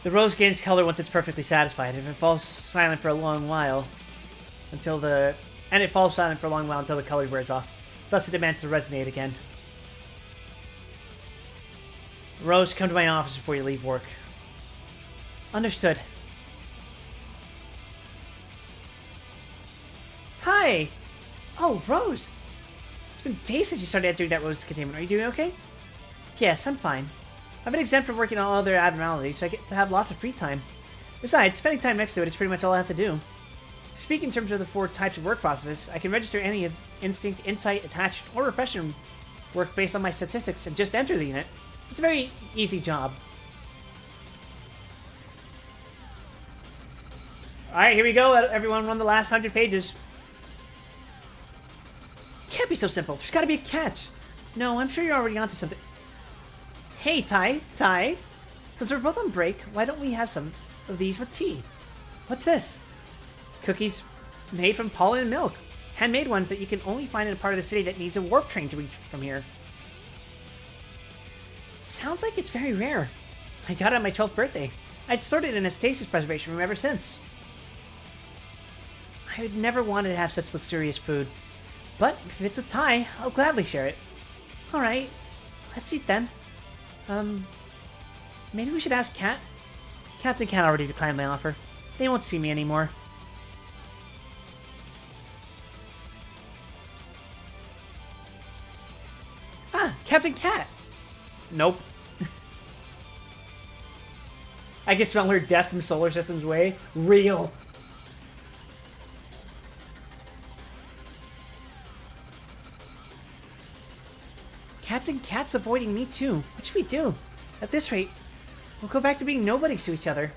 The rose gains color once it's perfectly satisfied. If it falls silent for a long while, until the color wears off. Thus, it demands to resonate again. Rose, come to my office before you leave work. Understood. Hi! Oh, Rose! It's been days since you started entering that rose containment. Are you doing okay? Yes, I'm fine. I've been exempt from working on all other abnormalities, so I get to have lots of free time. Besides, spending time next to it is pretty much all I have to do. To speak in terms of the 4 types of work processes, I can register any of instinct, insight, attach, or repression work based on my statistics and just enter the unit. It's a very easy job. Alright, here we go. Everyone run the last 100 pages. Can't be so simple. There's gotta be a catch. No, I'm sure you're already onto something. Hey, Ty. Since we're both on break, why don't we have some of these with tea? What's this? Cookies made from pollen and milk. Handmade ones that you can only find in a part of the city that needs a warp train to reach from here. Sounds like it's very rare. I got it on my 12th birthday. I'd stored it in a stasis preservation room ever since. I would never wanted to have such luxurious food. But if it's with Ty, I'll gladly share it. Alright, let's eat then. Maybe we should ask Cat? Captain Cat already declined my offer. They won't see me anymore. Ah, Captain Cat! Nope. I can smell her death from Solar System's way. Real. Captain Cat's avoiding me too. What should we do? At this rate, we'll go back to being nobodies to each other.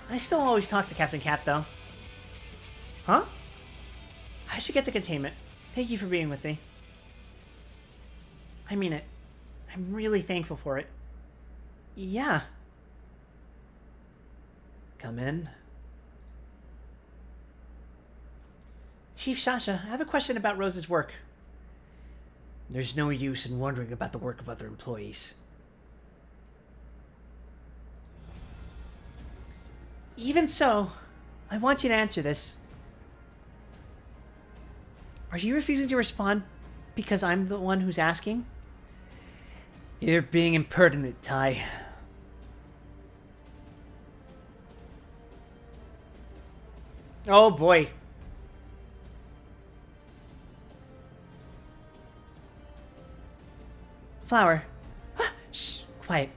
I still always talk to Captain Cat though. Huh? I should get to containment. Thank you for being with me. I mean it. I'm really thankful for it. Yeah. Come in. Chief Sasha, I have a question about Rose's work. There's no use in wondering about the work of other employees. Even so, I want you to answer this. Are you refusing to respond because I'm the one who's asking? You're being impertinent, Tai. Oh boy. Flower. Shh, quiet.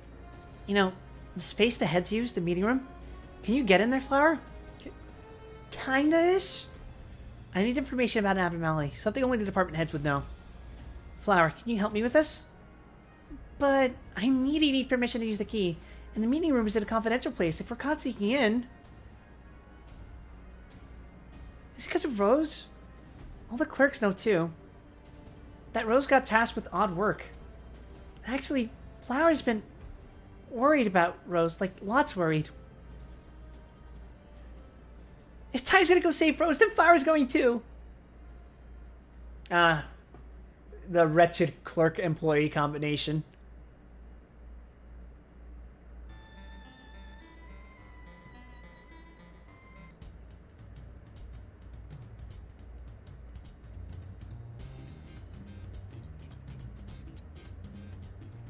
You know, the space the heads use, the meeting room, can you get in there, Flower? Kinda-ish? I need information about an abnormality, something only the department heads would know. Flower, can you help me with this? But I need permission to use the key, and the meeting room is in a confidential place. If we're caught sneaking in... Is it because of Rose? All the clerks know, too. That Rose got tasked with odd work. Actually, Flower's been worried about Rose, like, lots worried. If Ty's gonna go save Rose, then Flower's going too. The wretched clerk-employee combination.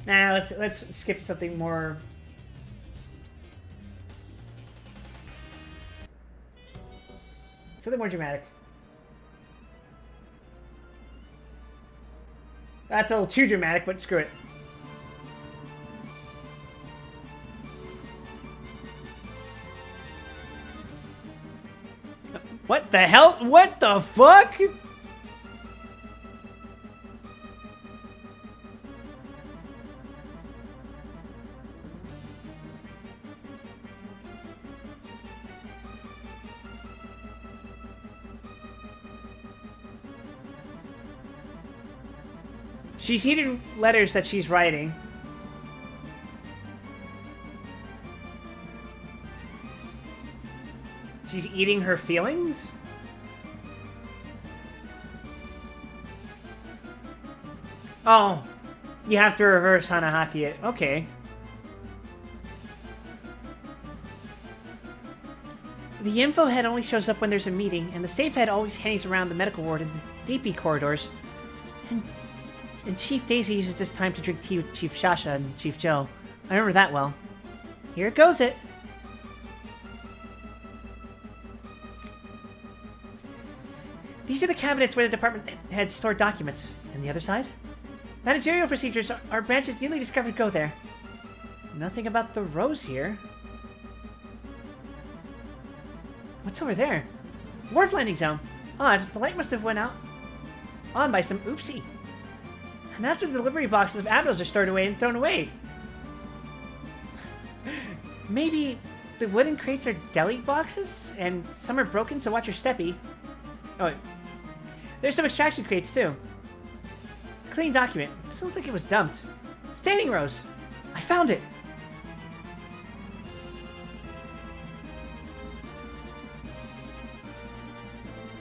Nah, let's skip to something more. Something more dramatic. That's a little too dramatic, but screw it. What the hell? What the fuck? She's eating letters that she's writing. She's eating her feelings? Oh, you have to reverse Hanahaki it. Okay. The info head only shows up when there's a meeting, and the safe head always hangs around the medical ward in the DP corridors. And Chief Daisy uses this time to drink tea with Chief Sasha and Chief Joe. I remember that well. Here goes it. These are the cabinets where the department heads store documents. And the other side? Managerial procedures. Our branches newly discovered go there. Nothing about the Rose here. What's over there? Wharf landing zone. Odd, the light must have went out on by some oopsie. And that's where the delivery boxes of abdos are stored away and thrown away. Maybe the wooden crates are deli boxes, and some are broken, so watch your steppy. Oh, there's some extraction crates, too. Clean document. Doesn't look like it was dumped. Standing rows. I found it.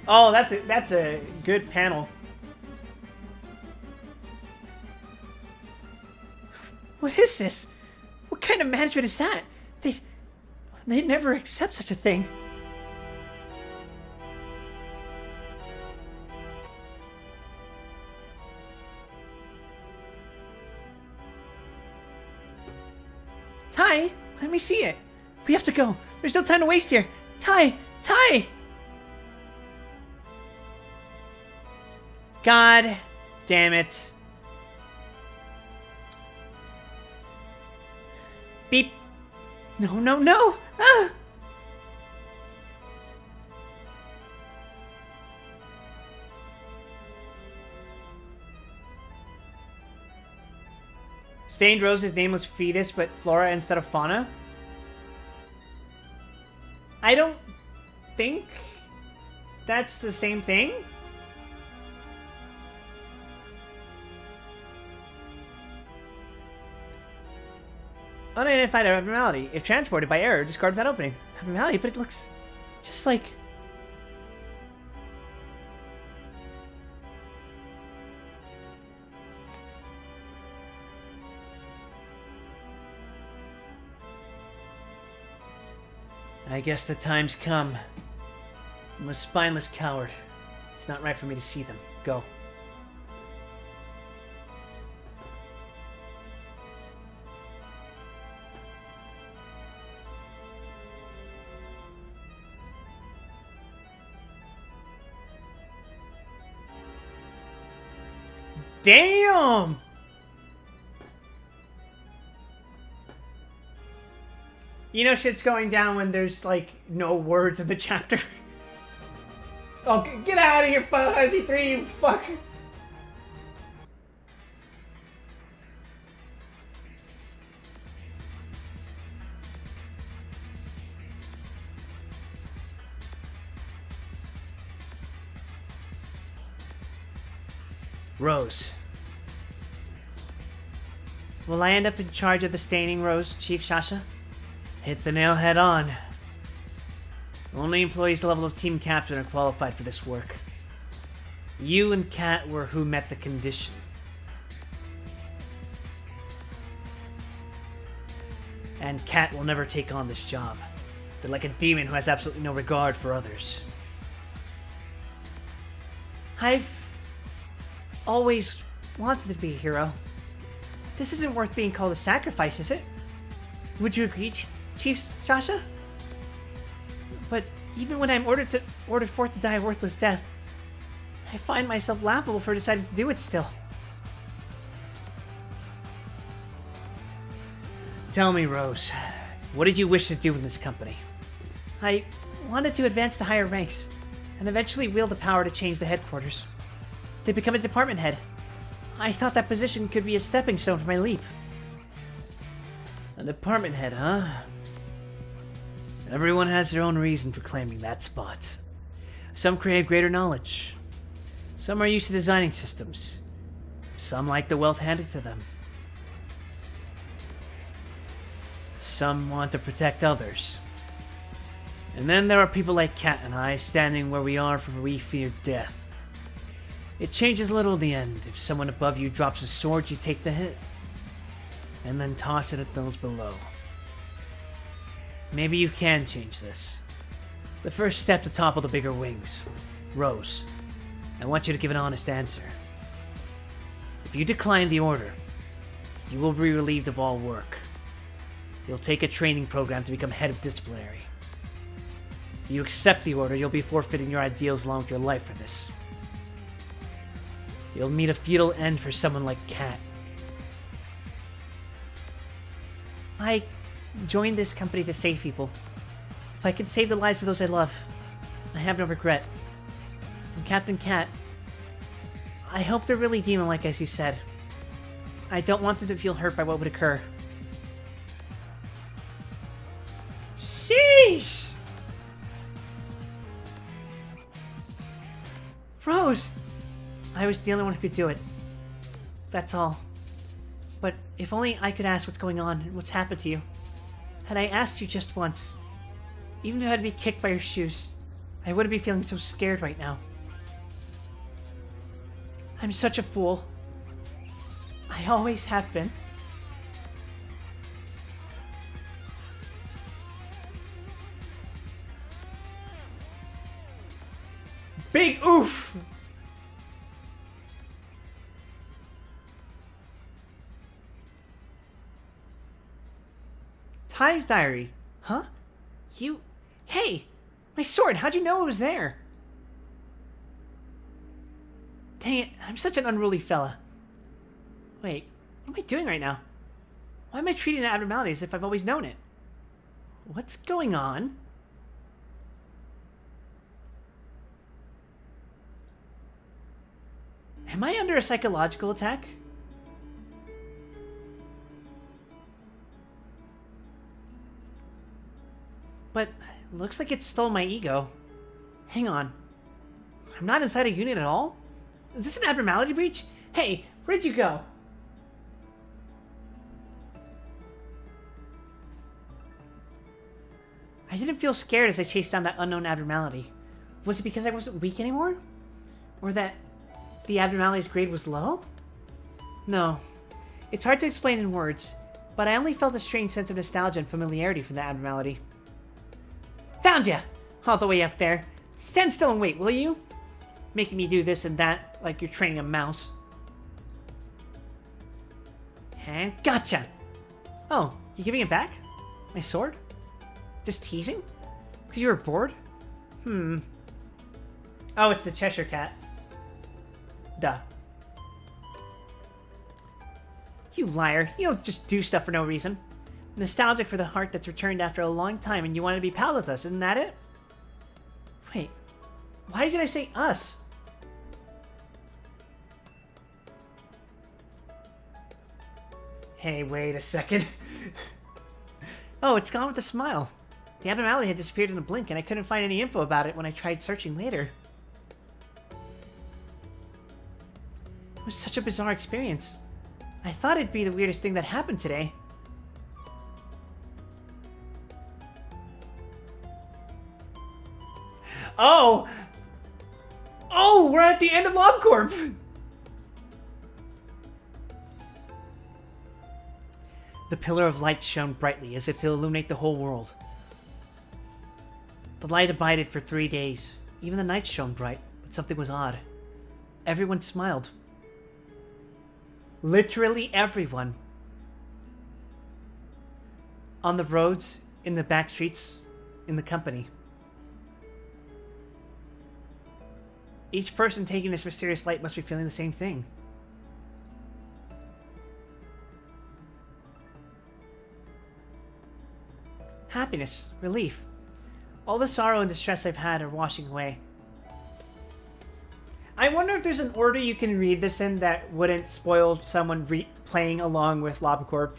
Oh, that's a good panel. What is this? What kind of management is that? They'd never accept such a thing. Tai, let me see it. We have to go. There's no time to waste here. Tai! God damn it. Beep. No. Ah! Stained Rose's name was Fetus, but Flora instead of Fauna? I don't think that's the same thing. Unidentified abnormality. If transported by error, discard that opening. Abnormality, but it looks just like... I guess the time's come. I'm a spineless coward. It's not right for me to see them. Go. Damn! You know shit's going down when there's, like, no words in the chapter. Oh, get out of here, Fuzzy 3, you fuck! Rose. Will I end up in charge of the staining, Rose, Chief Sasha? Hit the nail head on. Only employees level of team captain are qualified for this work. You and Kat were who met the condition. And Kat will never take on this job. They're like a demon who has absolutely no regard for others. I've always wanted to be a hero. This isn't worth being called a sacrifice, is it? Would you agree, Chief Sasha? But even when I'm ordered forth to die a worthless death, I find myself laughable for deciding to do it still. Tell me, Rose, what did you wish to do in this company? I wanted to advance to higher ranks, and eventually wield the power to change the headquarters. To become a department head. I thought that position could be a stepping stone for my leap. A department head, huh? Everyone has their own reason for claiming that spot. Some crave greater knowledge. Some are used to designing systems. Some like the wealth handed to them. Some want to protect others. And then there are people like Kat and I standing where we are for we fear death. It changes little in the end. If someone above you drops a sword, you take the hit. And then toss it at those below. Maybe you can change this. The first step to topple the bigger wings. Rose, I want you to give an honest answer. If you decline the order, you will be relieved of all work. You'll take a training program to become head of disciplinary. If you accept the order, you'll be forfeiting your ideals along with your life for this. You'll meet a fatal end for someone like Kat. I joined this company to save people. If I can save the lives of those I love, I have no regret. And Captain Kat, I hope they're really demon-like as you said. I don't want them to feel hurt by what would occur. Sheesh! Rose! I was the only one who could do it. That's all. But if only I could ask what's going on and what's happened to you. Had I asked you just once, even if I had to be kicked by your shoes, I wouldn't be feeling so scared right now. I'm such a fool. I always have been. Big oof! Ty's diary. Huh? You... Hey! My sword! How'd you know it was there? Dang it, I'm such an unruly fella. Wait, what am I doing right now? Why am I treating the abnormality as if I've always known it? What's going on? Am I under a psychological attack? But looks like it stole my ego. Hang on. I'm not inside a unit at all? Is this an abnormality breach? Hey, where'd you go? I didn't feel scared as I chased down that unknown abnormality. Was it because I wasn't weak anymore? Or that the abnormality's grade was low? No. It's hard to explain in words, but I only felt a strange sense of nostalgia and familiarity from the abnormality. Found ya! All the way up there. Stand still and wait, will you? Making me do this and that like you're training a mouse. And gotcha! Oh, you giving it back? My sword? Just teasing? Because you were bored? Oh, it's the Cheshire Cat. Duh. You liar. You don't just do stuff for no reason. Nostalgic for the heart that's returned after a long time and you want to be pals with us, isn't that it? Wait. Why did I say us? Hey, wait a second. Oh, it's gone with a smile. The abnormality had disappeared in a blink and I couldn't find any info about it when I tried searching later. It was such a bizarre experience. I thought it'd be the weirdest thing that happened today. Oh! Oh, we're at the end of LobCorp! The pillar of light shone brightly as if to illuminate the whole world. The light abided for 3 days. Even the night shone bright, but something was odd. Everyone smiled. Literally everyone. On the roads, in the back streets, in the company. Each person taking this mysterious light must be feeling the same thing. Happiness, relief. All the sorrow and distress I've had are washing away. I wonder if there's an order you can read this in that wouldn't spoil someone playing along with LobCorp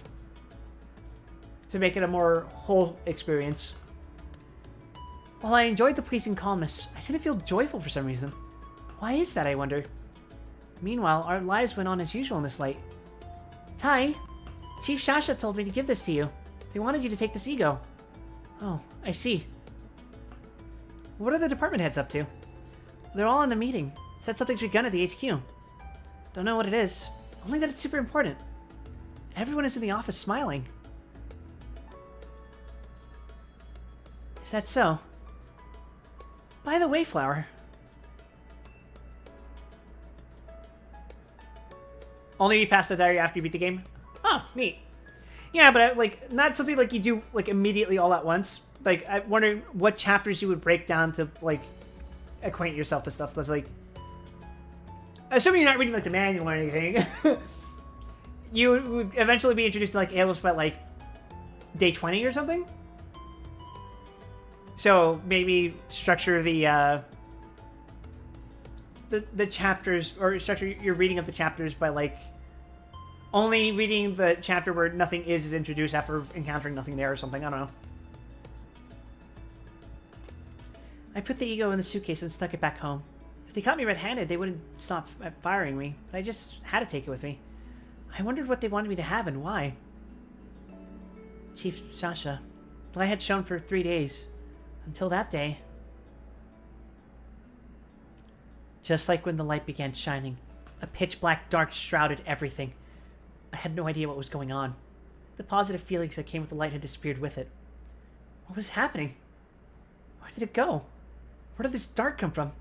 to make it a more whole experience. While I enjoyed the pleasing calmness, I didn't feel joyful for some reason. Why is that, I wonder? Meanwhile, our lives went on as usual in this light. Tai, Chief Shasha told me to give this to you. They wanted you to take this ego. Oh, I see. What are the department heads up to? They're all in a meeting. Said something's begun at the HQ. Don't know what it is. Only that it's super important. Everyone is in the office smiling. Is that so? By the way, Flower. Only you pass the diary after you beat the game? Oh, neat. Yeah, but like not something like you do like immediately all at once. Like I'm wondering what chapters you would break down to like acquaint yourself to stuff. Because like, assuming you're not reading like the manual or anything, you would eventually be introduced to like Aeolus by like day 20 or something. So maybe structure the chapters, or structure your reading of the chapters by like only reading the chapter where nothing is introduced after encountering nothing there or something. I don't know. I put the ego in the suitcase and stuck it back home. If they caught me red-handed, they wouldn't stop firing me, but I just had to take it with me. I wondered what they wanted me to have and why. Chief Sasha, the light had shone for 3 days. Until that day. Just like when the light began shining, a pitch-black dark shrouded everything. I had no idea what was going on. The positive feelings that came with the light had disappeared with it. What was happening? Where did it go? Where did this dark come from?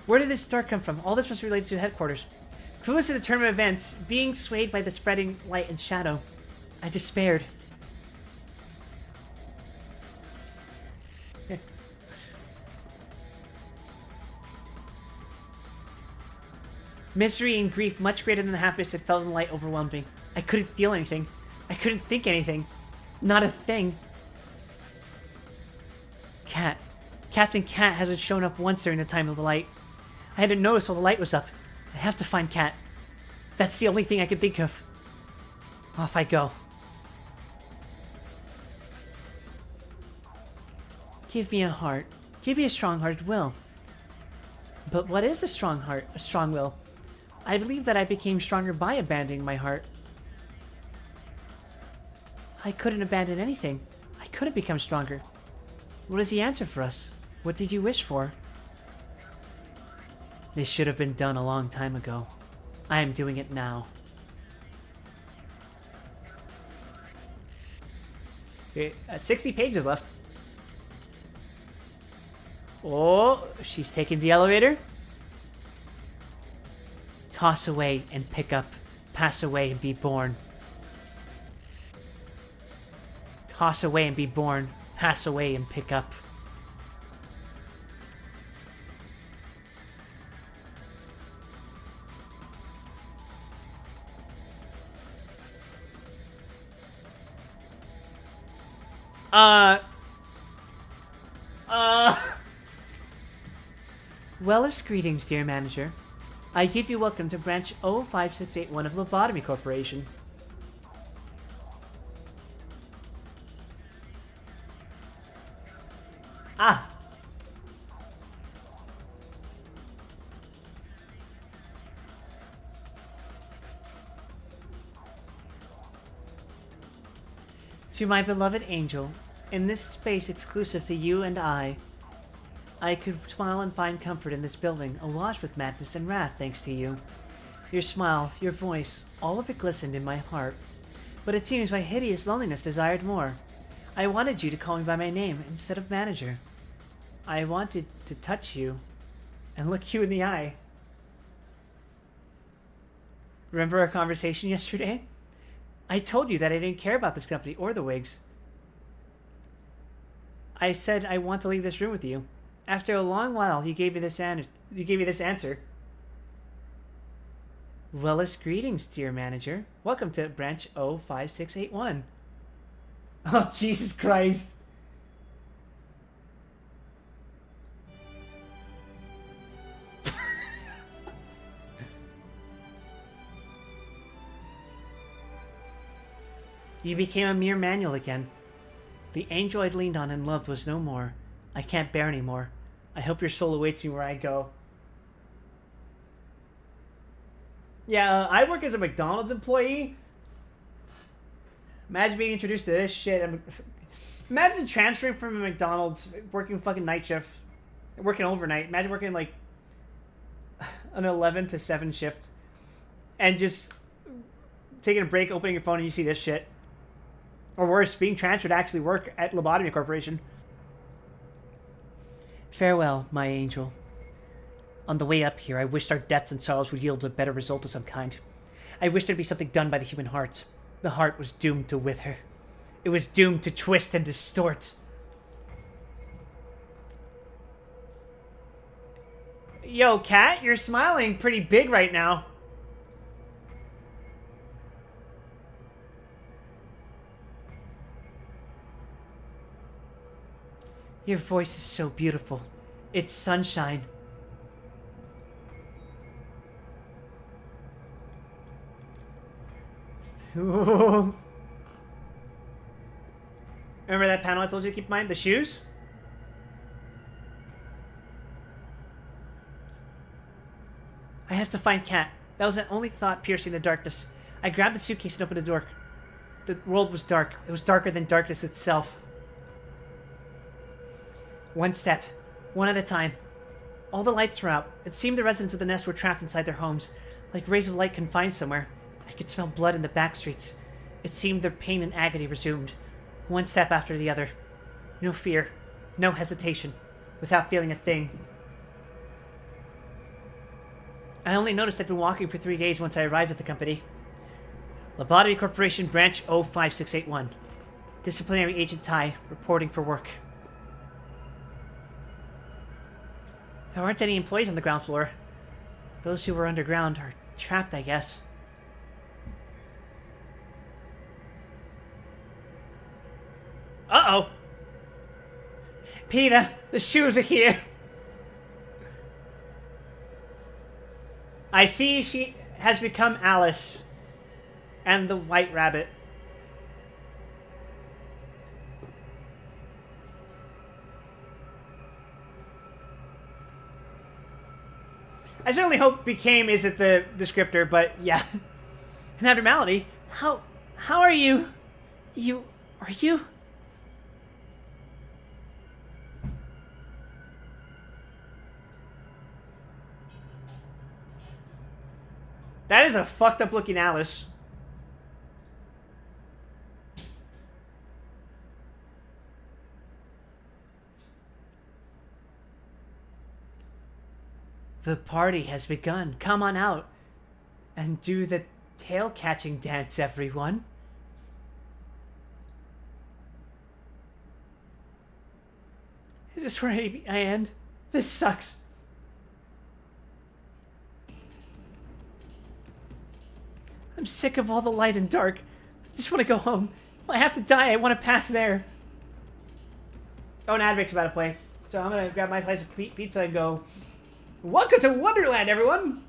Where did this dark come from? All this must be related to the headquarters. Clueless to the turn of events, being swayed by the spreading light and shadow, I despaired. Misery and grief much greater than the happiness that felt in the light overwhelmed me. I couldn't feel anything. I couldn't think anything. Not a thing. Cat. Captain Cat hasn't shown up once during the time of the light. I hadn't noticed while the light was up. I have to find Cat. That's the only thing I could think of. Off I go. Give me a heart. Give me a strong-hearted will. But what is a strong heart, a strong will? I believe that I became stronger by abandoning my heart. I couldn't abandon anything. I couldn't become stronger. What is the answer for us? What did you wish for? This should have been done a long time ago. I am doing it now. Okay, 60 pages left. Oh, she's taking the elevator. Toss away and pick up. Pass away and be born. Toss away and be born. Pass away and pick up. Wellest greetings, dear manager. I give you welcome to branch 05681 of Lobotomy Corporation. Ah! To my beloved angel, in this space exclusive to you and I could smile and find comfort in this building, awash with madness and wrath thanks to you. Your smile, your voice, all of it glistened in my heart. But it seems my hideous loneliness desired more. I wanted you to call me by my name instead of manager. I wanted to touch you and look you in the eye. Remember our conversation yesterday? I told you that I didn't care about this company or the wigs. I said I want to leave this room with you. After a long while, you gave me this answer. Wellest greetings, dear manager. Welcome to branch 05681. Oh, Jesus Christ. You became a mere manual again. The angel I'd leaned on and loved was no more. I can't bear anymore. I hope your soul awaits me where I go. Yeah, I work as a McDonald's employee. Imagine being introduced to this shit. Imagine transferring from a McDonald's, working fucking night shift, working overnight. Imagine working like an 11 to 7 shift and just taking a break, opening your phone, and you see this shit. Or worse, being transferred to actually work at Lobotomy Corporation. Farewell, my angel. On the way up here, I wished our deaths and sorrows would yield a better result of some kind. I wished there'd be something done by the human heart. The heart was doomed to wither. It was doomed to twist and distort. Yo, Kat, you're smiling pretty big right now. Your voice is so beautiful. It's sunshine. Remember that panel I told you to keep in mind? The shoes? I have to find Kat. That was the only thought piercing the darkness. I grabbed the suitcase and opened the door. The world was dark. It was darker than darkness itself. One step, one at a time. All the lights were out. It seemed the residents of the nest were trapped inside their homes, like rays of light confined somewhere. I could smell blood in the back streets. It seemed their pain and agony resumed, one step after the other. No fear, no hesitation, without feeling a thing. I only noticed I'd been walking for 3 days once I arrived at the company. Lobotomy Corporation Branch 05681. Disciplinary Agent Tai, reporting for work. There aren't any employees on the ground floor. Those who were underground are trapped, I guess. Uh-oh! Peter, the shoes are here! I see she has become Alice. And the white rabbit. I certainly hope became isn't the descriptor, but yeah. An abnormality? How are you? Are you? That is a fucked up looking Alice. The party has begun. Come on out and do the tail catching dance, everyone. Is this where I end? This sucks. I'm sick of all the light and dark. I just want to go home. If I have to die, I want to pass there. Oh, and Advic's about to play. So I'm going to grab my slice of pizza and go, welcome to Wonderland, everyone!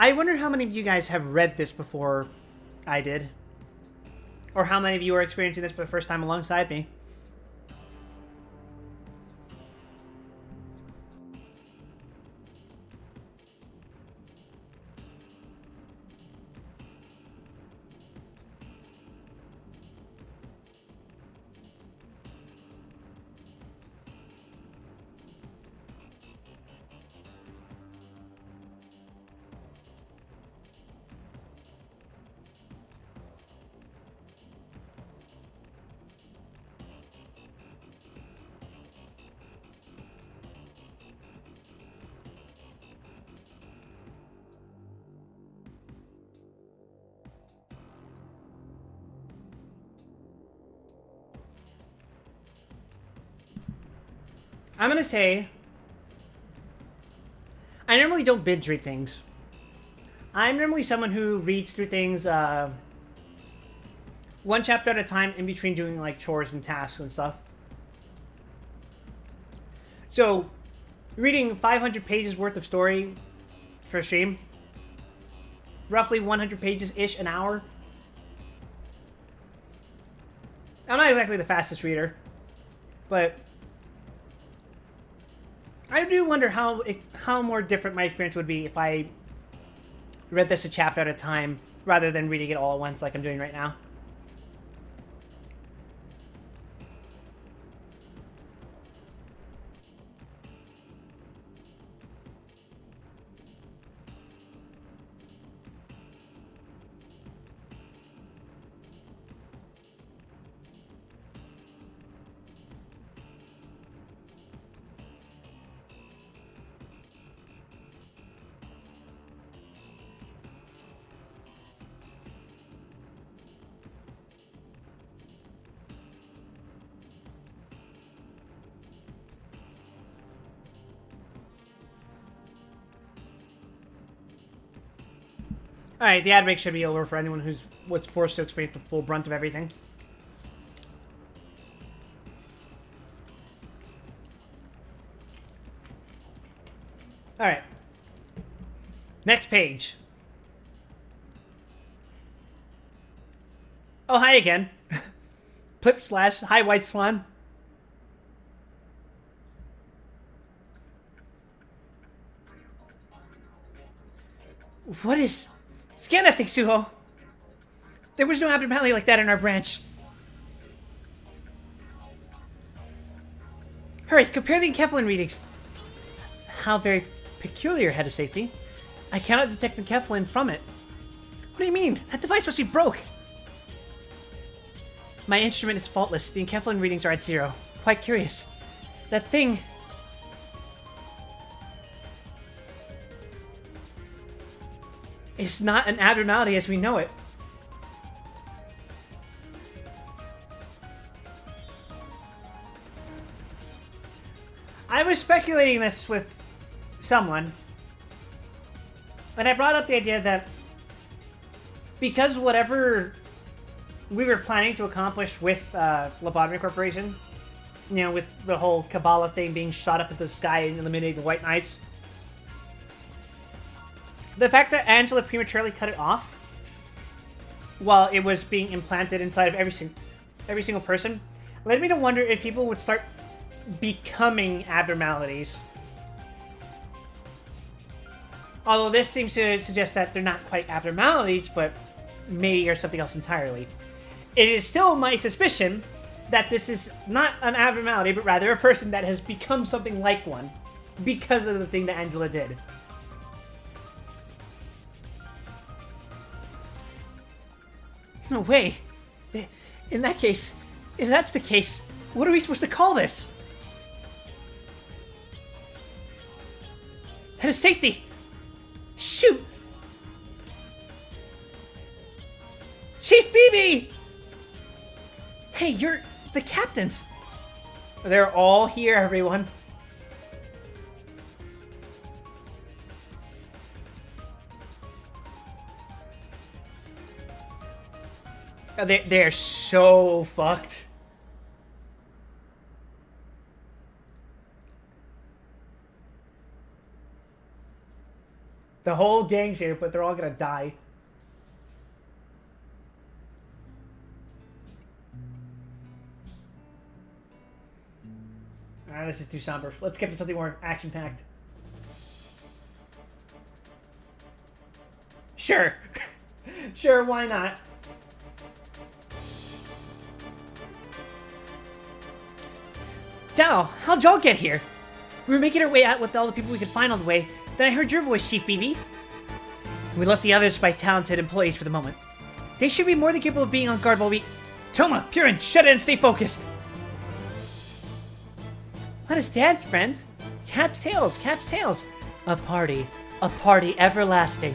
I wonder how many of you guys have read this before I did. Or how many of you are experiencing this for the first time alongside me. I'm gonna say, I normally don't binge read things. I'm normally someone who reads through things one chapter at a time in between doing like chores and tasks and stuff. So, reading 500 pages worth of story for a stream, roughly 100 pages-ish an hour. I'm not exactly the fastest reader, but I do wonder how more different my experience would be if I read this a chapter at a time rather than reading it all at once like I'm doing right now. Alright, the ad break should be over for anyone who was forced to experience the full brunt of everything. Alright. Next page. Oh, hi again. Plip Splash. Hi, White Swan. What is... Scan that thing, Suho! There was no abnormality like that in our branch. Hurry, compare the Enkephalin readings. How very peculiar, Head of Safety. I cannot detect Enkephalin from it. What do you mean? That device must be broke. My instrument is faultless. The enkephalin readings are at 0. Quite curious. That thing... is not an abnormality as we know it. I was speculating this with someone, and I brought up the idea that because whatever we were planning to accomplish with Lobotomy Corporation, you know, with the whole Kabbalah thing being shot up into the sky and eliminating the White Knights, the fact that Angela prematurely cut it off while it was being implanted inside of every single person led me to wonder if people would start becoming abnormalities. Although this seems to suggest that they're not quite abnormalities, but maybe are something else entirely. It is still my suspicion that this is not an abnormality, but rather a person that has become something like one because of the thing that Angela did. No way. In that case, if that's the case, what are we supposed to call this? Head of safety! Shoot! Chief BB! Hey, you're the captains! They're all here, everyone. They're so fucked. The whole gang's here, but they're all gonna die. Alright, this is too somber. Let's get to something more action-packed. Sure. Sure, why not? Dao, how'd y'all get here? We were making our way out with all the people we could find on the way. Then I heard your voice, Chief BB. We left the others by talented employees for the moment. They should be more than capable of being on guard while we... Toma, Purin, shut it and stay focused. Let us dance, friends. Cat's tails, cat's tails. A party everlasting.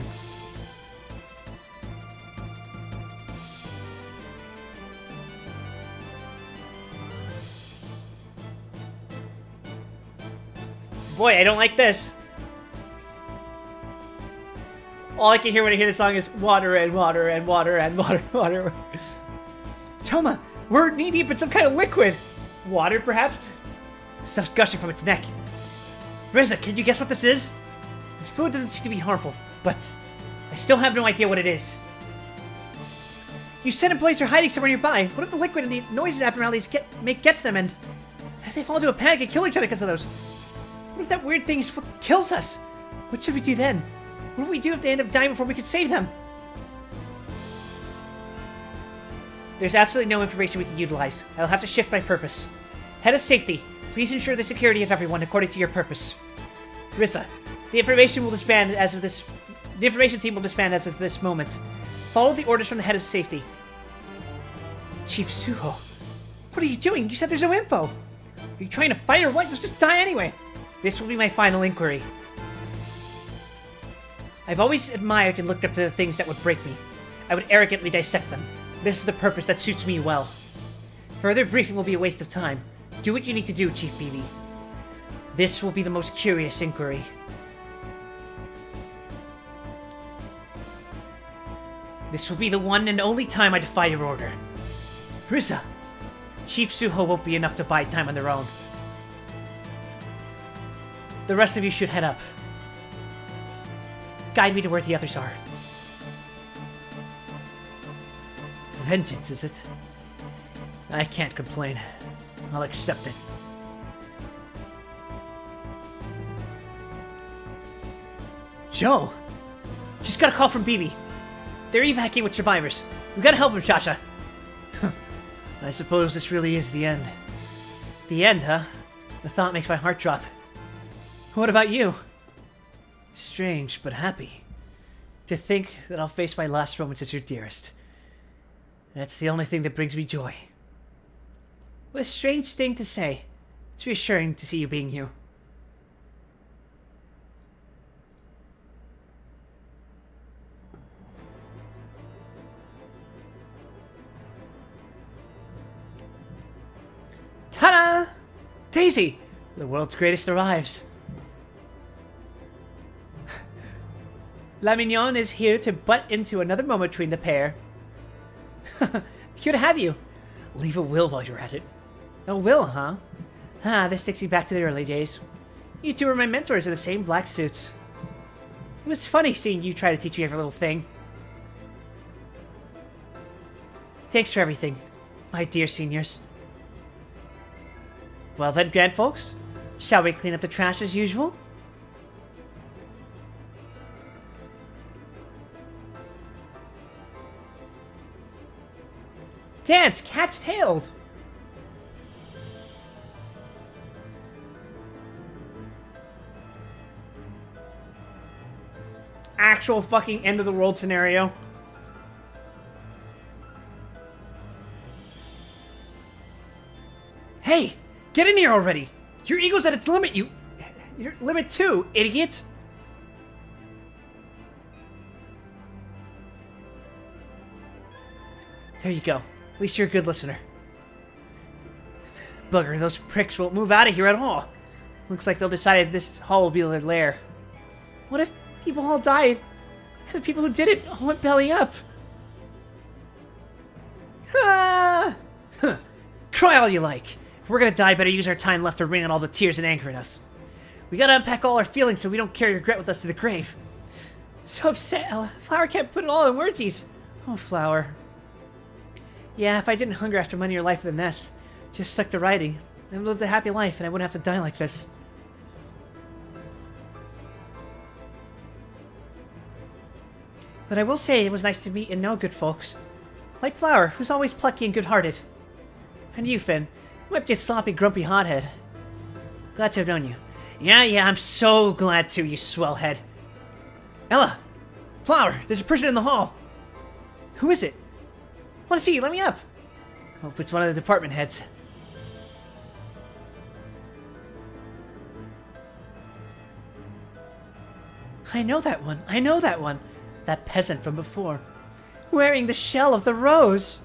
Boy, I don't like this. All I can hear when I hear this song is water and water and water and water and water. Toma, we're knee-deep in some kind of liquid. Water, perhaps? Stuff's gushing from its neck. Riza, can you guess what this is? This food doesn't seem to be harmful, but I still have no idea what it is. You said employees are hiding somewhere nearby. What if the liquid and the noises abnormalities get to them, and if they fall into a panic and kill each other because of those? What if that weird thing is what kills us? What should we do then? What do we do if they end up dying before we can save them? There's absolutely no information we can utilize. I'll have to shift my purpose. Head of safety, please ensure the security of everyone according to your purpose. Rissa, the information team will disband as of this moment. Follow the orders from the head of safety. Chief Suho, what are you doing? You said there's no info. Are you trying to fight or what? Let's just die anyway. This will be my final inquiry. I've always admired and looked up to the things that would break me. I would arrogantly dissect them. This is the purpose that suits me well. Further briefing will be a waste of time. Do what you need to do, Chief BB. This will be the most curious inquiry. This will be the one and only time I defy your order. Rissa, Chief Suho won't be enough to buy time on their own. The rest of you should head up. Guide me to where the others are. Vengeance, is it? I can't complain. I'll accept it. Joe! Just got a call from BB. They're evacuating with survivors. We gotta help him, Shasha. I suppose this really is the end. The end, huh? The thought makes my heart drop. What about you? Strange, but happy. To think that I'll face my last moments as your dearest. That's the only thing that brings me joy. What a strange thing to say. It's reassuring to see you being you. Ta-da! Daisy! The world's greatest arrives. La Mignonne is here to butt into another moment between the pair. It's good to have you. Leave a will while you're at it. A will, huh? Ah, this takes you back to the early days. You two were my mentors in the same black suits. It was funny seeing you try to teach me every little thing. Thanks for everything, my dear seniors. Well then, grand folks, shall we clean up the trash as usual? Dance, catch tails! Actual fucking end of the world scenario. Hey! Get in here already! Your ego's at its limit, your limit too, idiot! There you go. At least you're a good listener. Bugger, those pricks won't move out of here at all. Looks like they'll decide this hall will be their lair. What if people all died, and the people who did it all went belly up? Ah! Huh. Cry all you like. If we're gonna die, better use our time left to wring out all the tears and anger in us. We gotta unpack all our feelings so we don't carry regret with us to the grave. So upset, Ella. Flower can't put it all in wordsies. Oh, Flower. Yeah, if I didn't hunger after money or life in the nest, just stuck to writing, I would have lived a happy life and I wouldn't have to die like this. But I will say it was nice to meet and know good folks. Like Flower, who's always plucky and good-hearted. And you, Finn. You might be a sloppy, grumpy hothead. Glad to have known you. Yeah, I'm so glad to, you swellhead. Ella! Flower, there's a person in the hall. Who is it? Want to see? Let me up. Hope it's one of the department heads. I know that one. That peasant from before. Wearing the shell of the rose.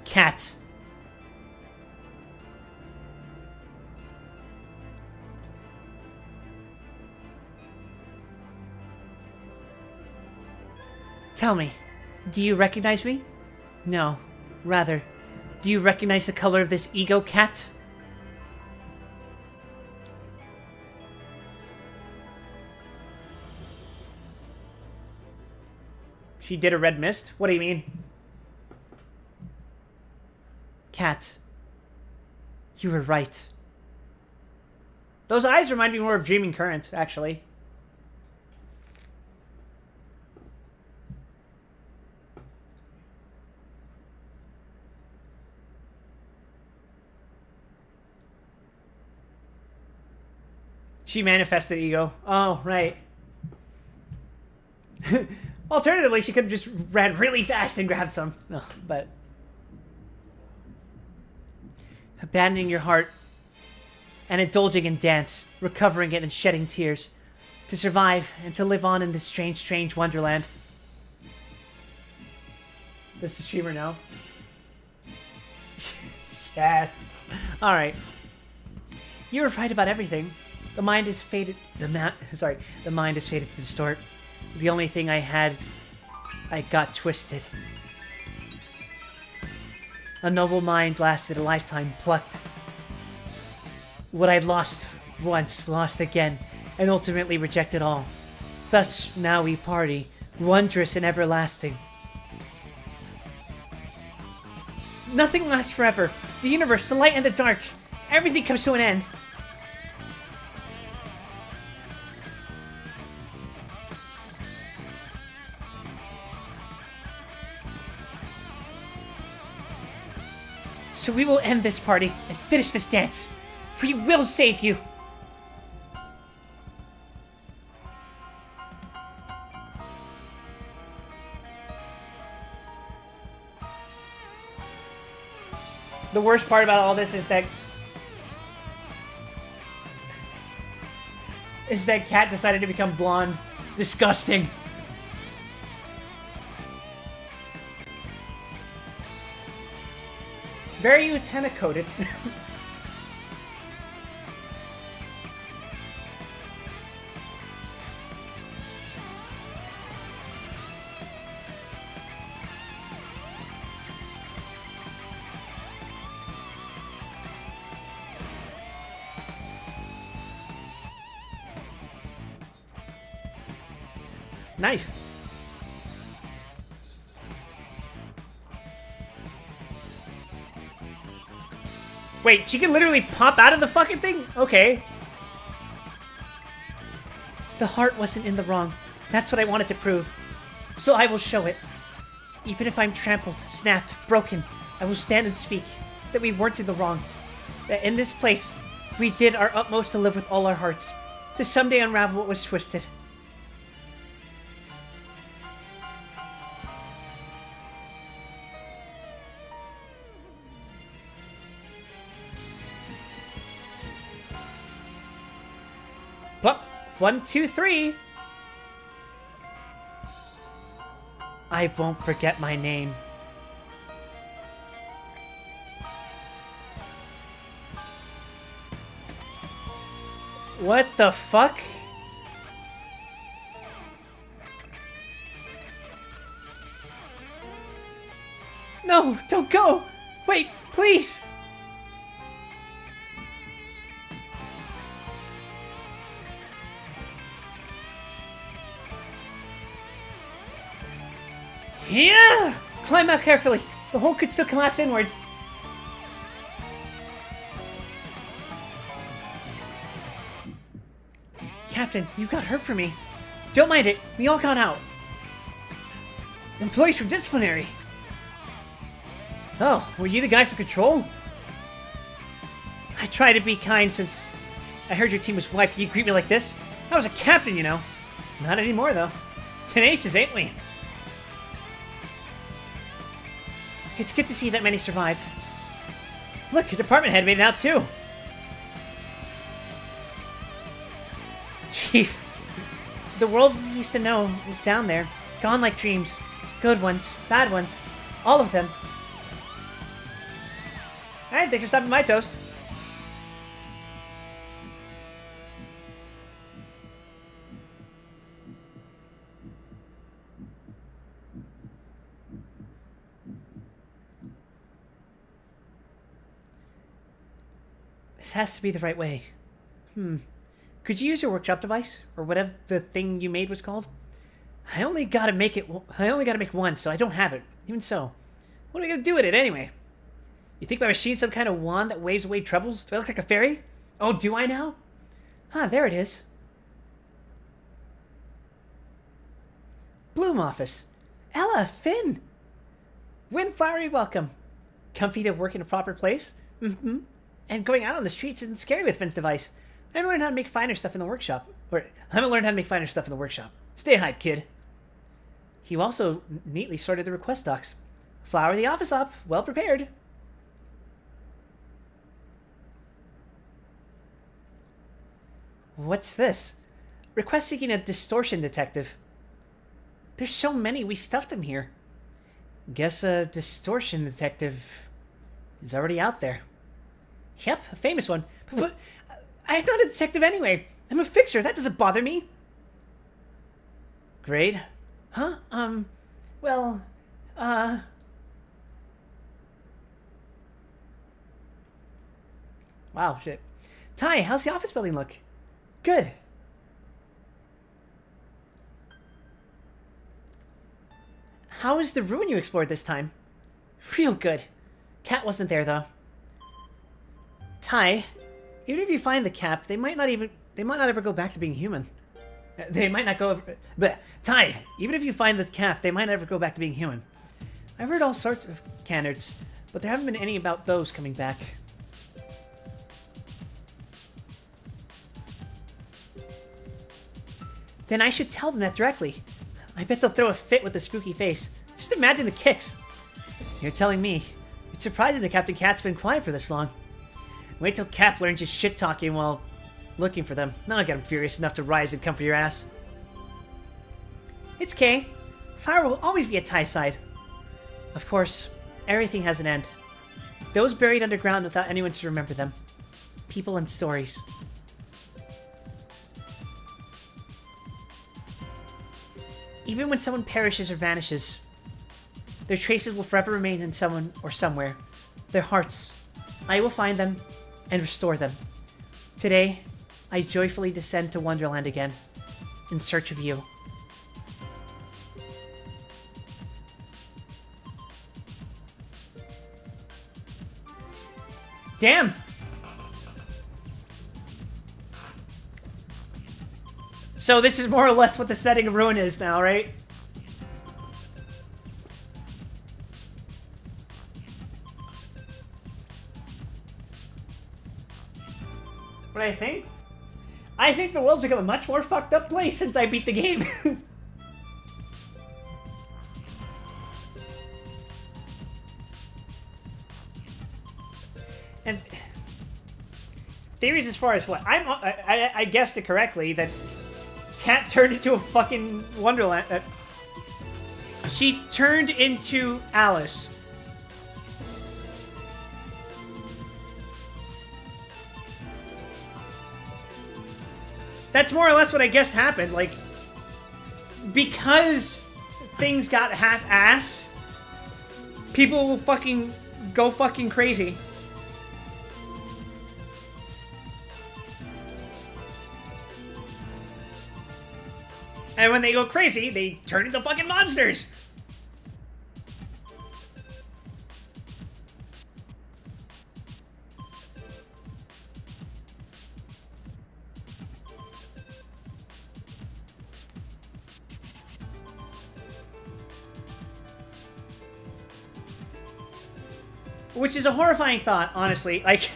Cat. Tell me, do you recognize me? No. Rather, do you recognize the color of this ego, Cat? She did a red mist? What do you mean? Cat. You were right. Those eyes remind me more of Dreaming Current, actually. She manifested ego. Oh, right. Alternatively, she could have just ran really fast and grabbed some. No, but... Abandoning your heart and indulging in dance, recovering it and shedding tears. To survive and to live on in this strange, strange wonderland. Does the streamer know? Yeah. Alright. You were right about everything. The mind is fated... The mind is fated to distort. The only thing I had... I got twisted. A noble mind lasted a lifetime, plucked. What I'd lost once, lost again, and ultimately rejected all. Thus, now we party, wondrous and everlasting. Nothing lasts forever. The universe, the light and the dark. Everything comes to an end. So we will end this party and finish this dance. We will save you. The worst part about all this is that Cat decided to become blonde. Disgusting. Very antenna coated. Nice. Wait, she can literally pop out of the fucking thing? Okay. The heart wasn't in the wrong. That's what I wanted to prove. So I will show it. Even if I'm trampled, snapped, broken, I will stand and speak that we weren't in the wrong. That in this place, we did our utmost to live with all our hearts, to someday unravel what was twisted. Plop. 1, 2, 3. I won't forget my name. What the fuck? No, don't go! Wait, please! Yeah! Climb out carefully. The hole could still collapse inwards. Captain, you got hurt for me. Don't mind it. We all got out. Employees from disciplinary. Oh, were you the guy from control? I try to be kind since I heard your team was wiped. You greet me like this? I was a captain, you know. Not anymore, though. Tenacious, ain't we? It's good to see that many survived. Look, a department head made it out too. Chief, the world we used to know is down there. Gone like dreams. Good ones, bad ones. All of them. Alright, thanks for stopping my toast. This has to be the right way. Could you use your workshop device? Or whatever the thing you made was called? I only gotta make one, so I don't have it. Even so. What are we gonna do with it anyway? You think my machine's some kind of wand that waves away troubles? Do I look like a fairy? Oh, do I now? Ah, there it is. Bloom office. Ella, Finn! Windflowery welcome. Comfy to work in a proper place? Mm-hmm. And going out on the streets isn't scary with Finn's device. I haven't learned how to make finer stuff in the workshop. Stay hyped, kid. He also neatly sorted the request docs. Flower the office up. Well prepared. What's this? Request seeking a distortion detective. There's so many, we stuffed them here. Guess a distortion detective is already out there. Yep, a famous one. But I'm not a detective anyway. I'm a fixer. That doesn't bother me. Grade? Huh? Well, Wow, shit. Ty, how's the office building look? Good. How is the ruin you explored this time? Real good. Cat wasn't there, though. Ty, even if you find the cap, they might not ever go back to being human. They might not go over... But, Ty, even if you find the cap, they might never go back to being human. I've heard all sorts of canards, but there haven't been any about those coming back. Then I should tell them that directly. I bet they'll throw a fit with the spooky face. Just imagine the kicks. You're telling me It's surprising that Captain Cat's been quiet for this long. Wait till Cap learns his shit-talking while looking for them. Then I'll get him furious enough to rise and come for your ass. It's Kay. Fire will always be at Ty's side. Of course, everything has an end. Those buried underground without anyone to remember them. People and stories. Even when someone perishes or vanishes, their traces will forever remain in someone or somewhere. Their hearts. I will find them and restore them. Today, I joyfully descend to Wonderland again, in search of you. Damn! So this is more or less what the setting of Ruin is now, right? What do I think? I think the world's become a much more fucked up place since I beat the game. And theories as far as what I guessed it correctly that Cat turned into a fucking Wonderland. She turned into Alice. That's more or less what I guessed happened. Like, because things got half-assed, people will fucking go fucking crazy. And when they go crazy, they turn into fucking monsters. Which is a horrifying thought, honestly. Like,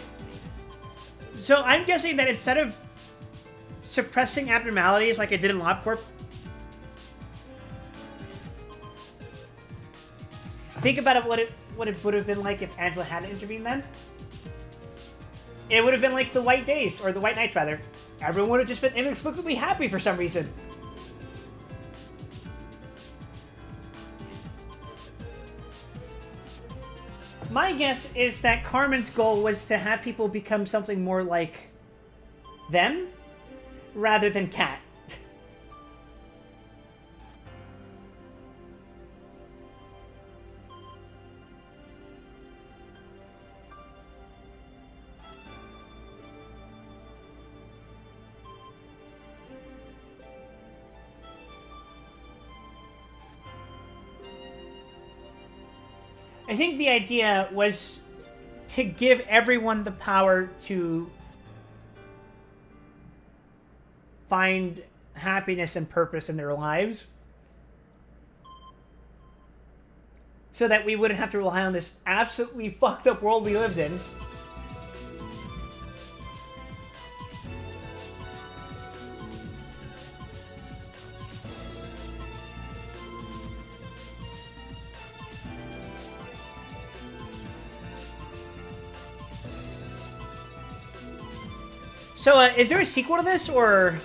so I'm guessing that instead of suppressing abnormalities like I did in LobCorp, think about it, what it would have been like if Angela hadn't intervened then. It would have been like the White Days, or the White Nights, rather. Everyone would have just been inexplicably happy for some reason. My guess is that Carmen's goal was to have people become something more like them, rather than Cat. I think the idea was to give everyone the power to find happiness and purpose in their lives, so that we wouldn't have to rely on this absolutely fucked up world we lived in. So, is there a sequel to this, or...?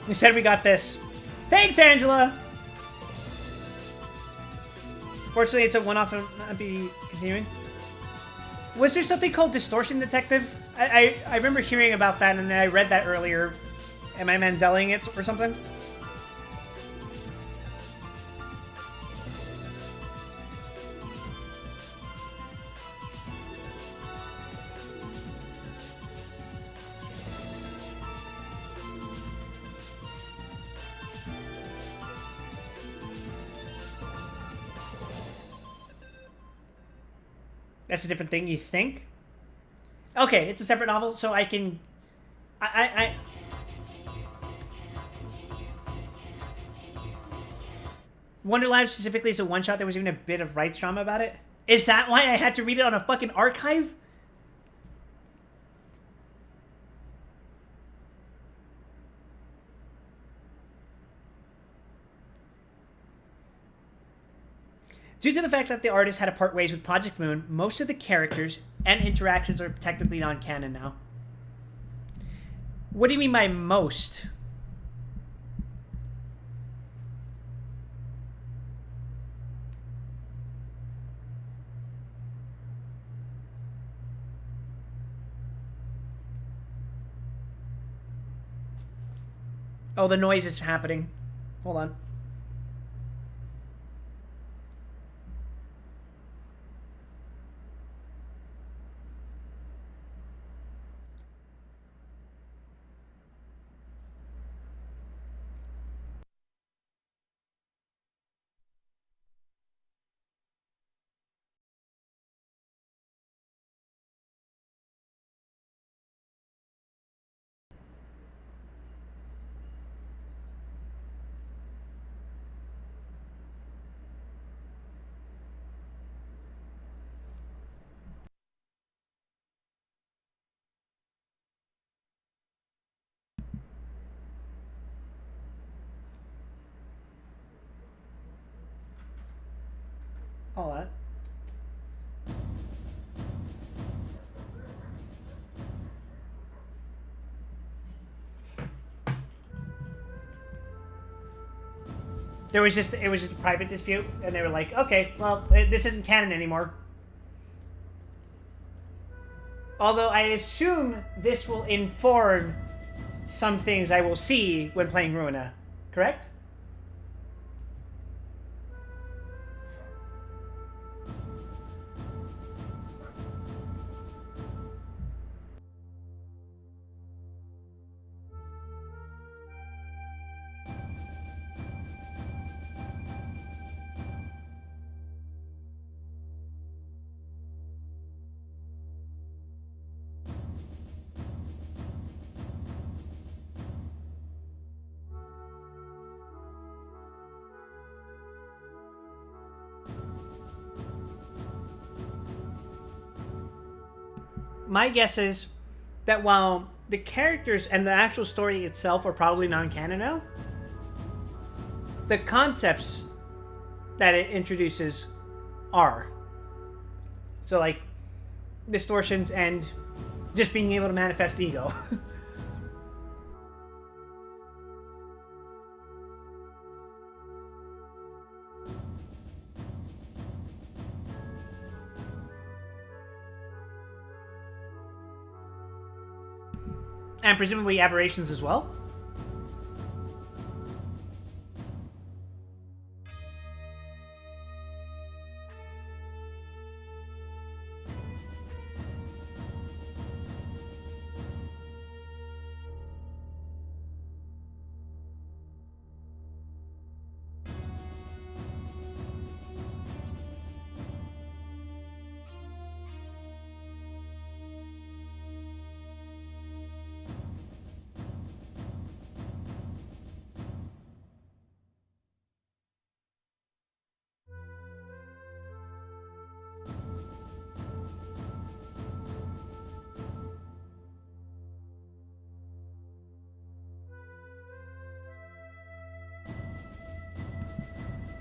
Instead, we got this. Thanks, Angela! Fortunately, it's a one-off and not be continuing. Was there something called Distortion Detective? I remember hearing about that, and I read that earlier. Am I Mandeling it or something? That's a different thing, you think? Okay, it's a separate novel, so I can... Wonderlab specifically is a one-shot. There was even a bit of rights drama about it. Is that why I had to read it on a fucking archive? Due to the fact that the artist had to part ways with Project Moon, most of the characters and interactions are technically non-canon now. What do you mean by most? Oh, the noise is happening. Hold on. Hold on. It was just a private dispute, and they were like, okay, well, this isn't canon anymore. Although I assume this will inform some things I will see when playing Ruina, correct? My guess is that while the characters and the actual story itself are probably non-canon now, the concepts that it introduces are. So, like, distortions and just being able to manifest ego. And presumably aberrations as well.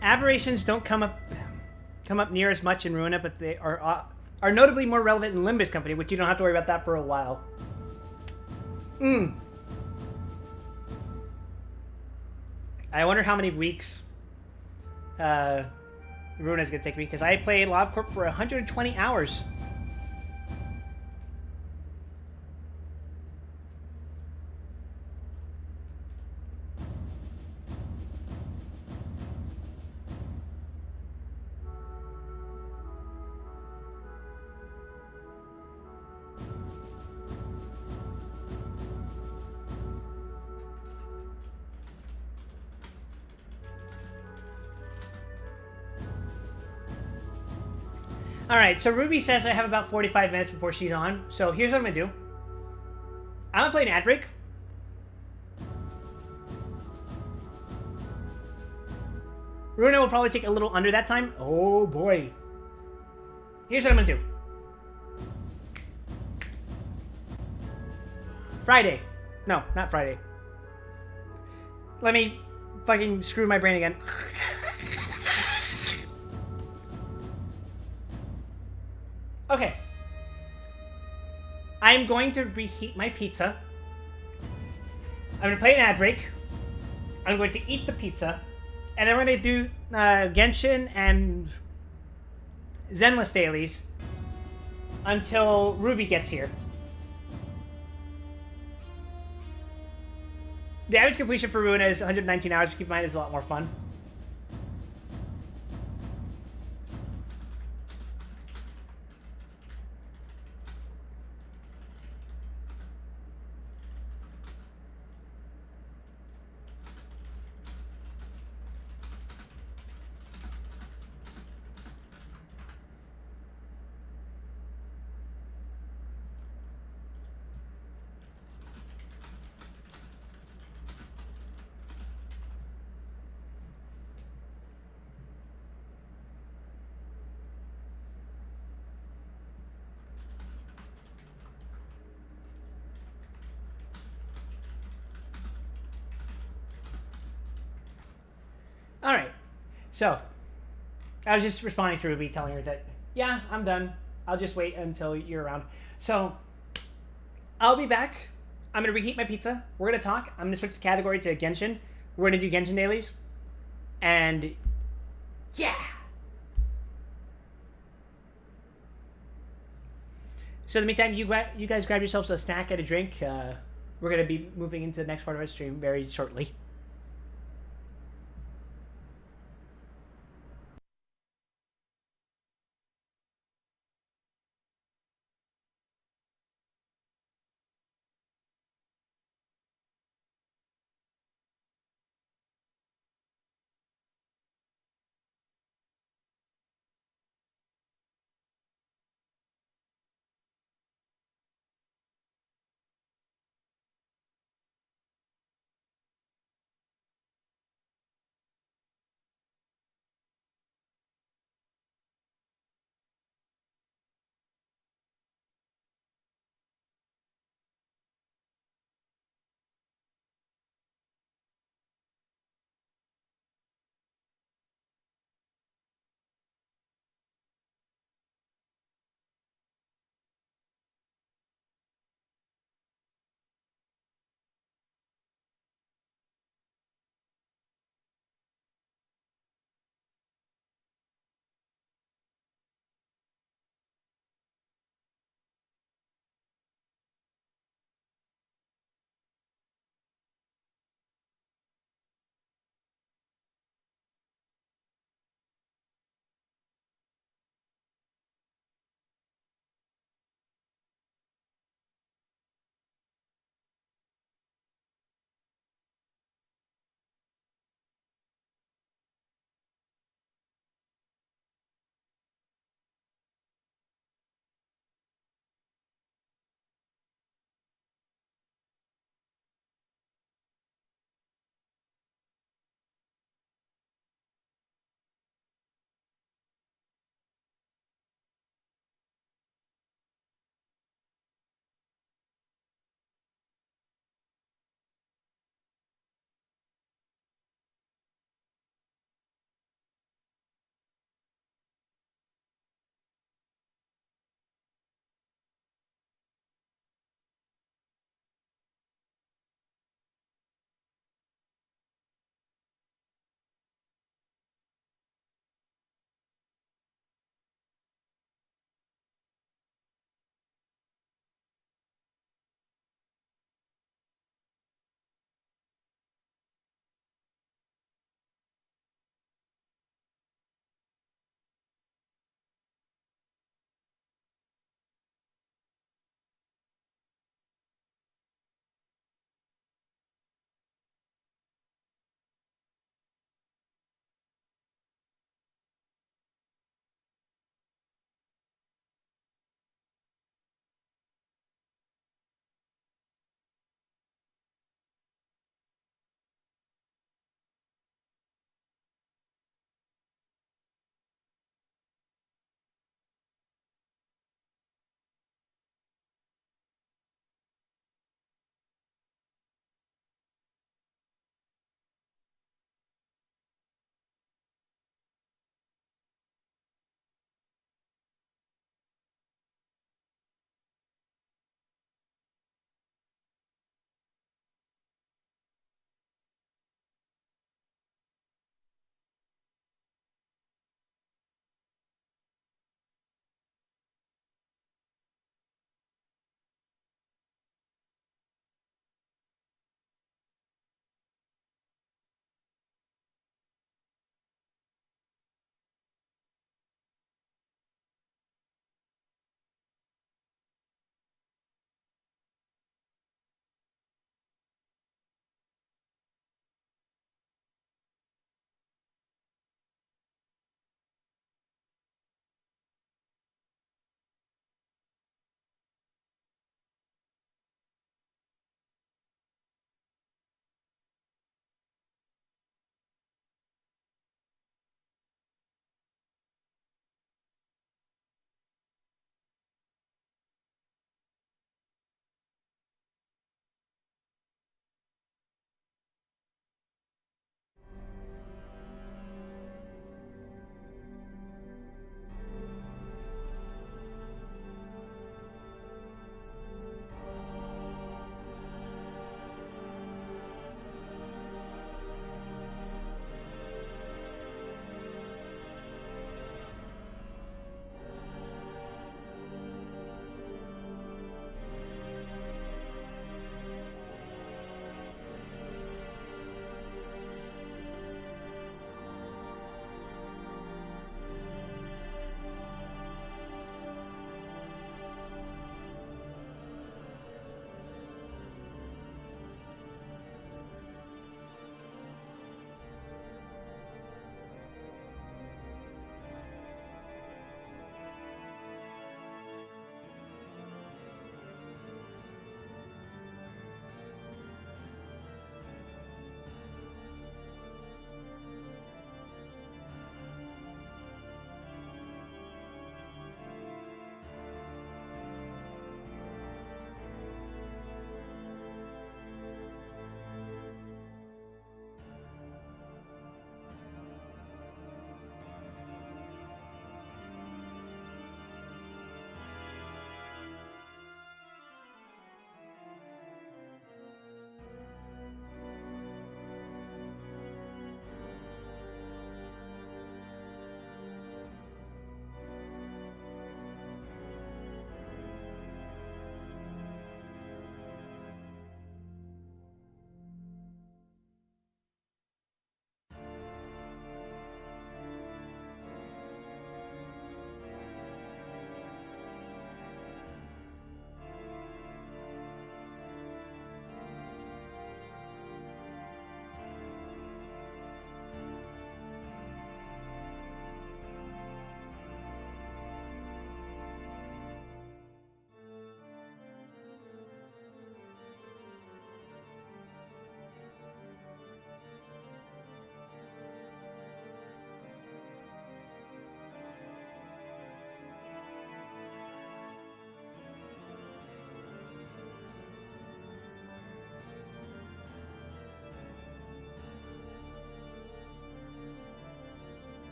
Aberrations don't come up near as much in Ruina, but they are notably more relevant in Limbus Company, which you don't have to worry about that for a while. I wonder how many weeks Ruina is going to take me, because I played LobCorp for 120 hours. Alright, so Ruby says I have about 45 minutes before she's on. So here's what I'm going to do. I'm going to play an ad break. Runa will probably take a little under that time. Oh boy. Here's what I'm going to do. Friday. No, not Friday. Let me fucking screw my brain again. Okay. I'm going to reheat my pizza. I'm going to play an ad break. I'm going to eat the pizza. And then we're going to do Genshin and Zenless dailies until Ruby gets here. The average completion for Ruina is 119 hours. Keep in mind, it's a lot more fun. All right. So, I was just responding to Ruby, telling her that, yeah, I'm done. I'll just wait until you're around. So, I'll be back. I'm going to reheat my pizza. We're going to talk. I'm going to switch the category to Genshin. We're going to do Genshin dailies. And, yeah. So, in the meantime, you guys grab yourselves a snack and a drink. We're going to be moving into the next part of our stream very shortly.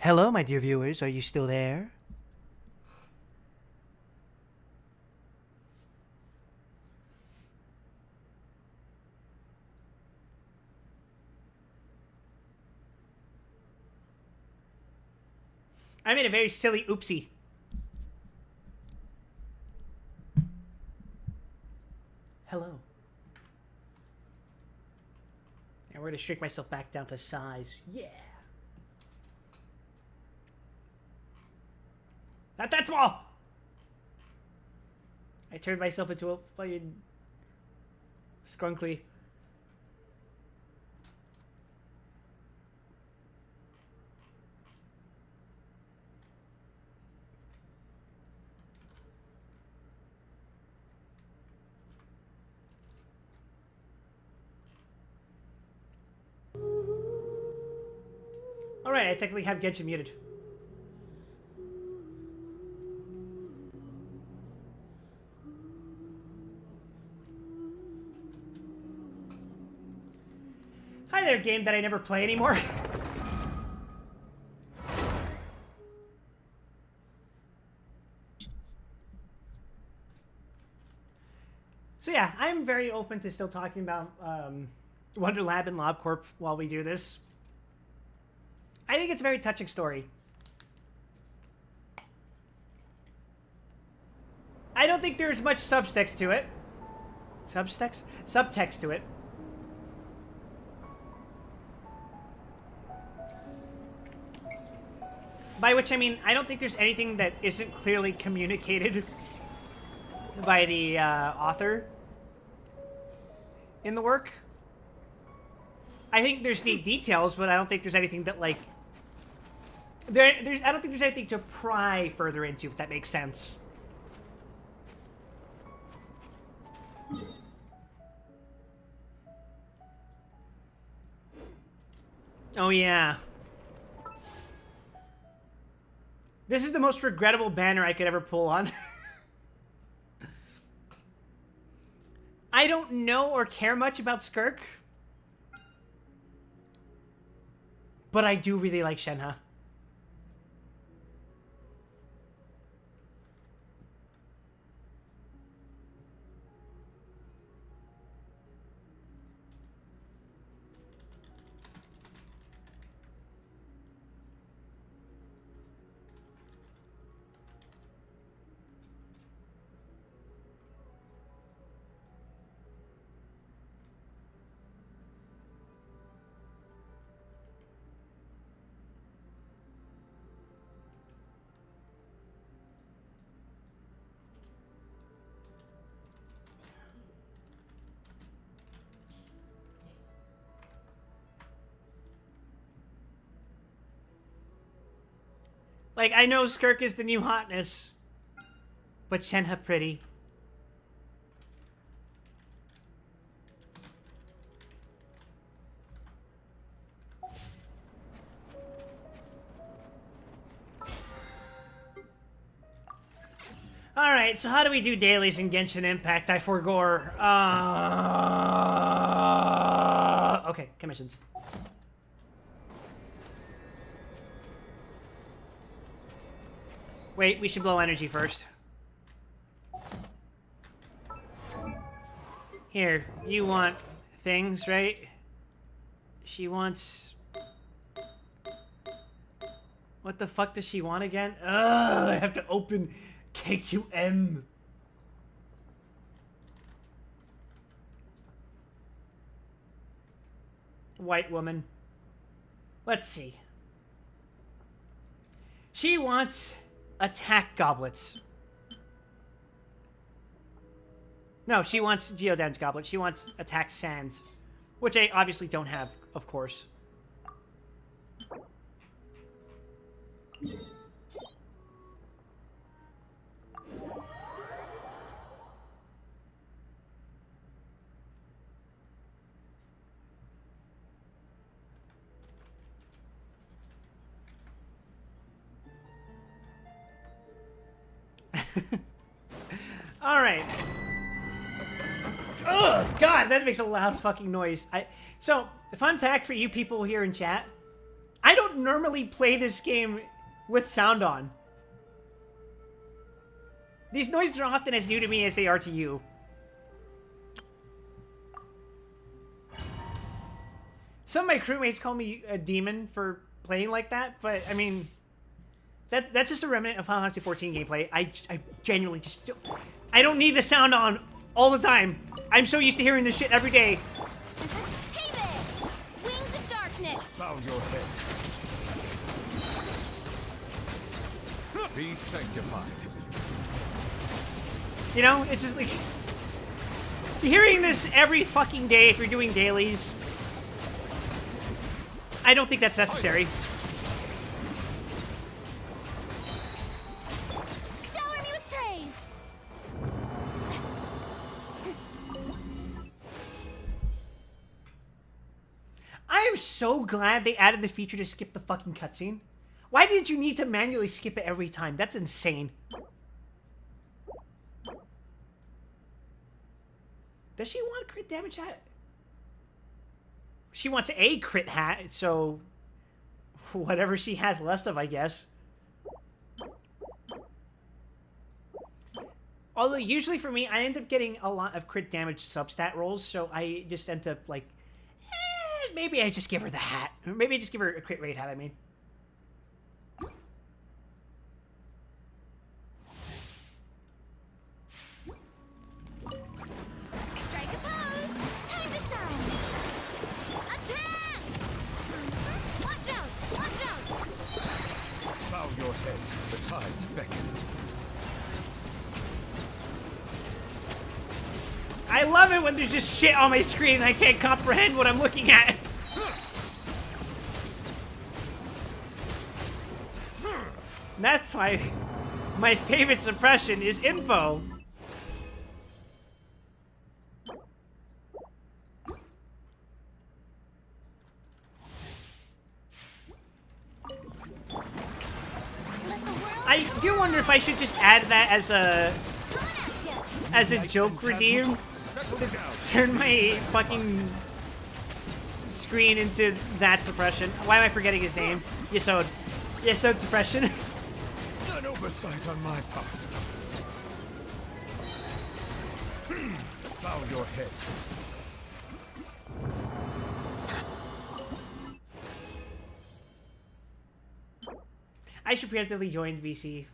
Hello, my dear viewers. Are you still there? I made a very silly oopsie. Hello. And we're gonna shrink myself back down to size. Yeah. Not that small! I turned myself into a fucking skunkly. Alright, I technically have Genshin muted. Hi there, game that I never play anymore. So yeah, I'm very open to still talking about Wonderlab and LobCorp while we do this. I think it's a very touching story. I don't think there's much subtext to it. Subtext? Subtext to it. By which I mean, I don't think there's anything that isn't clearly communicated by the author in the work. I think there's neat details, but I don't think there's anything that, like... I don't think there's anything to pry further into, if that makes sense. Oh, yeah. This is the most regrettable banner I could ever pull on. I don't know or care much about Skirk. But I do really like Shenhe. Like, I know Skirk is the new hotness, but Shenhe pretty. Alright, so how do we do dailies in Genshin Impact? I forgore. Okay, commissions. Wait, we should blow energy first. Here, you want things, right? She wants... What the fuck does she want again? Ugh, I have to open KQM. White woman. Let's see. She wants... attack goblets. No, she wants Geodan's goblet. She wants attack sands. Which I obviously don't have, of course. All right. Oh God, that makes a loud fucking noise. So, fun fact for you people here in chat: I don't normally play this game with sound on. These noises are often as new to me as they are to you. Some of my crewmates call me a demon for playing like that, but I mean, that's just a remnant of Final Fantasy 14 gameplay. I genuinely just I don't need the sound on all the time. I'm so used to hearing this shit every day. Hey there! Wings of darkness! Bow your head. Be sanctified. You know, it's just like hearing this every fucking day if you're doing dailies. I don't think that's necessary. Shower me with praise! I am so glad they added the feature to skip the fucking cutscene. Why did you need to manually skip it every time? That's insane. Does she want crit damage hat? She wants a crit hat, so whatever she has less of, I guess. Although usually for me, I end up getting a lot of crit damage substat rolls, so I just end up like, maybe I just give her the hat. Maybe I just give her a crit rate hat, I mean. Strike a pose! Time to shine! Attack! Watch out! Watch out! Bow your head. The tides beckon. I love it when there's just shit on my screen and I can't comprehend what I'm looking at. That's my favorite suppression is info. Let the world I do wonder if I should just add that coming at ya! as a joke redeem. Settle down. Turn my fucking screen into that suppression. Why am I forgetting his name? Yesod. Yesod suppression. An oversight on my part. Bow your head. I should preemptively join VC.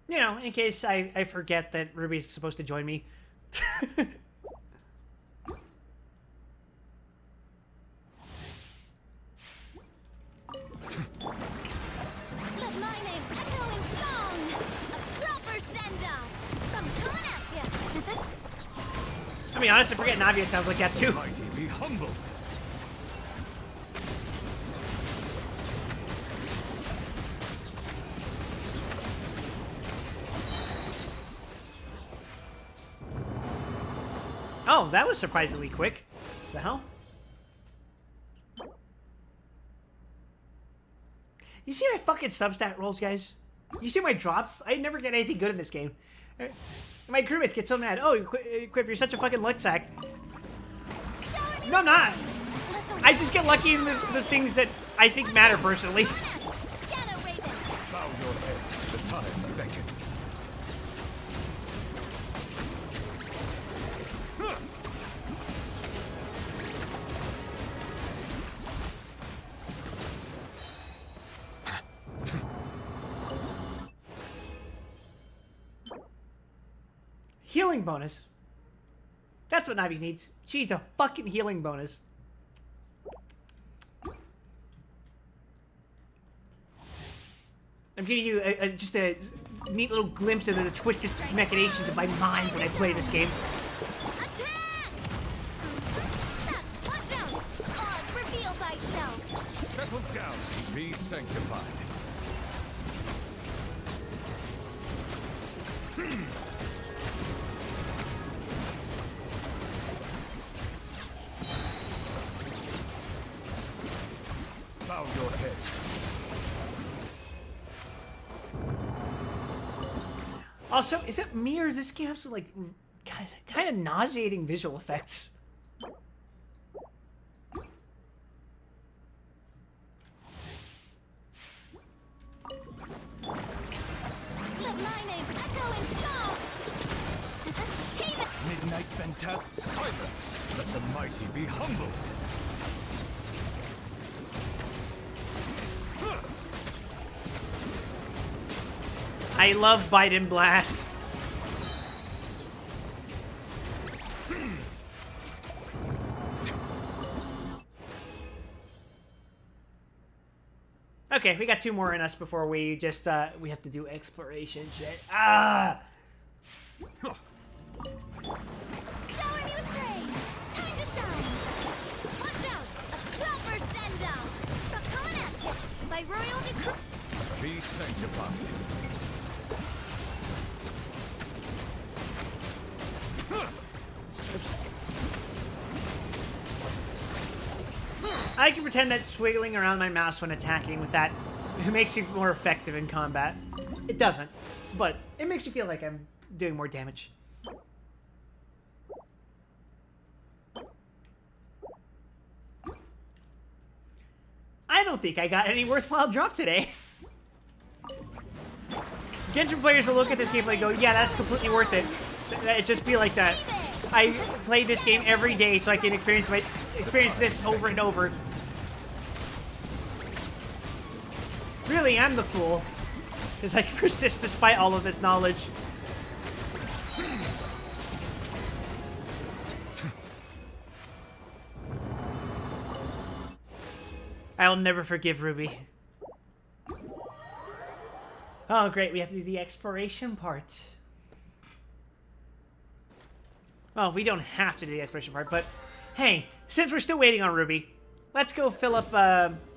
You know, in case I forget that Ruby's supposed to join me. Let my name echo in song! A proper send-off! I'm coming at ya! I mean, honestly, forget Navia sounds like that too. Mighty be humbled. Oh, that was surprisingly quick. The hell? You see my fucking substat rolls, guys? You see my drops? I never get anything good in this game. My crewmates get so mad. Oh, Quip, you're such a fucking luck sack. Shower me No, I'm not. Let the I just get lucky in the things that I think matter personally. Shadow Raven! Bow your head. The tides beckon. Healing bonus. That's what Navi needs. She needs a fucking healing bonus. I'm giving you just a neat little glimpse into the twisted machinations of my mind when I play this game. Attack! Watch out! Oz, reveal thyself! Settle down. Be sanctified. your head. Also, is it me or does this game have some like kind of nauseating visual effects? Let my name echo in song. Hey, Midnight Venta, silence! Let the mighty be humbled. I love Bite and Blast. Okay, we got 2 more in us before we just we have to do exploration shit. Ah! shower me with praise. Time to shine. Watch out, a proper send down. I'm coming at you. By royal decree. Be sanctified. I can pretend that swiggling around my mouse when attacking with that it makes you more effective in combat. It doesn't, but it makes you feel like I'm doing more damage. I don't think I got any worthwhile drop today. Genshin players will look at this gameplay and go, yeah, that's completely worth it. It just be like that. I play this game every day so I can experience this over and over. Really, I'm the fool. Because I persist despite all of this knowledge. I'll never forgive Ruby. Oh, great. We have to do the exploration part. Well, we don't have to do the exploration part, but hey, since we're still waiting on Ruby, let's go fill up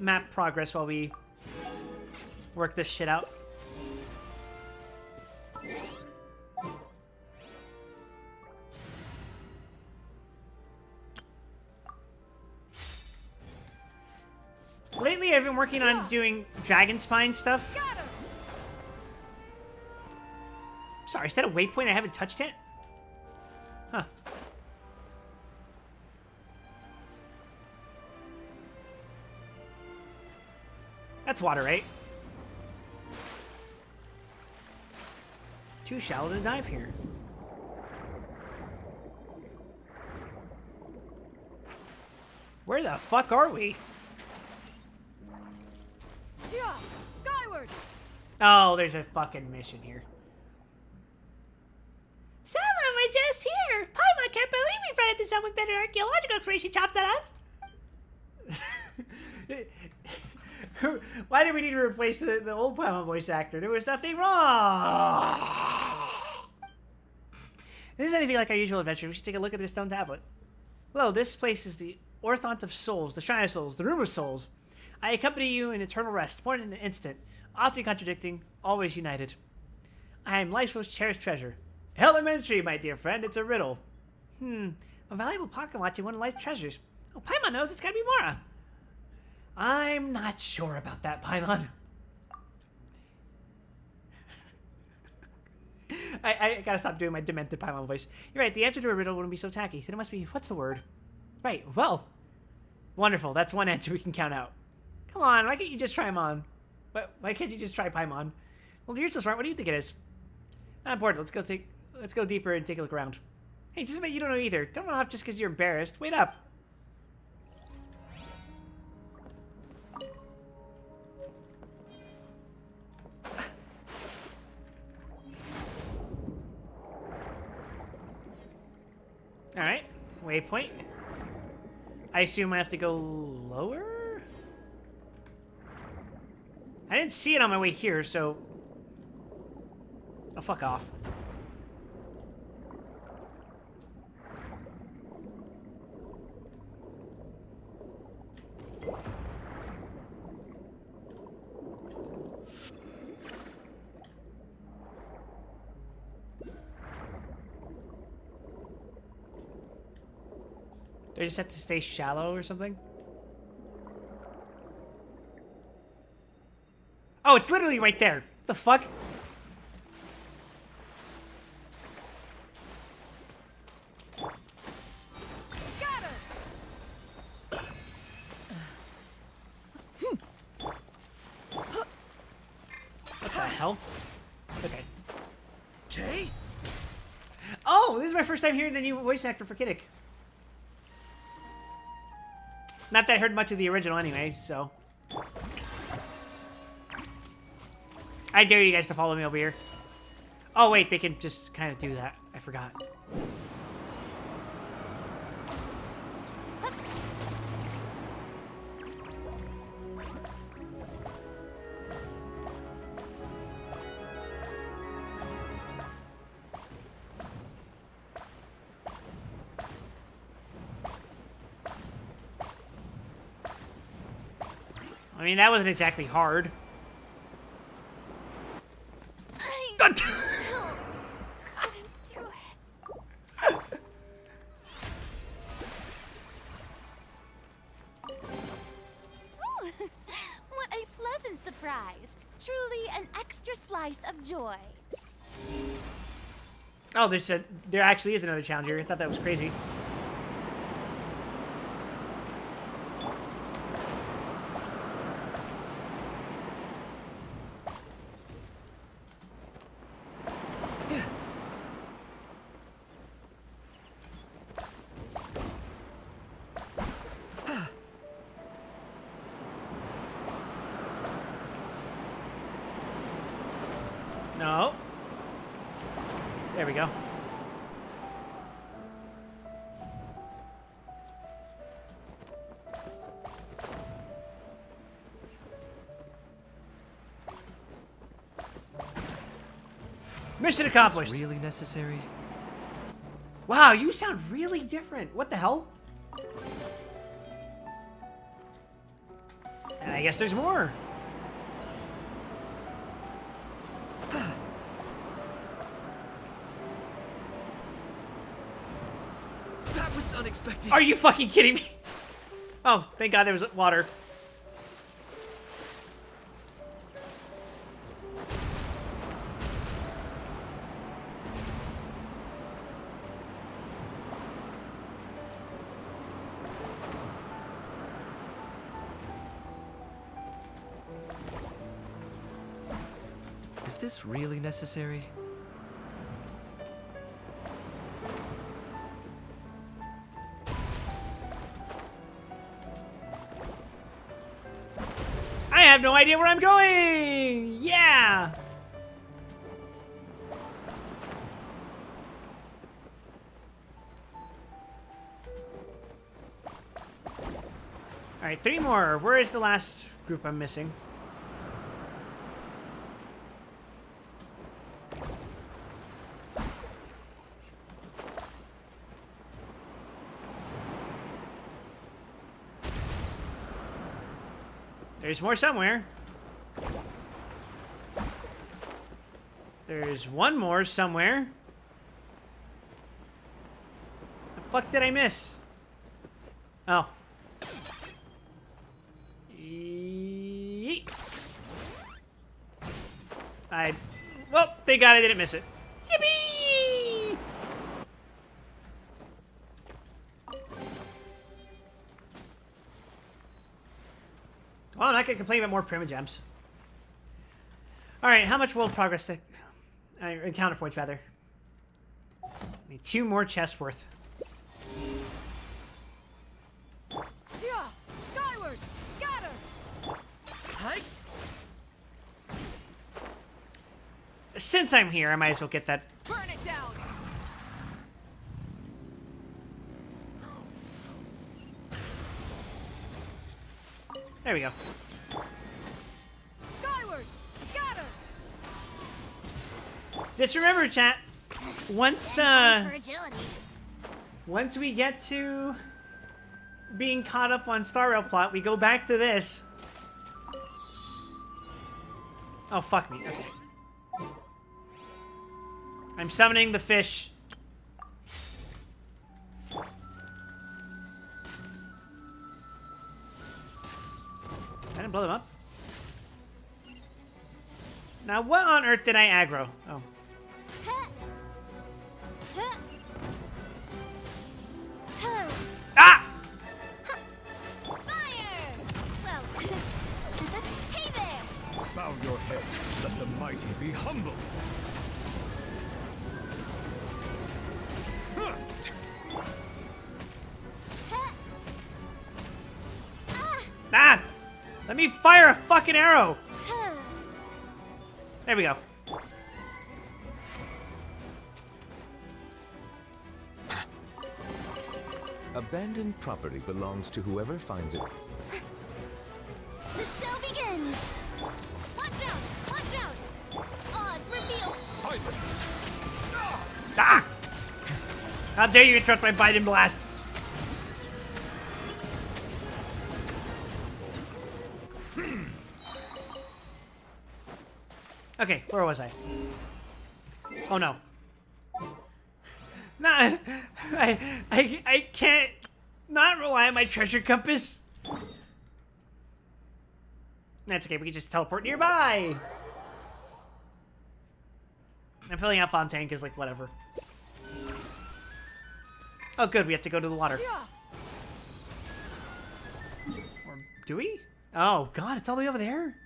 map progress while we work this shit out. Lately, I've been working on doing Dragon Spine stuff. Sorry, is that a waypoint I haven't touched yet? Huh. That's water, right? Too shallow to dive here. Where the fuck are we? Yeah, skyward. Oh, there's a fucking mission here. Someone was just here! Paimon can't believe we ran into someone with better archaeological exploration chops than us! Why did we need to replace the old Paimon voice actor? There was nothing wrong! If this is anything like our usual adventure, we should take a look at this stone tablet. Hello, this place is the Orthont of Souls, the Shrine of Souls, the Room of Souls. I accompany you in eternal rest, born in an instant, often contradicting, always united. I am life's most cherished treasure. Elementary, my dear friend, it's a riddle. A valuable pocket watch and one of life's treasures. Oh, Paimon knows it's gotta be Mora. I'm not sure about that, Paimon. I gotta stop doing my demented Paimon voice. You're right, the answer to a riddle wouldn't be so tacky. Then it must be, what's the word? Right, wealth. Wonderful, that's one answer we can count out. Come on, why can't you just try Mon? Why can't you just try Paimon? Well, you're so smart, what do you think it is? Not important, let's go deeper and take a look around. Hey, just admit you don't know either. Don't run off just because you're embarrassed. Wait up. Alright, waypoint. I assume I have to go lower? I didn't see it on my way here, so... Oh, fuck off. Do I just have to stay shallow or something? Oh, it's literally right there. The fuck? Got her. What the hell? Okay. Okay. Oh, this is my first time hearing the new voice actor for Kiddick. Not that I heard much of the original anyway, so. I dare you guys to follow me over here. Oh, wait, they can just kind of do that. I forgot. I mean, that wasn't exactly hard. I still couldn't do it. Ooh, what a pleasant surprise. Truly an extra slice of joy. Oh, there actually is another challenger. I thought that was crazy. No. There we go. Mission accomplished. Really necessary? Wow, you sound really different. What the hell? And I guess there's more. That was unexpected. Are you fucking kidding me? Oh, thank God there was water. Is this really necessary? I have no idea where I'm going! Yeah! Alright, 3 more. Where is the last group I'm missing? There's more somewhere. There's one more somewhere. The fuck did I miss? Oh. Yeet. Well, thank God I didn't miss it. Yippee! Well, I'm not gonna complain about more primogems. Alright, how much world progress to... encounter points, rather. Need 2 more chests worth. Yeah, skyward. Got her. Hi. Since I'm here, I might as well get that. Burn it down. There we go. Skyward. Got her. Just remember, chat. Once, For agility. once we get to being caught up on Star Rail plot, we go back to this. Oh, fuck me. Okay. I'm summoning the fish. I didn't blow them up. Now, what on earth did I aggro? Oh. Huh. Huh. Huh. Ah! Fire! Well, hey there! Bow your head. Let the mighty be humbled. Huh. Huh. Ah! Ah! Let me fire a fucking arrow! Huh. There we go. Abandoned property belongs to whoever finds it. The show begins! Watch out! Watch out! Oz, reveal! Silence. Ah! How dare you interrupt my Biden blast? Okay, where was I? Oh no. Nah, I can't not rely on my treasure compass. That's okay, we can just teleport nearby. I'm filling out Fontaine because, like, whatever. Oh, good, we have to go to the water. Or do we? Oh, God, it's all the way over there?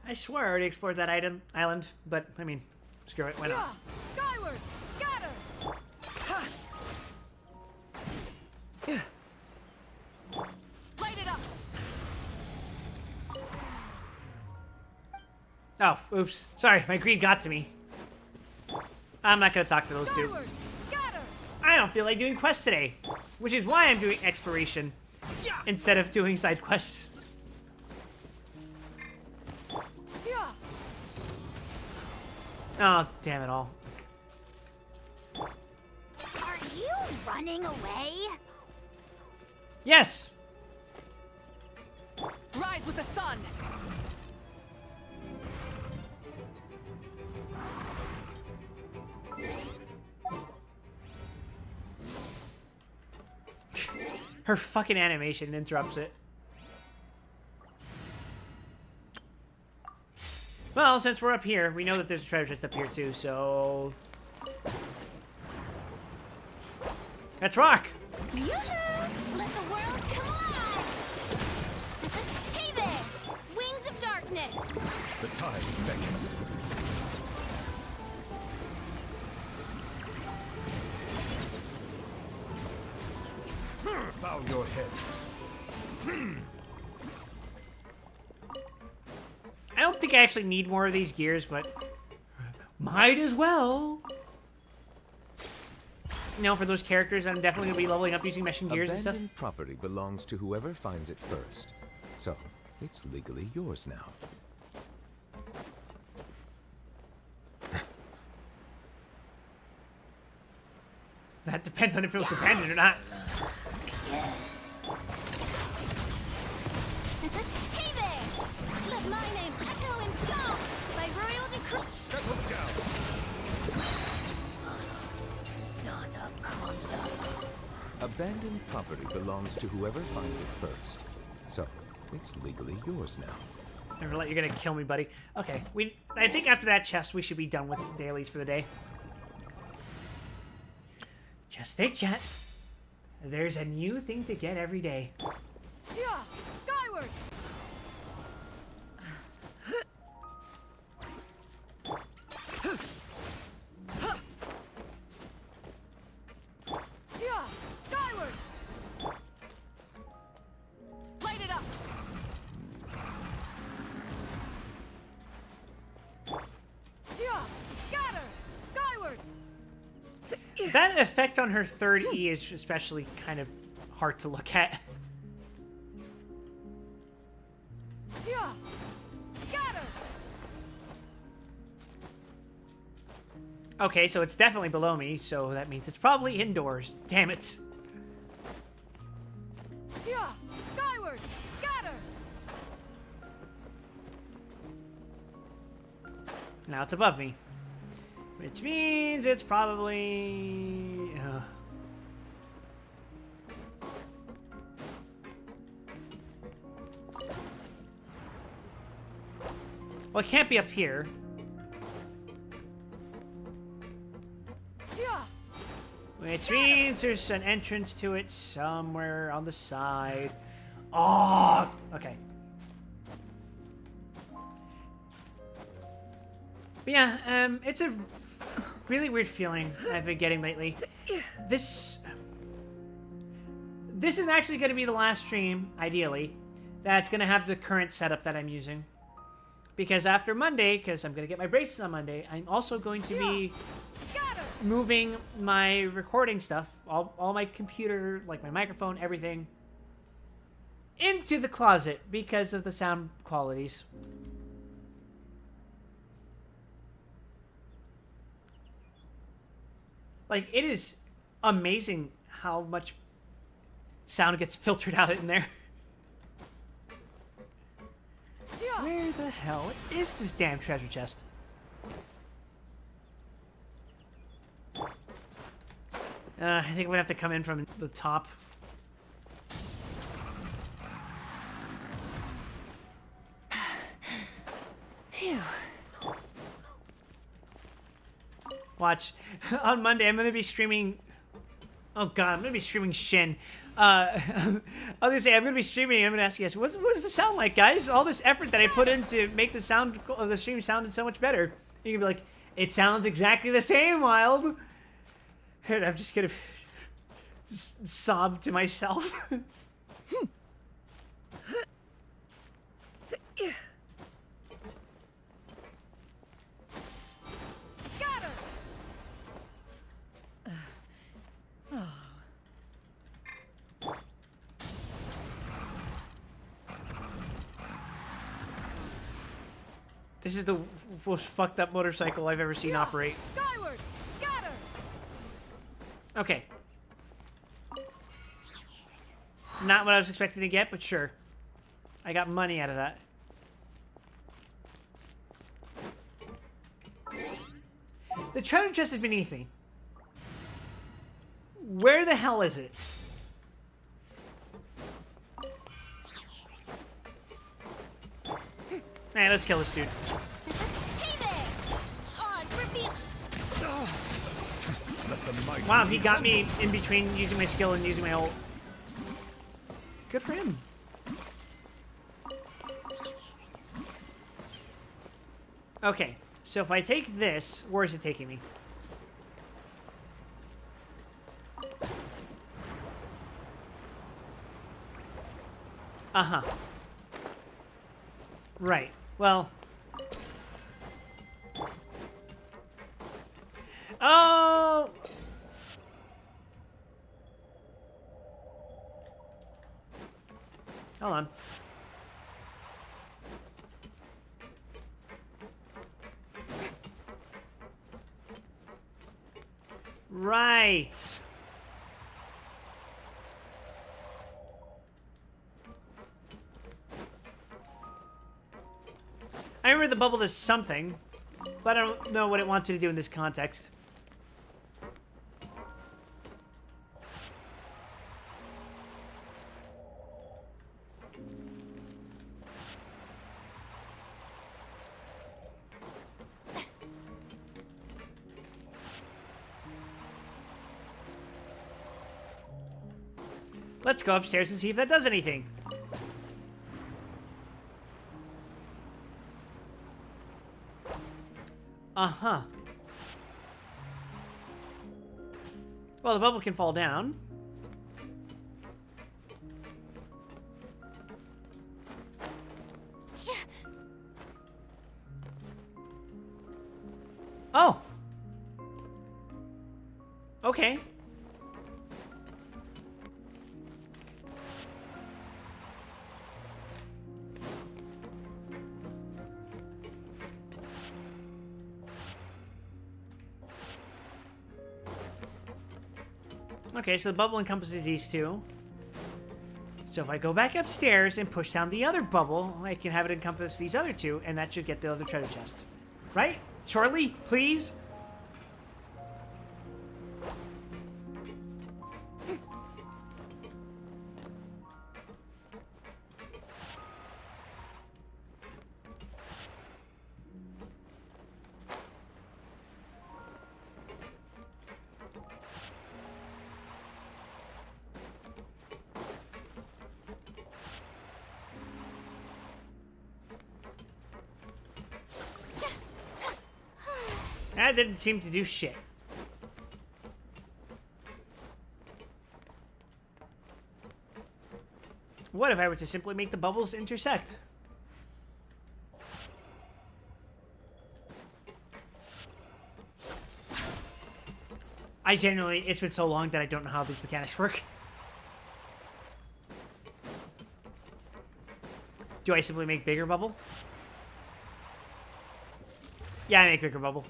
I swear I already explored that island, but, I mean, screw it, why not? Skyward! Scatter! Light it up! Oh, oops. Sorry, my greed got to me. I'm not gonna talk to those two. Skyward! Scatter! I don't feel like doing quests today, which is why I'm doing exploration instead of doing side quests. Oh, damn it all. Are you running away? Yes! Rise with the sun! Her fucking animation interrupts it. Well, since we're up here, we know that there's a treasure chest up here too, so... Let's rock! Yoo-hoo! Let the world come alive! Hey there! Wings of darkness! The tides beckon. Bow your head. I don't think I actually need more of these gears, but... might as well! No, for those characters, I'm definitely going to be leveling up using meshing gears and stuff. Abandoned property belongs to whoever finds it first. So, it's legally yours now. That depends on if it was abandoned or not. Hey there! Let my name echo in song by royal decree. Settle down. Abandoned property belongs to whoever finds it first. So, it's legally yours now. Never let you're gonna kill me, buddy. Okay, I think after that chest, we should be done with dailies for the day. Just think, chat. There's a new thing to get every day. Yeah! Skyward! Yeah! Skyward! Light it up! Yeah! Scatter! Skyward! That effect on her third E is especially kind of hard to look at. Yeah! Scatter! Okay, so it's definitely below me, so that means it's probably indoors. Damn it. Yeah! Skyward! Scatter! Now it's above me. Which means it's probably... Well, it can't be up here. Yeah. Which means there's an entrance to it somewhere on the side. Oh, okay. But yeah, it's a really weird feeling I've been getting lately. This is actually going to be the last stream, ideally, that's going to have the current setup that I'm using. Because after Monday, because I'm going to get my braces on Monday, I'm also going to be moving my recording stuff, all my computer, like my microphone, everything, into the closet because of the sound qualities. Like, it is amazing how much sound gets filtered out in there. Where the hell is this damn treasure chest? I think I'm gonna have to come in from the top. Phew. Watch. On Monday, I'm going to be streaming... Oh, God. I'm going to be streaming Shin. I was going to say, I'm going to be streaming, and I'm going to ask you guys, what does the sound like, guys? All this effort that I put in to make the sound of the stream sounded so much better. You can be like, it sounds exactly the same, Wild. And I'm just going to just sob to myself. Scatter. This is the most fucked up motorcycle I've ever seen operate. Skyward. Scatter. Okay. Not what I was expecting to get, but sure. I got money out of that. The treasure chest is beneath me. Where the hell is it? Hey, let's kill this dude. Hey there! Oh, it's revealed. Let the mighty Wow, he got me in between using my skill and using my ult. Good for him. Okay, so if I take this, where is it taking me? Uh-huh. Right. Well. Oh! Hold on. Right. I remember the bubble does something, but I don't know what it wanted to do in this context. Let's go upstairs and see if that does anything. Uh-huh. Well, the bubble can fall down. Oh! Okay. Okay, so the bubble encompasses these two. So if I go back upstairs and push down the other bubble, I can have it encompass these other two, and that should get the other treasure chest. Right? Shortly, please? That didn't seem to do shit. What if I were to simply make the bubbles intersect? I genuinely, it's been so long that I don't know how these mechanics work. Do I simply make bigger bubble? Yeah, I make bigger bubble.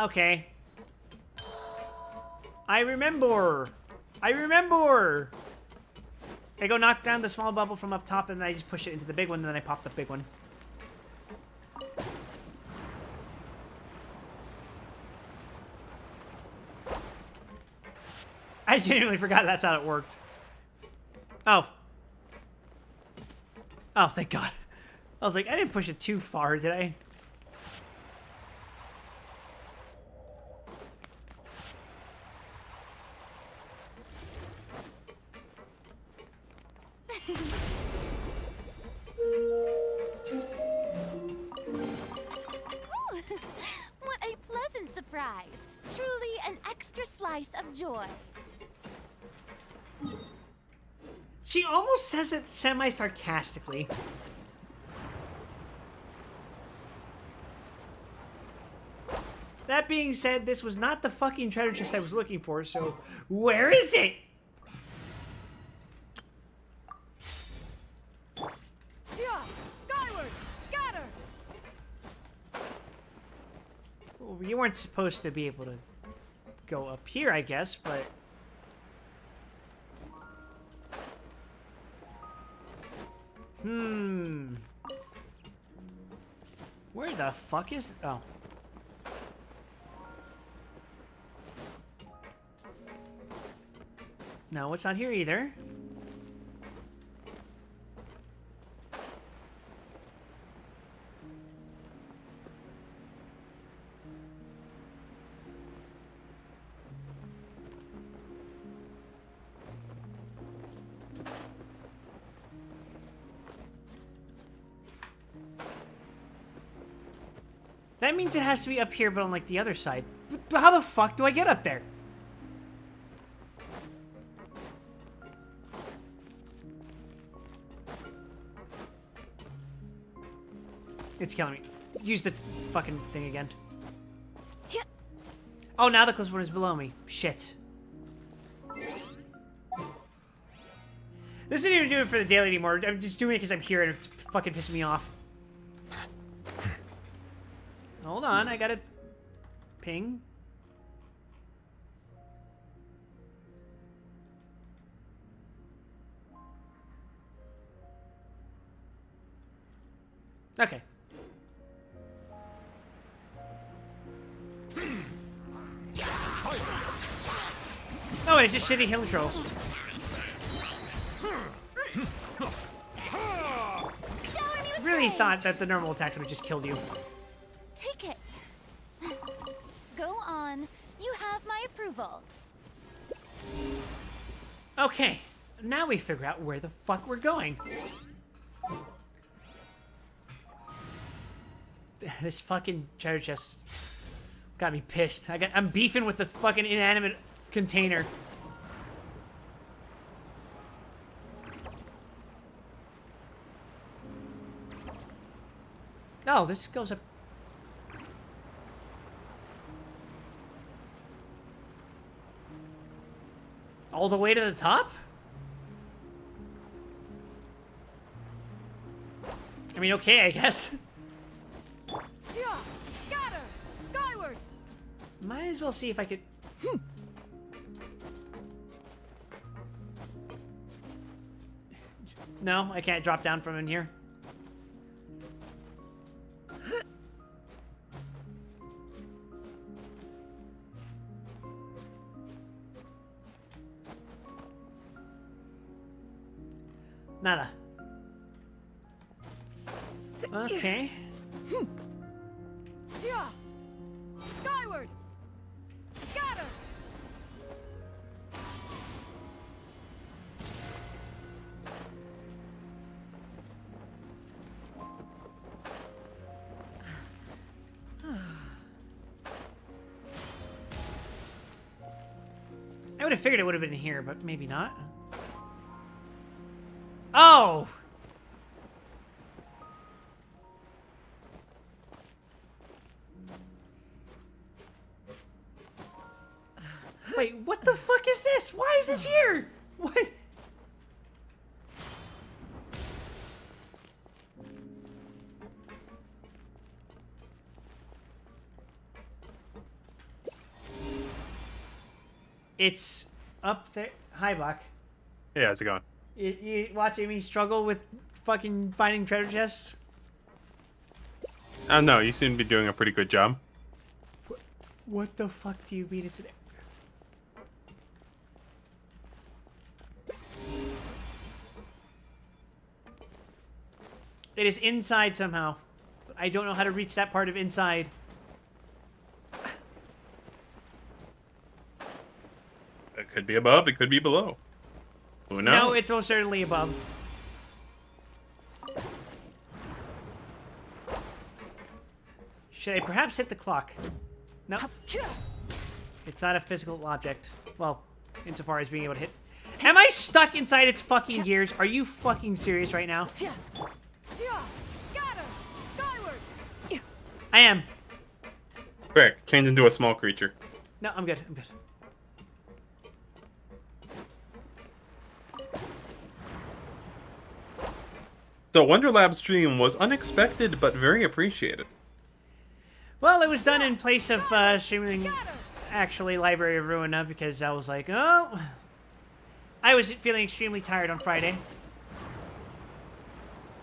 Okay. I remember. I go knock down the small bubble from up top, and then I just push it into the big one, and then I pop the big one. I genuinely forgot that's how it worked. Oh. Oh, thank God. I was like, I didn't push it too far, did I? What a pleasant surprise. Truly an extra slice of joy. She almost says it semi-sarcastically. That being said, this was not the fucking treasure chest I was looking for, so where is it? Yeah! Skyward! Scatter! Well, you weren't supposed to be able to go up here, I guess, but... Where the fuck is... Oh. No, it's not here either. That means it has to be up here, but on, like, the other side. But how the fuck do I get up there? It's killing me. Use the fucking thing again. Yeah. Oh, now the closest one is below me. Shit. This isn't even doing it for the daily anymore. I'm just doing it because I'm here and it's fucking pissing me off. Hold on, I gotta ping. Okay. Oh, it's just shitty hill trolls. Shower me with Really praise. thought that the normal attacks would have just killed you. Take it. Go on. You have my approval. Okay, now we figure out where the fuck we're going. This fucking treasure chest got me pissed. I'm beefing with the fucking inanimate container. Oh, this goes up. All the way to the top? I mean, okay, I guess. Yeah! Scatter! Skyward! Might as well see if I could... No, I can't drop down from in here. Nada. Okay. Yeah! Skyward! Scatter! would have figured it would have been here, but maybe not. Oh! Wait, what the fuck is this? Why is this here? What? It's up there. Hi, Buck. Hey, how's it going? You watch Amy struggle with fucking finding treasure chests? No, you seem to be doing a pretty good job. What the fuck do you mean it's there? It is inside somehow. I don't know how to reach that part of inside. It could be above, it could be below. Who knows? No, it's most certainly above. Should I perhaps hit the clock? No. It's not a physical object. Well, insofar as being able to hit. Am I stuck inside its fucking gears? Are you fucking serious right now? Yeah. Scatter. Skyward. I am. Quick, change into a small creature. No, I'm good. I'm good. The Wonderlab stream was unexpected but very appreciated. Well, it was done in place of streaming actually Library of Ruina because I was like, oh, I was feeling extremely tired on Friday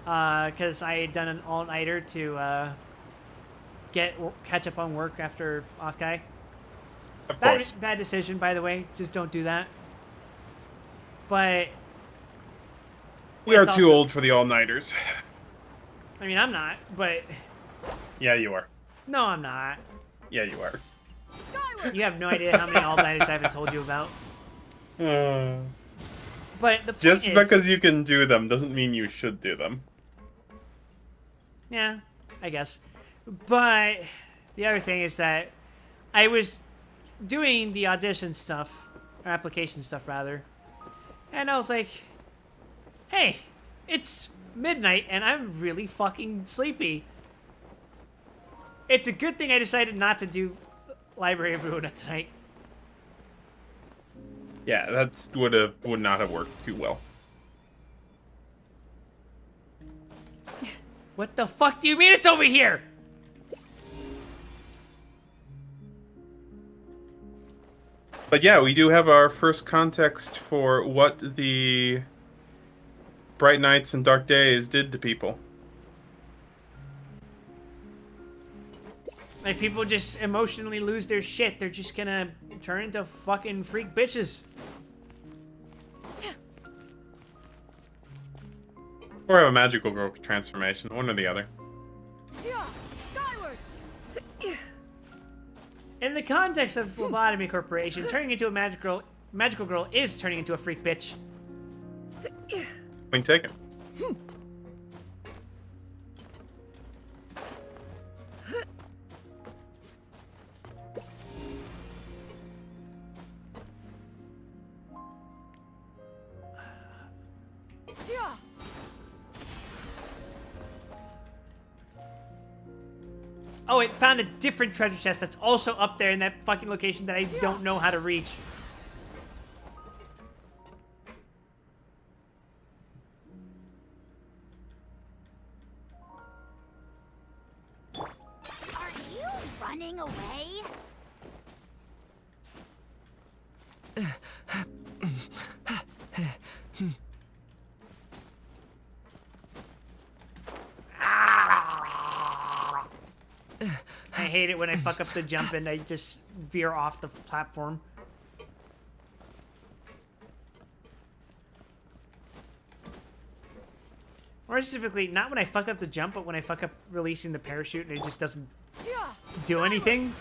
because I had done an all-nighter to catch up on work after Honkai. Of course. Bad decision, by the way. Just don't do that. But We are it's too also- old for the all-nighters. I mean, I'm not, but Yeah, you are. no, I'm not. Yeah, you are. Skyward. You have no idea how many all-nighters I haven't told you about. But the point Just is, because you can do them doesn't mean you should do them. yeah, I guess. But the other thing is that I was doing the audition stuff, or application stuff rather, and I was like, hey, it's midnight and I'm really fucking sleepy. It's a good thing I decided not to do Library of Ruina tonight. Yeah, that would not have worked too well. What the fuck do you mean it's over here? But yeah, we do have our first context for what the bright nights and dark days did to people. If people just emotionally lose their shit, they're just gonna turn into fucking freak bitches. Or have a magical girl transformation, one or the other. Yeah. Skyward. In the context of Lobotomy Corporation, turning into a magical girl is turning into a freak bitch. Point taken. Yeah. Oh, it found a different treasure chest that's also up there in that fucking location that I don't know how to reach. Are you running away? I hate it when I fuck up the jump and I just veer off the platform. More specifically, not when I fuck up the jump, but when I fuck up releasing the parachute and it just doesn't Yeah. do anything.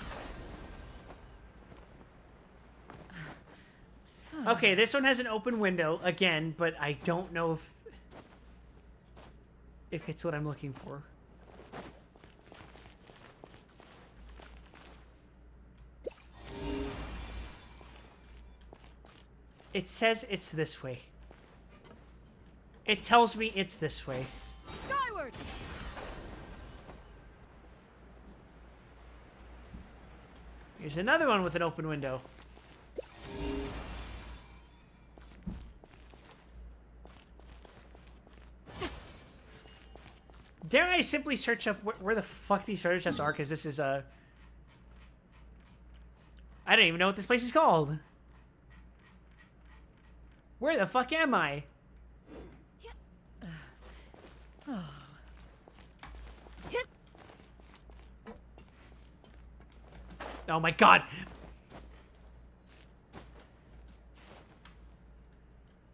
Okay, this one has an open window again, but I don't know if it's what I'm looking for. It says it's this way. It tells me it's this way. Skyward! Here's another one with an open window. Dare I simply search up where the fuck these treasure chests are? Because this is I don't even know what this place is called. Where the fuck am I? Oh my god!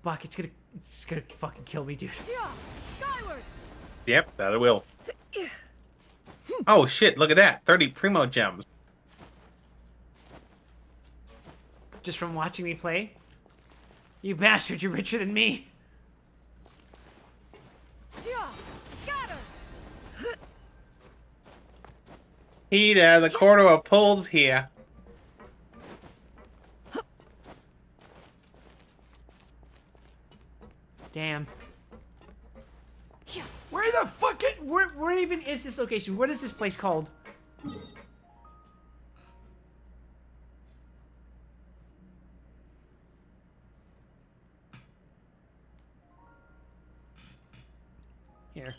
Buck, it's gonna fucking kill me, dude. Yeah! Skyward! Yep, that it will. Oh shit, look at that. 30 primo gems. Just from watching me play? You bastard, you're richer than me. Yeah! Scatter! Peter, the Cordova pulls here. Damn. Where the fuck where even is this location? What is this place called? Here.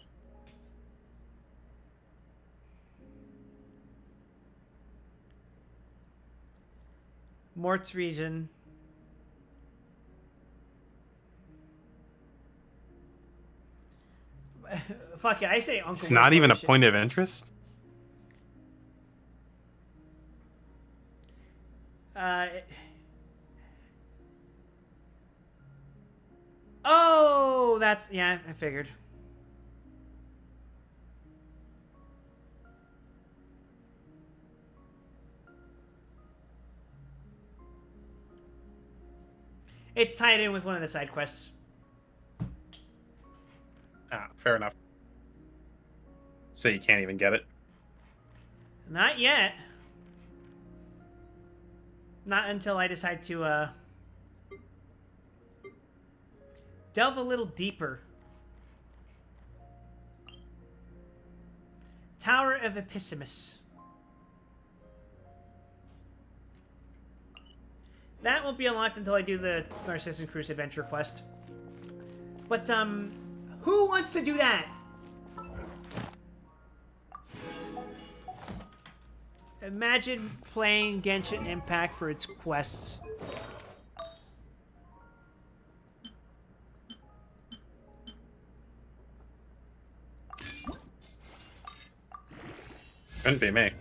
Mort's region. Fuck it, I say Uncle. It's not even a point of interest. Oh, that's yeah. I figured. It's tied in with one of the side quests. Ah, fair enough. So you can't even get it. Not yet. Not until I decide to delve a little deeper. Tower of Episimus. That won't be unlocked until I do the Narcissus Cruise Adventure quest. But, who wants to do that? Imagine playing Genshin Impact for its quests. Couldn't be me.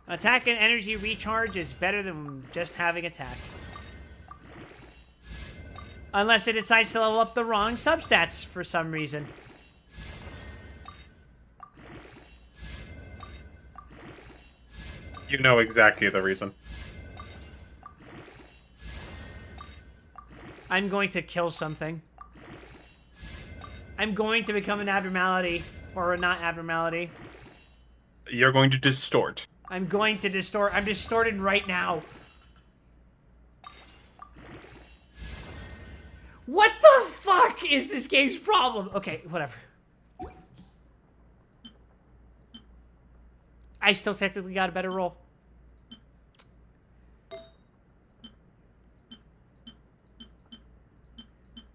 Attack and energy recharge is better than just having attack. Unless it decides to level up the wrong substats for some reason. You know exactly the reason. I'm going to kill something. I'm going to become an abnormality. Or a not abnormality. You're going to distort. I'm going to distort. I'm distorted right now. What the fuck is this game's problem? Okay, whatever. I still technically got a better roll.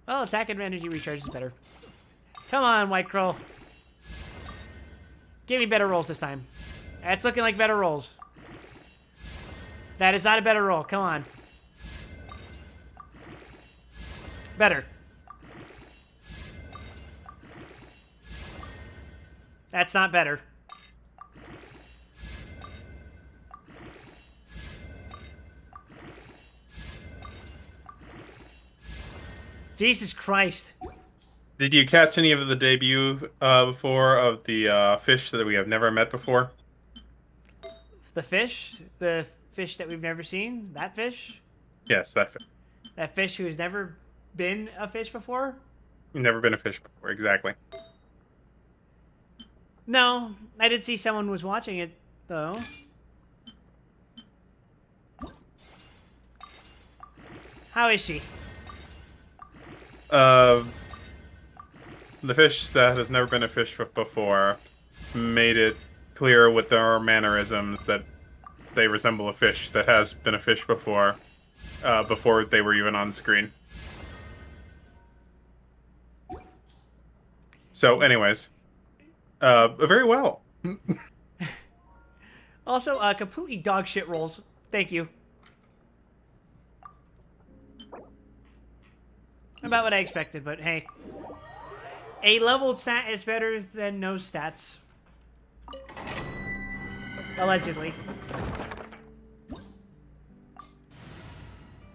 Well, attack and energy recharge is better. Come on, White Crow. Give me better rolls this time. That's looking like better rolls. That is not a better roll. Come on. Better. That's not better. Jesus Christ. Did you catch any of the debut before of the fish that we have never met before? The fish? The fish that we've never seen? That fish? Yes, that fish. That fish who has never been a fish before? Never been a fish before, exactly. No, I did see someone was watching it, though. How is she? The fish that has never been a fish before made it clear with their mannerisms that they resemble a fish that has been a fish before, before they were even on screen. So, anyways, very well. Also, completely dog shit rolls. Thank you. About what I expected, but hey. A leveled stat is better than no stats. Allegedly.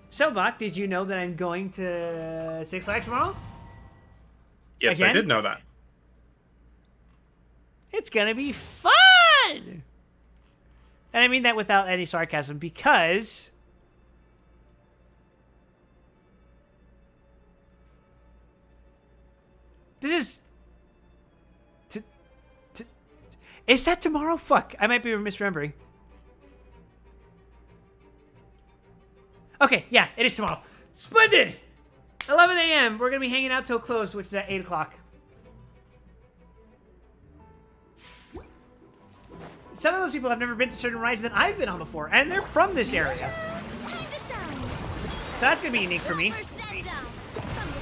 So, Bach, did you know that I'm going to Six Flags tomorrow? Yes, Again? I did know that. It's gonna be fun! And I mean that without any sarcasm, because... This is... Is that tomorrow? Fuck, I might be misremembering. Okay, yeah, it is tomorrow. Splendid! 11 a.m. We're gonna be hanging out till close, which is at 8 o'clock. Some of those people have never been to certain rides that I've been on before, and they're from this area. Time to shine. So that's gonna be unique for me. First set down.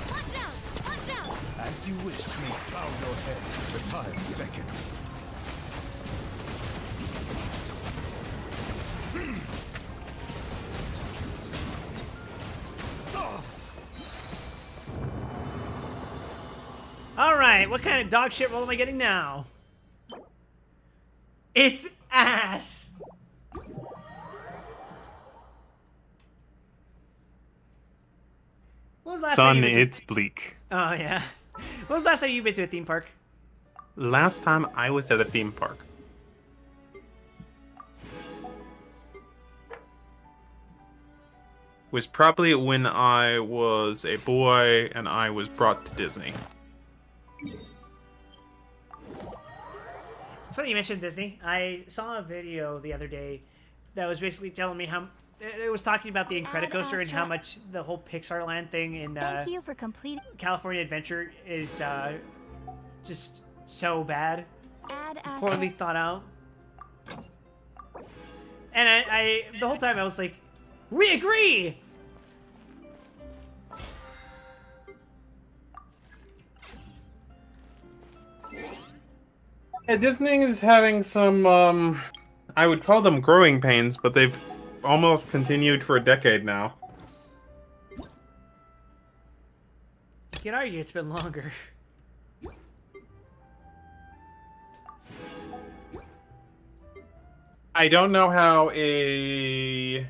Watch out! Watch out! As you wish, me. Bow your head. The tides beckon. Alright, what kind of dog shit roll am I getting now? It's ass! When was the last time Son, you've been to- it's bleak. Oh, yeah. When was the last time you've been to a theme park? Last time I was at a theme park was probably when I was a boy and I was brought to Disney. It's funny you mentioned Disney. I saw a video the other day that was basically telling me how... It was talking about the Incredicoaster and how much the whole Pixar Land thing in Thank you for completing. California Adventure is just so bad. Add as Poorly thought out. And I the whole time I was like, we agree! Yeah, Disney is having some, I would call them growing pains, but they've almost continued for a decade now. You can argue it's been longer. I don't know how a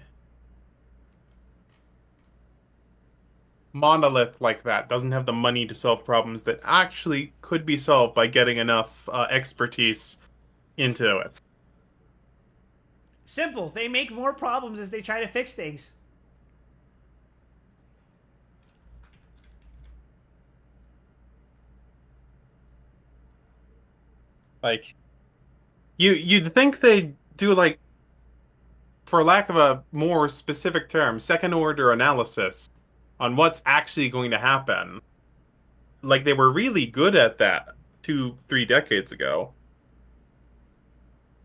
monolith like that doesn't have the money to solve problems that actually could be solved by getting enough expertise into it. Simple. They make more problems as they try to fix things. Like, you'd think they'd do, like, for lack of a more specific term, second order analysis on what's actually going to happen. Like, they were really good at that 2-3 decades ago.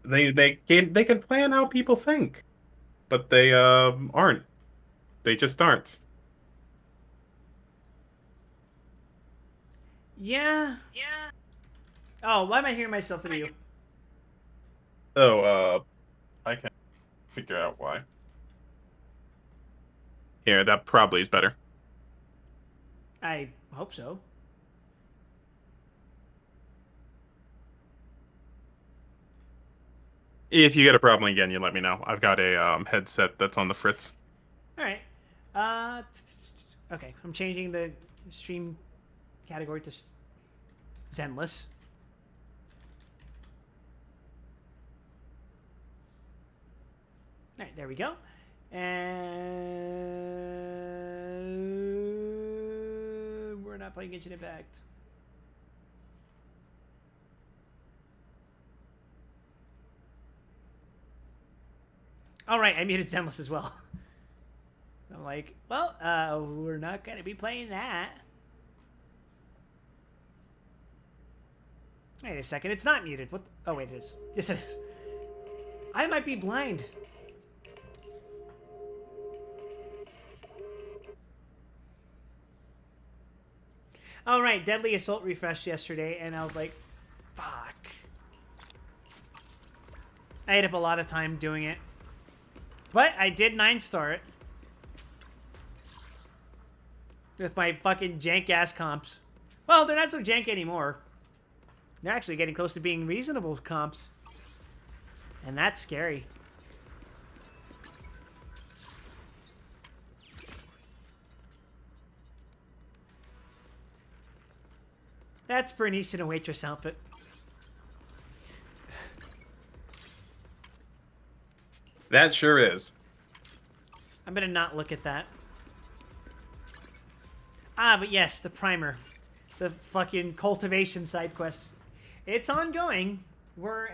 They can plan how people think, but they aren't. They just aren't. Yeah. Oh, why am I hearing myself through you? Oh, I can figure out why. Here, that probably is better. I hope so. If you get a problem again, you let me know. I've got a headset that's on the fritz. All right. Okay. I'm changing the stream category to Zenless. All right. There we go. And we're not playing Genshin Impact. All right. I muted Zenless as well. So I'm like, well, we're not going to be playing that. Wait a second, it's not muted. What? Oh, wait, it is. Yes, it is. I might be blind. All right, Deadly Assault refreshed yesterday, and I was like, fuck. I ate up a lot of time doing it. But I did 9-star it. With my fucking jank-ass comps. Well, they're not so jank anymore. They're actually getting close to being reasonable comps. And that's scary. That's Bernice in a waitress outfit. That sure is. I'm gonna not look at that. Ah, but yes, the primer. The fucking cultivation side quest. It's ongoing. We're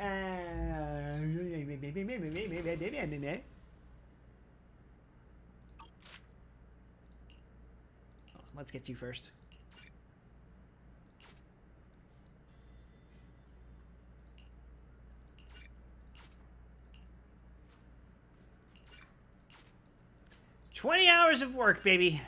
let's get you first. "20 hours of work, baby."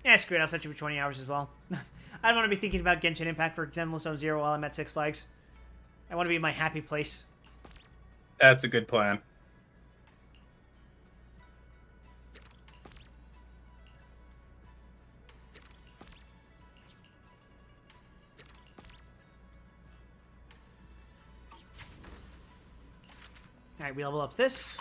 Yeah, screw it. I'll set you for 20 hours as well. I don't want to be thinking about Genshin Impact for Zenless Zone Zero while I'm at Six Flags. I want to be in my happy place. That's a good plan. Alright, we level up this.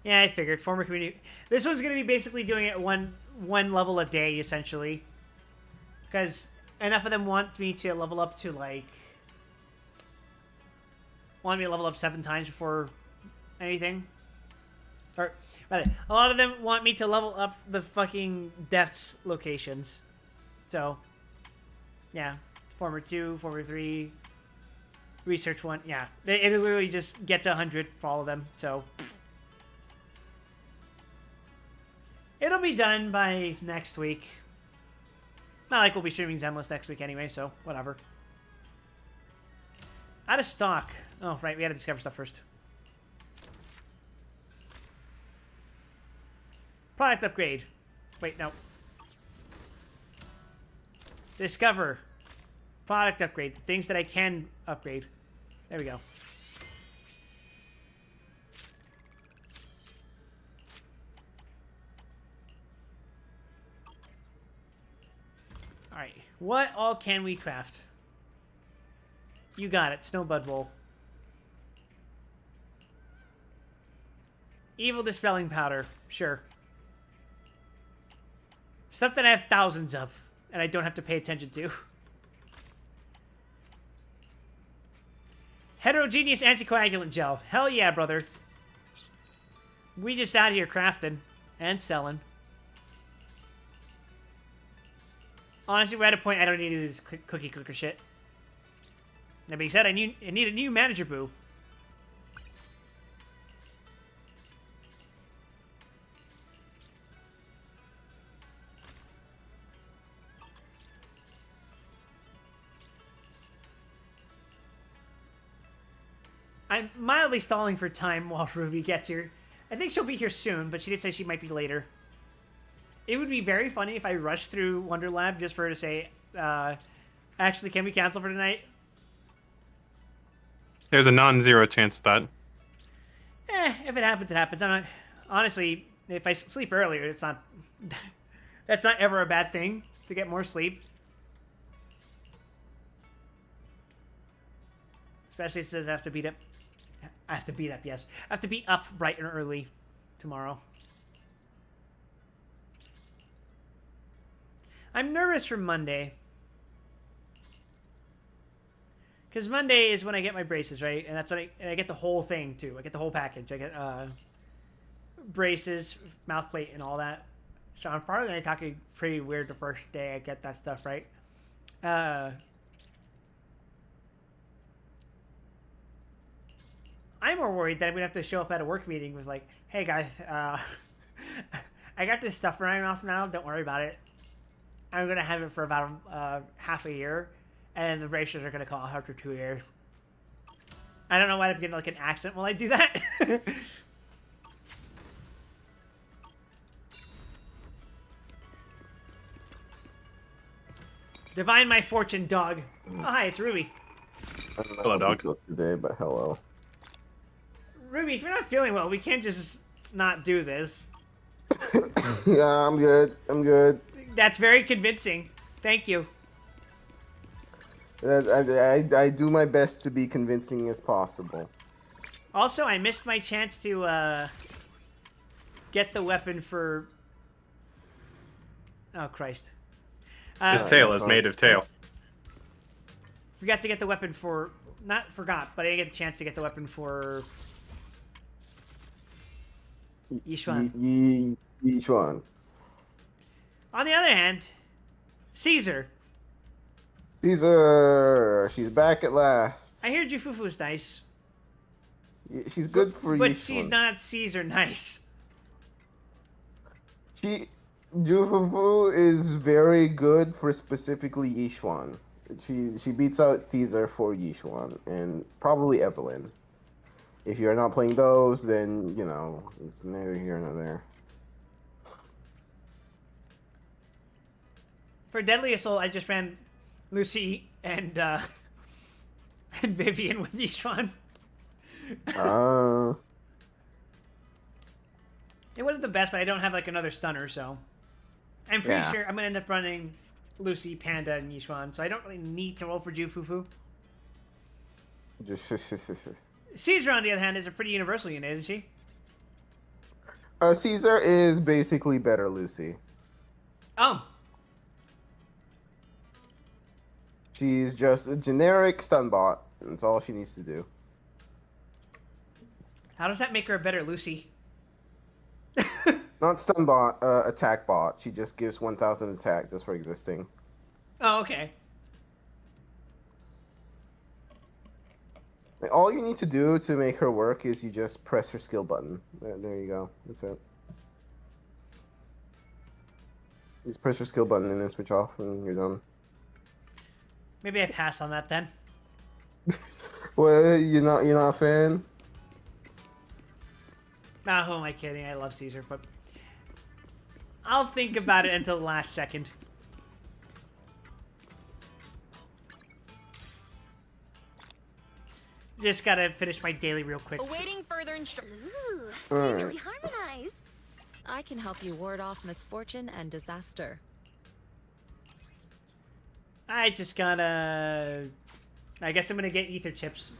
Yeah, I figured. Former community. This one's going to be basically doing it one level a day, essentially. Because enough of them want me to level up to, like... Want me to level up 7 times before anything. Or, rather, a lot of them want me to level up the fucking deaths locations. So, yeah. Former 2, Former 3, Research 1. Yeah. It is literally just get to 100 for all of them. So... It'll be done by next week. Not like we'll be streaming Zenless next week anyway, so whatever. Out of stock. Oh, right, we had to discover stuff first. Product upgrade. Wait, no. Discover. Product upgrade. Things that I can upgrade. There we go. Alright, what all can we craft? You got it, Snowbud Bowl. Evil Dispelling Powder, sure. Stuff that I have thousands of, and I don't have to pay attention to. Heterogeneous Anticoagulant Gel, hell yeah, brother. We just out here crafting and selling. Honestly, we're at a point I don't need to do this cookie clicker shit. That being said, I need a new manager boo. I'm mildly stalling for time while Ruby gets here. I think she'll be here soon, but she did say she might be later. It would be very funny if I rushed through Wonderlab just for her to say, actually, can we cancel for tonight? There's a non-zero chance of that. If it happens, it happens. I'm not... Honestly, if I sleep earlier, it's not... That's not ever a bad thing, to get more sleep. Especially since I have to beat up... I have to beat up, yes. I have to be up bright and early tomorrow. I'm nervous for Monday. Because Monday is when I get my braces, right? And that's when I get the whole thing, too. I get the whole package. I get braces, mouth plate, and all that. So I'm probably gonna talk pretty weird the first day I get that stuff right. I'm more worried that I'm gonna have to show up at a work meeting with like, hey guys, I got this stuff running off now. Don't worry about it. I'm gonna have it for about half a year, and the ratios are gonna call after 2 years. I don't know why I'm getting like an accent while I do that. Divine my fortune, dog. Oh, hi, it's Ruby. Hello, dog. Today, but hello. Ruby, if you're not feeling well, we can't just not do this. Yeah, I'm good. I'm good. That's very convincing. Thank you. I do my best to be convincing as possible. Also, I missed my chance to get the weapon for... Oh, Christ. This tail is made of tail. Forgot to get the weapon for... Not forgot, but I didn't get the chance to get the weapon for... Yishuan. Yishuan. On the other hand, Caesar. Caesar! She's back at last. I hear Jufufu's nice. She's good for But Yishuan. she's not Caesar nice. Jufufu is very good for specifically Yishuan. She beats out Caesar for Yishuan and probably Evelyn. If you're not playing those, then you know it's neither here nor there. For Deadly Assault, I just ran Lucy and Vivian with Yishuan. It wasn't the best, but I don't have like another stunner, so I'm pretty sure I'm gonna end up running Lucy, Panda, and Yishuan, so I don't really need to roll for Jufufu. Caesar, on the other hand, is a pretty universal unit, isn't she? Caesar is basically better Lucy. Oh. She's just a generic stun bot. That's all she needs to do. How does that make her a better Lucy? Not stun bot, attack bot. She just gives 1,000 attack just for existing. Oh, okay. All you need to do to make her work is you just press her skill button. There you go. That's it. Just press your skill button and then switch off and you're done. Maybe I pass on that then. Well, you're not a fan? Nah, who am I kidding? I love Caesar, but I'll think about it until the last second. Just gotta finish my daily real quick. Awaiting further instructions. Ooh, Alright. they really harmonize. I can help you ward off misfortune and disaster. I just gotta... I guess I'm gonna get ether chips.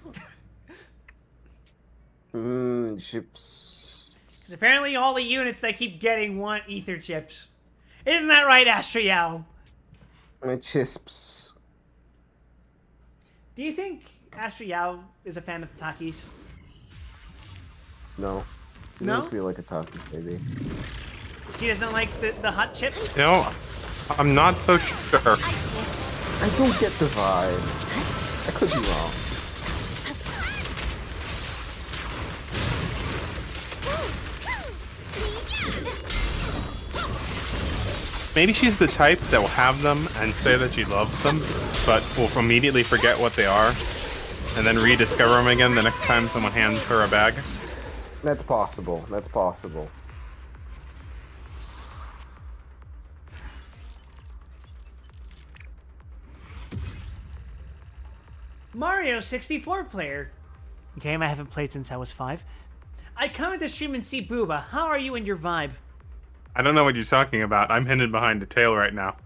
Chips. 'Cause apparently all the units that keep getting want ether chips. Isn't that right, Astriel? My chisps. Do you think Astriel is a fan of Takis? No. She No? doesn't feel like a Takis baby. She doesn't like the hot chip? No, I'm not so sure. I don't get the vibe. I could be wrong. Maybe she's the type that will have them and say that she loves them, but will immediately forget what they are, and then rediscover them again the next time someone hands her a bag. That's possible. That's possible. Mario 64 player. Game I haven't played since I was 5. I come to stream and see Booba. How are you and your vibe? I don't know what you're talking about. I'm hidden behind a tail right now.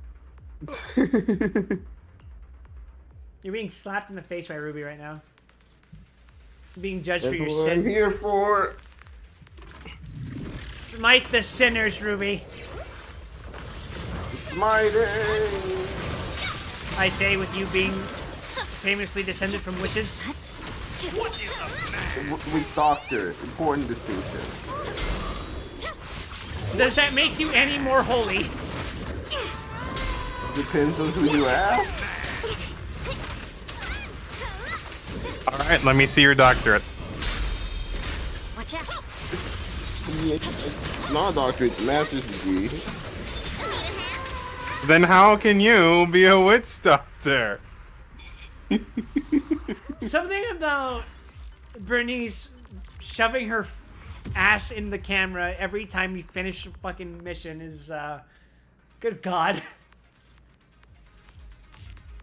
You're being slapped in the face by Ruby right now. You're being judged That's for your what I'm sin. here for. Smite the sinners, Ruby. Smiting. I say with you being famously descended from witches. Witch doctors. Important distinction. Does that make you any more holy? Depends on who you ask. Alright, let me see your doctorate. Watch out. It's not a doctorate, it's a master's degree. Then how can you be a witch doctor? Something about Bernice shoving her ass in the camera every time you finish a fucking mission is, good God.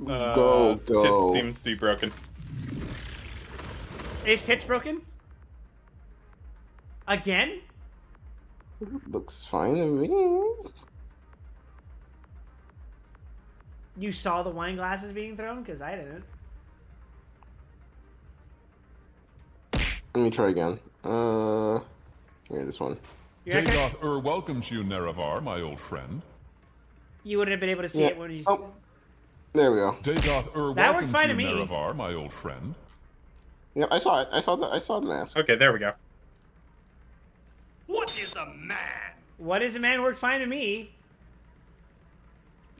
Go. Tits seems to be broken. Is tits broken? Again? Looks fine to me. You saw the wine glasses being thrown? Because I didn't. Let me try again. Here, this one. You're not gonna- Dagoth welcomes you, Nerevar, my old friend. You wouldn't have been able to see it when you... Oh, there we go. Dagoth That worked welcomes fine you, to me. Nerevar, my old friend. Yep, I saw it. I saw the mask. Okay, there we go. What is a man? What is a man worked fine to me?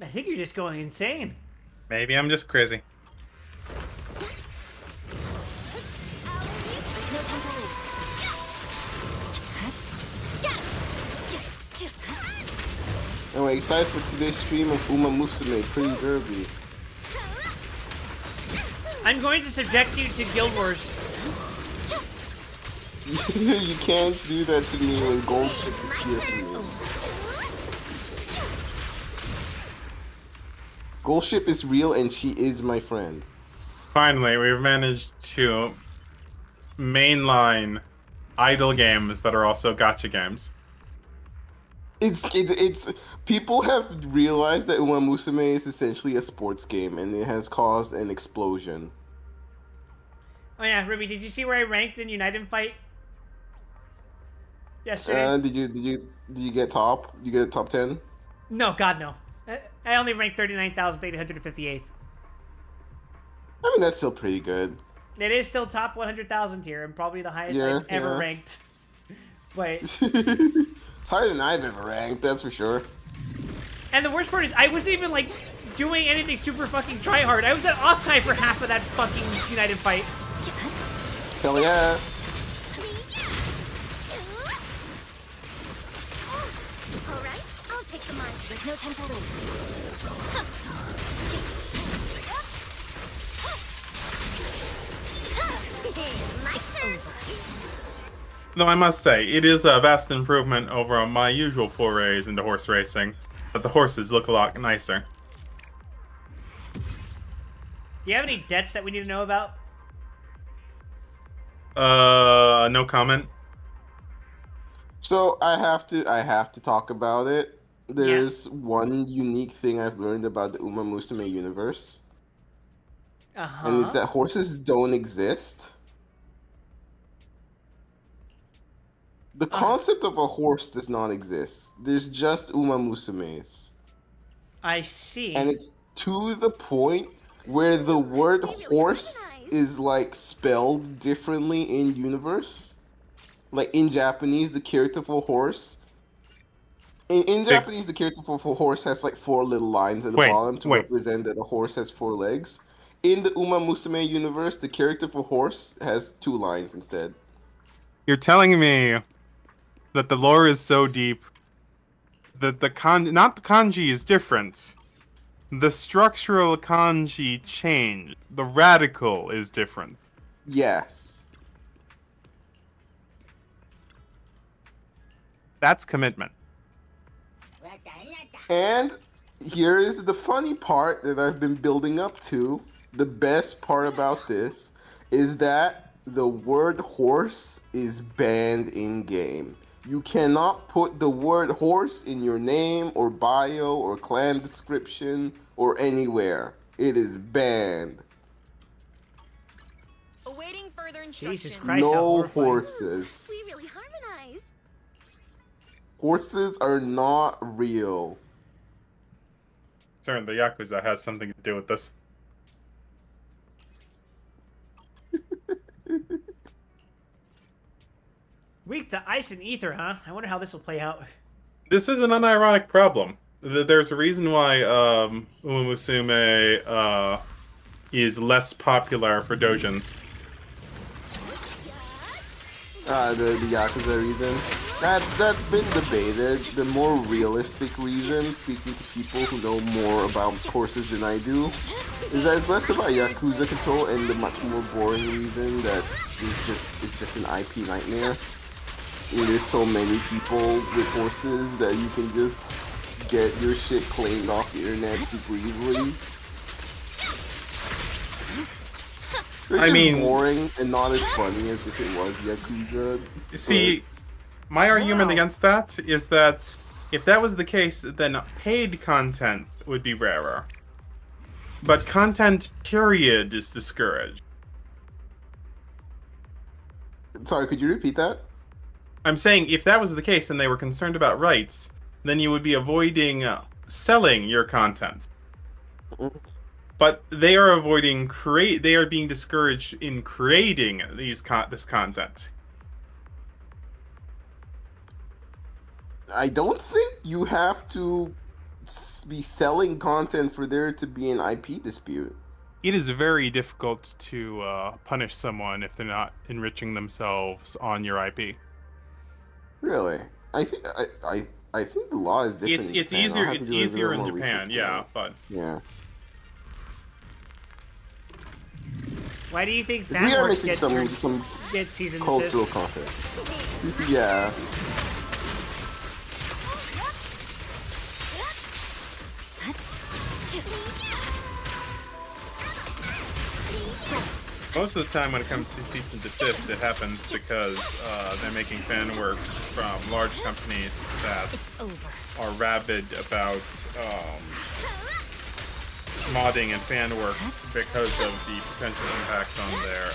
I think you're just going insane. Maybe I'm just crazy. No time to lose. Anyway, excited for today's stream of Uma Musume, Pretty Derby. I'm going to subject you to Guild Wars. You can't do that to me when Gold Ship is here for me. Gold Ship is real and she is my friend. Finally, we've managed to mainline idle games that are also gacha games. It's people have realized that Uma Musume is essentially a sports game and it has caused an explosion. Oh yeah, Ruby, did you see where I ranked in United Fight? Yesterday? Did you get top? Did you get top 10? No, God no. I only ranked 39,858th. I mean, that's still pretty good. It is still top 100,000 here and probably the highest Yeah, I've ever yeah. ranked. But It's higher than I've ever ranked, that's for sure. and the worst part is I wasn't even like doing anything super fucking try hard. I was at off time for half of that fucking United Fight. Hell yeah. All right, I'll take the mark. There's no time to lose. My turn. Though I must say, it is a vast improvement over my usual forays into horse racing, but the horses look a lot nicer. Do you have any debts that we need to know about? No comment. So I have to talk about it. There's one unique thing I've learned about the Uma Musume universe. And it's that horses don't exist. The concept of a horse does not exist. There's just Uma Musumes. I see. And it's to the point where the word horse is like spelled differently in universe. Like in Japanese, the character for horse. In Japanese, the character for horse has like 4 little lines at the bottom to represent that a horse has 4 legs. In the Uma Musume universe, the character for horse has 2 lines instead. You're telling me that the lore is so deep that not the kanji is different. The structural kanji change. The radical is different. Yes. That's commitment. And here is the funny part that I've been building up to. The best part about this is that the word horse is banned in game. You cannot put the word horse in your name or bio or clan description or anywhere. It is banned. Awaiting further instructions. Jesus Christ, how No horrifying. horses. We really harmonize. Horses are not real. Certainly, the Yakuza has something to do with this. Weak to ice and ether, huh? I wonder how this will play out. This is an unironic problem. There's a reason why Uma Musume is less popular for dojins. The Yakuza reason. That's been debated. The more realistic reason, speaking to people who know more about horses than I do, is that it's less about Yakuza control and the much more boring reason that it's just an IP nightmare. There's so many people with horses that you can just get your shit claimed off the internet super easily. I mean, boring and not as funny as if it was Yakuza. See, my argument against that is that if that was the case, then paid content would be rarer. But content, period, is discouraged. Sorry, could you repeat that? I'm saying if that was the case and they were concerned about rights, then you would be avoiding selling your content. But they are avoiding they are being discouraged in creating this content. I don't think you have to be selling content for there to be an IP dispute. It is very difficult to punish someone if they're not enriching themselves on your IP. Really? I think I think the law is different. It's easier. It's easier in Japan, yeah, but yeah. Why do you think We are fanworks missing some get season cultural assists? content. Yeah. most of the time when it comes to cease and desist, it happens because they're making fan works from large companies that are rabid about modding and fan work because of the potential impact on their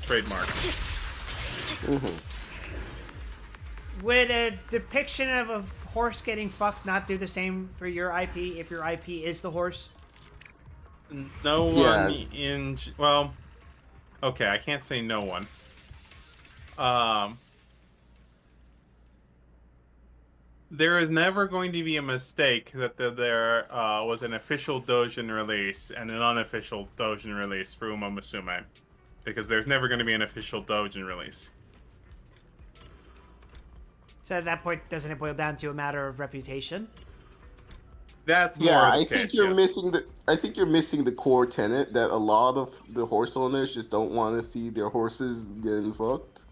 trademarks. Would a depiction of a horse getting fucked not do the same for your IP if your IP is the horse? No one well, okay, I can't say no one. There is never going to be a mistake that there was an official Dojin release and an unofficial Dojin release for Uma Musume. Because there's never going to be an official Dojin release. So at that point, doesn't it boil down to a matter of reputation? That's more yeah. the I case, think you're yes. missing the. I think you're missing the core tenet that a lot of the horse owners just don't want to see their horses getting fucked.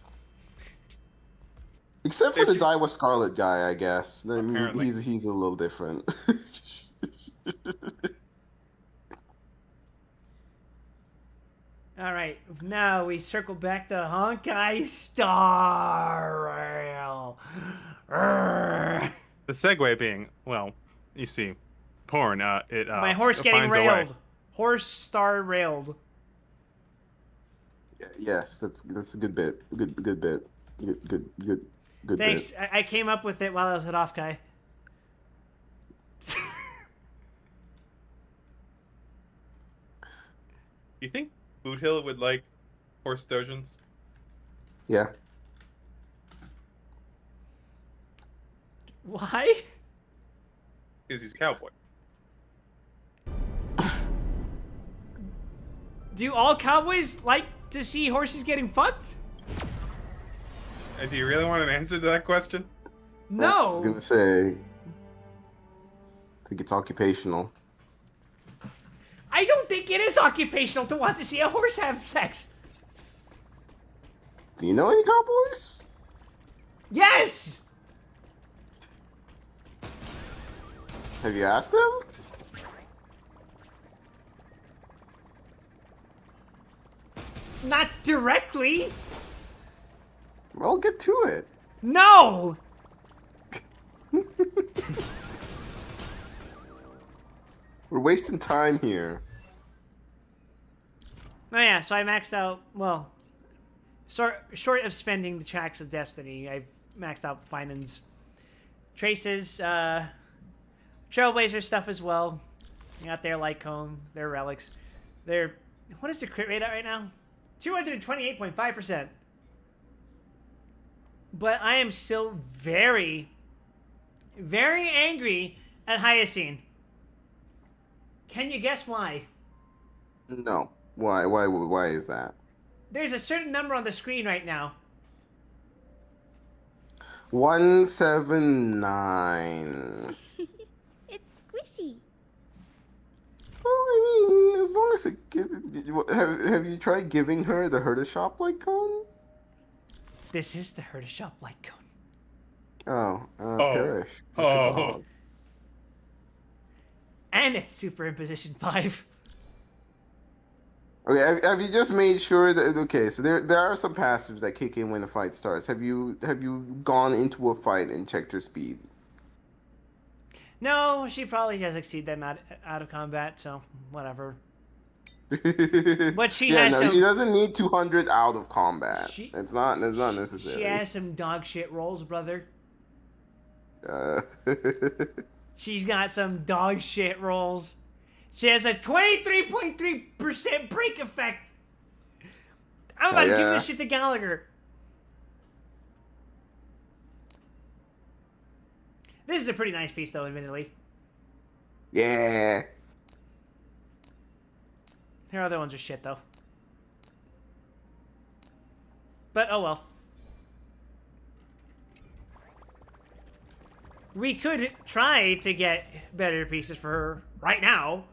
Except for the Daiwa Scarlet guy, I guess. I mean, Apparently. he's a little different. All right, now we circle back to Honkai Star Rail. Urgh. The segue being, well, you see, porn, it My horse it getting finds a way. railed. Horse star railed. Yes, that's a good bit. Good bit. Good Thanks. bit. I came up with it while I was at Offkai. You think Boot Hill would like horse dojins? Yeah. Why? Because he's a cowboy. Do all cowboys like to see horses getting fucked? Do you really want an answer to that question? I No. was gonna say. I think it's occupational. I don't think it is occupational to want to see a horse have sex. Do you know any cowboys? Yes! Have you asked them? Not directly. Well, get to it. No! We're wasting time here. Oh yeah, so I maxed out, well, short of spending the tracks of Destiny, I've maxed out Finan's traces, Trailblazer stuff as well. I got their Lycomb, their relics. Their, what is the crit rate at right now? 228.5%. But I am still very very angry at Hyacine. Can you guess why? No. Why is that? There's a certain number on the screen right now. 179. It's squishy. Well, I mean, as long as have you tried giving her the Herta Shop like cone? This is the Herta Shop like cone. Oh, Oh. Perish. Oh. And it's Super Imposition 5. Okay, have you just made sure that okay? So there are some passives that kick in when the fight starts. Have you gone into a fight and checked her speed? No, she probably has exceeded them out of combat, so whatever. But she Yeah, has no, some. she doesn't need 200 out of combat. She- It's not necessary. She has some dog shit rolls, brother. Uh, She's got some dog shit rolls. She has a 23.3% break effect. I'm about to give yeah. this shit to Gallagher. This is a pretty nice piece, though, admittedly. yeah. Her other ones are shit, though. But, oh well. We could try to get better pieces for her right now.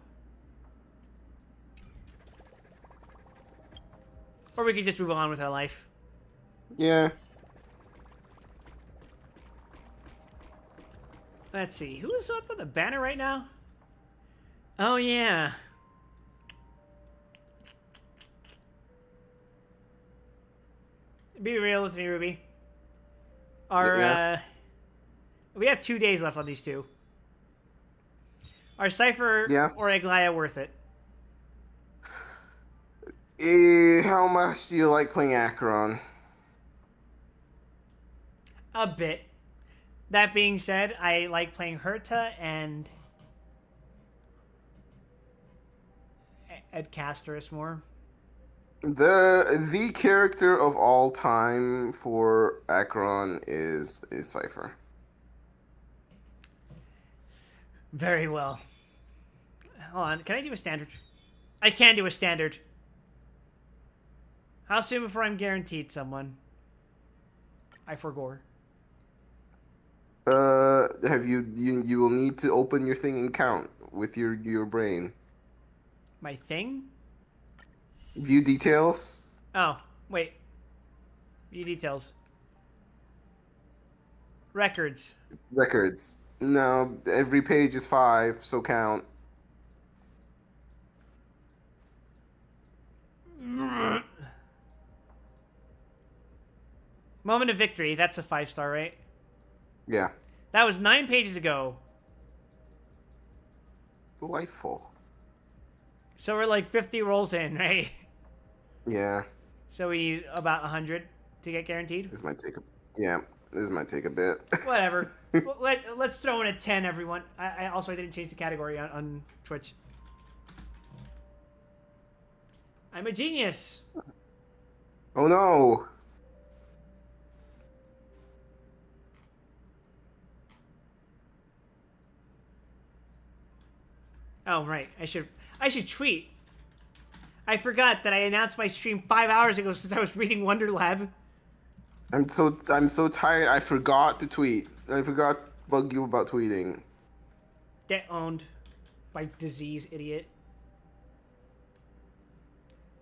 Or we could just move on with our life. Yeah. Let's see. Who's up on the banner right now? Oh, yeah. Be real with me, Ruby. Yeah. We have 2 days left on these two. Are Cypher Yeah. or Aglaya worth it? How much do you like playing Acheron? A bit. That being said, I like playing Herta and Ed Casterus more. The character of all time for Acheron is Cypher. Very well. Hold on. Can I do a standard? I can do a standard. How soon before I'm guaranteed someone? I forgore. Have you will need to open your thing and count with your brain. My thing? View details. Oh, wait. View details. Records. Records. No, every page is 5, so count. Moment of victory. That's a 5-star, right? Yeah. That was 9 pages ago. Delightful. So we're like 50 rolls in, right? Yeah. So we need about 100 to get guaranteed. This might take a bit. Whatever. Well, let's throw in a 10, everyone. I also didn't change the category on Twitch. I'm a genius. Oh no. Oh right, I should tweet. I forgot that I announced my stream 5 hours ago since I was reading Wonderlab. I'm so tired. I forgot to tweet. I forgot to bug you about tweeting. Get owned by disease, idiot.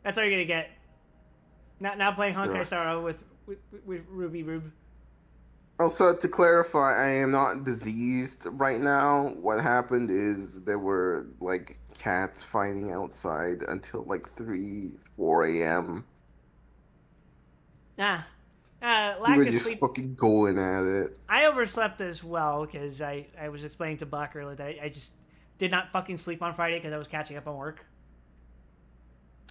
That's all you're gonna get. Now playing Honkai Yeah. Star Rail with Ruby Rube. Also, to clarify, I am not diseased right now. What happened is there were like cats fighting outside until like 4 a.m. Lack We were of just sleep. fucking going at it. I overslept as well because I was explaining to Black earlier that I just did not fucking sleep on Friday because I was catching up on work.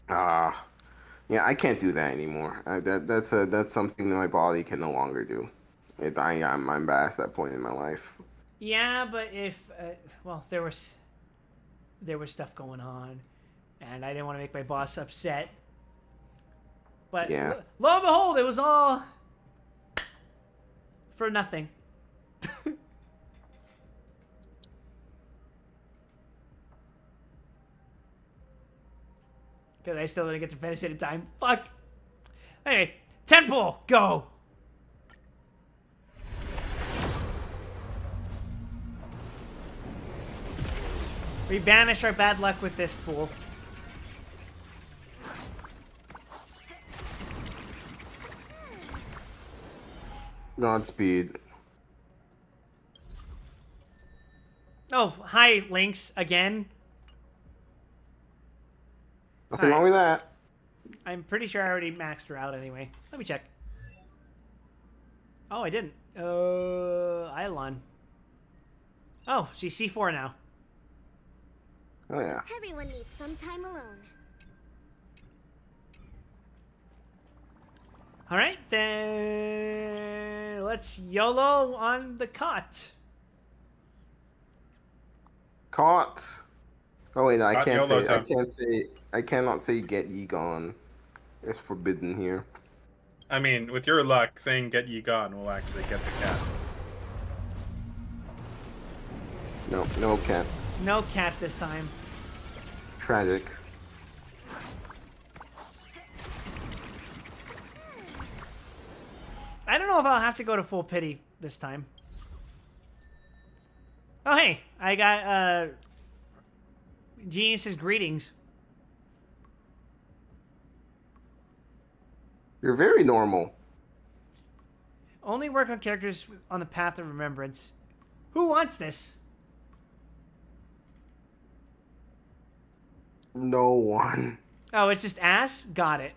Yeah, I can't do that anymore. That's something that my body can no longer do. I'm past that point in my life. Yeah, but if well, there was stuff going on, and I didn't want to make my boss upset. But Yeah. lo and behold, it was all for nothing. Because I still didn't get to finish it in time. Fuck. Anyway, temple, go. We banish our bad luck with this pool. Godspeed. Oh, hi, Lynx, again. Nothing Alright. wrong with that. I'm pretty sure I already maxed her out anyway. Let me check. Oh, I didn't. Eidolon. Oh, she's C4 now. Oh yeah. Everyone needs some time alone. Alright, then let's YOLO on the cot. Caught. Oh wait, no, I Caught can't YOLO say. I time. can't say. I cannot say "get ye gone." It's forbidden here. I mean, with your luck, saying "get ye gone" will actually get the cat. No, no cat. No cat this time. Tragic. I don't know if I'll have to go to full pity this time. Oh, hey, I got, Genius's greetings. You're very normal. Only work on characters on the path of remembrance. Who wants this? No one. Oh, it's just ass? Got it.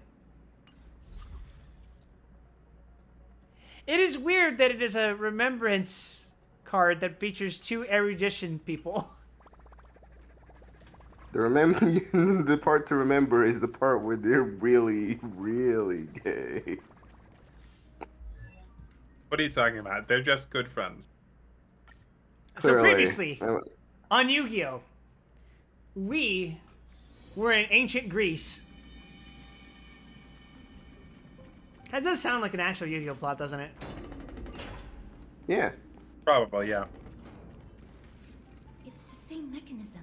It is weird that it is a remembrance card that features 2 erudition people. The part to remember is the part where they're really, really gay. What are you talking about? They're just good friends. So Clearly. previously, on Yu-Gi-Oh, we were in ancient Greece. That does sound like an actual Yu-Gi-Oh plot, doesn't it? Yeah. Probably, yeah. It's the same mechanism.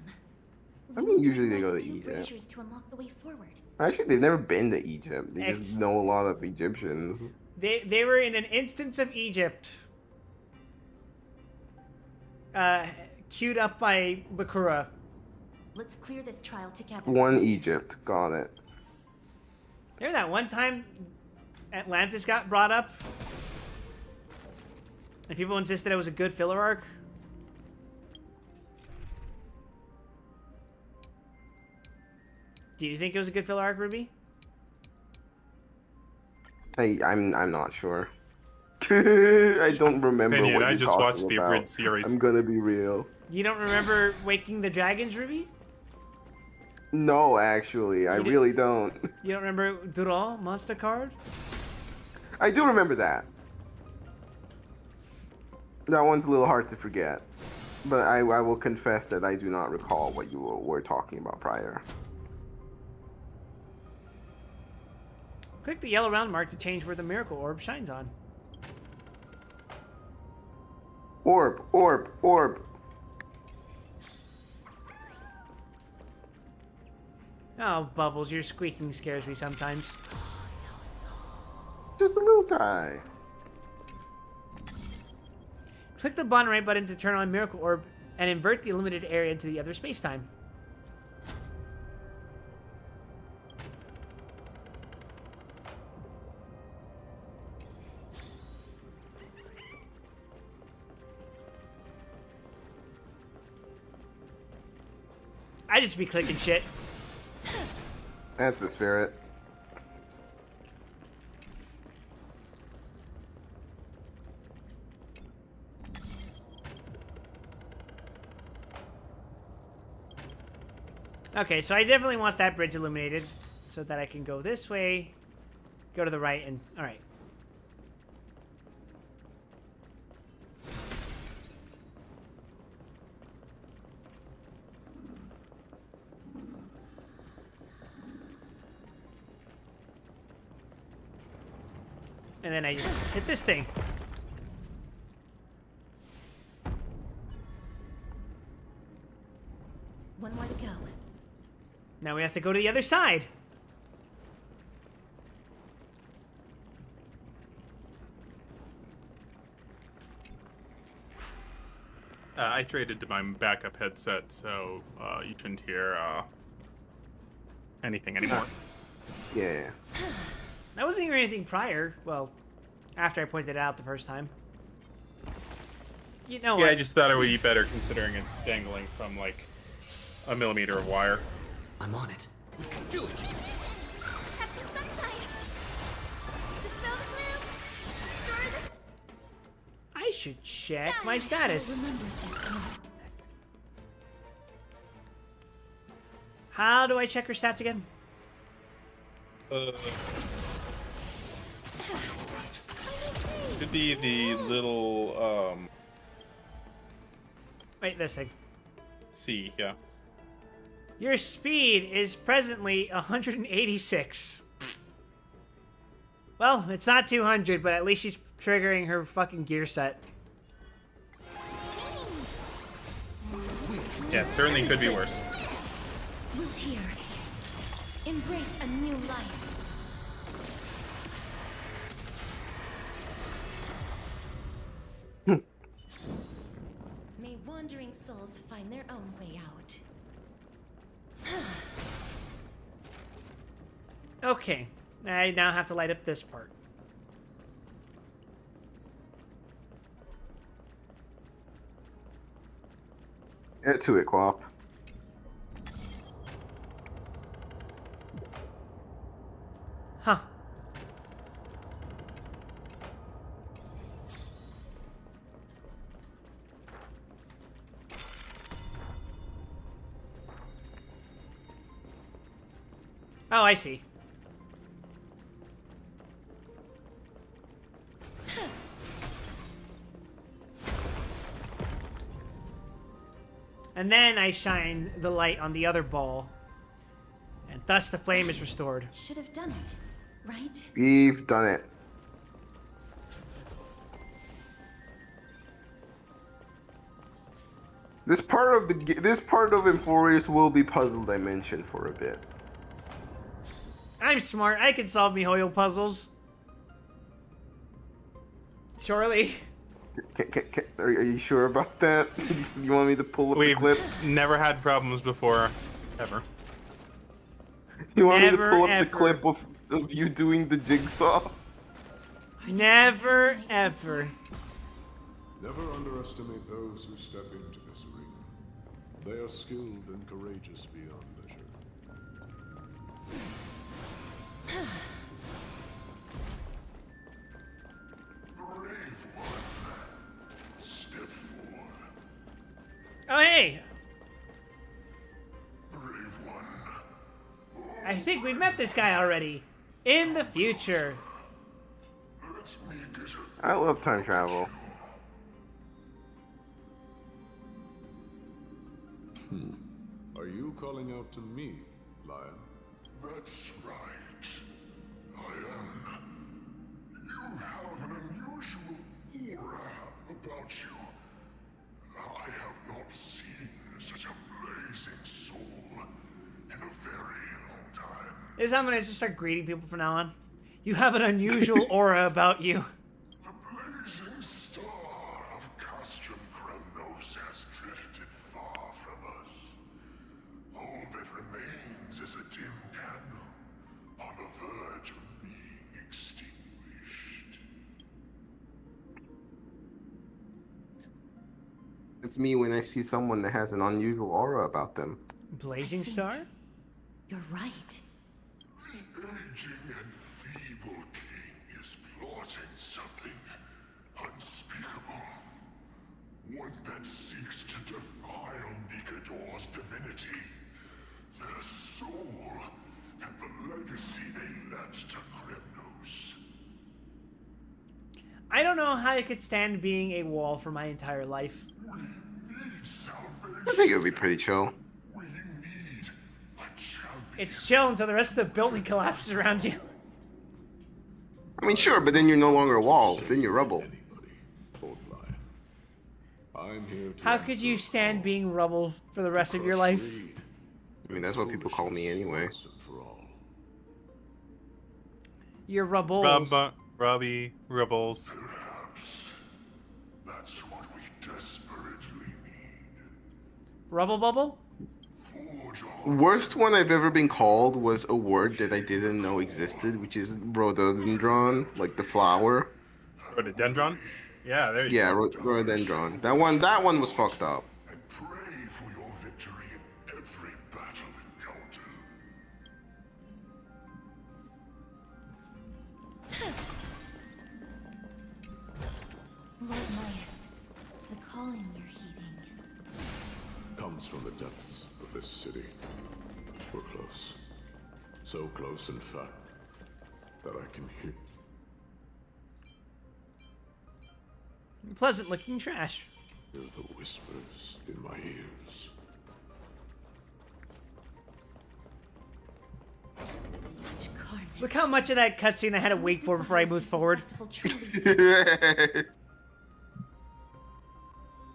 I mean, usually they go to Egypt. Braziers to unlock the way forward. Actually, they've never been to Egypt. They Ex- just know a lot of Egyptians. They were in an instance of Egypt. Queued up by Bakura. Let's clear this trial together. One Egypt. Got it. Remember that one time Atlantis got brought up? And people insisted it was a good filler arc? Do you think it was a good filler arc, Ruby? I'm not sure. I don't remember Opinion, what I you're just talking watched the about. abridged series. I'm gonna be real. You don't remember Waking the Dragons, Ruby? No, actually, I You did- really don't. You don't remember Duro, Monster Card? I do remember that. That one's a little hard to forget. But I will confess that I do not recall what you were talking about prior. Click the yellow round mark to change where the miracle orb shines on. Orb, orb, orb. Oh, Bubbles, your squeaking scares me sometimes. It's just a little guy. Click the bottom right button to turn on Miracle Orb and invert the limited area into the other spacetime. I just be clicking shit. That's the spirit. Okay, so I definitely want that bridge illuminated so that I can go this way, go to the right, and... Alright. And then I just hit this thing. One more to go. Now we have to go to the other side. I traded to my backup headset, so you shouldn't hear anything anymore. Yeah. I wasn't hearing anything prior. Well, after I pointed it out the first time. You know Yeah, what? I just thought it would be better considering it's dangling from like a millimeter of wire. I'm on it. We can do it. Have some sunshine. Dispel the gloom. Destroy the... I should check my status. Remember this moment. How do I check her stats again? Should be the little Wait, this thing. C, yeah. Your speed is presently 186. Well, it's not 200, but at least she's triggering her fucking gear set. Yeah, it certainly could be worse. Root here. Embrace a new life. May wandering souls find their own way out. Okay, I now have to light up this part. Get to it, Quap. Huh. Oh, I see. And then I shine the light on the other ball. And thus the flame is restored. Should have done it, right? We've done it. This part of Emporius will be puzzle dimension for a bit. I'm smart. I can solve Mihoyo puzzles. Surely. Are you sure about that? You want me to pull up the We've clip? never had problems before, ever. You want me to Never, pull up ever. the clip of you doing the jigsaw? Never, ever. Never underestimate those who step into this arena. They are skilled and courageous beyond measure. Brave one, step forward. Oh, hey. Brave one, I think we met this guy already. In the future. let me get a I love time travel. Are you calling out to me, Lion? That's right. I am. You have an unusual aura about you. I have not seen such a blazing soul in a very long time. Is I'm gonna just start greeting people from now on. You have an unusual aura about you. The blazing star of Castrum Kremnos has drifted far from us. All that remains is a dim candle on the verge of being extinguished. It's me when I see someone that has an unusual aura about them. Blazing Star? You're right. The aging and feeble king is plotting something unspeakable. One that seeks to defile Nikador's divinity, their soul, and the legacy they left to Kremnos. I don't know how I could stand being a wall for my entire life. We need salvation. I think it would be pretty chill. We need a champion. It's chill until the rest of the building collapses around you. I mean, sure, but then you're no longer a wall. Then you're rubble. Anybody, Lord Lion. I'm here to How could you answer stand all. being rubble for the rest of your Crush life? greed I mean, that's what people call me anyway. once and for all. You're rubbles. Robbie, Rebels. Perhaps that's what we desperately need. Rubble bubble? Worst one I've ever been called was a word that I didn't know existed, which is rhododendron, like the flower. Rhododendron? Yeah, there you Yeah, go. rhododendron. That one was fucked up. And pray for your victory in every battle encounter. Lord Mias, the calling you're heeding. Comes from the depths of this city. We're close. So close, in fact, that I can hear. Pleasant looking trash. Hear the whispers in my ears. Such carnage. Look how much of that cutscene I had to wait for before I moved forward. Festival truly serves.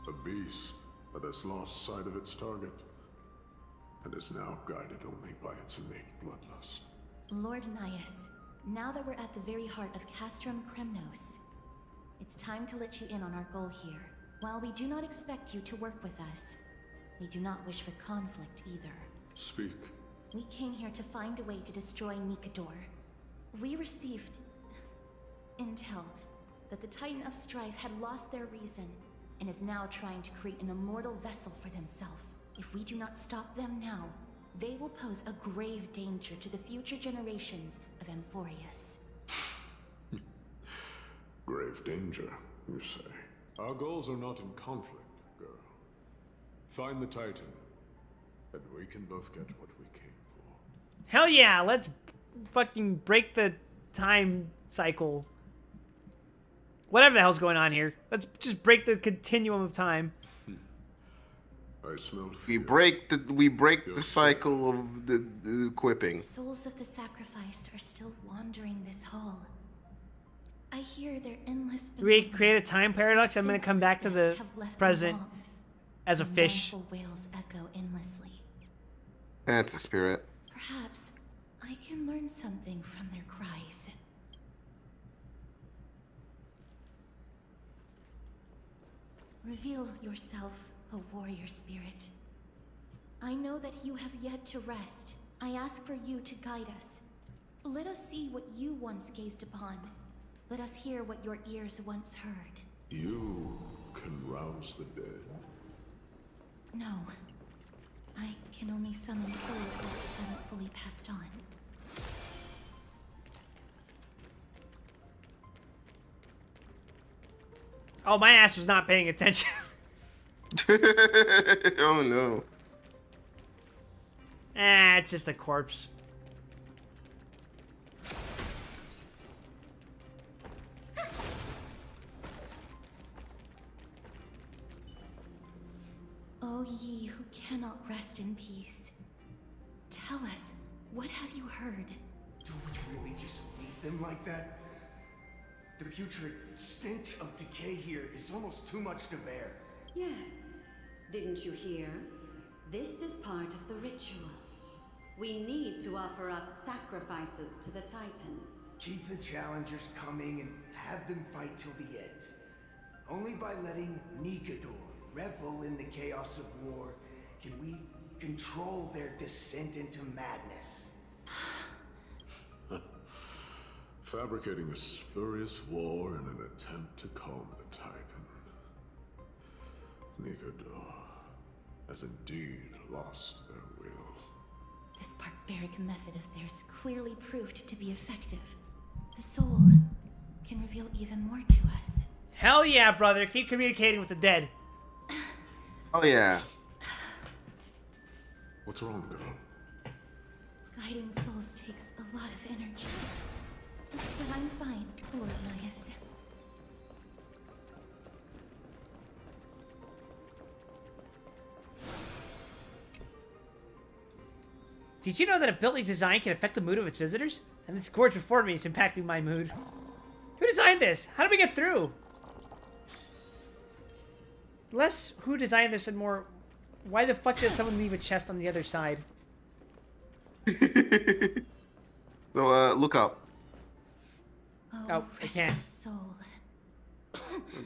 A beast that has lost sight of its target and is now guided only by its innate bloodlust. Lord Nias, now that we're at the very heart of Castrum Kremnos, it's time to let you in on our goal here. While we do not expect you to work with us, we do not wish for conflict either. Speak. We came here to find a way to destroy Nikador. We received intel that the Titan of Strife had lost their reason and is now trying to create an immortal vessel for themselves. If we do not stop them now, they will pose a grave danger to the future generations of Amphorius. Grave danger, you say? Our goals are not in conflict, girl. Find the Titan, and we can both get what we came for. Hell yeah, let's fucking break the time cycle. Whatever the hell's going on here. Let's just break the continuum of time. I smell We fear. break the cycle of the equipping. Souls of the sacrificed are still wandering this hall. I hear their endless. We create a time paradox. I'm gonna come back to the have left present them bombed. as a The fish. mournful wails echo endlessly. That's a spirit. Perhaps I can learn something from their cries. Reveal yourself, a warrior spirit. I know that you have yet to rest. I ask for you to guide us. Let us see what you once gazed upon. Let us hear what your ears once heard. You can rouse the dead. No. I can only summon souls that haven't fully passed on. Oh, my ass was not paying attention. Oh no. It's just a corpse. O ye who cannot rest in peace, tell us, what have you heard? Do we really just leave them like that? The putrid stench of decay here is almost too much to bear. Yes. Didn't you hear? This is part of the ritual. We need to offer up sacrifices to the Titan. Keep the challengers coming and have them fight till the end. Only by letting Nikador revel in the chaos of war can we control their descent into madness. Fabricating a spurious war in an attempt to calm the Titan. Nikador has indeed lost their will. This barbaric method of theirs clearly proved to be effective. The soul can reveal even more to us. Hell yeah, brother. Keep communicating with the dead. Oh yeah. What's wrong, girl? Guiding souls takes a lot of energy. But I'm fine, Lord Nias. Did you know that ability design can affect the mood of its visitors? And this gorge before me is impacting my mood. Who designed this? How did we get through? Less who designed this and more, why the fuck did someone leave a chest on the other side? So look up. Oh, I can't. restless soul.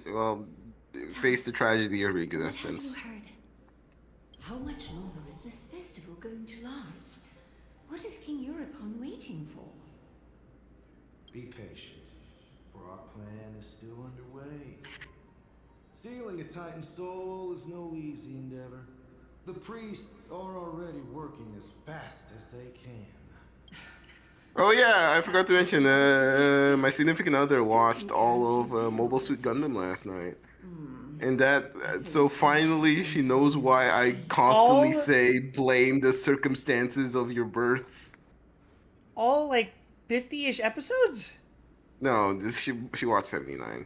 Well, face the tragedy of What have existence. you heard? How much longer is this festival going to last? What is King Euripon waiting for? Be patient, for our plan is still underway. Stealing a Titan soul is no easy endeavor. The priests are already working as fast as they can. Oh yeah, I forgot to mention, my significant other watched all of Mobile Suit Gundam last night. And that, so finally she knows why I constantly say blame the circumstances of your birth. All like 50-ish episodes? No, she watched 79.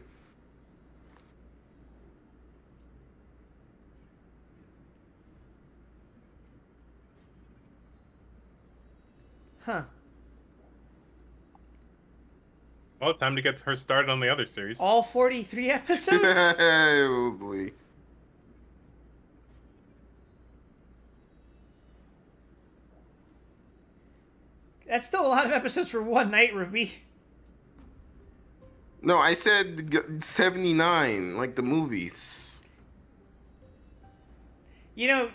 Huh. Well, time to get her started on the other series. All 43 episodes? Oh boy. That's still a lot of episodes for one night, Ruby. No, I said 79, like the movies. You know,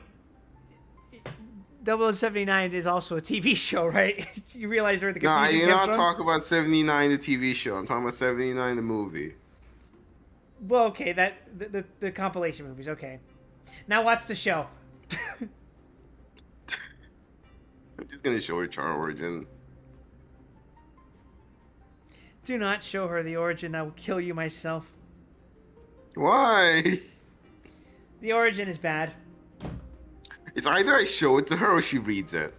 0079 is also a TV show, right? You realize where the No, I confusion did comes not from? talk about 79, the TV show. I'm talking about 79, the movie. Well, okay, that the compilation movies, okay. Now watch the show. I'm just gonna show her Char Origin. Do not show her the origin. I will kill you myself. Why? The origin is bad. It's either I show it to her or she reads it.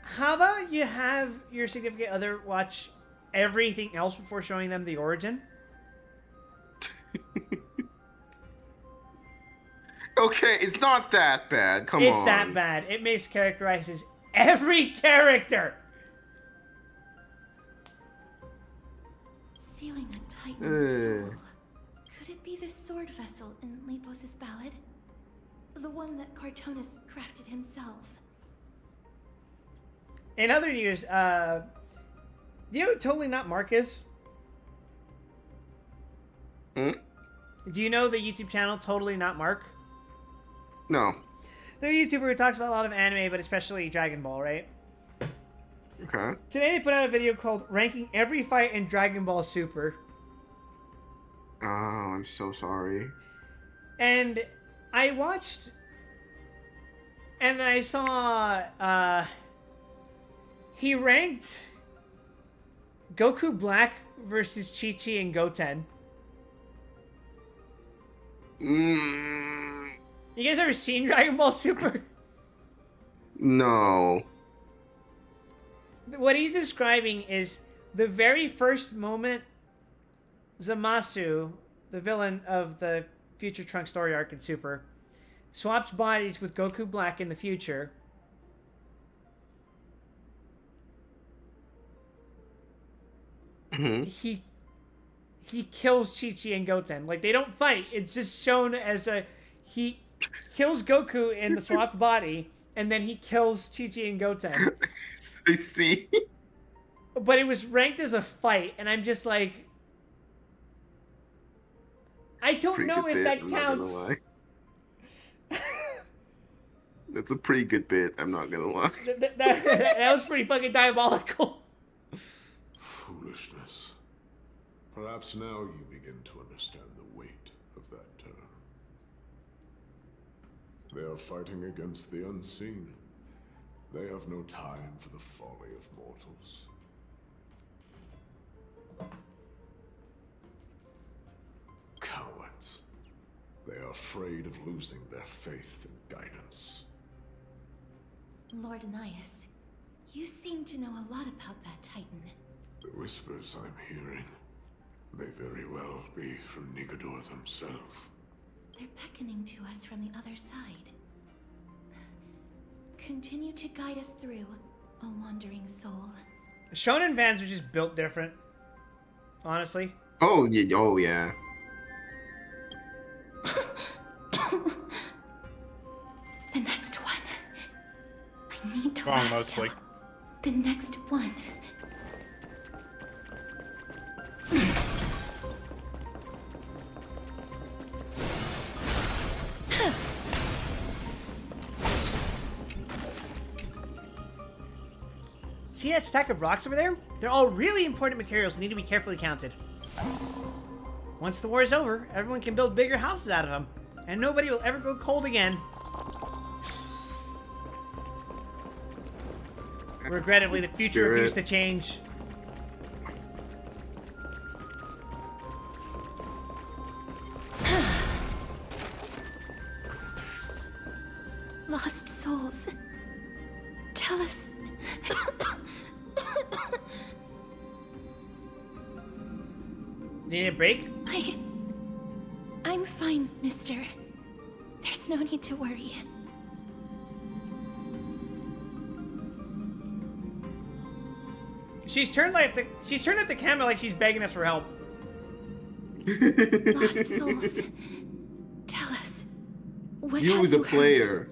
How about you have your significant other watch everything else before showing them the origin? Okay, it's not that bad. Come on. It's that bad. It mischaracterizes every character. Sealing a Titan's soul. Could it be the sword vessel in Lepos' ballad? The one that Cartonis crafted himself. In other news, do you know who Totally Not Mark is? Hmm? Do you know the YouTube channel Totally Not Mark? No. They're a YouTuber who talks about a lot of anime, but especially Dragon Ball, right? Okay. Today they put out a video called Ranking Every Fight in Dragon Ball Super. Oh, I'm so sorry. And I watched... And I saw... he ranked Goku Black versus Chi-Chi and Goten. You guys ever seen Dragon Ball Super? No. What he's describing is the very first moment Zamasu, the villain of the Future Trunks story arc in Super, swaps bodies with Goku Black in the future. He kills Chi-Chi and Goten. Like, they don't fight. It's just shown as he kills Goku in the swapped body, and then he kills Chi-Chi and Goten. I see. But it was ranked as a fight, and I'm just like... I don't know if that counts. That's a pretty good bit, I'm not gonna lie. That was pretty fucking diabolical. Foolishness. Perhaps now you begin to understand the weight of that term. They are fighting against the unseen. They have no time for the folly of mortals. Cowards. They are afraid of losing their faith and guidance. Lord Anais, you seem to know a lot about that Titan. The whispers I'm hearing may very well be from Nigador themselves. They're beckoning to us from the other side. Continue to guide us through, O wandering soul. Shonen fans are just built different. Honestly. Oh, yeah. Oh, yeah. The next one. I need to Wrong, rest mostly. till the next one. See that stack of rocks over there? They're all really important materials and need to be carefully counted. Once the war is over, everyone can build bigger houses out of them, and nobody will ever go cold again. Regrettably, the future refused to change. Lost souls. Tell us. Need a break? I'm fine, mister. There's no need to worry. She's turned up the camera like she's begging us for help. Lost souls. Tell us. What You, have the you player.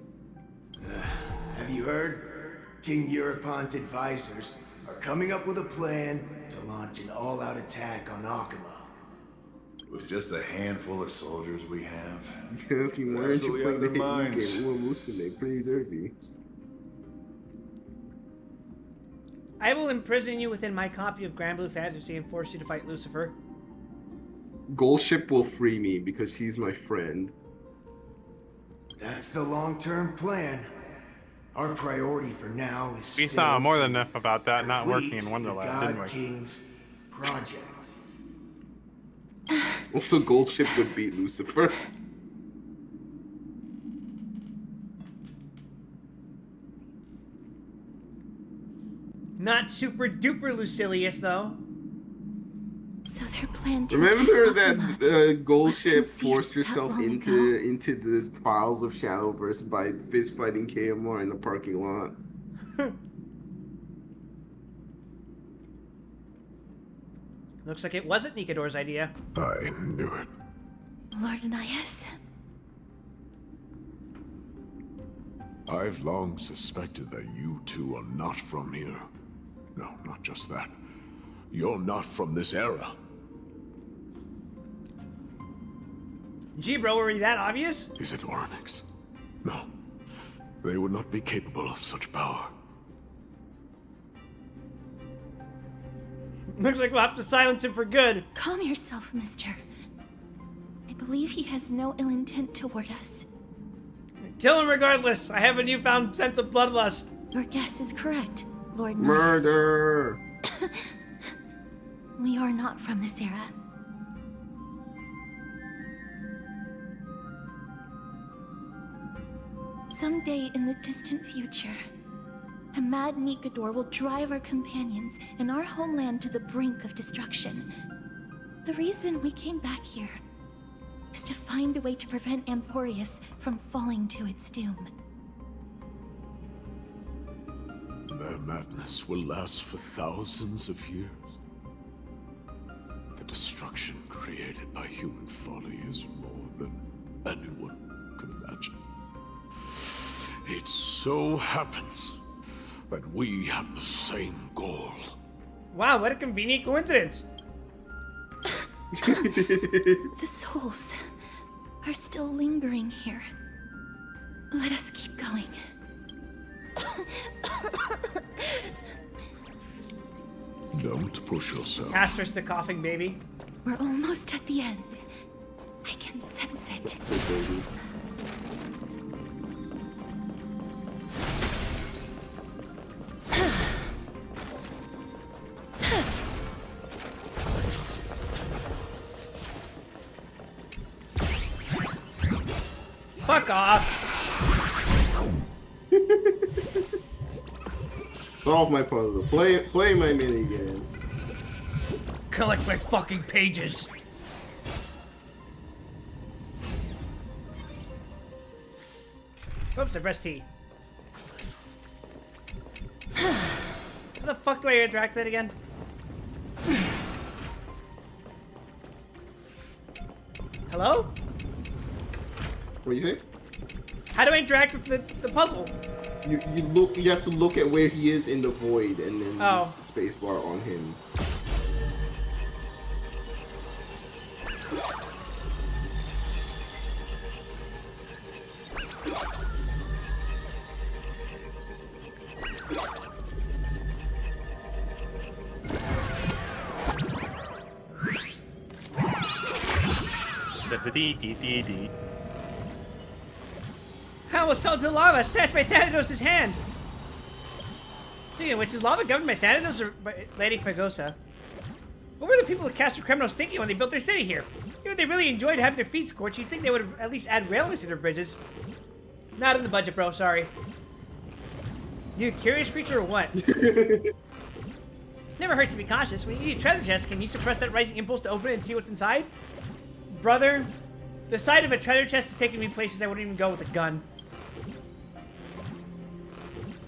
Have you heard? King Europon's advisors are coming up with a plan to launch an all-out attack on Akuma. With just a handful of soldiers we have. Asking why aren't you Absolutely playing the hit undermined. game? Well, Musume, pretty derby. I will imprison you within my copy of Grand Blue Fantasy and force you to fight Lucifer. Goldship will free me because she's my friend. That's the long-term plan. Our priority for now is We still saw more to than enough about that not working in complete the Wonderlab, didn't God we? King's project. Also, Goldship would beat Lucifer. Not super duper Lucilius, though. So their plan to Remember attack that Goldship conceived forced that herself long into the files of Shadowverse by fist fighting KMR in the parking lot. Looks like it wasn't Nikador's idea. I knew it. Lord Anais? I've long suspected that you two are not from here. No, not just that. You're not from this era. Gee, bro, were you that obvious? Is it Oryx? No. They would not be capable of such power. Looks like we'll have to silence him for good. Calm yourself, mister. I believe he has no ill intent toward us. Kill him regardless. I have a newfound sense of bloodlust. Your guess is correct, Lord Anais. Murder! We are not from this era. Someday in the distant future, a mad Nikador will drive our companions and our homeland to the brink of destruction. The reason we came back here is to find a way to prevent Emporius from falling to its doom. Their madness will last for thousands of years. The destruction created by human folly is more than anyone could imagine. It so happens that we have the same goal. Wow, what a convenient coincidence. The souls are still lingering here. Let us keep going. Don't push yourself. Caster's the coughing baby. We're almost at the end. I can sense it. Fuck off. Solve my puzzle. Play my minigame. Collect my fucking pages. Oops, I pressed T. How the fuck do I interact that again? Hello? What do you say? How do I interact with the puzzle? You have to look at where he is in the void and then Oh. use the spacebar on him. Dee-dee-dee-dee. I almost fell into lava, snatched by Thanatos' hand. Speaking of which, is lava governed by Thanatos or by Lady Fagosa? What were the people of Castle Kremnos thinking when they built their city here? Even if they really enjoyed having their feet scorched, you'd think they would at least add railings to their bridges. Not in the budget, bro, sorry. You a curious creature or what? Never hurts to be cautious. When you see a treasure chest, can you suppress that rising impulse to open it and see what's inside? Brother, the sight of a treasure chest is taking me places I wouldn't even go with a gun.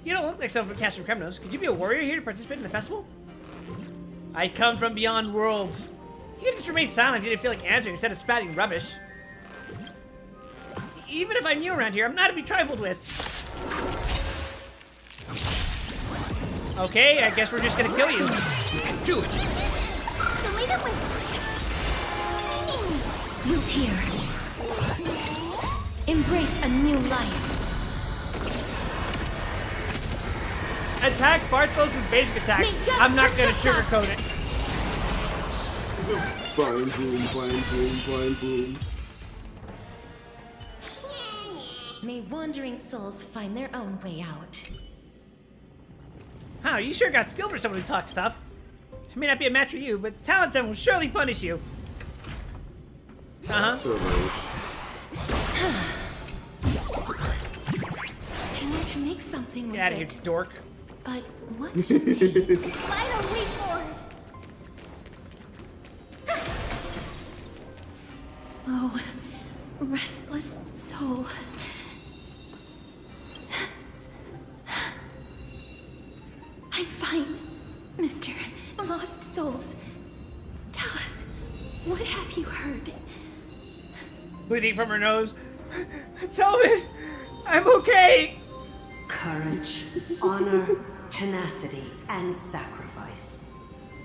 You don't look like someone from Castle Kremnos. Could you be a warrior here to participate in the festival? I come from beyond worlds. You could just remain silent if you didn't feel like answering instead of spouting rubbish. Even if I'm new around here, I'm not to be trifled with. Okay, I guess we're just gonna kill you. Do it! Root here. Embrace a new life. Attack Bartos with basic attack. I'm not gonna sugarcoat it. Blind boom, blind boom, blind boom. May wandering souls find their own way out. Huh, you sure got skill for someone who talks tough. I may not be a match for you, but Talentum will surely punish you. I want to make something with Get out of here, dork. But what to make? Final report! Oh, restless soul. I'm fine, Mr. Lost Souls. Tell us, what have you heard? Bleeding from her nose. Tell me, I'm okay. Courage, honor, tenacity, and sacrifice.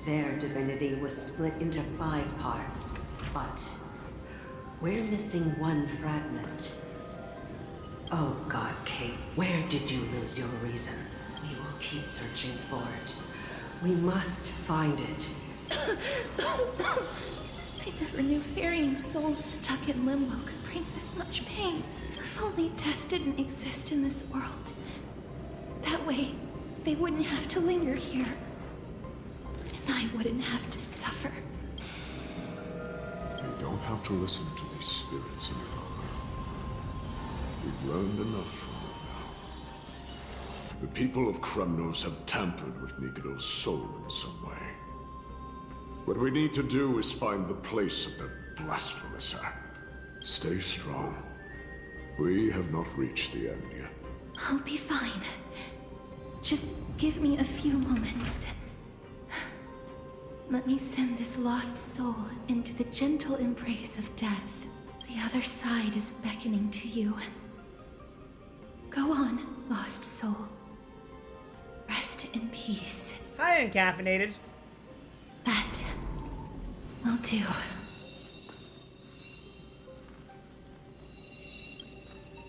Their divinity was split into 5 parts, but we're missing one fragment. Oh God, Kate, where did you lose your reason? We will keep searching for it. We must find it. I never knew ferrying souls stuck in limbo could bring this much pain. If only death didn't exist in this world. That way, they wouldn't have to linger here. And I wouldn't have to suffer. You don't have to listen to these spirits any longer. We've learned enough from them now. The people of Kremnos have tampered with Nikado's soul in some way. What we need to do is find the place of their blasphemous act. Stay strong. We have not reached the end yet. I'll be fine. Just give me a few moments. Let me send this lost soul into the gentle embrace of death. The other side is beckoning to you. Go on, lost soul. Rest in peace. Hi, Uncaffeinated. That will do.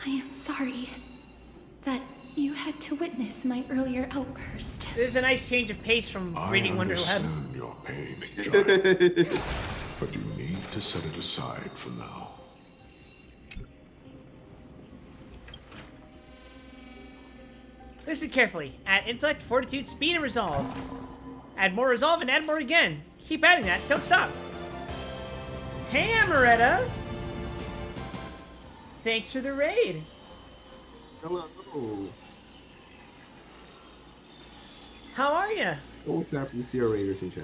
I am sorry that you had to witness my earlier outburst. This is a nice change of pace from reading Wonderlab. I understand your pain, Giant. But you need to set it aside for now. Listen carefully. Add intellect, fortitude, speed, and resolve. Add more resolve and add more again. Keep adding that. Don't stop. Hey, Amaretta. Thanks for the raid. Hello. How are you? Always happy to see our raiders in chat.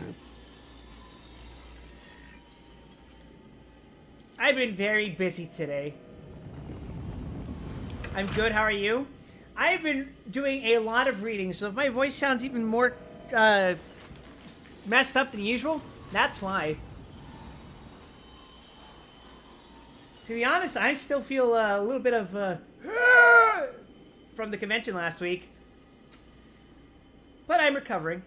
I've been very busy today. I'm good. How are you? I've been doing a lot of reading, so if my voice sounds even more messed up than usual, that's why. To be honest, I still feel a little bit of from the convention last week, but I'm recovering.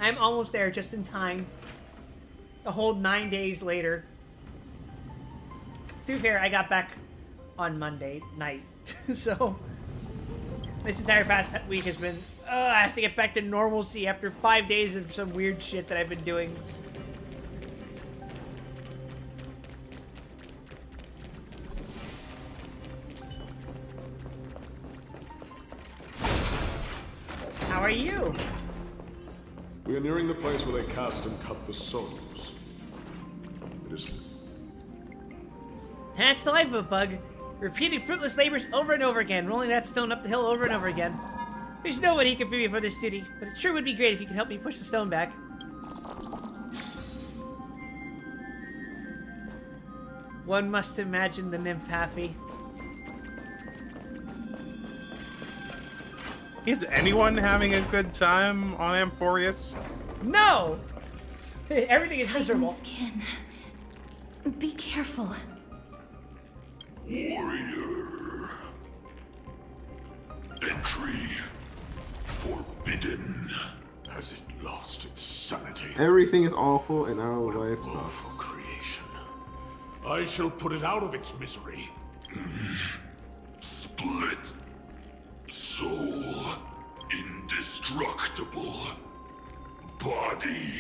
I'm almost there, just in time. A whole 9 days later. To be fair, I got back on Monday night, so this entire past week has been, I have to get back to normalcy after 5 days of some weird shit that I've been doing. How are you? We are nearing the place where they cast and cut the souls. It is... That's the life of a bug. Repeating fruitless labors over and over again, rolling that stone up the hill over and over again. There's no one he can free me for this duty, but it sure would be great if you could help me push the stone back. One must imagine the nymph happy. Is anyone having a good time on Amphorius? No! Everything is miserable. Skin. Be careful. Warrior. Entry forbidden. Has it lost its sanity? Everything is awful and our life Woeful creation. I shall put it out of its misery. Split. Soul. Indestructible. Body.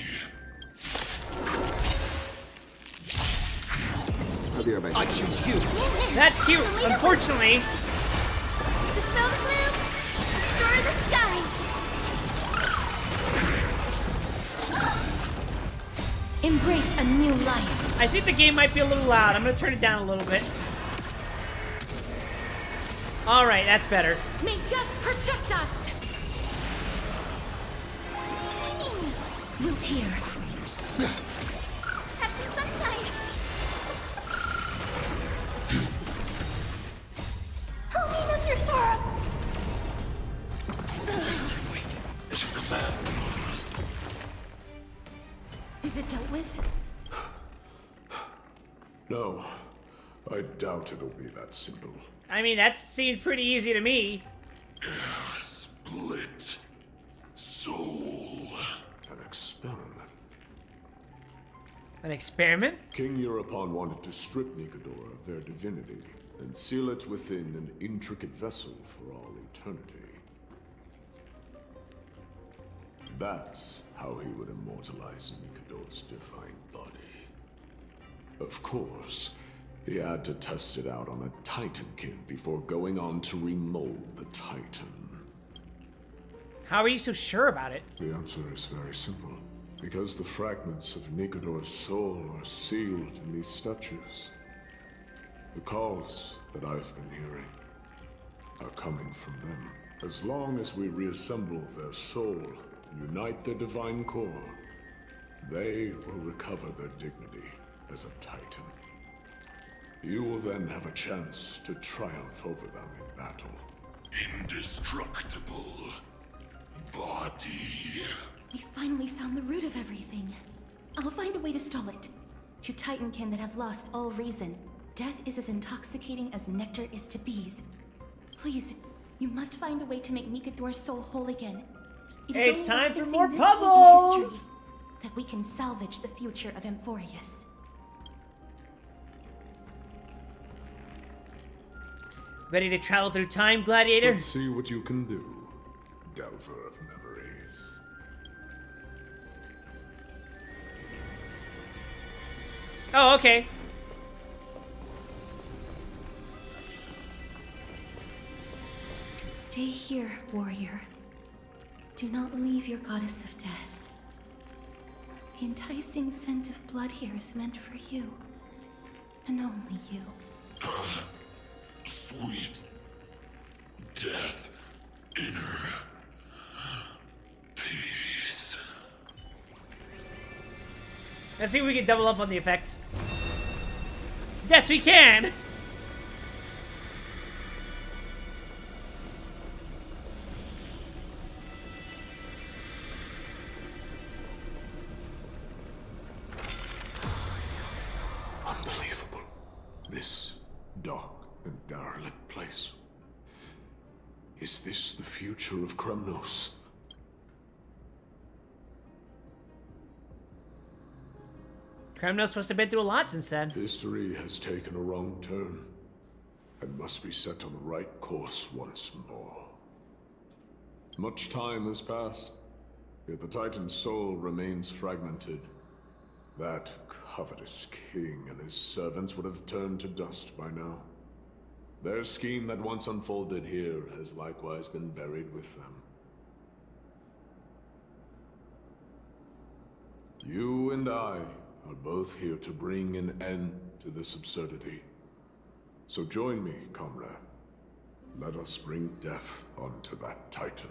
I'll be right back. I choose you. That's cute. Unfortunately, Dispel the gloom! Destroy the skies! Embrace a new life. I think the game might be a little loud. I'm gonna turn it down a little bit. Alright, that's better. May death protect us. Wilt here. Have some sunshine! Help me, Mr. Thorpe! Just wait. It shall come back. Is it dealt with? No. I doubt it'll be that simple. I mean, that seemed pretty easy to me. Split. Soul. An experiment. An experiment? King Europon wanted to strip Nikador of their divinity and seal it within an intricate vessel for all eternity. That's how he would immortalize Nikador's divine body. Of course, he had to test it out on a Titankin before going on to remold the Titan. How are you so sure about it? The answer is very simple. Because the fragments of Nikador's soul are sealed in these statues. The calls that I've been hearing are coming from them. As long as we reassemble their soul and unite their divine core, they will recover their dignity as a Titan. You will then have a chance to triumph over them in battle. Indestructible. Body. We finally found the root of everything. I'll find a way to stall it. To Titankin that have lost all reason, death is as intoxicating as nectar is to bees. Please, you must find a way to make Nikador's soul whole again. It is Hey, it's only by time for fixing more this puzzles! broken history that we can salvage the future of Amphorius. Ready to travel through time, Gladiator? Let's see what you can do, Delver of Memories. Oh, okay. Stay here, warrior. Do not leave your goddess of death. The enticing scent of blood here is meant for you. And only you. Sweet. Death. Inner. Peace. Let's see if we can double up on the effect. Yes, we can! Unbelievable. This dark and derelict place. Is this the future of Kremnos? Kremnos must have been through a lot since then. History has taken a wrong turn and must be set on the right course once more. Much time has passed, yet the Titan's soul remains fragmented. That covetous king and his servants would have turned to dust by now. Their scheme that once unfolded here has likewise been buried with them. You and I are both here to bring an end to this absurdity. So join me, comrade. Let us bring death onto that Titan.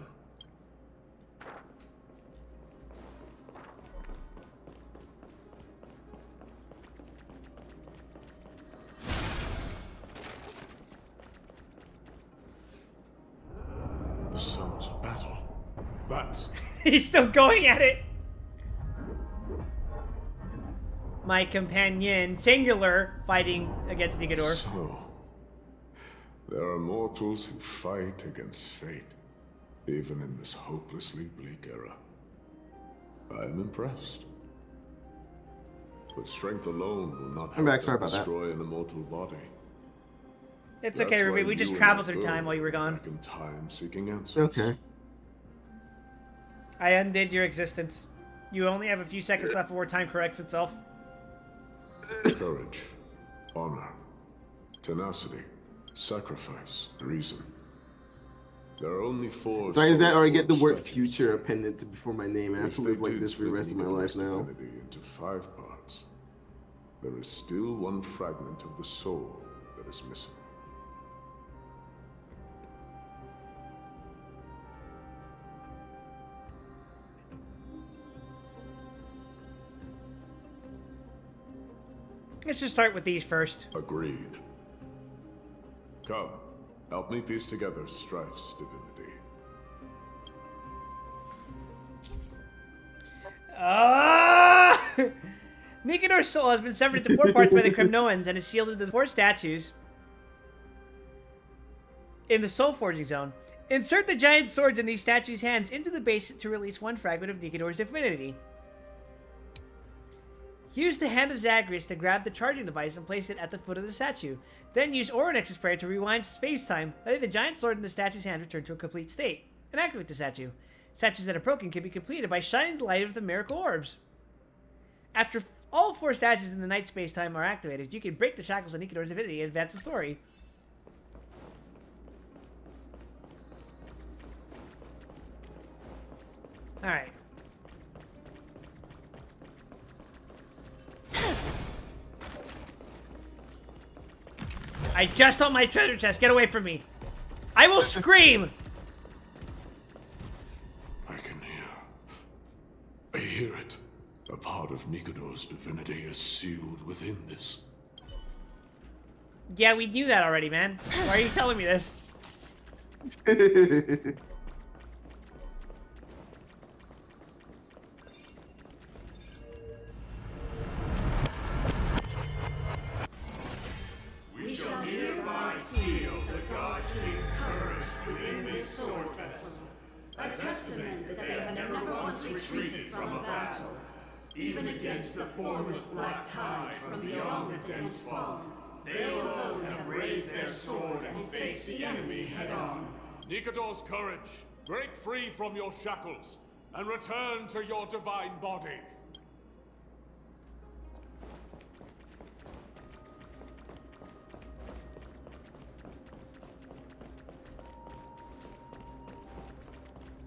The sounds of battle. Bats. He's still going at it. My companion, singular, fighting against Nigador. So, there are mortals who fight against fate, even in this hopelessly bleak era. I am impressed. But strength alone will not I'm help back, sorry them about that. destroy an immortal body. It's That's okay, why Ruby. We just you and traveled that through girl time while you were gone. back in time seeking answers. Okay. I undid your existence. You only have a few seconds left before time corrects itself. Courage, honor, tenacity, sacrifice, reason. There are only four. It's either that or I get the word stretches. future appended before my name. I have If to they live like did this for the split rest of my Nicodemus' life now. divinity into 5 parts, there is still one fragment of the soul that is missing. Let's just start with these first. Agreed. Come, help me piece together Strife's divinity. Nicanor's soul has been severed into 4 parts by the Kremnoans and is sealed into the 4 statues in the soul forging zone. Insert the giant swords in these statues' hands into the base to release 1 fragment of Nicanor's divinity. Use the hand of Zagreus to grab the charging device and place it at the foot of the statue. Then use Oronex's prayer to rewind space-time, letting the giant sword in the statue's hand return to a complete state, and activate the statue. Statues that are broken can be completed by shining the light of the miracle orbs. After all 4 statues in the night space-time are activated, you can break the shackles of Nicanor's divinity and advance the story. Alright. I just on my treasure chest. Get away from me. I will scream. I hear it. A part of Nicodemus' divinity is sealed within this. Yeah, we knew that already, man. Why are you telling me this? We shall hereby seal the God King's courage within this sword vessel, a testament that they have never once retreated from a battle, even against the formless black tide from beyond the dense fog. They alone have raised their sword and faced the enemy head-on. Nicodemus' courage, break free from your shackles, and return to your divine body.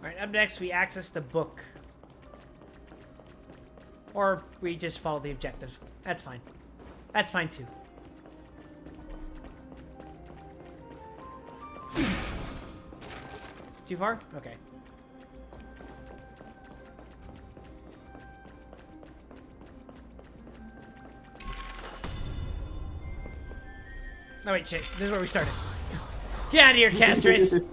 Alright, up next we access the book. Or we just follow the objective. That's fine. That's fine too. Too far? Okay. Oh wait, shit. This is where we started. Get out of here, Castris!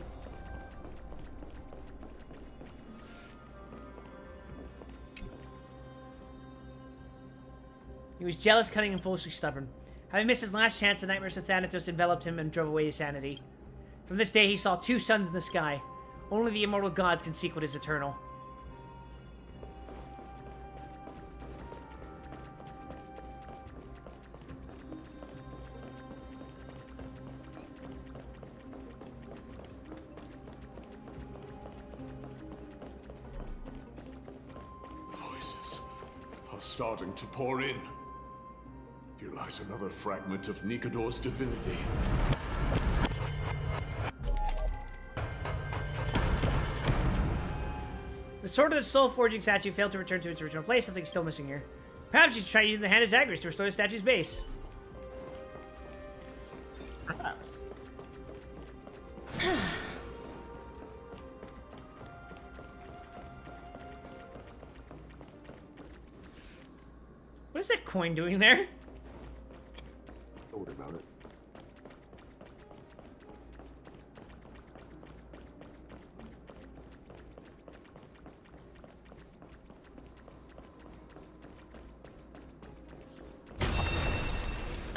He was jealous, cunning, and foolishly stubborn. Having missed his last chance, the nightmares of Thanatos enveloped him and drove away his sanity. From this day, he saw 2 suns in the sky. Only the immortal gods can seek what is eternal. The voices are starting to pour in. Here lies another fragment of Nicodemus' divinity. The Sword of the Soul Forging statue failed to return to its original place. Something's still missing here. Perhaps you should try using the Hand of Zagreus to restore the statue's base. Perhaps. What is that coin doing there? Don't worry about it.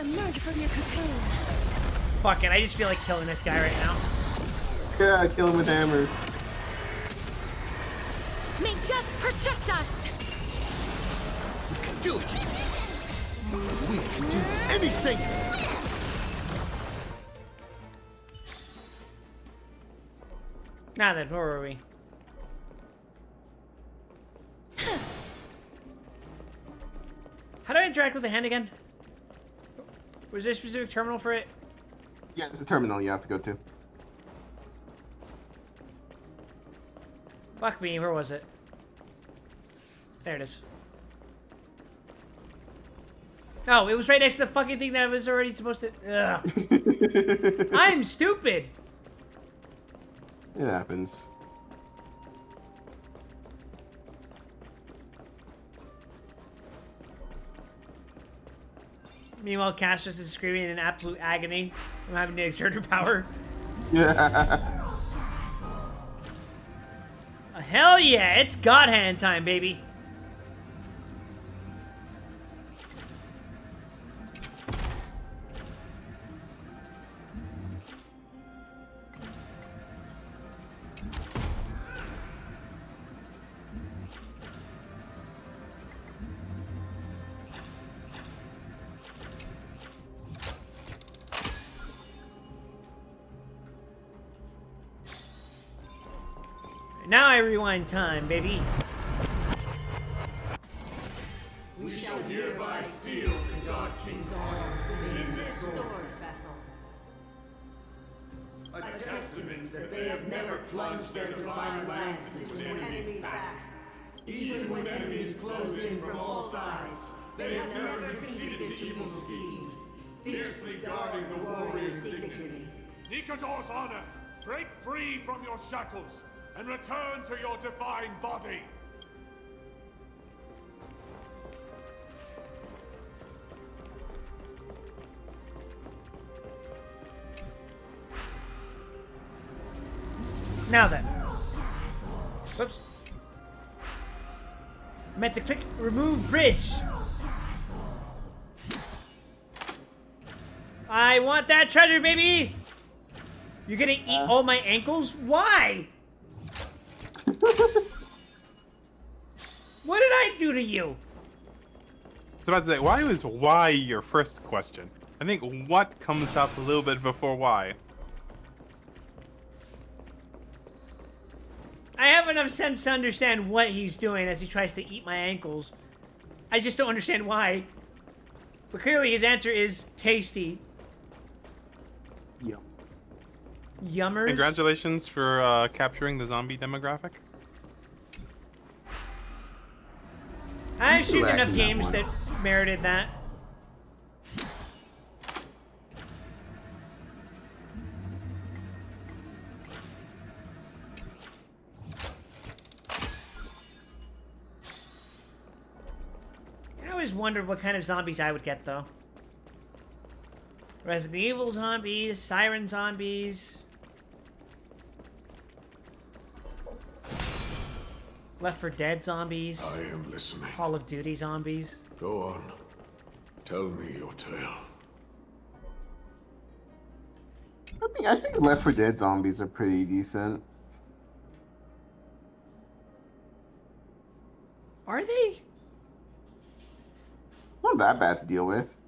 Emerge from your cocoon. Fuck it, I just feel like killing this guy right now. Yeah, kill him with hammers. May death protect us. We can do it. We can do anything. Now then, where were we? How do I interact with the hand again? Was there a specific terminal for it? Yeah, it's a terminal you have to go to. Fuck me, where was it? There it is. Oh, it was right next to the fucking thing that I was already supposed to... Ugh. I'm stupid! It happens. Meanwhile, Cassius is screaming in absolute agony from having to exert her power. Yeah. Hell yeah, it's God Hand time, baby. Now I rewind time, baby. We shall hereby seal the God King's honor within this sword's vessel. A testament that they have never plunged their divine lance into an enemy's back. Even when enemies close in from all sides, they have never conceded to evil schemes, fiercely guarding the warrior's dignity. Nikador's honor, break free from your shackles and return to your divine body. Now then. Whoops. Meant to click remove bridge. I want that treasure, baby! You're gonna eat all my ankles? Why? What did I do to you? I was about to say, why was why your first question? I think what comes up a little bit before why. I have enough sense to understand what he's doing as he tries to eat my ankles. I just don't understand why. But clearly his answer is tasty. Yum. Yummers. Congratulations for capturing the zombie demographic. I've still seen enough acting that games one. that merited that. I always wondered what kind of zombies I would get, though. Resident Evil zombies, Siren zombies. Left 4 Dead zombies. I am listening. Call of Duty zombies. Go on. Tell me your tale. I think Left 4 Dead zombies are pretty decent. Are they? Not that bad to deal with.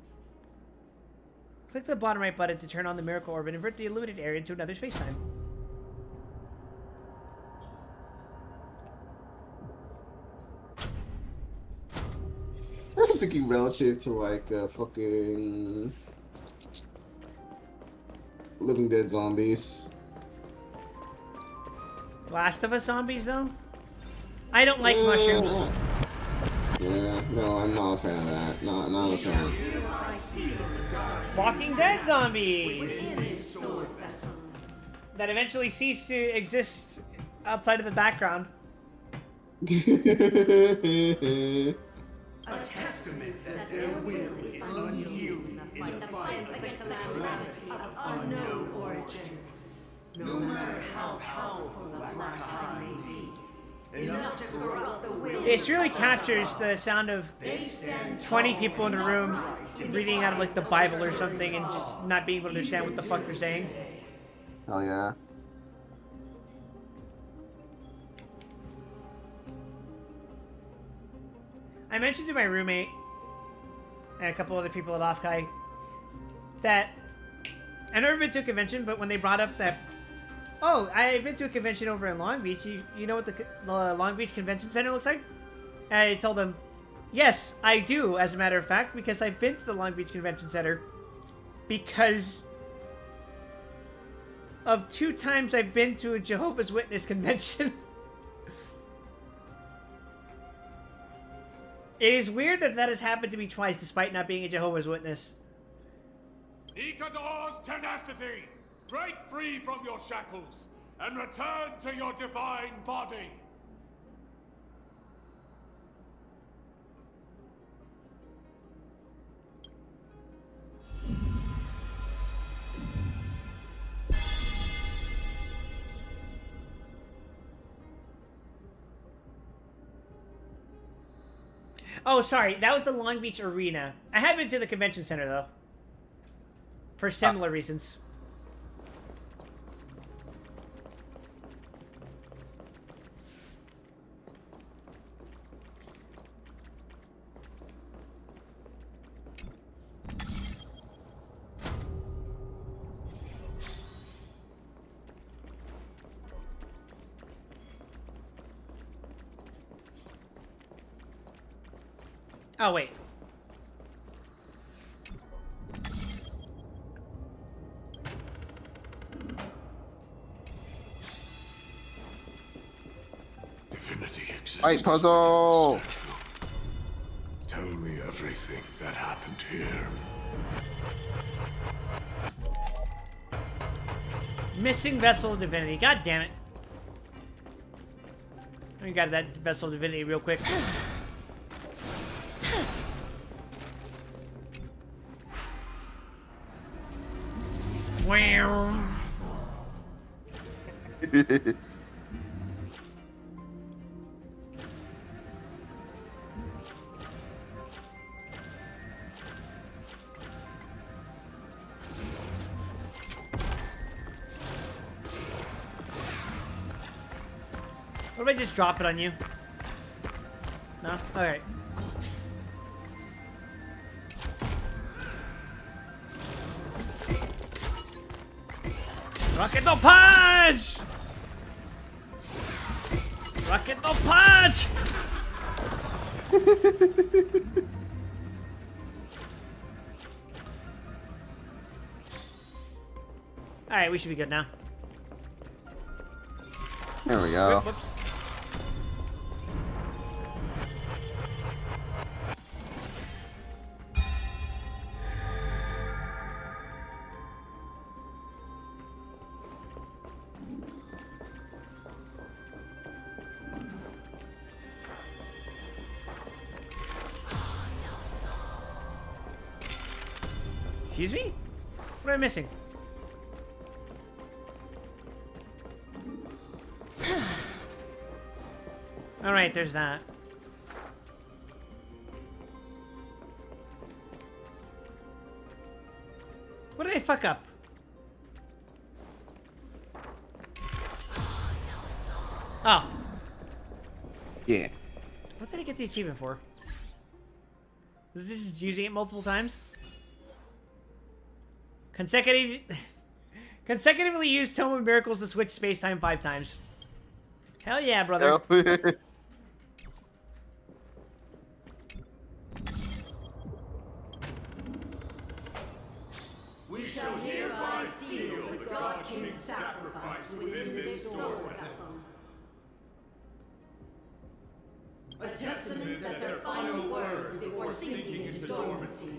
Click the bottom right button to turn on the miracle orb and invert the illuminated area into another spacetime. I'm thinking relative to like fucking Living Dead zombies. Last of Us zombies, though? I don't like mushrooms. Yeah, no, I'm not a fan of that. Not a fan. Walking Dead zombies! That eventually cease to exist outside of the background. A testament that their will is unyielding in the fight against the calamity of unknown origin. No matter how powerful the black tide may be, enough to corrupt the will. This really captures the sound of 20 people in a room reading out of like the Bible or something and just not being able to understand what the fuck they're saying. Hell yeah. I mentioned to my roommate and a couple other people at Honkai that I've never been to a convention, but when they brought up that, oh, I've been to a convention over in Long Beach, you know what the Long Beach Convention Center looks like? And I told them, yes, I do, as a matter of fact, because I've been to the Long Beach Convention Center because of 2 times I've been to a Jehovah's Witness convention. It is weird that that has happened to me twice, despite not being a Jehovah's Witness. Nikador's tenacity! Break free from your shackles and return to your divine body! Oh, sorry. That was the Long Beach Arena. I have been to the convention center, though. For similar reasons. Oh, wait. Divinity exists. Fight puzzle! Tell me everything that happened here. Missing Vessel of Divinity. God damn it. Let me grab that Vessel of Divinity real quick. Wow. What if I just drop it on you? No? Alright. Rocket no punch! Rocket no punch! Alright, we should be good now. There we go. Whoops. Excuse me? What am I missing? Alright, there's that. What did I fuck up? Oh. Yeah. What did I get the achievement for? Was this just using it multiple times? Consecutively use Tome of Miracles to switch space-time 5 times. Hell yeah, brother. We shall hereby seal the God King's sacrifice within this sword vessel. a testament that their final words before sinking into dormancy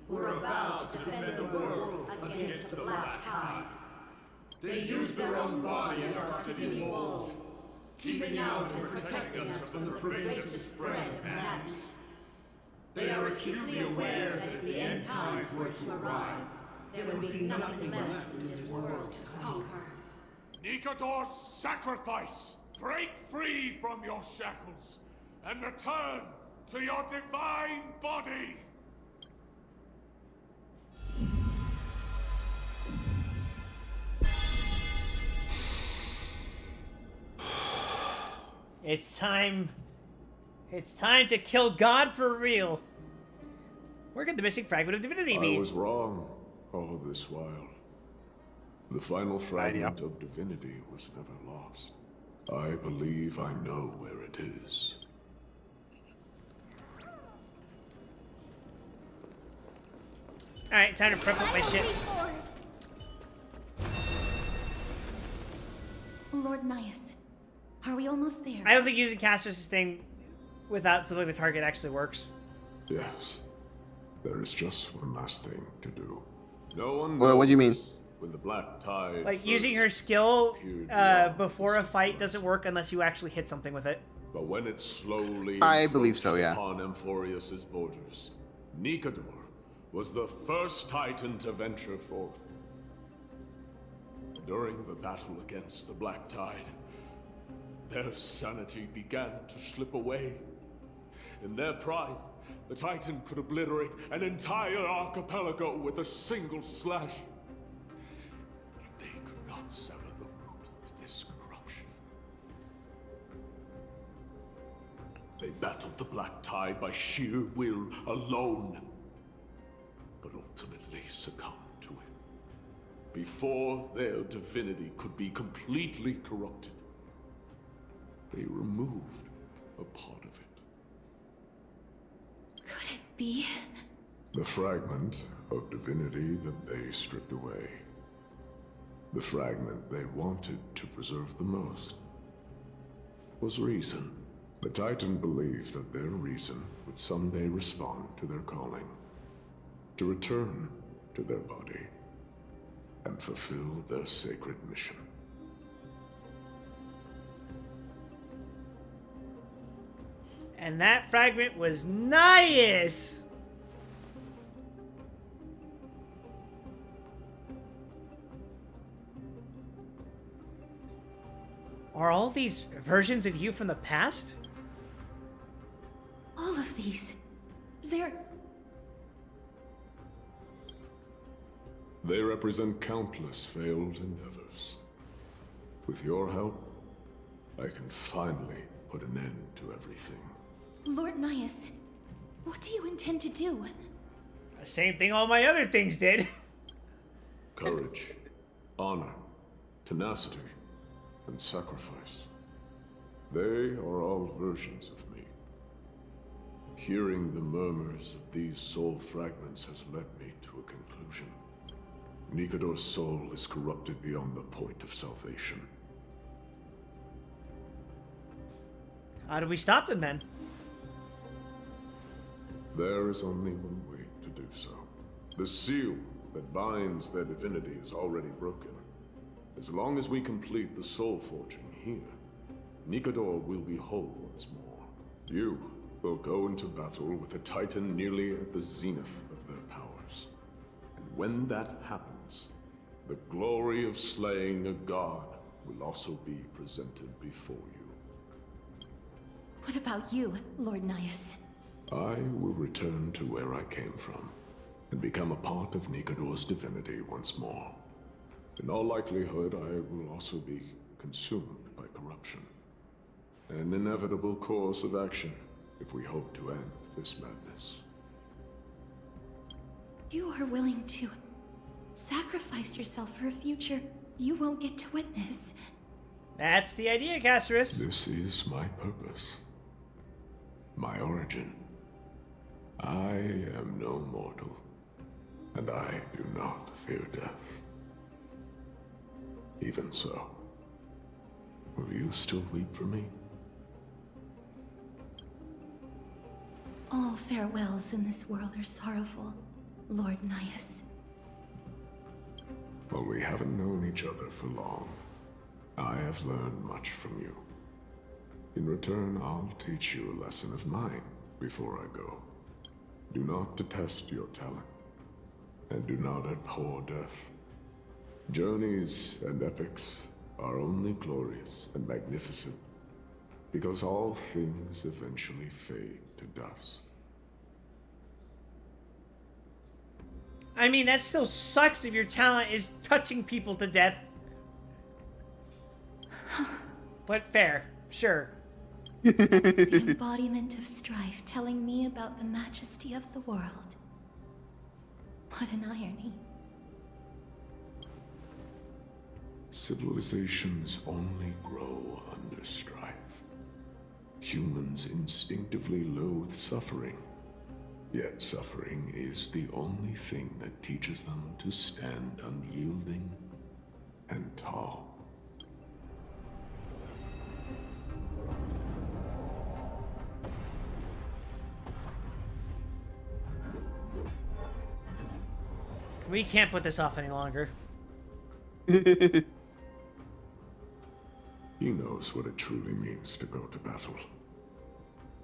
were avowed to defend the world against the Black Tide. They used their own body as our city walls, keeping out and protecting us from the pervasive spread of madness. They are acutely aware that if the end times were to arrive, there would be nothing left in this world to conquer. Nikador's sacrifice! Break free from your shackles and return to your divine body! It's time. It's time to kill God for real. Where could the missing fragment of divinity be? I was wrong all this while. The final fragment of divinity was never lost. I believe I know where it is. Alright, time to prep up my shit. Lord Nias, are we almost there? I don't think using caster thing without selecting the target actually works. Yes. There is just one last thing to do. No one Well, what do you mean? When the black tide Like, first using her skill appeared before a fight doesn't work unless you actually hit something with it. But when it slowly I believe so, yeah. upon Amphorius's borders, Nikador was the first Titan to venture forth. During the battle against the Black Tide, their sanity began to slip away. In their prime, the Titan could obliterate an entire archipelago with a single slash. Yet they could not sever the root of this corruption. They battled the Black Tide by sheer will alone, but ultimately succumbed to it. Before their divinity could be completely corrupted, they removed a part of it. Could it be? The fragment of divinity that they stripped away. The fragment they wanted to preserve the most was reason. The Titan believed that their reason would someday respond to their calling, to return to their body, and fulfill their sacred mission. And that fragment was nice! Are all these versions of you from the past? All of these. They're... They represent countless failed endeavors. With your help, I can finally put an end to everything. Lord Nias, what do you intend to do? The same thing all my other things did. Courage, honor, tenacity, and sacrifice. They are all versions of me. Hearing the murmurs of these soul fragments has led me to a conclusion. Nikador's soul is corrupted beyond the point of salvation. How do we stop them then? There is only one way to do so. The seal that binds their divinity is already broken. As long as we complete the soul forging here, Nikador will be whole once more. You will go into battle with a Titan nearly at the zenith of their powers. And when that happens, the glory of slaying a god will also be presented before you. What about you, Lord Nias? I will return to where I came from, and become a part of Nikador's divinity once more. In all likelihood, I will also be consumed by corruption. An inevitable course of action, if we hope to end this madness. You are willing to sacrifice yourself for a future you won't get to witness. That's the idea, Casterus. This is my purpose. My origin. I am no mortal, and I do not fear death. Even so, will you still weep for me? All farewells in this world are sorrowful, Lord Nias. Well, we haven't known each other for long. I have learned much from you. In return, I'll teach you a lesson of mine before I go. Do not detest your talent, and do not abhor death. Journeys and epics are only glorious and magnificent, because all things eventually fade to dust. I mean, that still sucks if your talent is touching people to death. But fair, sure. The embodiment of strife telling me about the majesty of the world. What an irony. Civilizations only grow under strife. Humans instinctively loathe suffering. Yet suffering is the only thing that teaches them to stand unyielding and tall. We can't put this off any longer. He knows what it truly means to go to battle.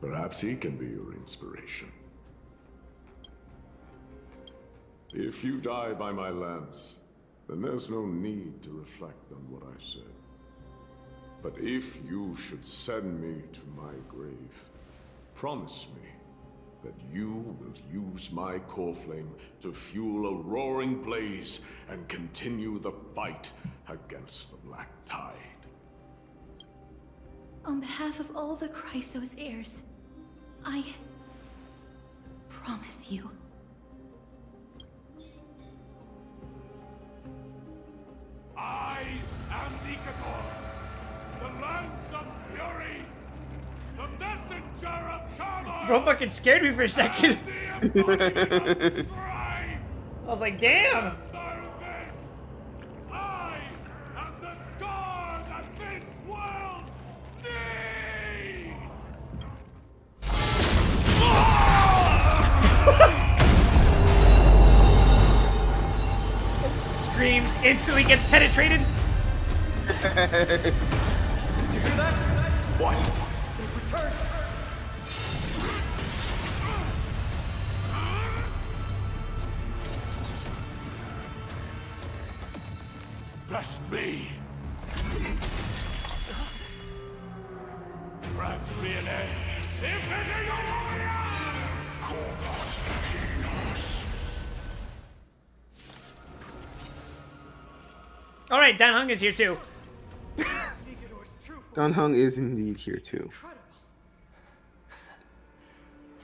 Perhaps he can be your inspiration. If you die by my lance, then there's no need to reflect on what I said. But if you should send me to my grave, promise me that you will use my core flame to fuel a roaring blaze and continue the fight against the Black Tide. On behalf of all the Chrysos heirs, I promise you. I am Nikador, the Lance of Fury, the messenger of turmoil. Bro fucking scared me for a second. I I was like, damn. I am the scar that this world needs. Screams, instantly gets penetrated. Did you hear that? What? They've returned. Best me. Grant me an end. Symphony warrior! Corpus Equinos. All right, Dan Hung is here too. Dan Hung is indeed here too.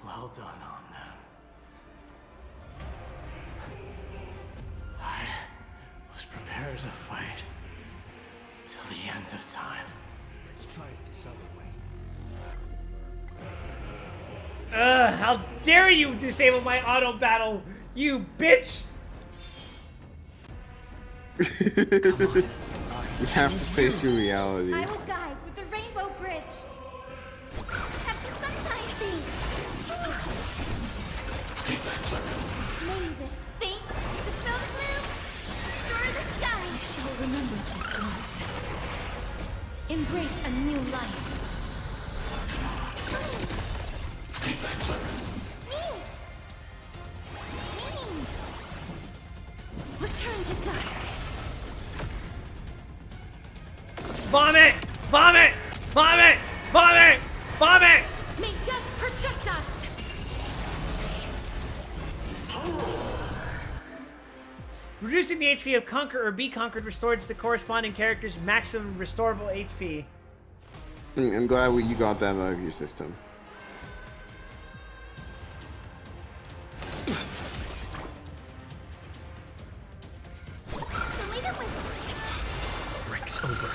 Well done on them. I was prepared to fight till the end of time. Let's try it this other way. How dare you disable my auto battle, you bitch! You have to face your reality. I will guide with the Rainbow Bridge. Have some sunshine things. May this faint, dispel the gloom, restore the sky. I shall remember this life. Embrace a new life. Me! Return to dust. Vomit! Vomit! Vomit! Vomit! Vomit! May death protect us. Reducing the HP of Conquer or Be Conquered restores the corresponding character's maximum restorable HP. I'm glad you got that out of your system. Break's over.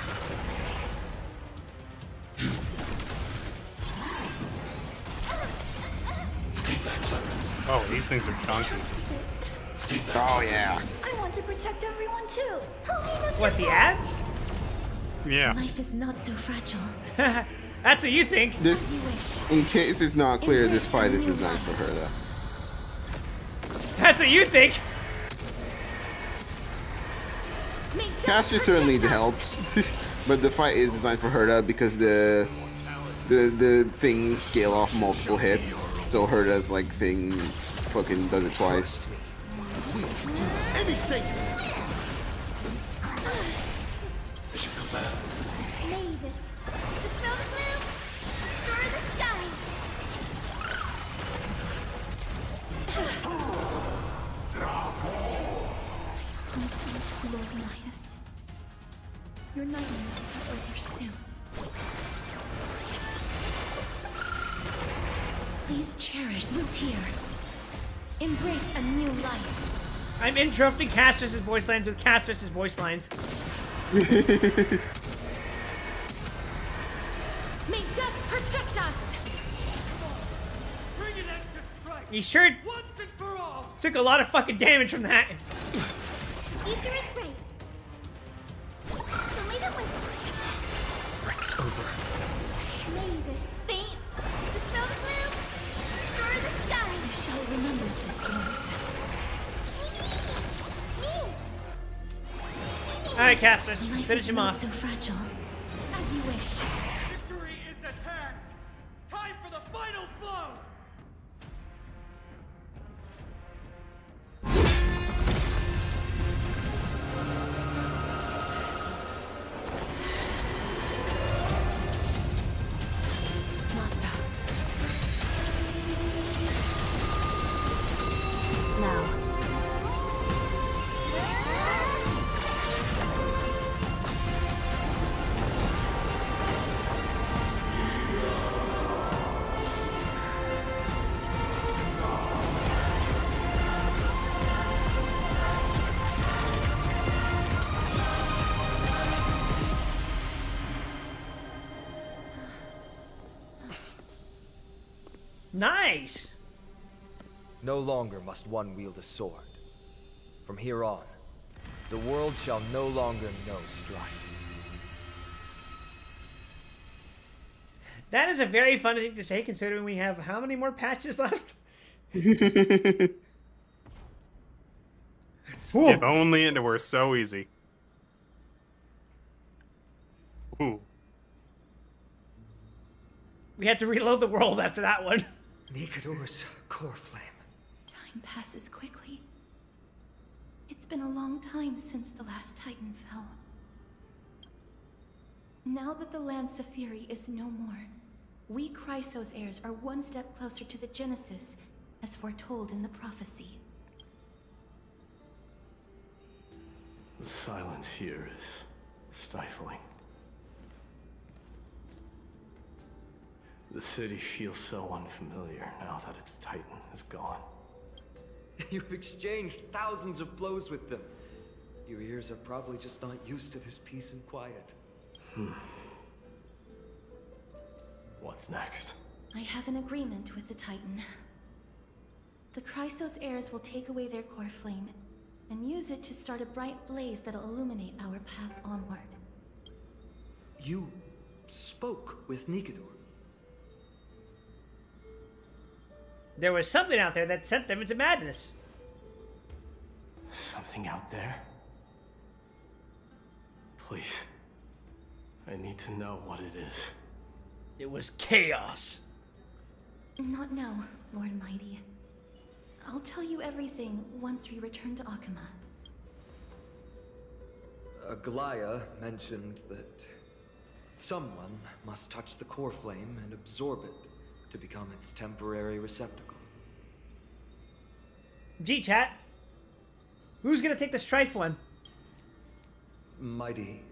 Oh, these things are chunky. Oh yeah. I want to protect everyone too. Help me, Mr. What, the Paul. ads? Yeah. Life is not so fragile. That's what you think. This, in case it's not clear, this fight is designed for Herta. That's what you think. Caster certainly helps, but the fight is designed for Herta because the things scale off multiple hits, so Herta's like thing fucking does it twice. Anything! Mavis, dispel the gloom, destroy the skies. Listen, Lord Midas. Your nightmares are over soon. Please cherish the tear. Embrace a new life. I'm interrupting Castros' voice lines with Castros' voice lines. May death protect us. Bring an end to strife. He sure Once and for all. took a lot of fucking damage from that. Future is great. So may the Break's over. Mavis, faint, dispel the gloom, destroy the skies. I shall remember this moment. Alright, Castros, finish him off. So fragile. As you wish. Victory is at hand. Time for the final blow. Master. Now. Nice! No longer must one wield a sword. From here on, the world shall no longer know strife. That is a very funny thing to say considering we have how many more patches left? If only it were so easy. Ooh. We had to reload the world after that one. Nikador's core flame. Time passes quickly. It's been a long time since the last Titan fell. Now that the Lance of Fury is no more, we Chrysos heirs are one step closer to the Genesis, as foretold in the prophecy. The silence here is stifling. The city feels so unfamiliar now that its Titan is gone. You've exchanged thousands of blows with them. Your ears are probably just not used to this peace and quiet. What's next? I have an agreement with the Titan. The Chrysos heirs will take away their core flame and use it to start a bright blaze that'll illuminate our path onward. You spoke with Nikador. There was something out there that sent them into madness. Something out there? Please. I need to know what it is. It was chaos. Not now, Lord Mighty. I'll tell you everything once we return to Akama. Aglaya mentioned that someone must touch the core flame and absorb it to become its temporary receptacle. G-Chat, who's gonna take the Strife one? Mighty,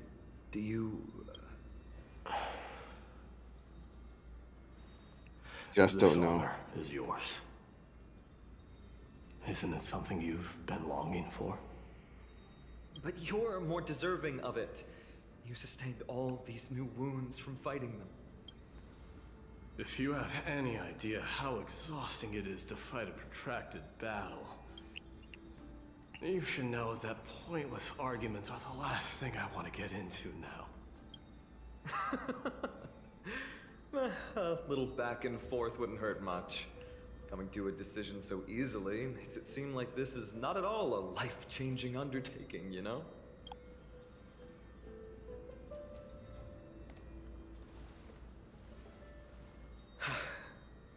do you... Just This don't know. honor is yours. Isn't it something you've been longing for? But you're more deserving of it. You sustained all these new wounds from fighting them. If you have any idea how exhausting it is to fight a protracted battle, you should know that pointless arguments are the last thing I want to get into now. A little back and forth wouldn't hurt much. Coming to a decision so easily makes it seem like this is not at all a life-changing undertaking, you know?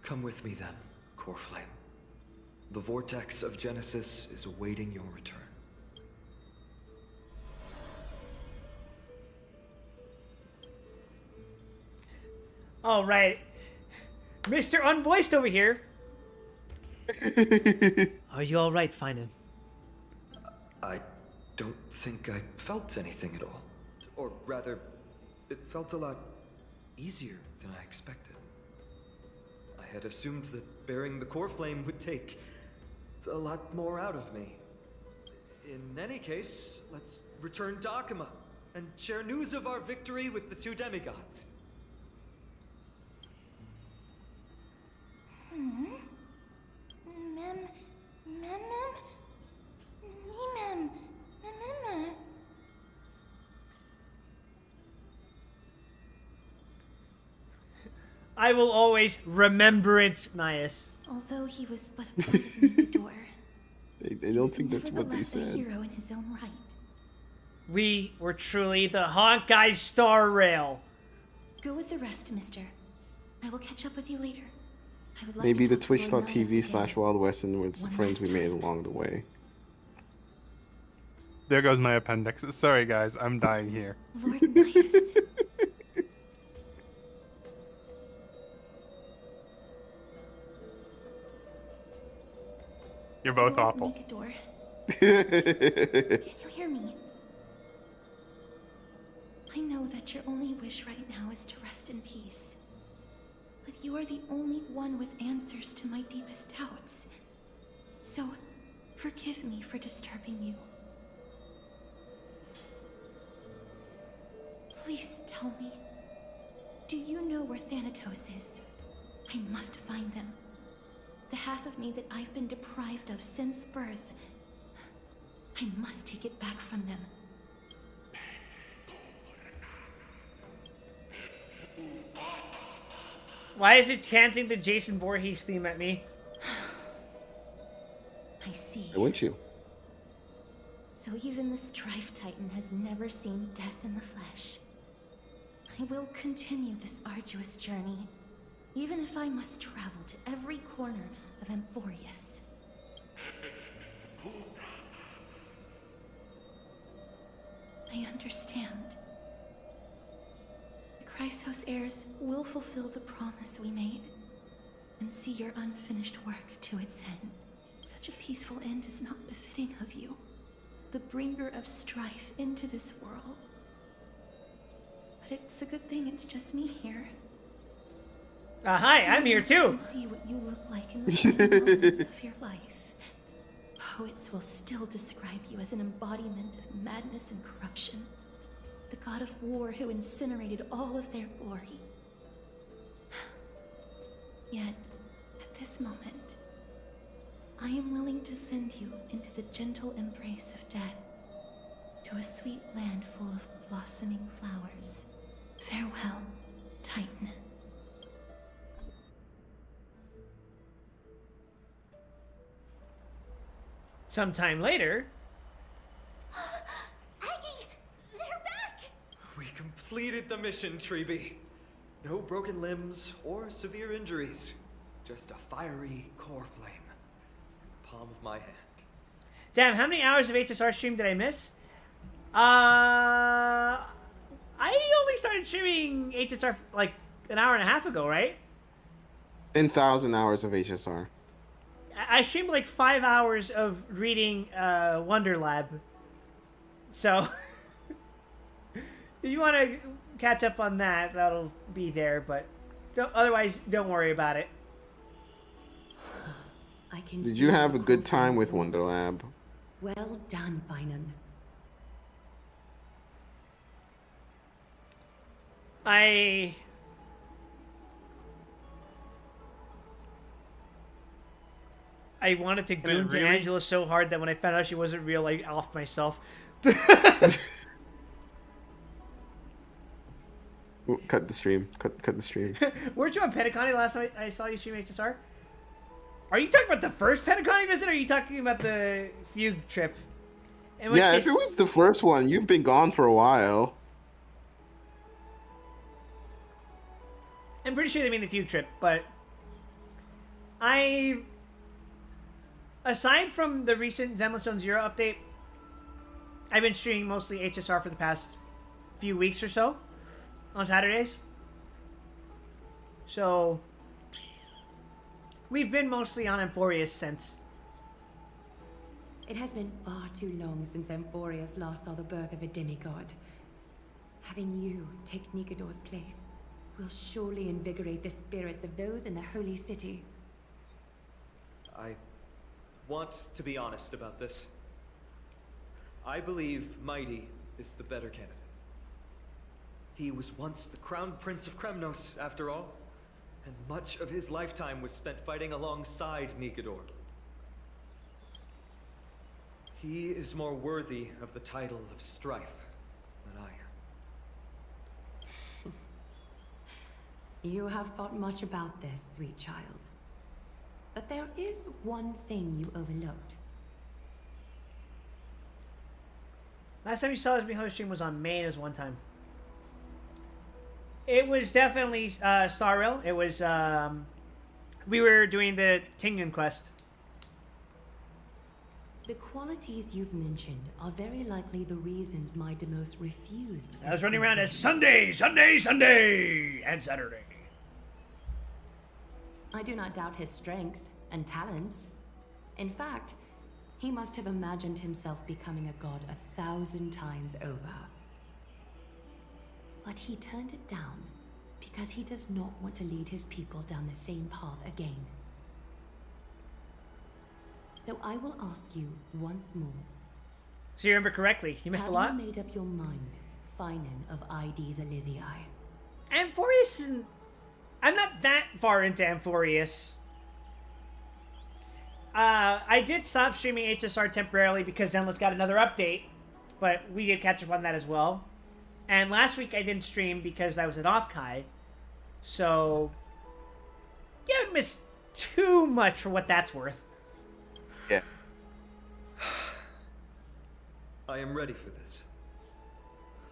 Come with me then, Core Flame. The vortex of Genesis is awaiting your return. All right, Mr. Unvoiced over here. Are you all right, Finan? I don't think I felt anything at all. Or rather, it felt a lot easier than I expected. I had assumed that bearing the core flame would take a lot more out of me. In any case, let's return to Akuma and share news of our victory with the two demigods. I will always remember it, Nias. Although he was but a part of Nikador, They don't think that's what they nevertheless a said. hero in his own right. We were truly the Honkai Star Rail. Go with the rest, mister. I will catch up with you later. I would like Maybe to the talk to Lord Nias again. twitch.tv/Wild West and with the One friends last we made time. along the way. There goes my appendix. Sorry, guys. I'm dying here. Lord Nias. You're both Lord awful. Nikador. Can you hear me? I know that your only wish right now is to rest in peace. But you are the only one with answers to my deepest doubts. So, forgive me for disturbing you. Please tell me, do you know where Thanatos is? I must find them. The half of me that I've been deprived of since birth. I must take it back from them. Why is it chanting the Jason Voorhees theme at me? I see. Why wouldn't you? So even the Strife Titan has never seen death in the flesh. I will continue this arduous journey, even if I must travel to every corner of Amphorius. I understand. The Chrysos heirs will fulfill the promise we made, and see your unfinished work to its end. Such a peaceful end is not befitting of you, the bringer of strife into this world. But it's a good thing it's just me here. Hi, I'm here I too. can see what you look like in the final moments of your life. Poets will still describe you as an embodiment of madness and corruption. The god of war who incinerated all of their glory. Yet, at this moment, I am willing to send you into the gentle embrace of death, to a sweet land full of blossoming flowers. Farewell, Titan. Sometime later. Aggie, they're back! We completed the mission, Treeby. No broken limbs or severe injuries. Just a fiery core flame in the palm of my hand. Damn, how many hours of HSR stream did I miss? I only started streaming HSR like an hour and a half ago, right? 10,000 hours of HSR. I streamed like 5 hours of reading Wonderlab. So, if you want to catch up on that, that'll be there. But otherwise, don't worry about it. I can Did you have a good time with Wonderlab? Well done, Finan. I wanted to goon to really? Angela so hard that when I found out she wasn't real, I offed myself. Cut the stream. Cut the stream. Weren't you on Pentacon last time I saw you stream HSR? Are you talking about the first Pentacon visit, or are you talking about the Fugue trip? Yeah, if it was the first one, you've been gone for a while. I'm pretty sure they mean the Fugue trip, but aside from the recent Zenless Zone Zero update, I've been streaming mostly HSR for the past few weeks or so on Saturdays. So we've been mostly on Amphorius since. It has been far too long since Amphorius last saw the birth of a demigod. Having you take Nikador's place will surely invigorate the spirits of those in the holy city. I want to be honest about this. I believe Mighty is the better candidate. He was once the Crown Prince of Kremnos, after all, and much of his lifetime was spent fighting alongside Nikador. He is more worthy of the title of Strife than I am. You have thought much about this, sweet child. But there is one thing you overlooked. Last time you saw his Mihoyo stream was on Maine. It was one time. It was definitely Star Rail. It was we were doing the Tingun quest. The qualities you've mentioned are very likely the reasons my Demos refused. I was running around as Sunday, Sunday, Sunday, and Saturday. I do not doubt his strength and talents. In fact, he must have imagined himself becoming a god 1,000 times over. But he turned it down because he does not want to lead his people down the same path again. So I will ask you once more. So you remember correctly. You missed a lot? Have you made up your mind, Finan of ID's Elysiae? Amphorius isn't... I'm not that far into Amphorius. I did stop streaming HSR temporarily because Zenless got another update, but we did catch up on that as well. And last week I didn't stream because I was at Honkai, so you haven't missed too much for what that's worth. Yeah. I am ready for this.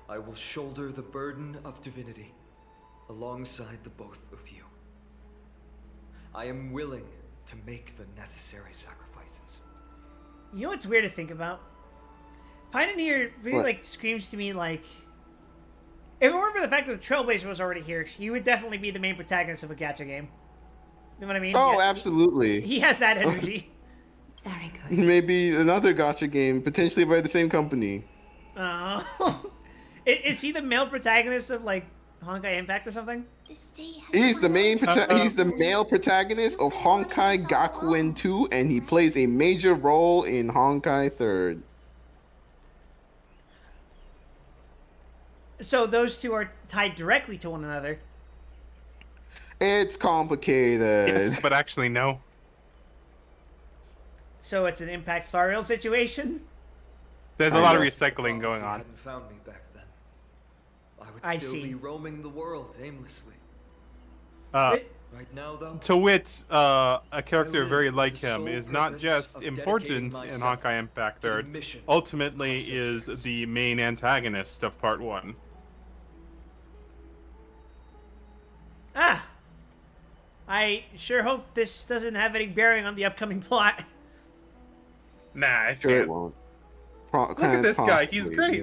I will shoulder the burden of divinity alongside the both of you. I am willing to make the necessary sacrifices. You know what's weird to think about? Finan here really like screams to me like, if it weren't for the fact that the Trailblazer was already here, he would definitely be the main protagonist of a gacha game. You know what I mean? Oh, absolutely. He has that energy. Very good. Maybe another gacha game, potentially by the same company. Is he the male protagonist of like Honkai Impact or something? He's the main he's the male protagonist of Honkai Gakuen 2, and he plays a major role in Honkai 3rd. So those two are tied directly to one another. It's complicated. Yes, but actually no. So it's an Impact Star Rail situation? There's a lot of recycling going on. Hadn't found me back then. I would still be roaming the world aimlessly. Right now, though, to wit, a character very like him is not just important in Honkai Impact 3rd, ultimately is the main antagonist of Part 1. I sure hope this doesn't have any bearing on the upcoming plot. Nah, Sure it won't. Look at this guy, he's great.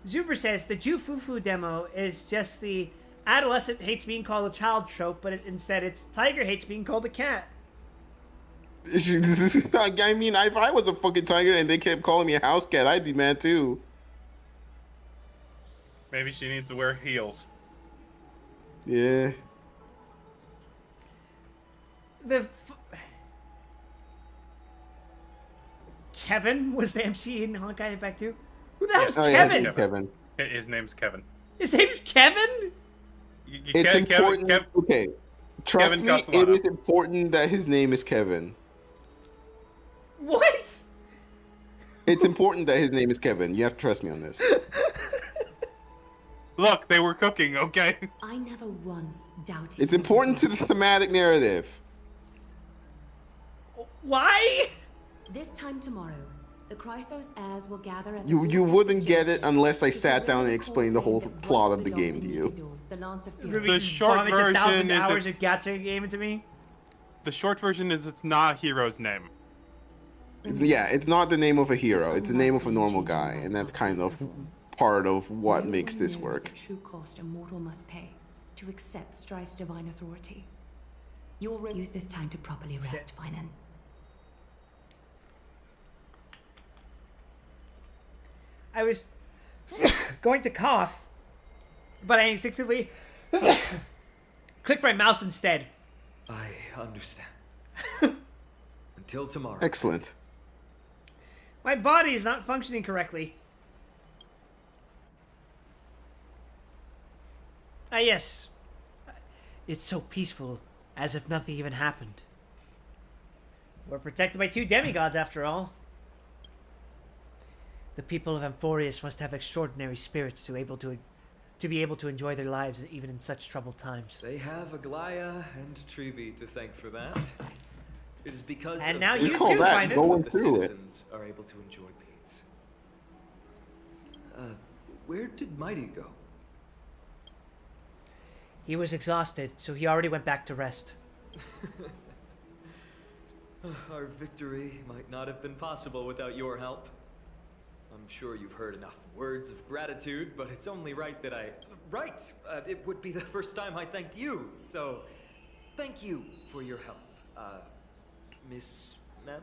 Zuber says the Jufufu demo is just the adolescent hates being called a child trope, but instead it's tiger hates being called a cat. I mean, if I was a fucking tiger and they kept calling me a house cat, I'd be mad too. Maybe she needs to wear heels. Yeah. Kevin was the MC in Honkai Impact 2? Who the hell's Yeah, Kevin? Kevin. His name's Kevin. His name's Kevin? It's important. Okay. Trust Kevin me, Castellano. it is important that his name is Kevin. What? It's important that his name is Kevin. You have to trust me on this. Look, they were cooking, okay? I never once doubted. It's important to the thematic narrative. Why? This time tomorrow, the Chrysos heirs will gather at the You vortex wouldn't of get it Genesis unless I to sat down and surrender explained the core whole flame that plot once of the belonged game to to you. Nikador, the Lance of Ruby The just short vomits version 1,000 is hours it's- of gacha game into me. The short version is it's not a hero's name. It's not the name of a hero. It's the name of a normal guy, and that's kind of part of what makes this work. The true cost a mortal must pay to accept Strife's divine authority. You'll use this time to properly rest, Finan. I was going to cough, but I instinctively clicked my mouse instead. I understand. Until tomorrow. Excellent. My body is not functioning correctly. Ah, yes. It's so peaceful, as if nothing even happened. We're protected by 2 demigods, after all. The people of Amphorius must have extraordinary spirits to be able to enjoy their lives even in such troubled times. They have Aglaya and Trevi to thank for that. It is because And of now their you too find it. going the through it. citizens are able to enjoy peace. Where did Mighty go? He was exhausted, so he already went back to rest. Our victory might not have been possible without your help. I'm sure you've heard enough words of gratitude, but it's only right that it would be the first time I thanked you, so thank you for your help, Miss Mem?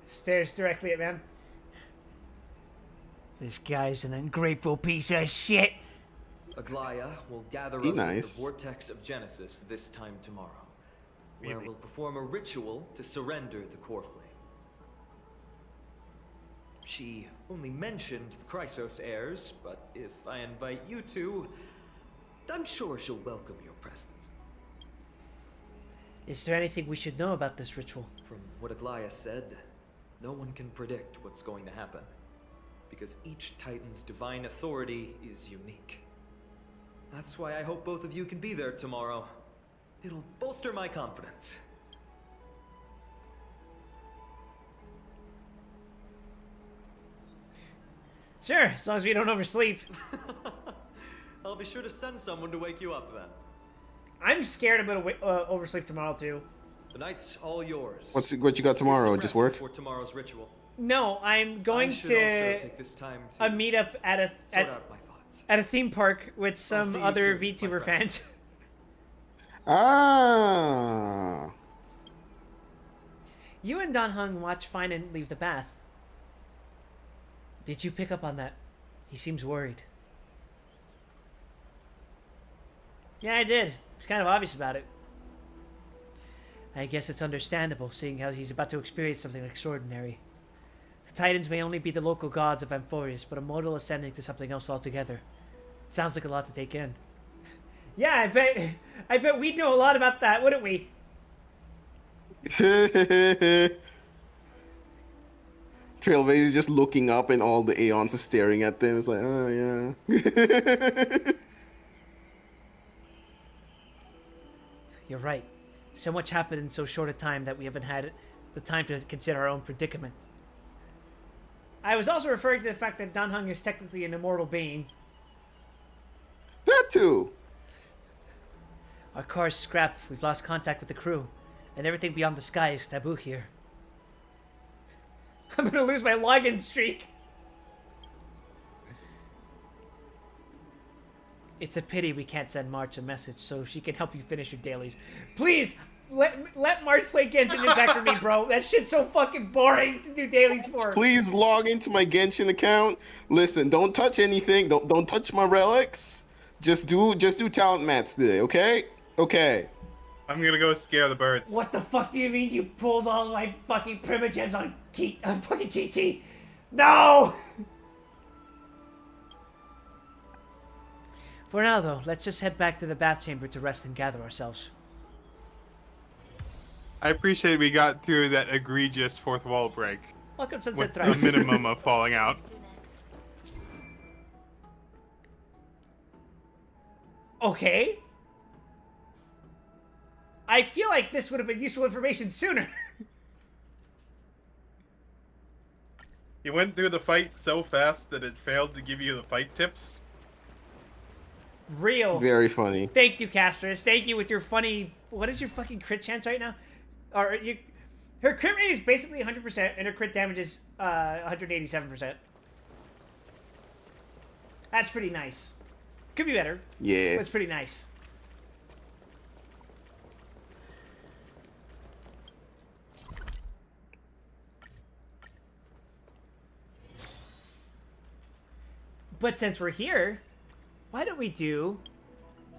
Stares directly at Mem. This guy's an ungrateful piece of shit. Aglaya will gather Be us at nice. the Vortex of Genesis this time tomorrow, where Really? we'll perform a ritual to surrender the core flame. She only mentioned the Chrysos heirs, but if I invite you two, I'm sure she'll welcome your presence. Is there anything we should know about this ritual? From what Aglaya said, no one can predict what's going to happen, because each Titan's divine authority is unique. That's why I hope both of you can be there tomorrow. It'll bolster my confidence. Sure, as long as we don't oversleep. I'll be sure to send someone to wake you up then. I'm scared I'm gonna oversleep tomorrow too. The night's all yours. What you got tomorrow? Get some Just rest work? before tomorrow's ritual. No, I'm going I should to also take this time to a meetup at sort out my thoughts. a theme park with some see you other soon, my VTuber friend. fans. Ah. You and Don Hung watch Finan leave the bath. Did you pick up on that? He seems worried. Yeah, I did. He's kind of obvious about it. I guess it's understandable, seeing how he's about to experience something extraordinary. The Titans may only be the local gods of Amphorius, but a mortal ascending to something else altogether. Sounds like a lot to take in. Yeah, I bet we'd know a lot about that, wouldn't we? Trailblaze is just looking up and all the Aeons are staring at them. It's like, oh yeah. You're right. So much happened in so short a time that we haven't had the time to consider our own predicament. I was also referring to the fact that Dan Hung is technically an immortal being. That too. Our car's scrapped, we've lost contact with the crew, and everything beyond the sky is taboo here. I'm gonna lose my login streak! It's a pity we can't send March a message so she can help you finish your dailies. Please, let March play Genshin Impact for me, bro. That shit's so fucking boring to do dailies for. Please log into my Genshin account. Listen, don't touch anything. Don't touch my relics. Just do talent mats today, okay? Okay. I'm gonna go scare the birds. What the fuck do you mean you pulled all my fucking primogems on fucking TT? No! For now, though, let's just head back to the bath chamber to rest and gather ourselves. I appreciate we got through that egregious fourth wall break. Welcome, Sunset With a Thrice. minimum of falling out. Okay. I feel like this would have been useful information sooner. You went through the fight so fast that it failed to give you the fight tips. Real. Very funny. Thank you, Casters. Thank you with your funny... What is your fucking crit chance right now? Or you... Her crit rate is basically 100%, and her crit damage is 187%. That's pretty nice. Could be better. Yeah. That's pretty nice. But since we're here, why don't we do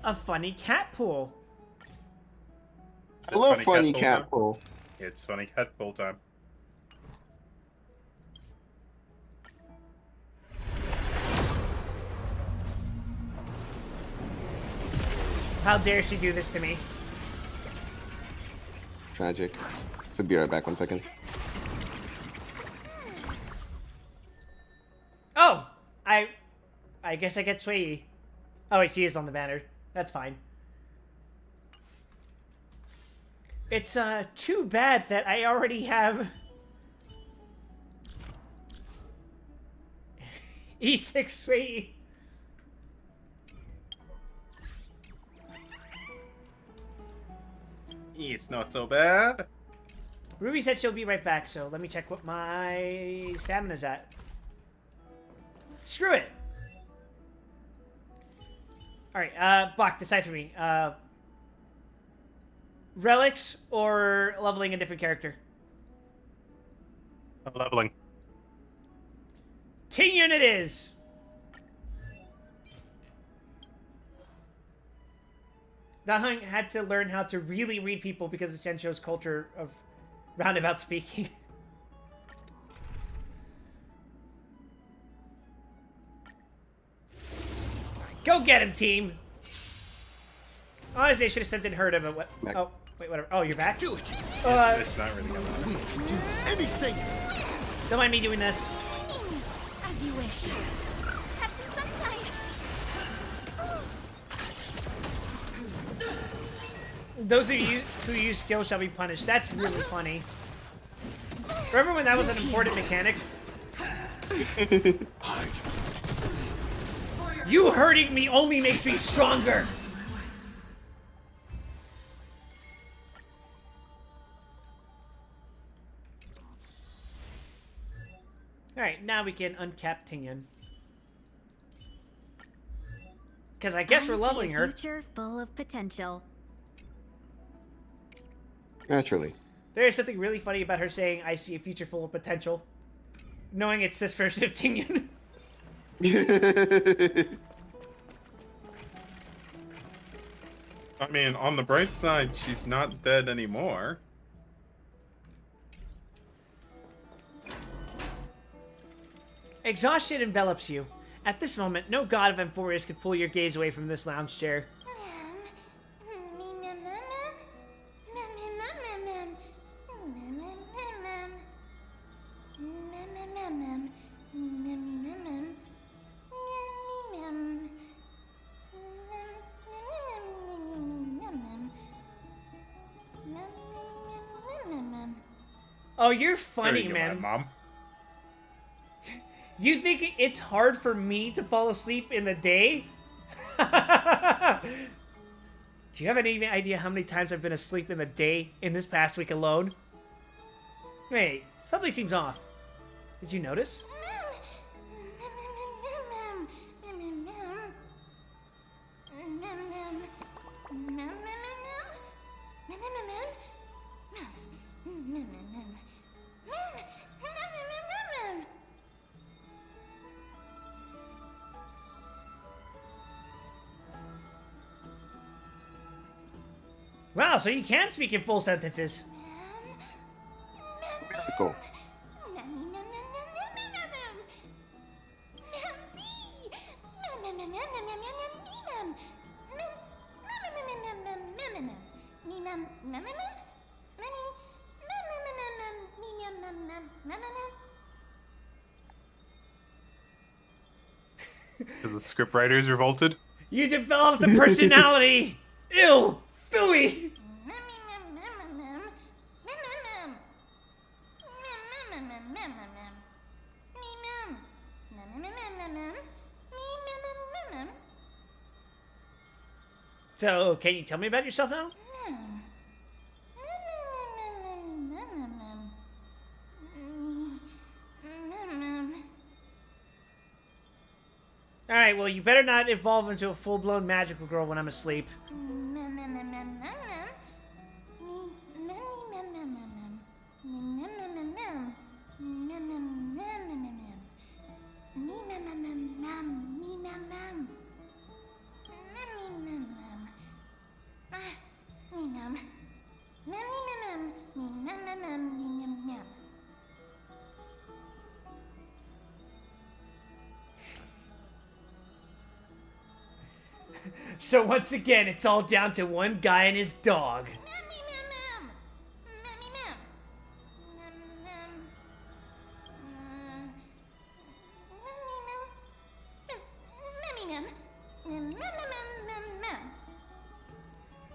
a funny cat pool? I love funny cat pool. It's funny cat pool time. How dare she do this to me? Tragic. So be right back 1 second. Oh! I guess I get Sway. Oh wait, she is on the banner. That's fine. It's too bad that I already have E6 Sway. It's not so bad. Ruby said she'll be right back, so let me check what my stamina's at. Screw it! Alright, Bach, decide for me. Relics or leveling a different character? Leveling. Tingyun it is! Dahung had to learn how to really read people because of Sensho's culture of roundabout speaking. Go get him, team! Honestly, I should have sent in her to, but what? Oh, wait, whatever. Oh, you're back? Do it! It's not really gonna matter. Do anything! Don't mind me doing this. As you wish. Have some sunshine. Those of you who use skills shall be punished. That's really funny. Remember when that was an important mechanic? You hurting me only makes me stronger! Alright, now we can uncap Tingyun. Because I guess we're leveling her. Future full of potential. Naturally. There is something really funny about her saying, I see a future full of potential. Knowing it's this version of Tingyun. I mean, on the bright side, she's not dead anymore. Exhaustion envelops you. At this moment, no god of Amphorius could pull your gaze away from this lounge chair. Oh, you're funny, There you go, man. Mom. You think it's hard for me to fall asleep in the day? Do you have any idea how many times I've been asleep in the day in this past week alone? Wait, something seems off. Did you notice? Wow, so you can speak in full sentences. Cool. Because the scriptwriters revolted? You developed a personality! Ew! Phooey! So, can you tell me about yourself now? Alright, well, you better not evolve into a full-blown magical girl when I'm asleep. So once again, it's all down to one guy and his dog.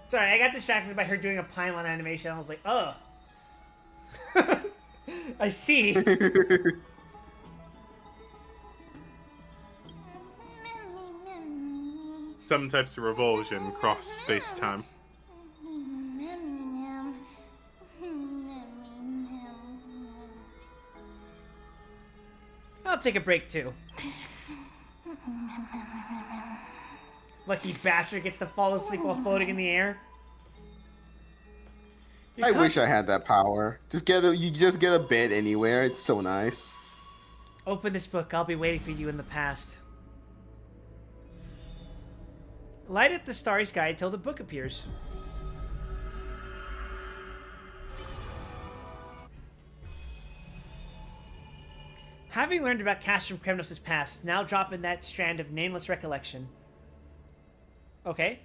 Sorry, I got distracted by her doing a pylon animation. I was like, oh. I see. Some types of revulsion cross space-time. I'll take a break too. Lucky bastard gets to fall asleep while floating in the air. I wish I had that power. You just get a bed anywhere. It's so nice. Open this book. I'll be waiting for you in the past. Light up the starry sky until the book appears. Having learned about Castrum Kremnos' past, now drop in that strand of nameless recollection. Okay.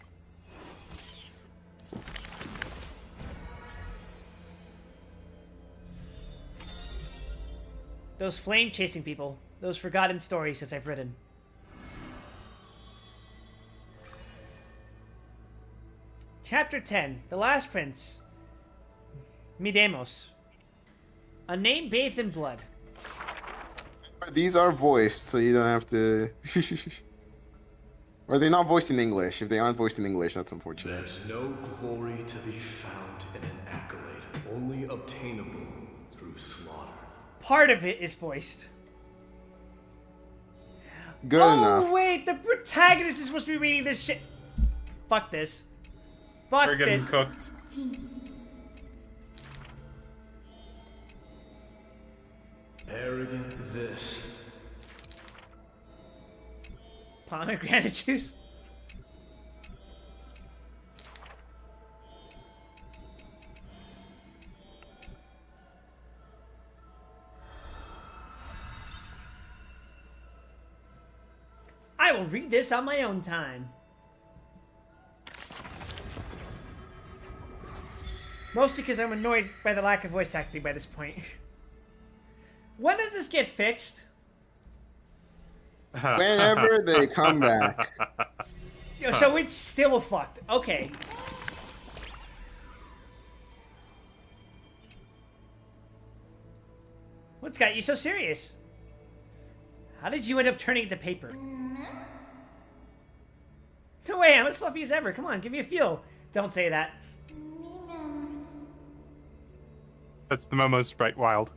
Those flame-chasing people. Those forgotten stories, as I've written. Chapter 10. The Last Prince. Midemos. A name bathed in blood. These are voiced, so you don't have to... Or are they not voiced in English? If they aren't voiced in English, that's unfortunate. There's no glory to be found in an accolade, only obtainable through slaughter. Part of it is voiced. Good enough. Oh, wait, the protagonist is supposed to be reading this shit. Fuck this. Fuck We're getting this. cooked. Arrogant this. Pomegranate juice. I will read this on my own time. Mostly because I'm annoyed by the lack of voice acting by this point. When does this get fixed? Whenever they come back. Yo, so it's still fucked. Okay. What's got you so serious? How did you end up turning into paper? No way, I'm as fluffy as ever. Come on, give me a feel. Don't say that. That's the Momo Sprite Wild.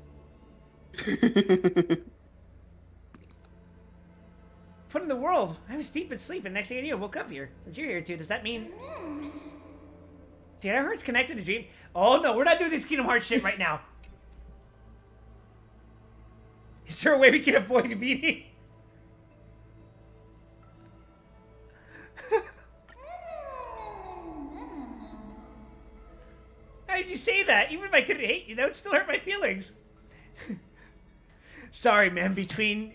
What in the world? I was deep in sleep, and next thing I knew, I woke up here. Since you're here too, does that mean... Did our hearts connect in a dream? Oh no, we're not doing this Kingdom Hearts shit right now. Is there a way we can avoid meeting? How did you say that? Even if I couldn't hate you, that would still hurt my feelings. Sorry, man. Between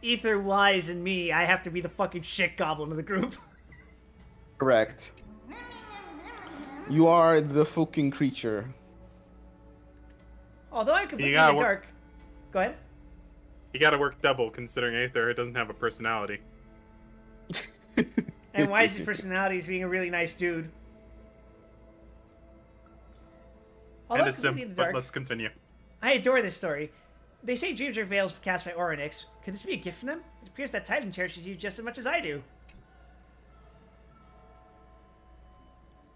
Ether Wise and me, I have to be the fucking shit goblin of the group. Correct. You are the fucking creature. Although I'm completely in the dark. Go ahead. You gotta work double, considering Aether doesn't have a personality. And why is his personality as being a really nice dude? Although And it's completely sim, in the but dark, let's continue. I adore this story. They say dreams are veils cast by Orynyx. Could this be a gift from them? It appears that Titan cherishes you just as much as I do.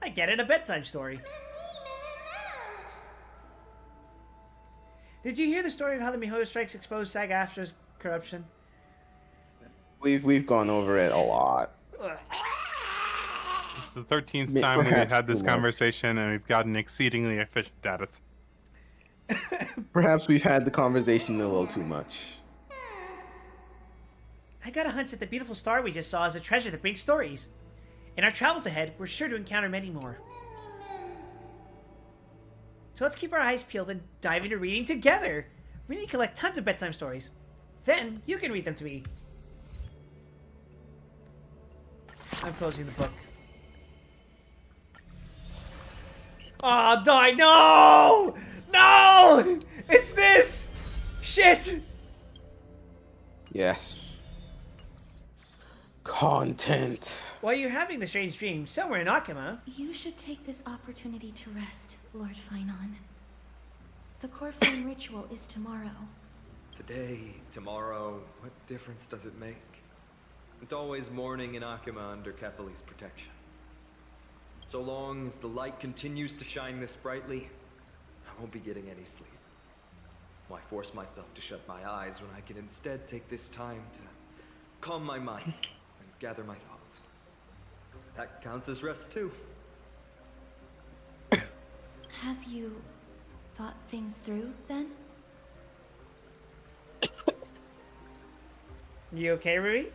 I get it, a bedtime story. Did you hear the story of how the Mihoyo strikes exposed SAG-AFTRA's corruption? We've gone over it a lot. This is the 13th time we've Perhaps had this too much. conversation, and we've gotten exceedingly efficient at it. Perhaps we've had the conversation a little too much. I got a hunch that the beautiful star we just saw is a treasure that brings stories. In our travels ahead, we're sure to encounter many more. So let's keep our eyes peeled and dive into reading together. We need to collect tons of bedtime stories. Then you can read them to me. I'm closing the book. Oh, die! No! No! It's this! Shit! Yes. Content. While you're having the strange dream somewhere in Akima, You should take this opportunity to rest, Lord Finon. The core flame ritual is tomorrow. Today, tomorrow, what difference does it make? It's always morning in Akima under Kethely's protection. So long as the light continues to shine this brightly, I won't be getting any sleep. Why force myself to shut my eyes when I can instead take this time to calm my mind and gather my thoughts? That counts as rest too. Have you thought things through, then? you okay, Ruby?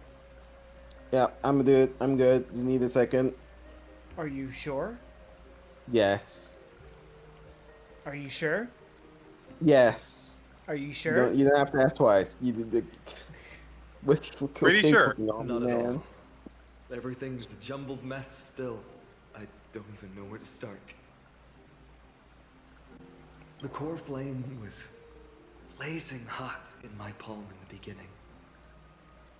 Yeah, I'm good. I'm good. Just need a second. Are you sure? Yes. Are you sure? Yes. Are you sure? You don't have to ask twice. Pretty sure. Not at all. Everything's a jumbled mess still. I don't even know where to start. The core flame was blazing hot in my palm in the beginning.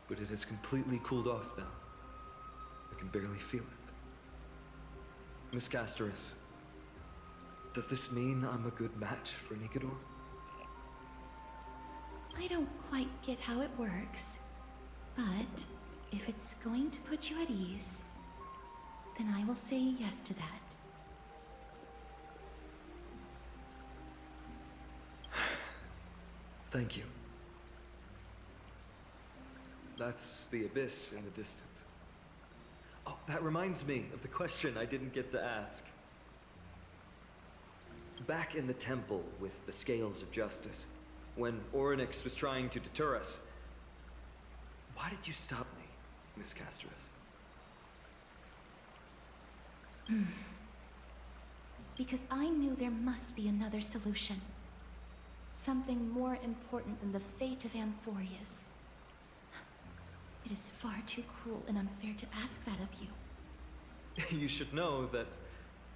But it has completely cooled off now. I can barely feel it. Miss Castoris, does this mean I'm a good match for Nikador? I don't quite get how it works, but if it's going to put you at ease, then I will say yes to that. Thank you. That's the abyss in the distance. Oh, that reminds me of the question I didn't get to ask. Back in the temple with the scales of justice, when Orynyx was trying to deter us, why did you stop me, Miss Castoris? Because I knew there must be another solution. Something more important than the fate of Amphorius. It is far too cruel and unfair to ask that of you. You should know that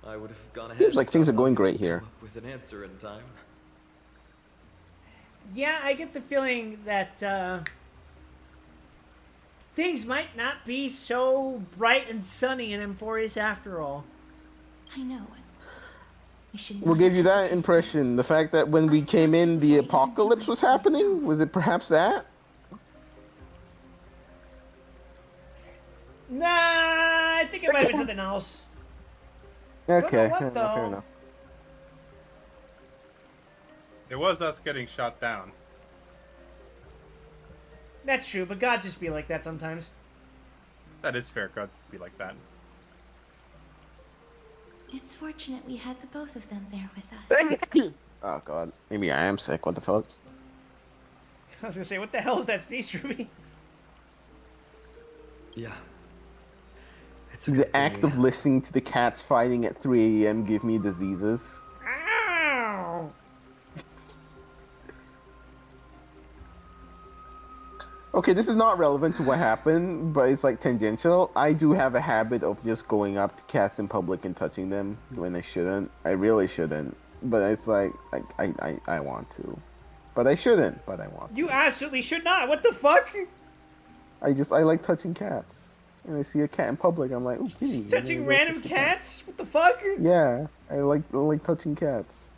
I would have gone ahead. Seems like things are going great here. With an answer in time. Yeah, I get the feeling that things might not be so bright and sunny in Amphorius after all. I know. We should What gave you that impression? The fact that when we came in, the apocalypse was happening? Was it perhaps that? Nah, I think it might have been something else. Okay, what, fair though? enough. It was us getting shot down. That's true, but God just be like that sometimes. That is fair. Gods be like that. It's fortunate we had the both of them there with us. Oh god, maybe I am sick. What the fuck? I was gonna say, what the hell is that sneeze, Ruby? Yeah. The act of listening to the cats fighting at 3 a.m. give me diseases. Ow! Okay, this is not relevant to what happened, but it's like tangential. I do have a habit of just going up to cats in public and touching them when I shouldn't. I really shouldn't, but it's like I want to, but I shouldn't. But I want to. You absolutely should not. What the fuck? I like touching cats. and I see a cat in public, I'm like, oh, kitty. Just touching random cats? What the fuck? Yeah, I like touching cats.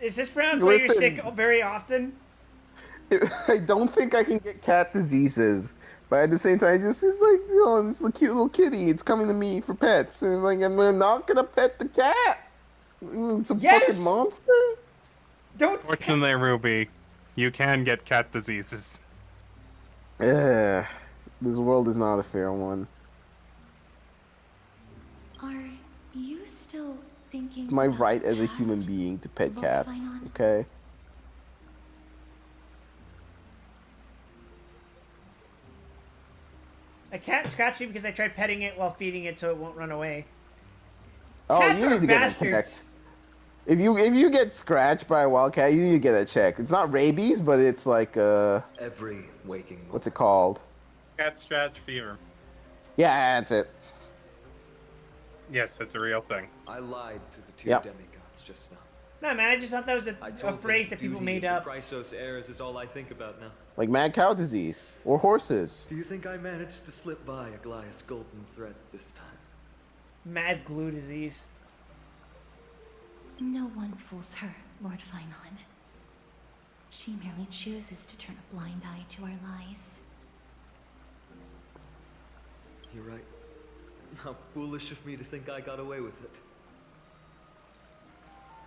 Is this round where you're sick very often? I don't think I can get cat diseases, but at the same time, it's like, you know, it's a cute little kitty. It's coming to me for pets, and like, I'm not gonna pet the cat. It's a fucking monster. Don't. Fortunately, Ruby, you can get cat diseases. Yeah, this world is not a fair one. Are you still thinking It's my about right as a past human being to pet Lord cats. Finon? Okay. A cat scratched me because I tried petting it while feeding it so it won't run away. Oh, Cats you are need to get that bastards. checked. If you get scratched by a wild cat, you need to get that checked. It's not rabies, but it's like every waking moment. What's it called? Cat scratch fever. Yeah, that's it. Yes, it's a real thing. I lied to the two Yep. demigods just now. No, man, I just thought that was a phrase that people made up. Chrysos heirs is all I think about now. Like mad cow disease or horses. Do you think I managed to slip by Aglaïa's golden threads this time? Mad glue disease. No one fools her, Lord Finon. She merely chooses to turn a blind eye to our lies. You're right. How foolish of me to think I got away with it.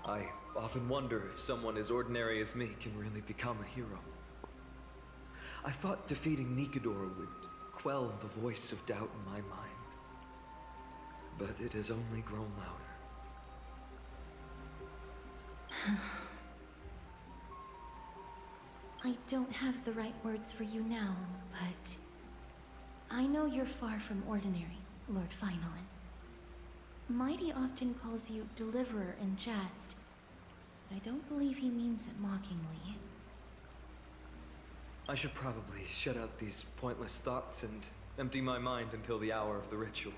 I often wonder if someone as ordinary as me can really become a hero. I thought defeating Nikador would quell the voice of doubt in my mind. But it has only grown louder. I don't have the right words for you now, but I know you're far from ordinary, Lord Finon. Mighty often calls you Deliverer in jest, but I don't believe he means it mockingly. I should probably shut out these pointless thoughts and empty my mind until the hour of the ritual.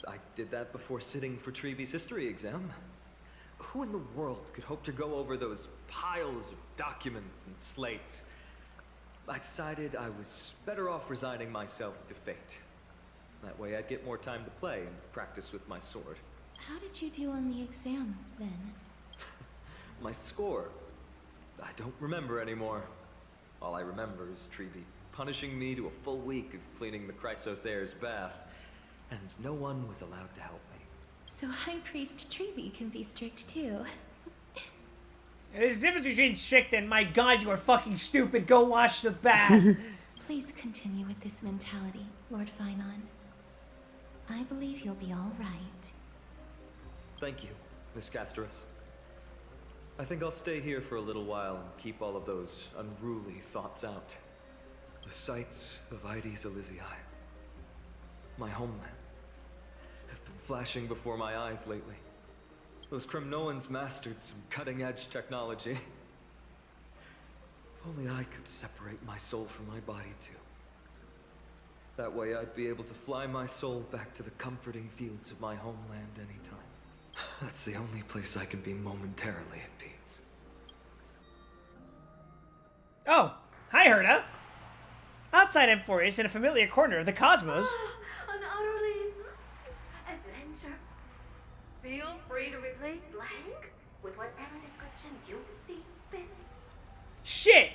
I did that before sitting for Treeby's history exam. Who in the world could hope to go over those piles of documents and slates? I decided I was better off resigning myself to fate. That way I'd get more time to play and practice with my sword. How did you do on the exam, then? My score? I don't remember anymore. All I remember is Treeby punishing me to a full week of cleaning the Chrysos heir's bath, and no one was allowed to help me. So High Priest Treeby can be strict too. There's a difference between strict and, my god, you are fucking stupid, go wash the bath. Please continue with this mentality, Lord Finon. I believe you'll be all right. Thank you, Miss Casterus. I think I'll stay here for a little while and keep all of those unruly thoughts out. The sights of Aedes Elysiae, my homeland, have been flashing before my eyes lately. Those Kremnoans mastered some cutting-edge technology. If only I could separate my soul from my body too. That way I'd be able to fly my soul back to the comforting fields of my homeland anytime. That's the only place I can be momentarily at peace. Oh, hi, Herta. Outside Emphorius, in a familiar corner of the cosmos. An utterly adventure. Feel free to replace blank with whatever description you see fit. Shit!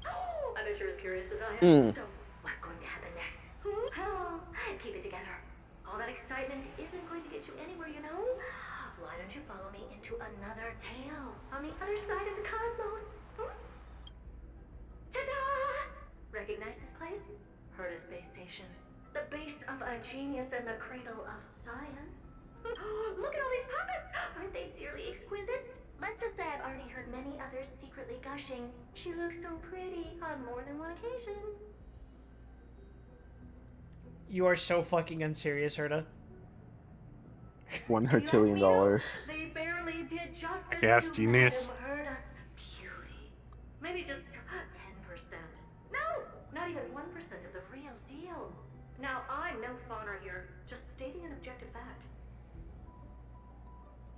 I bet you're as curious as I am. So, what's going to happen next? Keep it together. All that excitement isn't going to get you anywhere, you know? Why don't you follow me into another tale on the other side of the cosmos? Ta-da! Recognize this place? Herta Space Station. The base of a genius and the cradle of science. Look at all these puppets! Aren't they dearly exquisite? Let's just say I've already heard many others secretly gushing. She looks so pretty on more than one occasion. You are so fucking unserious, Herta. $1 hertillion. They barely did justice Yes, to genius. Madame Herta's beauty. Maybe just 10%. No, not even 1% of the real deal. Now, I'm no fawner here, just stating an objective fact.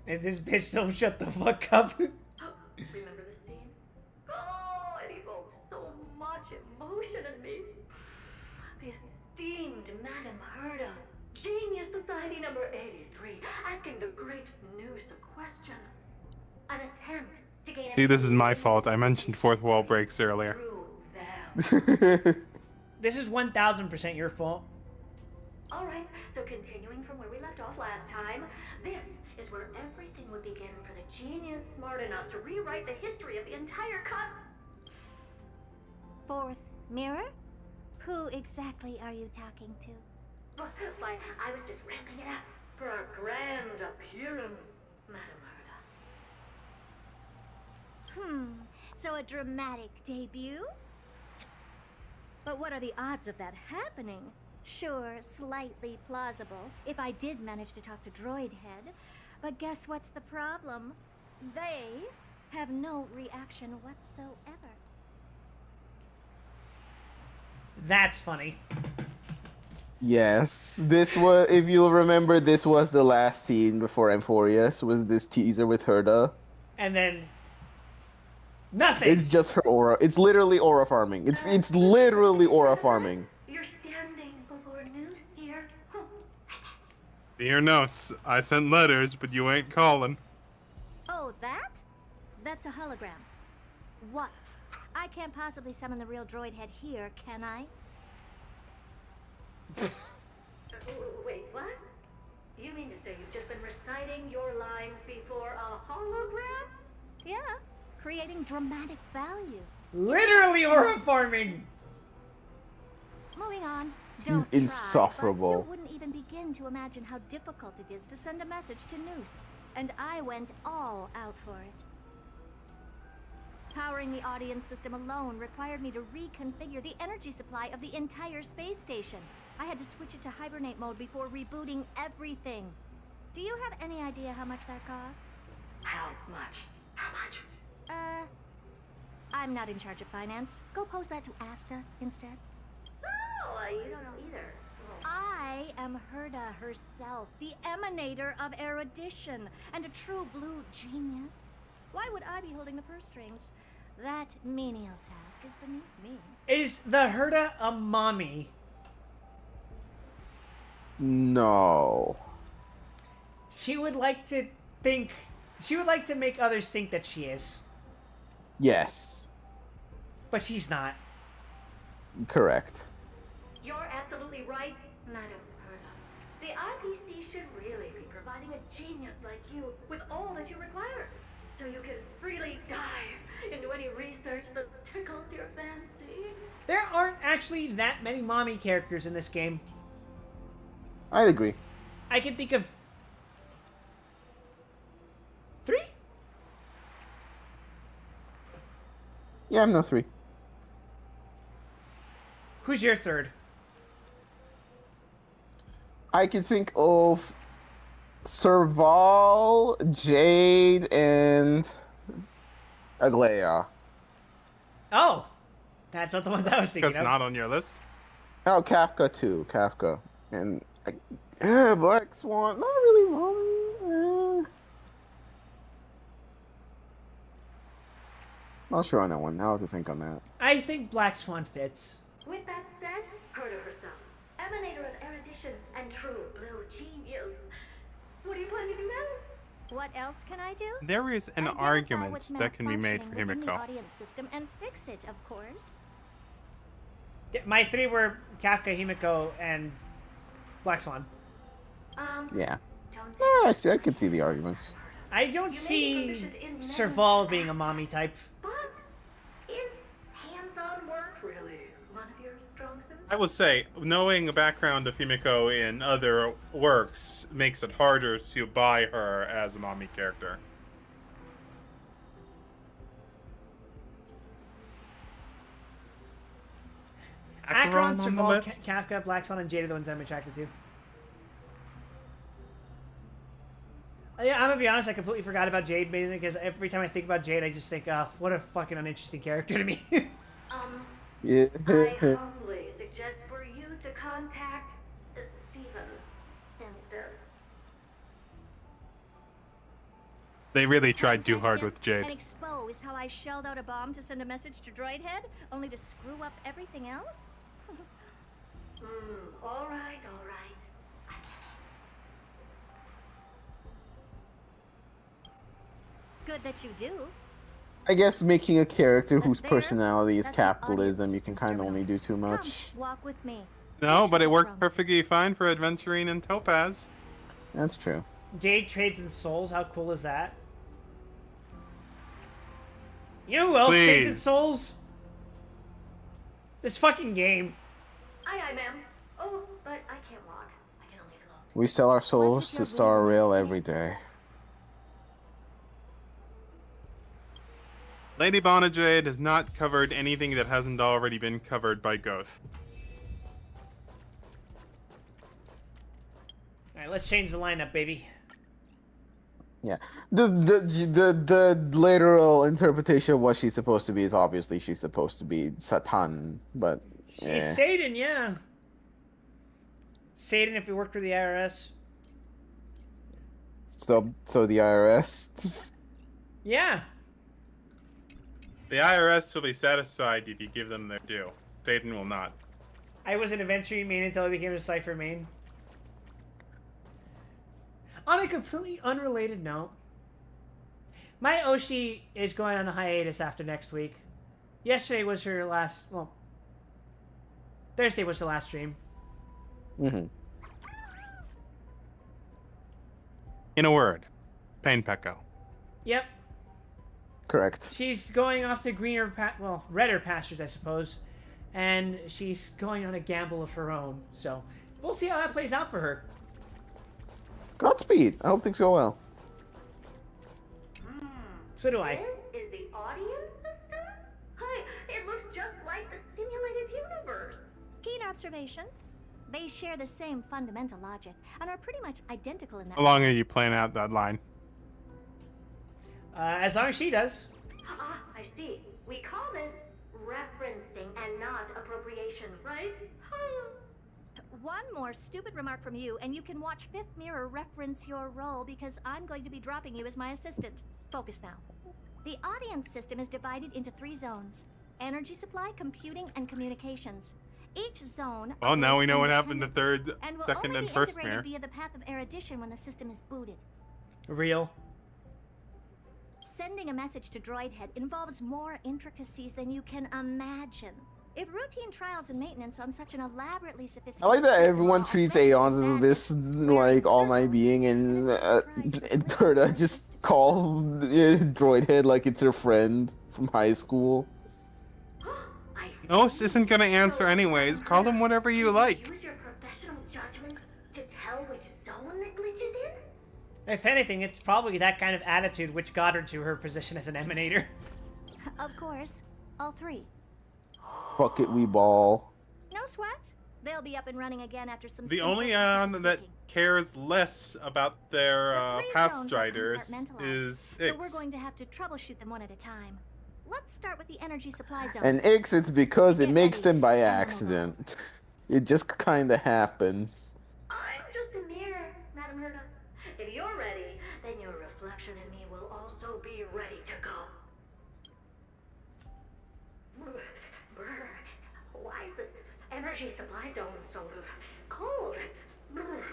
And this bitch don't shut the fuck up. Remember this scene? Oh, it evokes so much emotion in me. The esteemed Madame Herda, Genius Society number 83, asking the great Noose a question. An attempt to gain See, this is my fault. I mentioned fourth wall breaks earlier. This is 1000% your fault. Alright, so continuing from where we left off last time, this is where everything would begin for the genius smart enough to rewrite the history of the entire Fourth mirror? Who exactly are you talking to? Why, I was just ramping it up for our grand appearance, Madame Herda. So a dramatic debut? But what are the odds of that happening? Sure, slightly plausible, if I did manage to talk to Droidhead. But guess what's the problem? They have no reaction whatsoever. That's funny. Yes, this was, if you'll remember, this was the last scene before Amphorius, was this teaser with Herda. And then nothing. It's just her aura. It's literally aura farming. It's literally aura farming. You're standing before Noose here. Dear Nos, I sent letters, but you ain't calling. Oh, that? That's a hologram. What? I can't possibly summon the real Droidhead here, can I? Wait, what? You mean to say you've just been reciting your lines before a hologram? Yeah, creating dramatic value. Literally aura farming. Moving on. She's Don't try, insufferable. but you wouldn't even begin to imagine how difficult it is to send a message to Noose. And I went all out for it. Powering the audience system alone required me to reconfigure the energy supply of the entire space station. I had to switch it to hibernate mode before rebooting everything. Do you have any idea how much that costs? How much? How much? I'm not in charge of finance. Go pose that to Asta instead. Oh, you don't know either. I am Herda herself, the emanator of erudition, and a true blue genius. Why would I be holding the purse strings? That menial task is beneath me. Is the Herda a mommy? No. She would like to think... She would like to make others think that she is. Yes. But she's not. Correct. You're absolutely right, Madame Herda. The IPC should really be providing a genius like you with all that you require, so you can freely dive into any research that tickles your fancy. There aren't actually that many mommy characters in this game. I'd agree. I can think of 3? Yeah, I'm no 3. Who's your third? I can think of Serval, Jade, and Aglaya. Oh, that's not the ones I was thinking That's of. not on your list. Oh, Kafka too. Kafka. And Black Swan. Not really wrong. Not sure on that one. I'll have to think on that. I think Black Swan fits. With that said, Herda herself, emanator of erudition and true blue genius. What are you planning to do now? What else can I do? There is an Identify argument what's that can be made for malfunctioning within the Himiko. audience system and fix it, of course. My 3 were Kafka, Himiko, and Black Swan. Yeah. Yeah, I can see the arguments. I don't see Serval being a mommy type. But is hands-on work really one of your strong suits? I will say, knowing a background of Himiko in other works makes it harder to buy her as a mommy character. Acheron, on the Serval, list? Kafka, Black Swan, and Jade are the ones I'm attracted to. Yeah, I'm gonna be honest, I completely forgot about Jade, basically, because every time I think about Jade, I just think, oh, what a fucking uninteresting character to me. Yeah. I humbly suggest for you to contact Stephen instead. They really tried too hard with And Jade. expose how I shelled out a bomb to send a message to Droid Head, only to screw up everything else? All right, all right. Good that you do. I guess making a character whose There, personality is that's the audience capitalism, you can systems kind of terminal. only do too much. Walk with me. No, but it worked perfectly fine for Adventurine and Topaz. That's true. Jade trades in souls. How cool is that? You know who else trades in Please. souls? This fucking game. Aye, ma'am. Oh, but I can't walk. I can only float. We sell our souls to Star Rail every day. Lady Bonajade has not covered anything that hasn't already been covered by Goth. Alright, let's change the lineup, baby. Yeah. The literal interpretation of what she's supposed to be is obviously she's supposed to be Satan, but She's Satan, yeah. Satan if he worked for the IRS. So the IRS. Yeah. The IRS will be satisfied if you give them their due. Satan will not. I was an Adventure main until I became a Cypher main. On a completely unrelated note, my Oshi is going on a hiatus after next week. Yesterday was her last, well, Thursday was the last stream. Mm-hmm. In a word, Pain Pecco. Yep. Correct. She's going off to greener, redder pastures, I suppose. And she's going on a gamble of her own. So, we'll see how that plays out for her. Godspeed. I hope things go well. So do I. This is the audience system? Hi, it looks just like the simulated universe. Keen observation. They share the same fundamental logic and are pretty much identical in that. How long are you playing out that line? As long as she does. Ah, I see. We call this referencing and not appropriation, right? One more stupid remark from you, and you can watch Fifth Mirror reference your role because I'm going to be dropping you as my assistant. Focus now. The audience system is divided into 3 zones: energy supply, computing, and communications. Each zone. Well, now we operates know what happened to independently third, and will second, only and be first integrated mirror. via the path of erudition when the system is booted. Real. Sending a message to Droid Head involves more intricacies than you can imagine. If routine trials and maintenance on such an elaborately I sophisticated like that system everyone are treats already Aeons as this, like, all my being, and Turda just calls Droid Head like it's her friend from high school. Nos isn't gonna answer anyways. Call them whatever you like. Use your professional judgment to tell which zone that glitches in? If anything, it's probably that kind of attitude which got her to her position as an emanator. Of course, all 3. Fuck it, we ball. No sweat. They'll be up and running again after some. The simple only Aeon that cares less about their zones are Pathstriders compartmentalized, is So we're Ix. going to have to troubleshoot them one at a time. Let's start with the energy supply zone. And Ix, it's because it makes them by accident. It just kinda happens. I'm just a mirror, Madam Herda. If you're ready, then your reflection in me will also be ready to go. Brr, why is this energy supply zone so cold? Brr,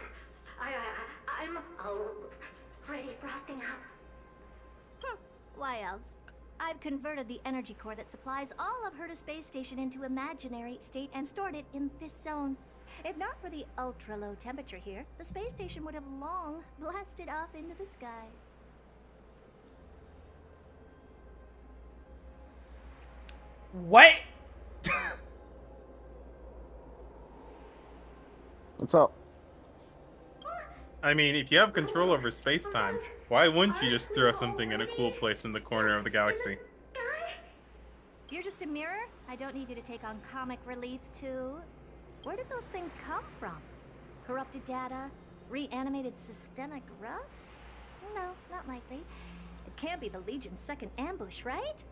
I'm already frosting up. Why else? I've converted the energy core that supplies all of Herta Space Station into imaginary state and stored it in this zone. If not for the ultra-low temperature here, the space station would have long blasted off into the sky. What? What's up? I mean, if you have control over space-time, why wouldn't you just throw something in a cool place in the corner of the galaxy? You're just a mirror? I don't need you to take on comic relief, too. Where did those things come from? Corrupted data? Reanimated systemic rust? No, not likely. It can't be the Legion's second ambush, right?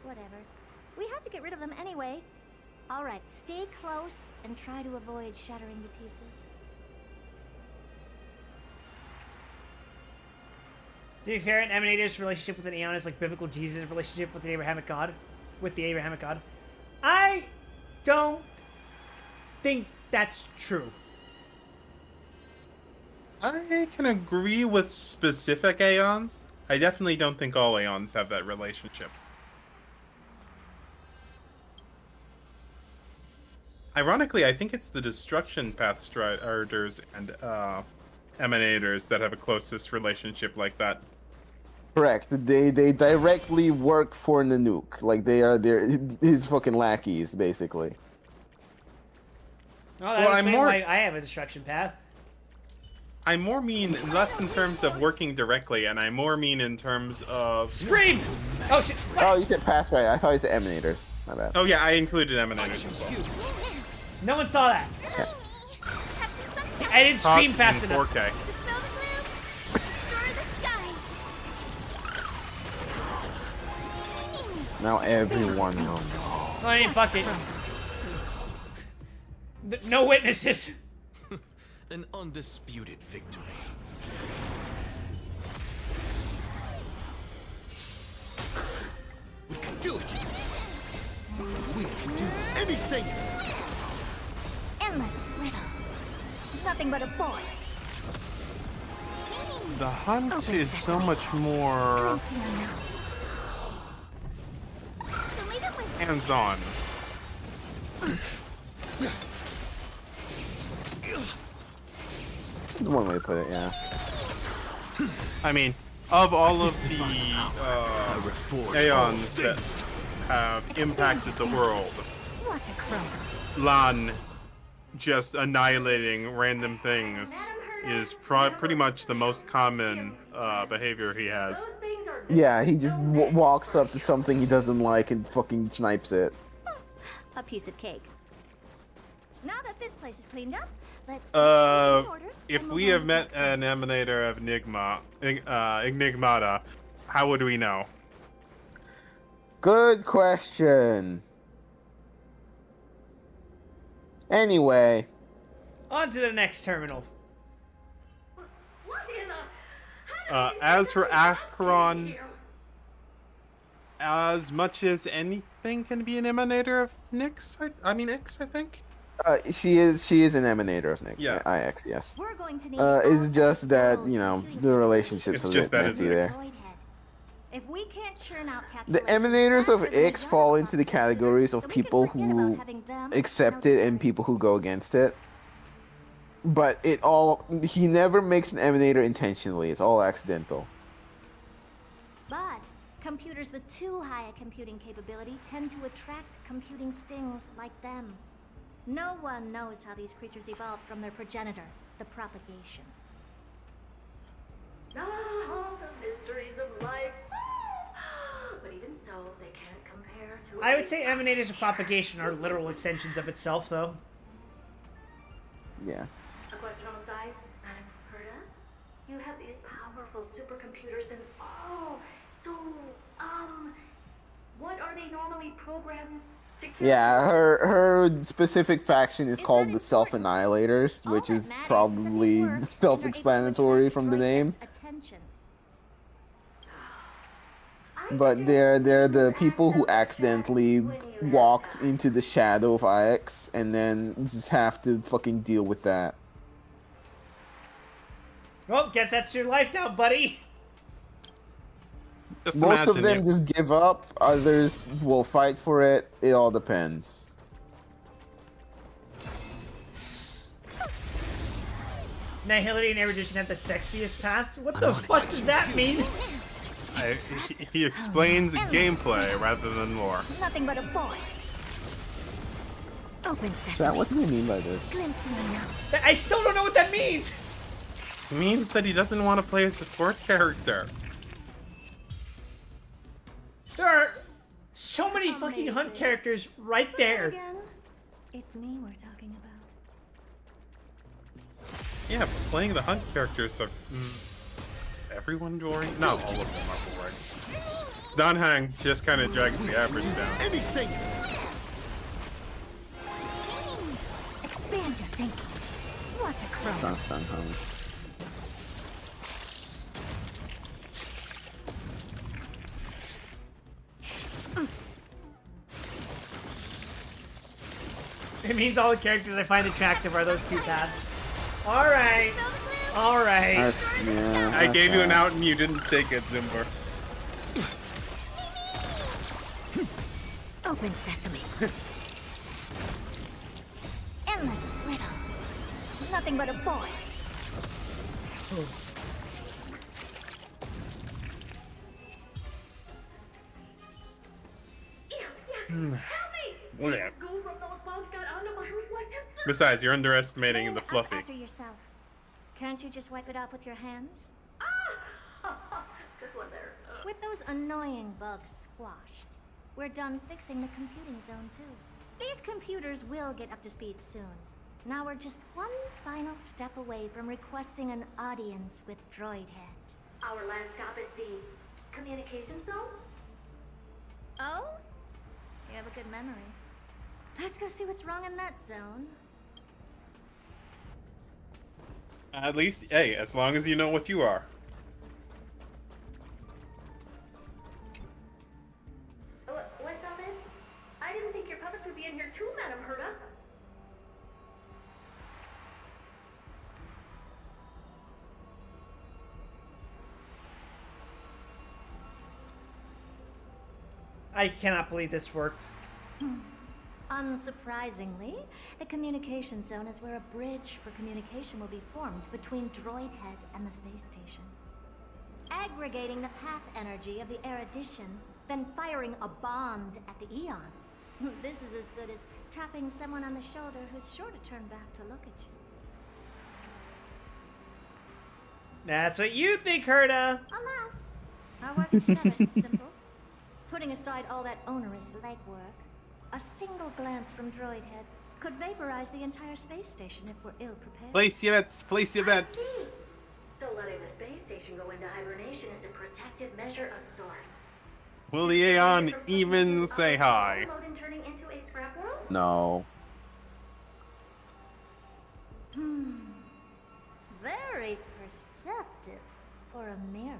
Whatever. We have to get rid of them anyway. Alright, stay close and try to avoid shattering to pieces. To be fair, an Emanator's relationship with an Aeon is like biblical Jesus' relationship with the Abrahamic God. I don't think that's true. I can agree with specific Aeons. I definitely don't think all Aeons have that relationship. Ironically, I think it's the Destruction Path Striders and Emanators that have a closest relationship like that. Correct. They directly work for Nanook. Like they're his fucking lackeys, basically. Oh, that's why I have a destruction path. I more mean less in terms of working directly, and I more mean in terms of Scream! Oh shit! Oh, you said path, right? I thought you said Emanators. My bad. Oh yeah, I included Emanators as well. No one saw that. I didn't scream fast enough. 4K. Now everyone knows. Oh, I mean, fuck it. No witnesses. An undisputed victory. We can do it! We can do anything! Endless riddles. Nothing but a void. The hunt is so much more hands-on. That's one way to put it, yeah. I mean, of all of the Aeons that have impacted the world, What a crow. Lan just annihilating random things is pretty much the most common behavior he has. Yeah, he just walks up to something he doesn't like and fucking snipes it. A piece of cake. Now that this place is cleaned up, let's if we have met an emanator of Enigmata, how would we know? Good question. Anyway. On to the next terminal. As for Acheron, as much as anything can be an emanator of Nyx, Ix, I think. She is an emanator of Nyx. Yeah. IX, yes. We're going to need It's just that, you know, the relationships It's a just bit that messy there. If we can't churn out The emanators of Ix fall into the categories of people who accept it and people who go against it. But he never makes an emanator intentionally. It's all accidental. But computers with too high a computing capability tend to attract computing stings like them. No one knows how these creatures evolved from their progenitor, the propagation. Ah, the mysteries of life. But even so, they can't compare to. I would say emanators of propagation are literal extensions of itself, though. Yeah. A question on the side, Madam Herta? You have these powerful supercomputers and what are they normally programmed to kill? Yeah, her specific faction is called the Self-Annihilators, which is probably self-explanatory from the name. But they're the people who accidentally walked into the shadow of IX and then just have to fucking deal with that. Well, guess that's your life now, buddy. Most of them just give up, others will fight for it. It all depends. Nihility and erudition have the sexiest paths? What the fuck does that mean? He explains gameplay rather than lore. Nothing but a void. Open sesame. Chat, what do you mean by this? Glimpse the unknown. I still don't know what that means. It means that he doesn't want to play a support character. There are so many fucking hunt characters right there. Again, it's me we're talking about. Yeah, but playing the hunt characters are everyone boring? Not all of them are boring. Danhang just kind of drags the average down. Anything! Expand your thinking. What a crow. It means all the characters I find attractive are those two paths. Alright. Alright. Yeah, I gave you an out and you didn't take it, Zimber. Open sesame. Endless riddles. Nothing but a boy. Yeah. Go from those bugs got onto my reflective surface. Besides, you're underestimating the Clean up fluffy. after yourself. Can't you just wipe it off with your hands? Good one there. With those annoying bugs squashed, we're done fixing the computing zone too. These computers will get up to speed soon. Now we're just one final step away from requesting an audience with Droidhead. Our last stop is the communication zone? Oh? You have a good memory. Let's go see what's wrong in that zone. At least, hey, as long as you know what you are. What's all this? I didn't think your puppets would be in here too, Madam Herta. I cannot believe this worked. Unsurprisingly, the communication zone is where a bridge for communication will be formed between Droidhead and the space station. Aggregating the path energy of the erudition, then firing a bond at the Eon. This is as good as tapping someone on the shoulder who's sure to turn back to look at you. That's what you think, Herta. Alas, our work is rather simple. Putting aside all that onerous legwork, a single glance from Droidhead could vaporize the entire space station if we're ill prepared. Place your bets, place your bets. So letting the space station go into hibernation is a protective measure of sorts. Will the Aeon even say hi? Load and turning into a scrap world? No. Very perceptive for a mirror.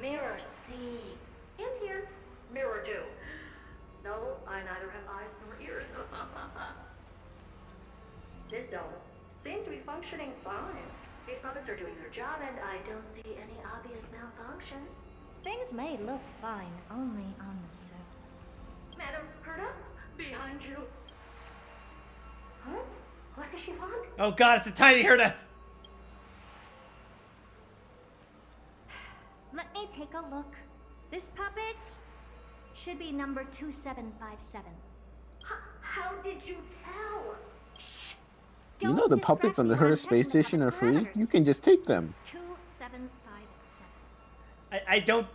Mirror see. And here. Mirror do. No, I neither have eyes nor ears. This dome seems to be functioning fine. These puppets are doing their job, and I don't see any obvious malfunction. Things may look fine only on the surface. Madam Herta, behind you. Huh? What does she want? Oh god, it's a tiny Herta. Let me take a look. This puppet should be number 2757. How did you tell? Shh! You know the puppets on the Herta space station are free? You can just take them. 2757. I don't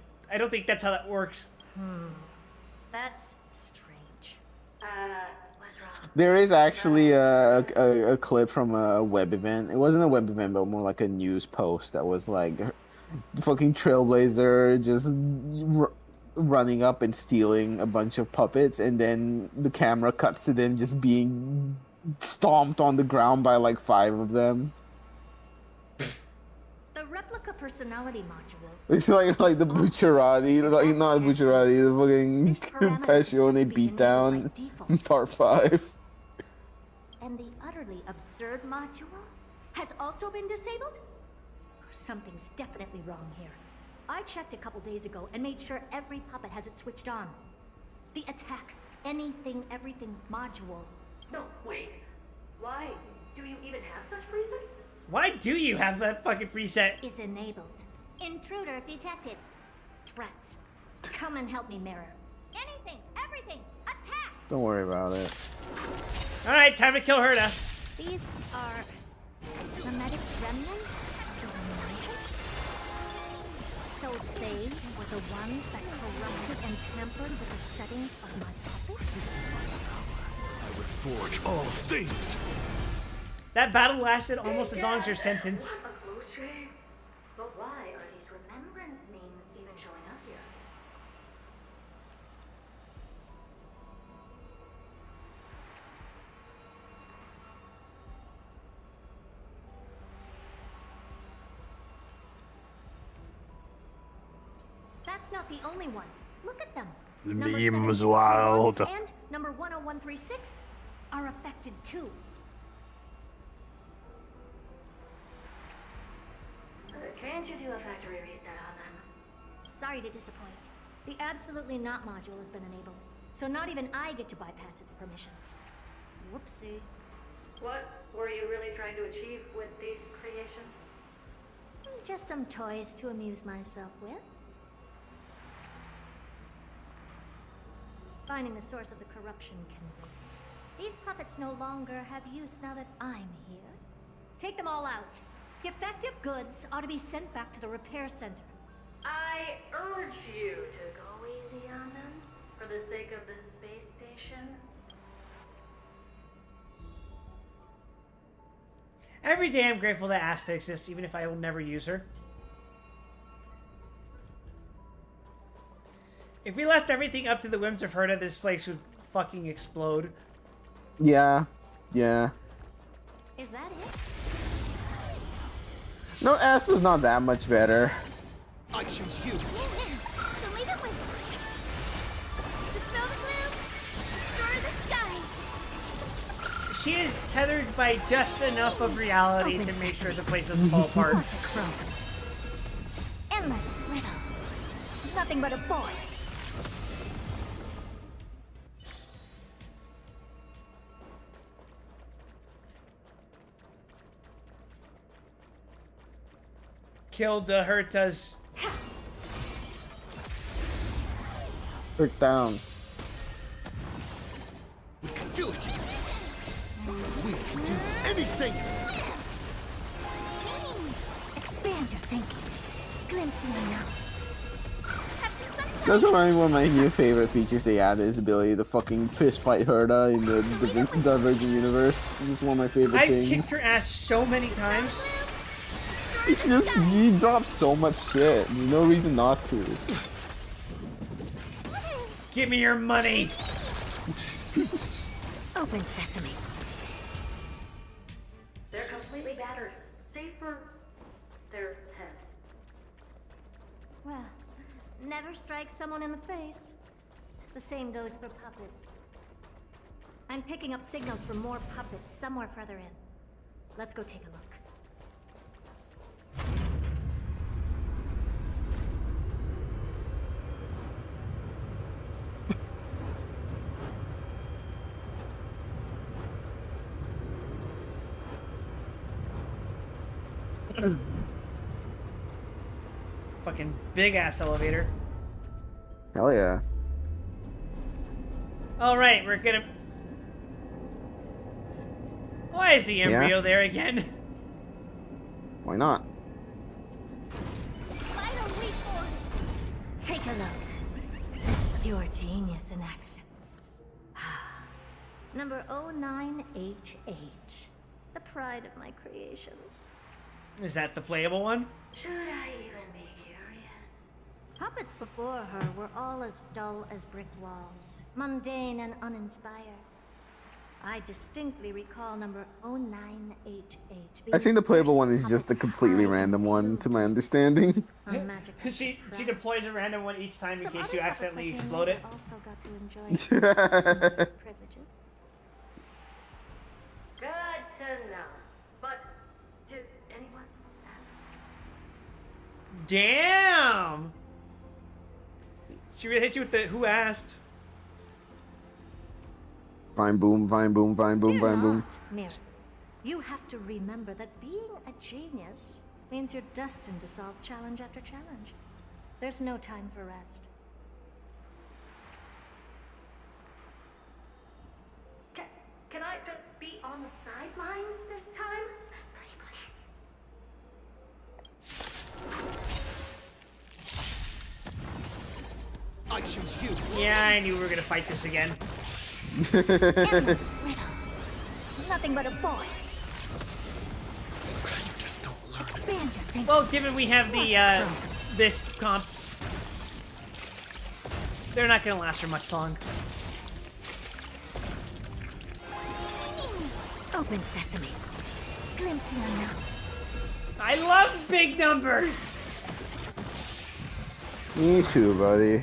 think that's how that works. That's strange. What's wrong? There is actually a clip from a web event. It wasn't a web event, but more like a news post that was like fucking Trailblazer just running up and stealing a bunch of puppets, and then the camera cuts to them just being stomped on the ground by like 5 of them. The replica personality module. It's like the Bucciarati, like not Bucciarati, the fucking Passione beatdown, part 5. And the utterly absurd module has also been disabled? Something's definitely wrong here. I checked a couple days ago and made sure every puppet has it switched on. The attack, anything, everything module. No, wait. Why? Do you even have such presets? Why do you have that fucking preset? Is enabled. Intruder detected. Threats. Come and help me, Mirror. Anything, everything, attack! Don't worry about it. Alright, time to kill Herta. These are mimetic remnants of the Reminders? So they were the ones that corrupted and tampered with the settings of my puppets? I would forge all things. That battle lasted almost as long as your sentence. A close shave. But why are these remembrance memes even showing up here? That's that's not the only one. Look at them. The Number meme was 7621 wild. and number 10136 are affected too. Can't you do a factory reset on them? Sorry to disappoint. The Absolutely Not module has been enabled, so not even I get to bypass its permissions. Whoopsie. What were you really trying to achieve with these creations? Just some toys to amuse myself with. Finding the source of the corruption can wait. These puppets no longer have use now that I'm here. Take them all out. Defective goods ought to be sent back to the repair center. I urge you to go easy on them for the sake of the space station. Every day I'm grateful that Asta exists, even if I will never use her. If we left everything up to the whims of Herta, this place would fucking explode. Yeah. Is that it? No, S is not that much better. I choose you. Show me the way. Dispel the gloom. Destroy the skies. She is tethered by just enough of reality to make sure the place doesn't fall apart. Endless riddle. Nothing but a void. Killed the Hertas. Break down. We can do it. We can do anything. Expand your thinking. Glimpse the unknown. That's one of my new favorite features they added is the ability to fucking fist fight Herta in the Virgin Universe. This is one of my favorite I things. kicked her ass so many times. You drop so much shit. There's no reason not to. Give me your money. Open sesame. They're completely battered, save for their heads. Well, never strike someone in the face. The same goes for puppets. I'm picking up signals from more puppets somewhere further in. Let's go take a look. Fucking big ass elevator. Hell yeah. All right, we're gonna. Why is the embryo there again? Why not? Take a look. This is pure genius in action. Number 0988. The pride of my creations. Is that the playable one? Should I even be curious? Puppets before her were all as dull as brick walls, mundane and uninspired. I distinctly recall number 0988. I think the playable one is just a completely random one, to my understanding. she deploys a random one each time in case you accidentally explode it. Also got to enjoy privileges. Good to know. But did anyone ask? Damn! She really hit you with the who asked. Vine boom, vine boom, vine boom, vine boom. Mirror, you have to remember that being a genius means you're destined to solve challenge after challenge. There's no time for rest. Can I just be on the sidelines this time? I choose you. Yeah, I knew we were gonna fight this again. Endless riddle. Nothing but a void. You just don't learn. Expand your thinking. Well, given we have the this comp, they're not gonna last for much long. Open sesame. Glimpse the unknown. I love big numbers. Me too, buddy.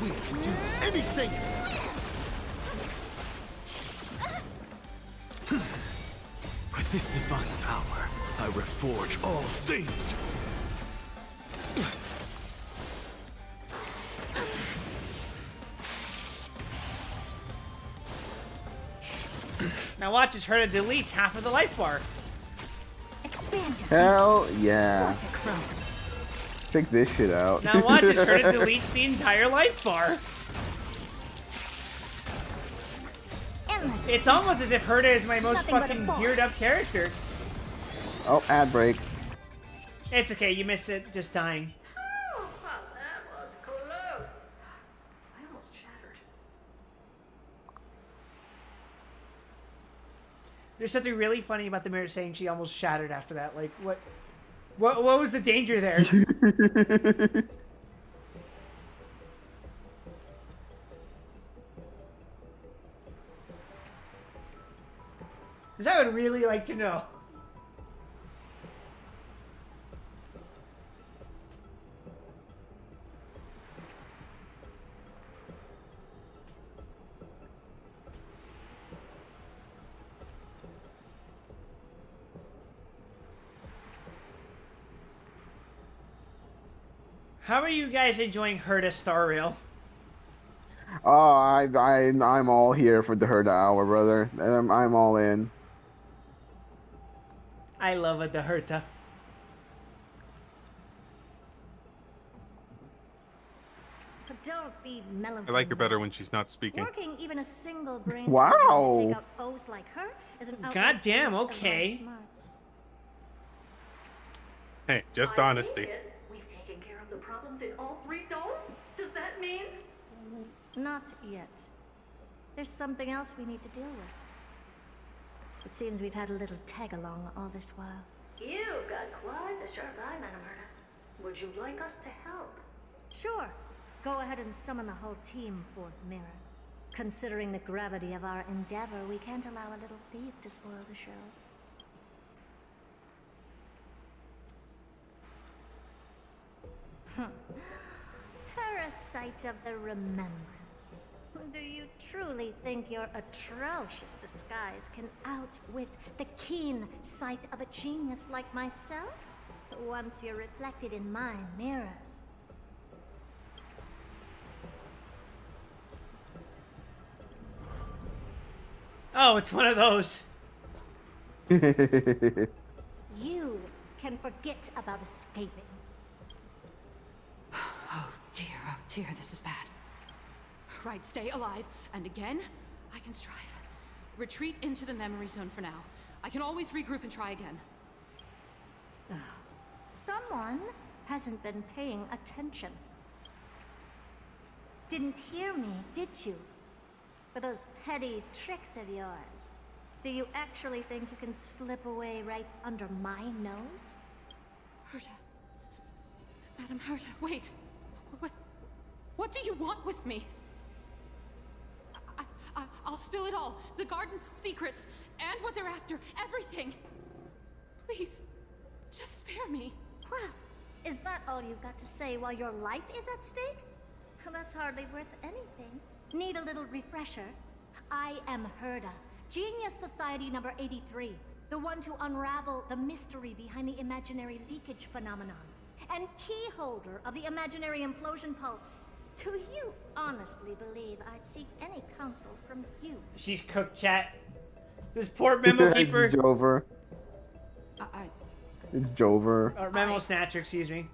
We can do anything! With this divine power, I reforge all things! Now watch as Herta deletes half of the life bar. Expansion. Hell yeah. What a crow. Check this shit out. Now watch as Herta deletes the entire life bar. Endless. It's almost as if Herta is my most Nothing but a fucking ball. geared up character. Oh, ad break. It's okay, you missed it, just dying. Oh, well, that was close. I almost shattered. There's something really funny about the mirror saying she almost shattered after that. Like, what was the danger there? Because I would really like to know. How are you guys enjoying Herta Star Rail? Oh, I'm all here for the Herda hour, brother. I'm all in. I love it, the Herta. But don't be melodramatic. I like her better when she's not speaking. Working even a single brain Wow. cell to take out foes like her is an outright Goddamn, waste of my okay. smarts. Hey, just I honesty. take it We've taken care of the problems in all three zones? Does that mean? Not yet. There's something else we need to deal with. It seems we've had a little tag-along all this while. You've got quite the sharp eye, Madam Herta. Would you like us to help? Sure. Go ahead and summon the whole team, Fourth Mirror. Considering the gravity of our endeavor, we can't allow a little thief to spoil the show. Parasite of the Remembrance. Do you truly think your atrocious disguise can outwit the keen sight of a genius like myself? Once you're reflected in my mirrors. Oh, it's one of those. You can forget about escaping. Oh dear, this is bad. Right, stay alive, and again, I can strive. Retreat into the memory zone for now. I can always regroup and try again. Someone hasn't been paying attention. Didn't hear me, did you? For those petty tricks of yours. Do you actually think you can slip away right under my nose? Herta. Madam Herta, wait. What do you want with me? I'll spill it all. The garden's secrets, and what they're after. Everything. Please, just spare me. Well, is that all you've got to say while your life is at stake? Well, that's hardly worth anything. Need a little refresher? I am Herta, Genius Society number 83, the one to unravel the mystery behind the imaginary leakage phenomenon, and key holder of the imaginary implosion pulse. Do you honestly believe I'd seek any counsel from you? She's cooked, chat. This poor memo keeper. It's Jover. I It's Jover. Or memo snatcher, excuse me.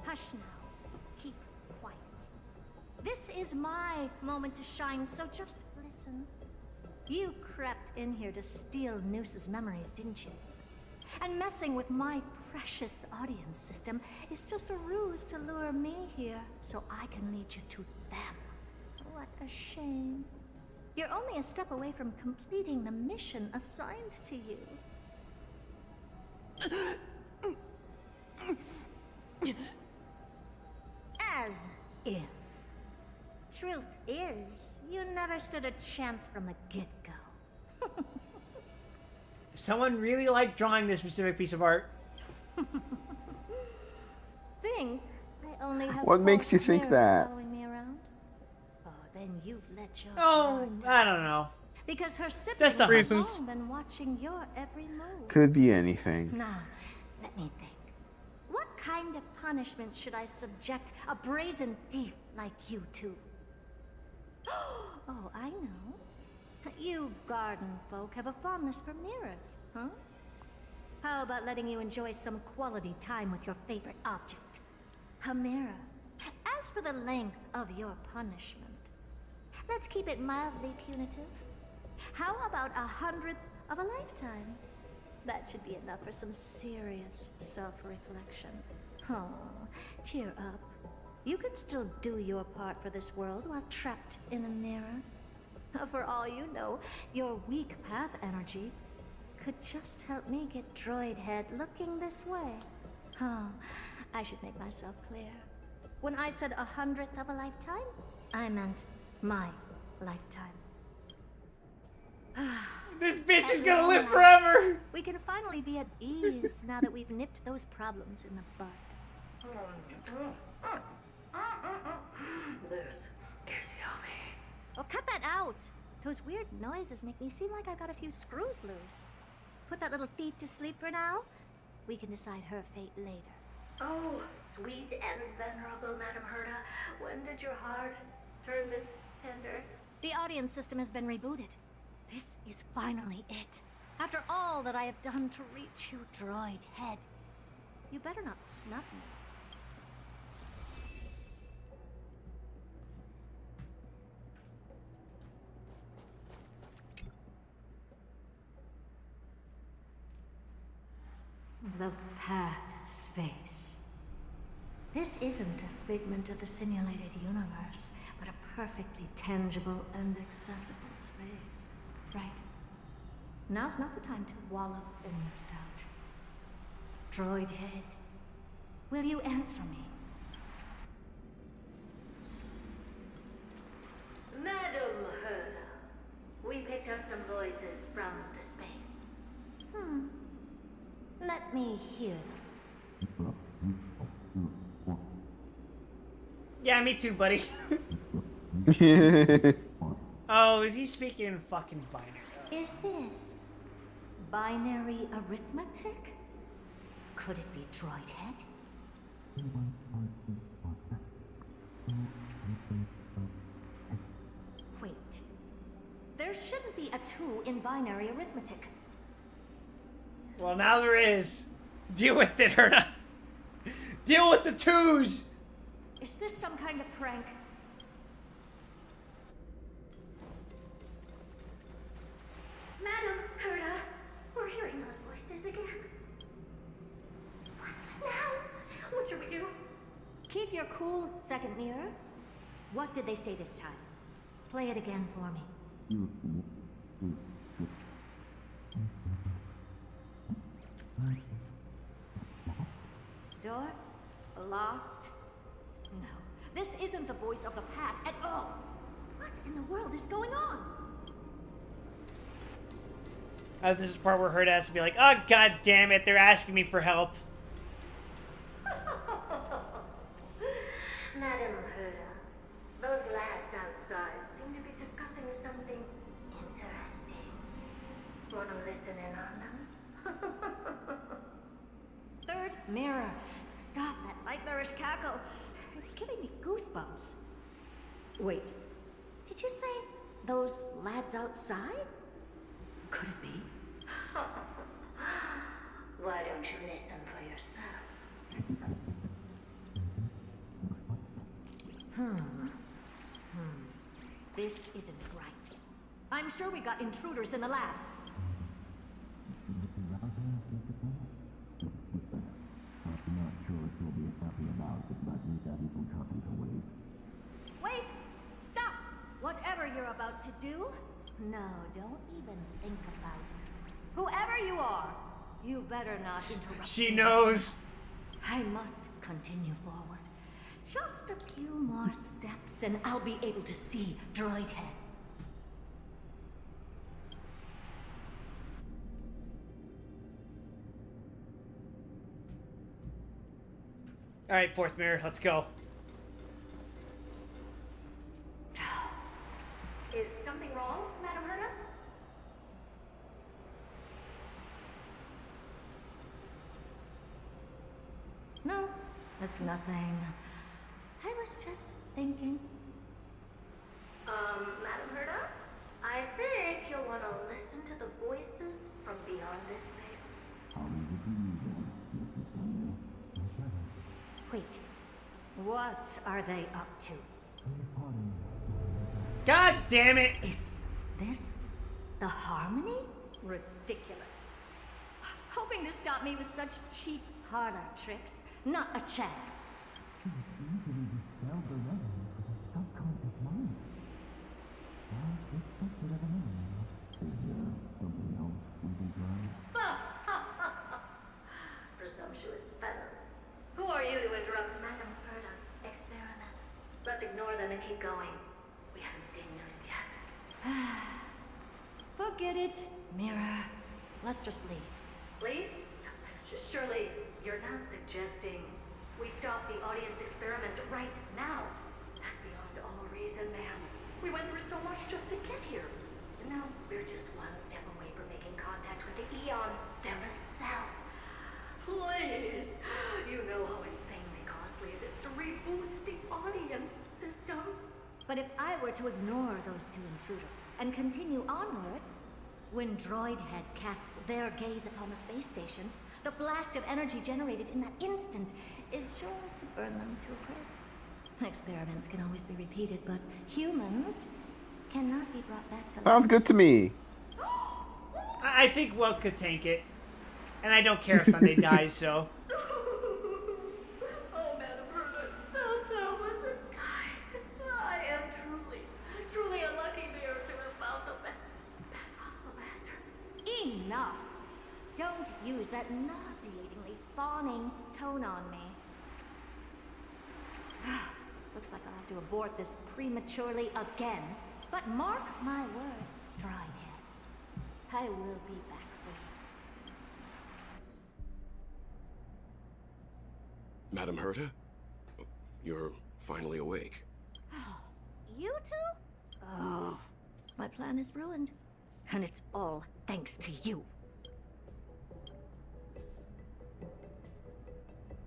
Hush now. Keep quiet. This is my moment to shine, so just listen. You crept in here to steal Noose's memories, didn't you? And messing with my precious audience system is just a ruse to lure me here, so I can lead you to them. What a shame. You're only a step away from completing the mission assigned to you. As if. Truth is, you never stood a chance from the get-go. Someone really liked drawing this specific piece of art. Think I only have What makes you false think mirrors that? following me around? Oh, then you've let your Oh, guard I down. don't know. Because her That's siblings not have reasons. long been watching your every move. Could be anything. Now, let me think. What kind of punishment should I subject a brazen thief like you to? Oh, I know. You garden folk have a fondness for mirrors, huh? How about letting you enjoy some quality time with your favorite object? A mirror. As for the length of your punishment, let's keep it mildly punitive. How about 100th of a lifetime? That should be enough for some serious self-reflection. Oh, cheer up. You can still do your part for this world while trapped in a mirror. For all you know, your weak path energy could just help me get Droid Head looking this way. Oh, I should make myself clear. When I said 100th of a lifetime, I meant my lifetime. This bitch is At gonna long live last, forever! We can finally be at ease now that we've nipped those problems in the bud. This is yummy. Oh, cut that out! Those weird noises make me seem like I got a few screws loose. Put that little thief to sleep for now. We can decide her fate later. Oh, sweet and venerable Madam Herta, when did your heart turn this tender? The audience system has been rebooted. This is finally it. After all that I have done to reach you, Droid Head, you better not snub me. The path space. This isn't a figment of the simulated universe, but a perfectly tangible and accessible space. Right. Now's not the time to wallow in nostalgia. Droid Head, will you answer me? Madam Herta, we picked up some voices from the space. Let me hear them. Yeah, me too, buddy. Oh, is he speaking in fucking binary? Is this binary arithmetic? Could it be Droid Head? Wait. There shouldn't be a 2 in binary arithmetic. Well, now there is. Deal with it, Herta. Deal with the 2s! Is this some kind of prank? Madam Herta, we're hearing those voices again. What now? What should we do? Keep your cool, second mirror. What did they say this time? Play it again for me. Door locked. No, this isn't the voice of the path at all. What in the world is going on? This is the part where Herta has to be like, oh, god damn it, they're asking me for help. Madam Herta, those lads outside seem to be discussing something interesting. Wanna listen in on them? Third mirror. Stop that nightmarish cackle. It's giving me goosebumps. Wait, did you say those lads outside? Could it be? Why don't you listen for yourself? This isn't right. I'm sure we got intruders in the lab. Wait! Stop! Whatever you're about to do, no, don't even think about it. Whoever you are, you better not interrupt She me. knows. I must continue forward. Just a few more steps and I'll be able to see Droid Head. Alright, fourth mirror, let's go. Is something wrong, Madam Herta? No, that's nothing. I was just thinking. Madam Herta? I think you'll want to listen to the voices from beyond this space. Wait, what are they up to? God damn it! Is this the Harmony? Ridiculous. Hoping to stop me with such cheap parlor tricks. Not a chance. Presumptuous fellows. Who are you to interrupt Madame Herta's experiment? Let's ignore them and keep going. We haven't seen news yet. Forget it, Mirror. Let's just leave. Leave? Surely you're not suggesting we stop the audience experiment right now? That's beyond all reason, ma'am. We went through so much just to get here. And now we're just one step away from making contact with the Eon themselves. Please, you know how insanely costly it is to reboot the audience system. But if I were to ignore those two intruders and continue onward, when Droidhead casts their gaze upon the space station, the blast of energy generated in that instant is sure to burn them to a crisp. Experiments can always be repeated, but humans cannot be brought back to life. Sounds good to me. I think Will could tank it. And I don't care if Sunday dies, so. Oh, Madam Herta, so was kind. I am truly a lucky mirror to have found the best possible master. Enough! Don't use that nauseatingly fawning tone on me. Looks like I'll have to abort this prematurely again. But mark my words, Droidhead. I will be back for you. Madam Herta? You're finally awake. You two? Oh, my plan is ruined. And it's all thanks to you.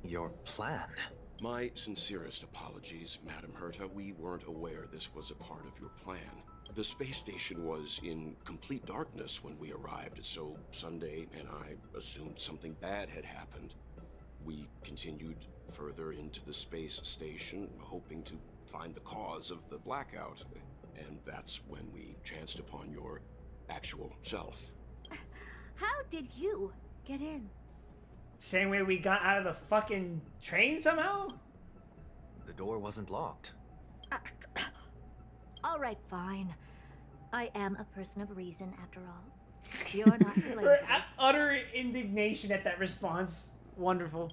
Your plan? My sincerest apologies, Madam Herta. We weren't aware this was a part of your plan. The space station was in complete darkness when we arrived, so Sunday and I assumed something bad had happened. We continued further into the space station, hoping to find the cause of the blackout. And that's when we chanced upon your actual self. How did you get in? Same way we got out of the fucking train somehow? The door wasn't locked. All right, fine. I am a person of reason after all. You're not to blame Her for this. utter indignation at that response. Wonderful.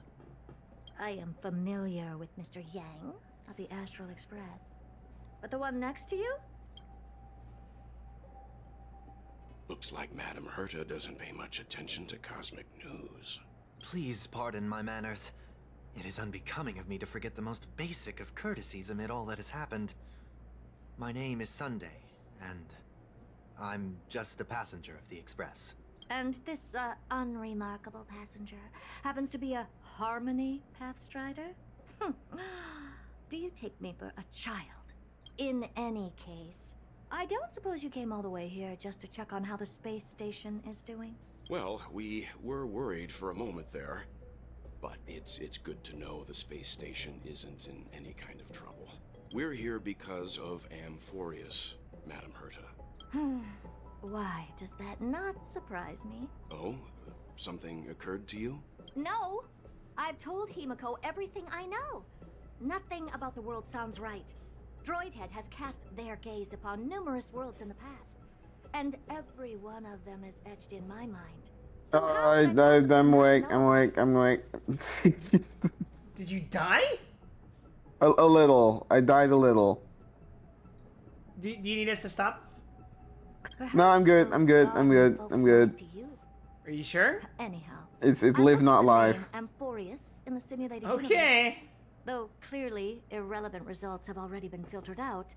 I am familiar with Mr. Yang of the Astral Express. But the one next to you? Looks like Madam Herta doesn't pay much attention to cosmic news. Please pardon my manners. It is unbecoming of me to forget the most basic of courtesies amid all that has happened. My name is Sunday, and I'm just a passenger of the Express. And this, unremarkable passenger happens to be a Harmony Pathstrider? Do you take me for a child? In any case, I don't suppose you came all the way here just to check on how the space station is doing? Well, we were worried for a moment there, but it's good to know the space station isn't in any kind of trouble. We're here because of Amphorius, Madam Herta. Why does that not surprise me? Oh, something occurred to you? No! I've told Himiko everything I know. Nothing about the world sounds right. Droidhead has cast their gaze upon numerous worlds in the past, and every one of them is etched in my mind. So I'm awake. I'm awake. Did you die? A little. I died a little. Do you need us to stop? No, I'm good. I'm good. Are you sure? Anyhow, It's live not live. Amphorius in the simulated Okay. universe. Though clearly irrelevant results have already been filtered out,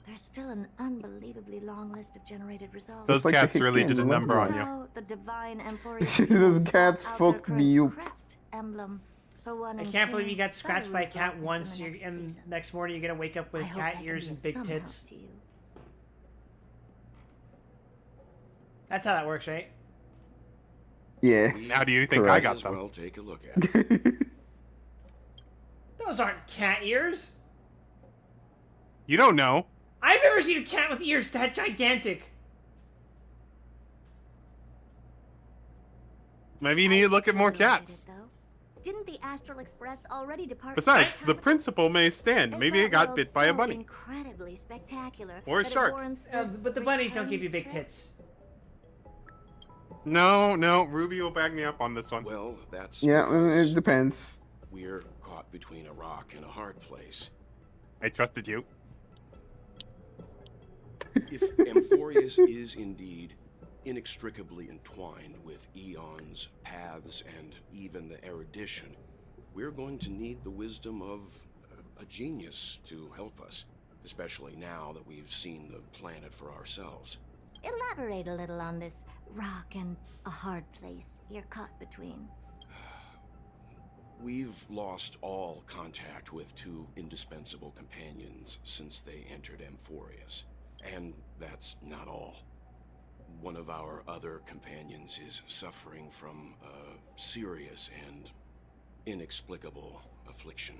there's still an unbelievably long list of generated results. Those cats really did a number on you. Now, the divine Emporia Those cats fucked me up. emblem for one I in can't believe 10. you got scratched by a cat That'll once, result in the and next season. next morning you're gonna wake up with I hope cat that can ears be and of big some tits. help to you. That's how that works, right? Yes. How do you think I got them? Well, take a look at it. Those aren't cat ears. You don't know. I've never seen a cat with ears that gigantic. Maybe you need to look at more cats. Didn't the Astral Express already depart? Besides, some the time principal may stand. ago? Maybe Is it that got world bit by a so bunny. Incredibly spectacular Or a that it shark. warrants this But the bunnies don't give you return big trip? tits. No, Ruby will back me up on this one. Well, that's Yeah, because it depends. we're caught between a rock and a hard place. I trusted you. If Amphorius is indeed inextricably entwined with eons, paths, and even the erudition, we're going to need the wisdom of a genius to help us, especially now that we've seen the planet for ourselves. Elaborate a little on this rock and a hard place you're caught between. We've lost all contact with two indispensable companions since they entered Amphorius. And that's not all. One of our other companions is suffering from a serious and inexplicable affliction.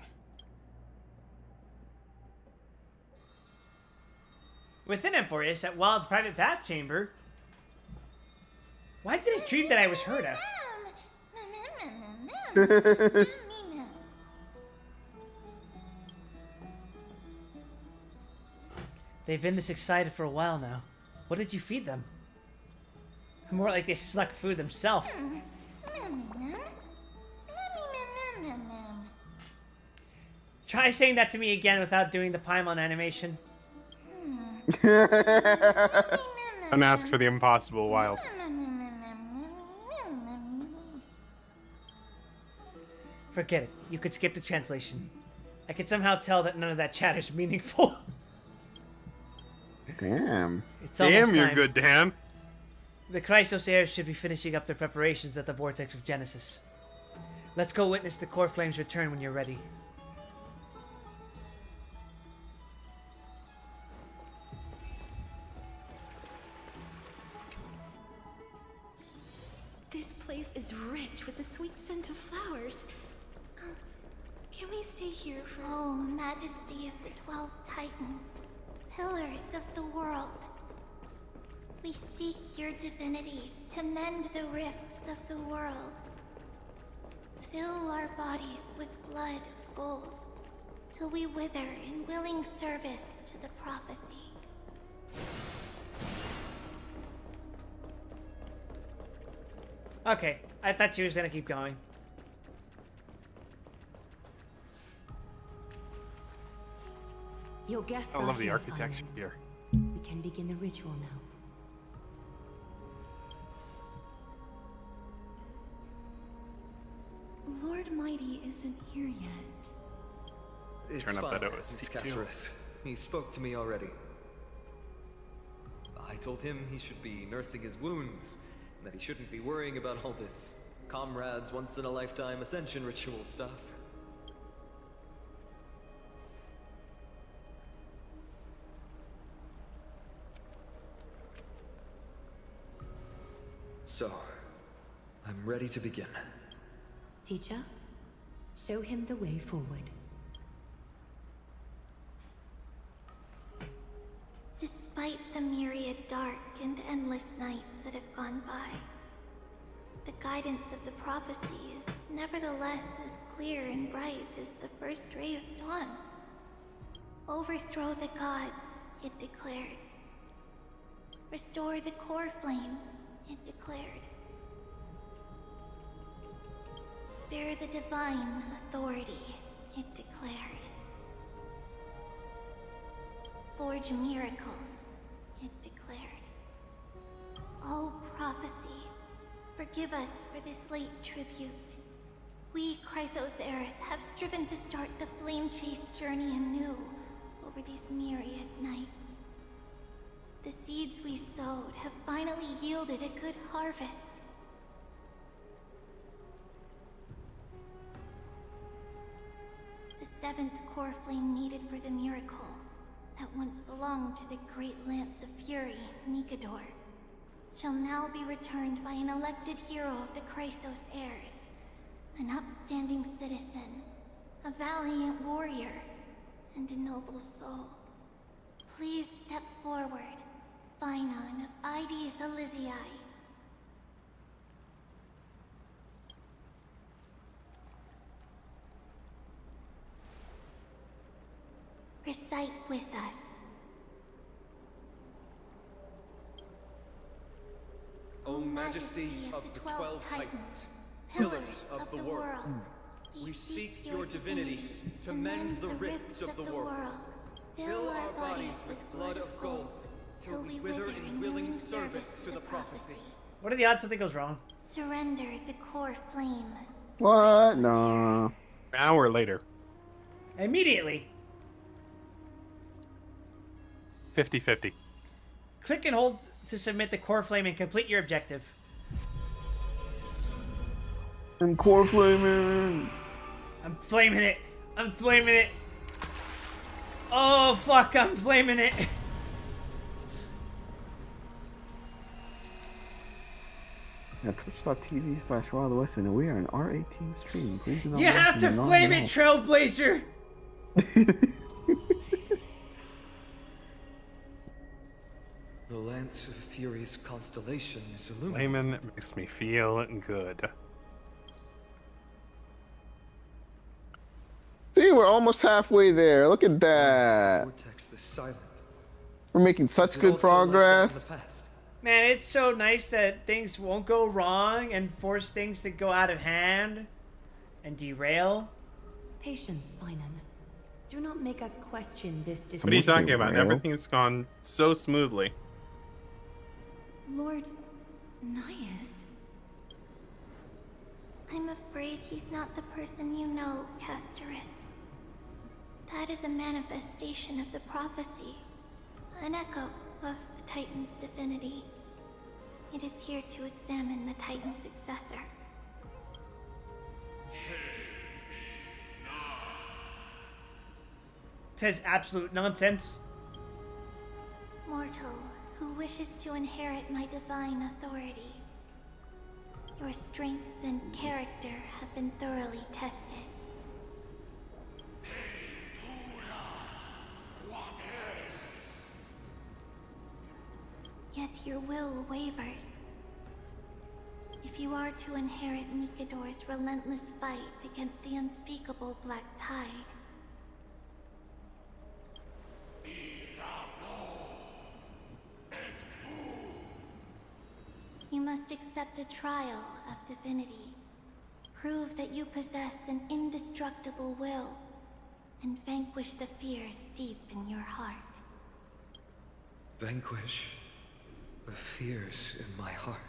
Within Emphorius, at Wild's private bath chamber. Why did I dream that I was Herda? They've been this excited for a while now. What did you feed them? More like they snuck food themselves. Try saying that to me again without doing the Paimon animation. Don't ask for the impossible, Wild. Forget it. You could skip the translation. I could somehow tell that none of that chat is meaningful. Damn. It's almost Damn, you're time. good, Dan. The Chrysos heirs should be finishing up their preparations at the Vortex of Genesis. Let's go witness the core flames return when you're ready. This place is rich with the sweet scent of flowers. Can we stay here for... Oh, Majesty of the 12 Titans, pillars of the world. We seek your divinity to mend the rifts of the world. Fill our bodies with blood of gold, till we wither in willing service to the prophecy. Okay, I thought you was gonna keep going. Your guests I are love the here, architecture finally. here. We can begin the ritual now. Lord Mighty isn't here yet. It's Turn up fine. that OST It's too. Castorus. He spoke to me already. I told him he should be nursing his wounds, and that he shouldn't be worrying about all this comrades once-in-a-lifetime ascension ritual stuff. So, I'm ready to begin. Teacher, show him the way forward. Despite the myriad dark and endless nights that have gone by, the guidance of the prophecy is nevertheless as clear and bright as the first ray of dawn. Overthrow the gods, it declared. Restore the core flames, it declared. Bear the divine authority, it declared. Forge miracles, it declared. Oh, prophecy, forgive us for this late tribute. We Chrysos heirs have striven to start the flame chase journey anew over these myriad nights. The seeds we sowed have finally yielded a good harvest. The seventh core flame needed for the miracle that once belonged to the great Lance of Fury, Nikador, shall now be returned by an elected hero of the Chrysos heirs, an upstanding citizen, a valiant warrior, and a noble soul. Please step forward, Finon of Ides Elysiae. Recite with us. O Majesty of the 12 Titans, pillars of the world, we seek your divinity to mend the rifts of the world. Fill our bodies with blood of gold, till we wither in willing service to the prophecy. What are the odds something goes wrong? Surrender the core flame. What? No. An hour later. Immediately. 50-50. Click and hold to submit the core flame and complete your objective. I'm core flaming. I'm flaming it. I'm flaming it. Oh, fuck, I'm flaming it. At twitch.tv/wildwest and we are an R18 stream. Please do not You have to flame it, Trailblazer. The Lance of Fury's constellation is illuminated. Flamin' makes me feel good. See, we're almost halfway there. Look at that. Vortex the silent. We're making such Is it good also like that in progress. the past? Man, it's so nice that things won't go wrong and force things to go out of hand and derail. Patience, Finon. Do not make us question this decision. What are you talking about? Everything's gone so smoothly. Lord Nias? I'm afraid he's not the person you know, Castorus. That is a manifestation of the prophecy, an echo of the Titan's divinity. It is here to examine the Titan's successor. Says absolute nonsense. Mortal, who wishes to inherit my divine authority. Your strength and character have been thoroughly tested. Yet your will wavers. If you are to inherit Nikador's relentless fight against the unspeakable Black Tide, you must accept a trial of divinity. Prove that you possess an indestructible will, and vanquish the fears deep in your heart. Vanquish the fears in my heart.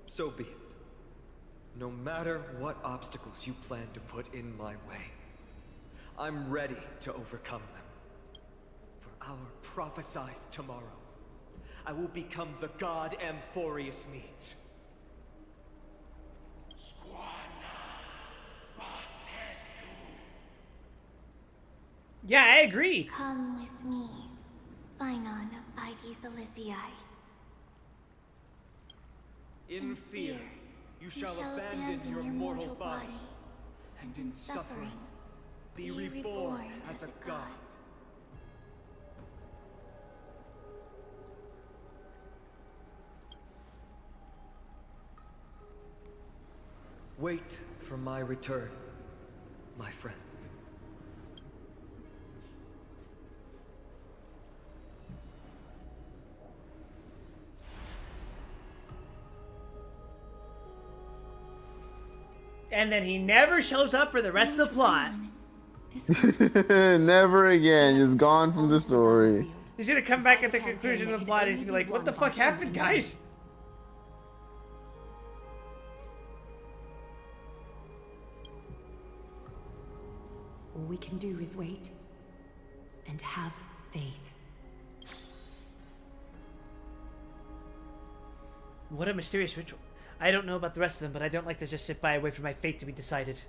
So be it. No matter what obstacles you plan to put in my way, I'm ready to overcome them. For our prophesied tomorrow, I will become the god Amphorius needs. Yeah, I agree. Come with me, Finon of Ides Elysiae. In fear, you shall abandon your mortal body, and in suffering, be reborn as a god. Wait for my return, my friends. And then he never shows up for the rest of the plot. Never again. Just gone from the story. He's gonna come back at the conclusion of the plot. He's gonna be like, "What the fuck happened, guys?" we can do is wait. And have faith. What a mysterious ritual. I don't know about the rest of them, but I don't like to just sit by and wait for my fate to be decided.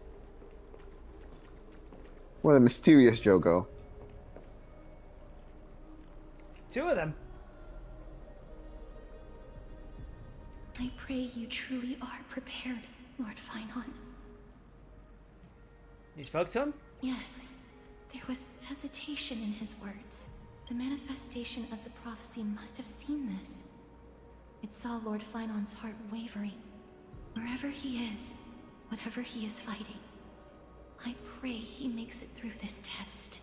What a mysterious Jogo. Two of them. I pray you truly are prepared, Lord Finon. You spoke to him? Yes. There was hesitation in his words. The manifestation of the prophecy must have seen this. It saw Lord Finon's heart wavering. Wherever he is, whatever he is fighting, I pray he makes it through this test.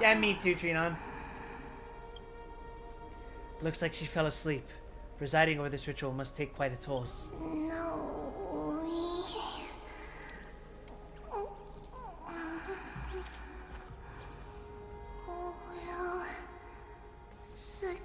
Yeah, me too, Trinon. Looks like she fell asleep. Presiding over this ritual must take quite a toll. No. We'll succeed.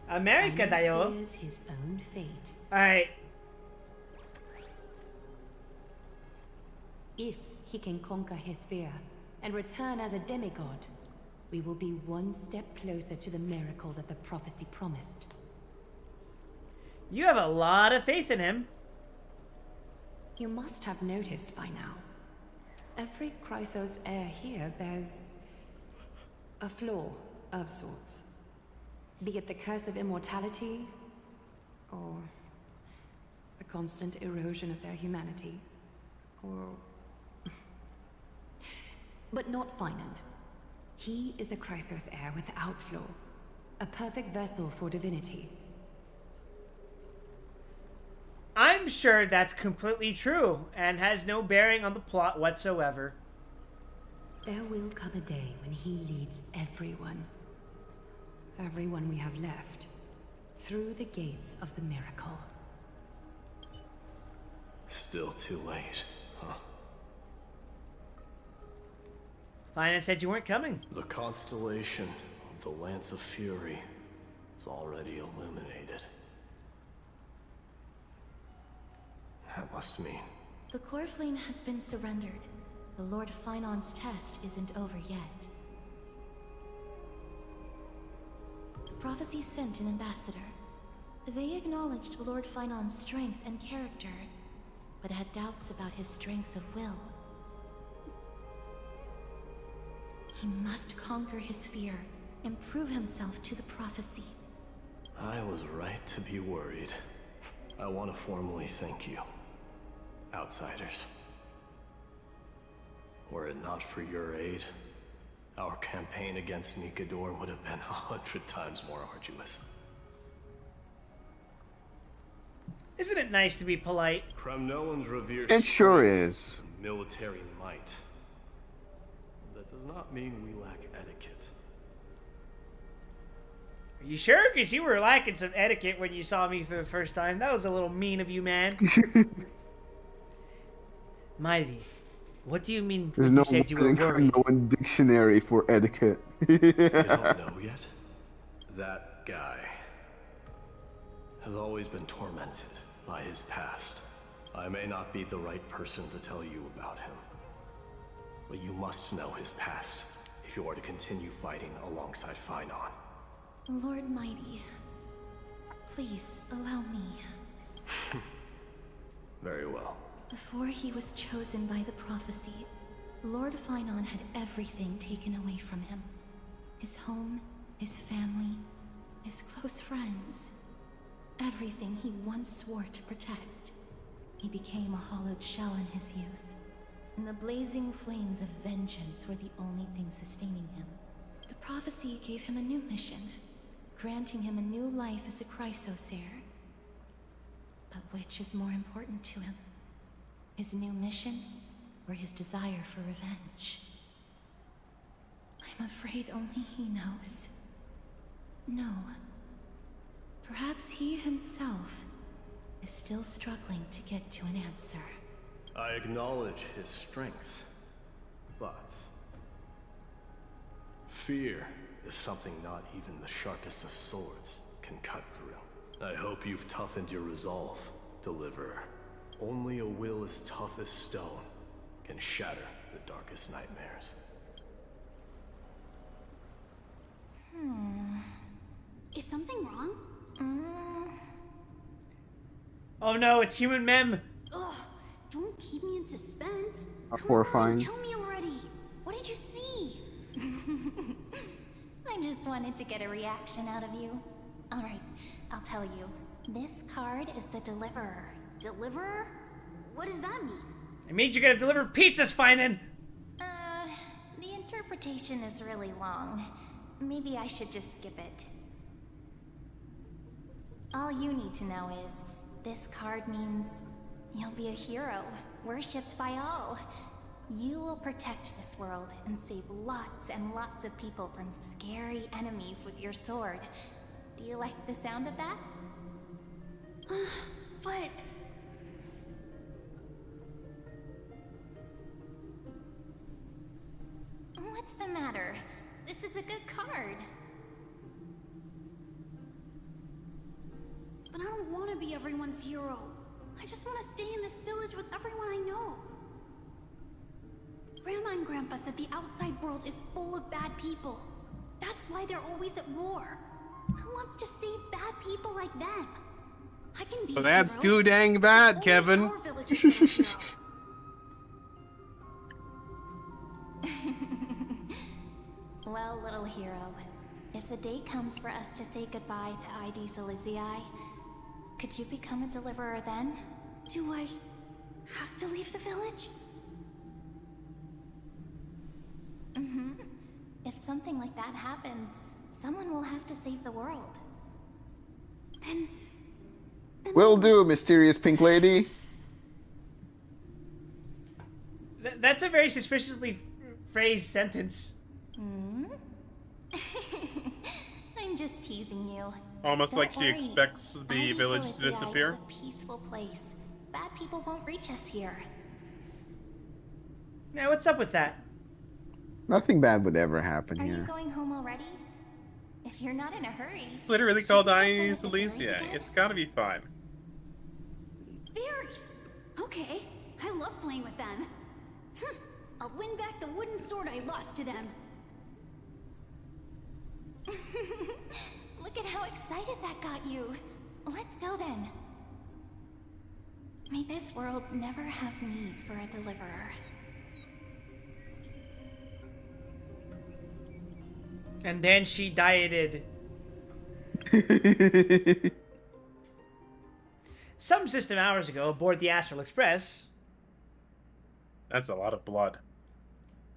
America, dayo. He steers his own fate. Alright. If he can conquer his fear and return as a demigod, we will be one step closer to the miracle that the prophecy promised. You have a lot of faith in him. You must have noticed by now. Every Chrysos heir here bears a flaw of sorts. Be it the curse of immortality, or the constant erosion of their humanity, or... But not Finon. He is a Chrysos heir without flaw. A perfect vessel for divinity. I'm sure that's completely true, and has no bearing on the plot whatsoever. There will come a day when he leads everyone we have left, through the gates of the miracle. Still too late, huh? Finon said you weren't coming. The constellation of the Lance of Fury is already illuminated. That must mean... The core flame has been surrendered. The Lord Finon's test isn't over yet. The prophecy sent an ambassador. They acknowledged Lord Finon's strength and character, but had doubts about his strength of will. He must conquer his fear and prove himself to the prophecy. I was right to be worried. I want to formally thank you, outsiders. Were it not for your aid, our campaign against Nikador would have been 100 times more arduous. Isn't it nice to be polite? Kremnoans revere It sure strength is. and military might. That does not mean we lack etiquette. Are you sure? Because you were lacking some etiquette when you saw me for the first time. That was a little mean of you, man. Miley, what do you mean There's when no you said you were worried? one dictionary for etiquette. You don't know yet? That guy has always been tormented by his past. I may not be the right person to tell you about him, but you must know his past if you are to continue fighting alongside Finon. Lord Mighty, please allow me. Very well. Before he was chosen by the prophecy, Lord Finon had everything taken away from him. His home, his family, his close friends. Everything he once swore to protect. He became a hollowed shell in his youth, and the blazing flames of vengeance were the only thing sustaining him. The prophecy gave him a new mission, granting him a new life as a Chrysos heir. But which is more important to him? His new mission, or his desire for revenge? I'm afraid only he knows. No. Perhaps he himself is still struggling to get to an answer. I acknowledge his strength, But fear is something not even the sharpest of swords can cut through. I hope you've toughened your resolve, Deliverer. Only a will as tough as stone can shatter the darkest nightmares. Is something wrong? Oh no, it's human mem. Ugh, don't keep me in suspense. Horrifying. Tell me already. What did you see? I just wanted to get a reaction out of you. Alright, I'll tell you. This card is the Deliverer. Deliverer? What does that mean? It means you're gonna deliver pizzas, Finan! The interpretation is really long. Maybe I should just skip it. All you need to know is, this card means you'll be a hero, worshipped by all. You will protect this world and save lots and lots of people from scary enemies with your sword. Do you like the sound of that? But... What's the matter? This is a good card. But I don't want to be everyone's hero. I just want to stay in this village with everyone I know. Grandma and Grandpa said the outside world is full of bad people. That's why they're always at war. Who wants to save bad people like them? I can be But a that's hero. too dang bad, Only Kevin. our village is full of heroes. Well, little hero, if the day comes for us to say goodbye to ID Silizii, could you become a deliverer then? Do I have to leave the village? Mm-hmm. If something like that happens, someone will have to save the world. Then... Will do, mysterious pink lady. That's a very suspiciously phrased sentence. I'm just teasing you. Almost Don't like she worry. expects the ID village to Silizii disappear. is a peaceful place. Bad people won't reach us here. Now, what's up with that? Nothing bad would ever happen Are you here. going home already? If you're not in a hurry. It's literally called Dailies. It's gotta be fine. Fairies! Okay, I love playing with them. I'll win back the wooden sword I lost to them. Look at how excited that got you. Let's go then. May this world never have need for a deliverer. And then she dieted. Some system hours ago, aboard the Astral Express. That's a lot of blood.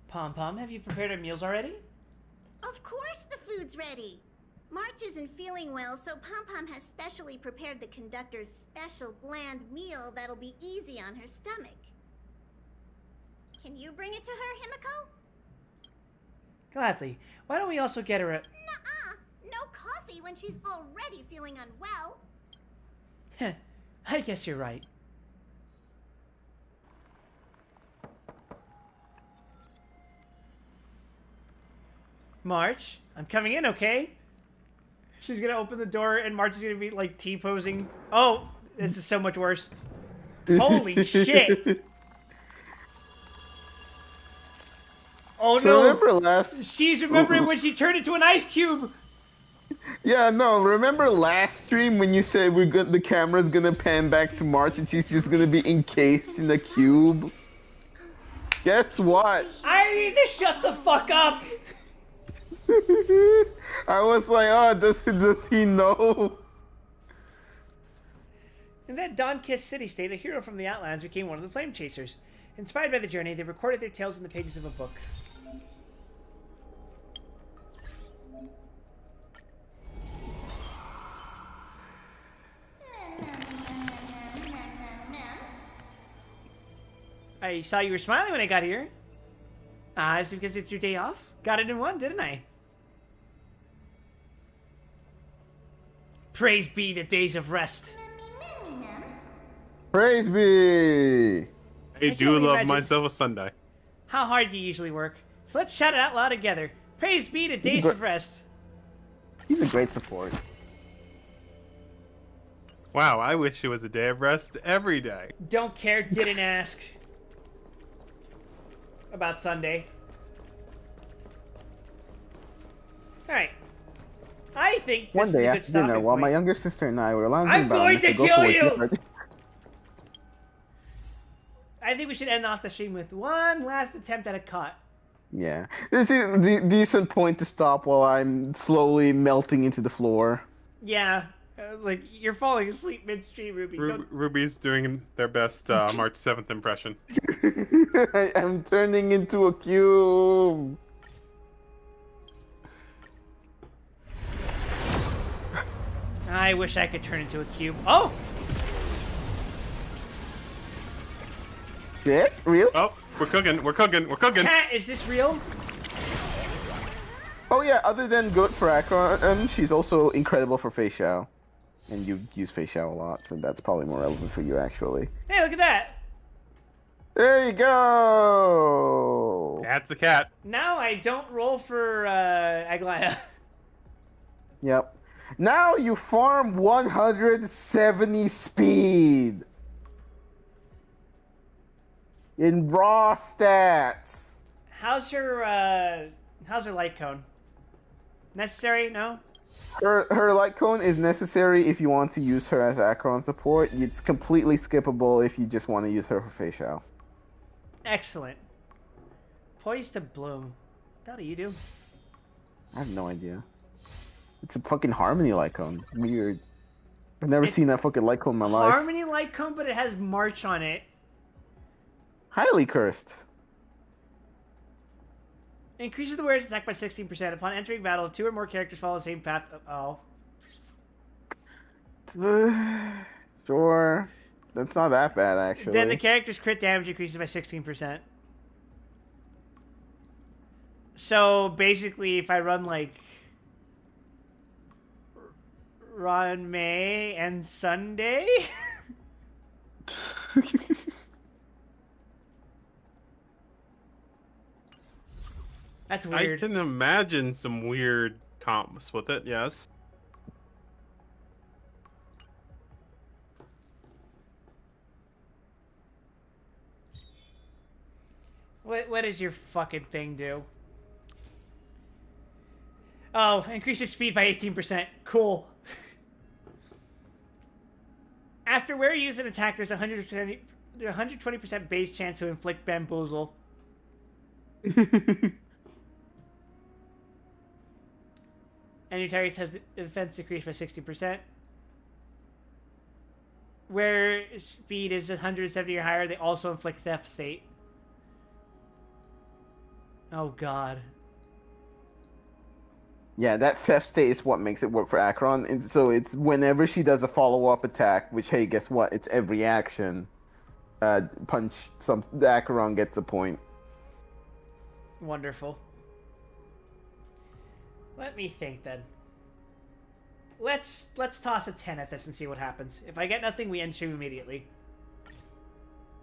Pom Pom, have you prepared our meals already? Of course the food's ready. March isn't feeling well, so Pom Pom has specially prepared the conductor's special bland meal that'll be easy on her stomach. Can you bring it to her, Himiko? Gladly. Why don't we also get her a... Nuh-uh. No coffee when she's already feeling unwell. I guess you're right. March, I'm coming in, okay? She's gonna open the door and March is gonna be like T-posing. Oh, this is so much worse. Holy shit! Oh So no! remember last... She's remembering when she turned into an ice cube! Yeah, no, remember last stream when you said the camera's gonna pan back to March and she's just gonna be encased in a cube? Guess what? I need to shut the fuck up! I was like, oh, does he know? In that dawn-kissed city-state, a hero from the Outlands became one of the Flame Chasers. Inspired by the journey, they recorded their tales in the pages of a book. I saw you were smiling when I got here. Is it because it's your day off? Got it in one, didn't I? Praise be the days of rest. Praise be! I do love myself a Sunday. how hard you usually work. So let's shout it out loud together. Praise be to Days of Rest. He's a great support. Wow, I wish it was a day of rest every day. Don't care, didn't ask. About Sunday. Alright. I think this One is day a good after dinner, stopping while point. my younger sister and I were lounging I'm about, going to Mr. Goku kill was you! yard- I think we should end off the stream with one last attempt at a cut. Yeah, this is the decent point to stop while I'm slowly melting into the floor. Yeah. I was like, you're falling asleep midstream, Ruby. Ruby's doing their best March 7th impression. I am turning into a cube. I wish I could turn into a cube. Oh! Shit? Real? Oh, we're cooking. We're cooking. We're cooking. Cat, is this real? Oh yeah, other than good for Akron, she's also incredible for Facial. And you use Facial a lot, so that's probably more relevant for you, actually. Hey, look at that! There you go! That's a cat. Now I don't roll for Aglaya. Yep. Now you farm 170 speed! In raw stats! How's her light cone? Necessary? No? Her light cone is necessary if you want to use her as Akron support. It's completely skippable if you just want to use her for Facial. Excellent. Poised to bloom. What the hell do you do? I have no idea. It's a fucking Harmony light cone. Weird. I've never seen that fucking light cone in my life. Harmony light cone, but it has March on it. Highly cursed. Increases the wearer's attack by 16%. Upon entering battle, 2 or more characters follow the same path. Oh. Sure. That's not that bad, actually. Then the character's crit damage increases by 16%. So, basically, if I run, like... Ron May and Sunday? That's weird. I can imagine some weird comps with it, yes. What does your fucking thing do? Oh, increases speed by 18%. Cool. After where you use an attack, there's a 120% base chance to inflict bamboozle. And your target has the defense decreased by 60%. Where speed is 170 or higher, they also inflict theft state. Oh god. Yeah, that theft state is what makes it work for Akron. And so it's whenever she does a follow-up attack, which, hey, guess what? It's every action. Punch some... The Akron gets a point. Wonderful. Let me think then. Let's toss a 10 at this and see what happens. If I get nothing, we end stream immediately.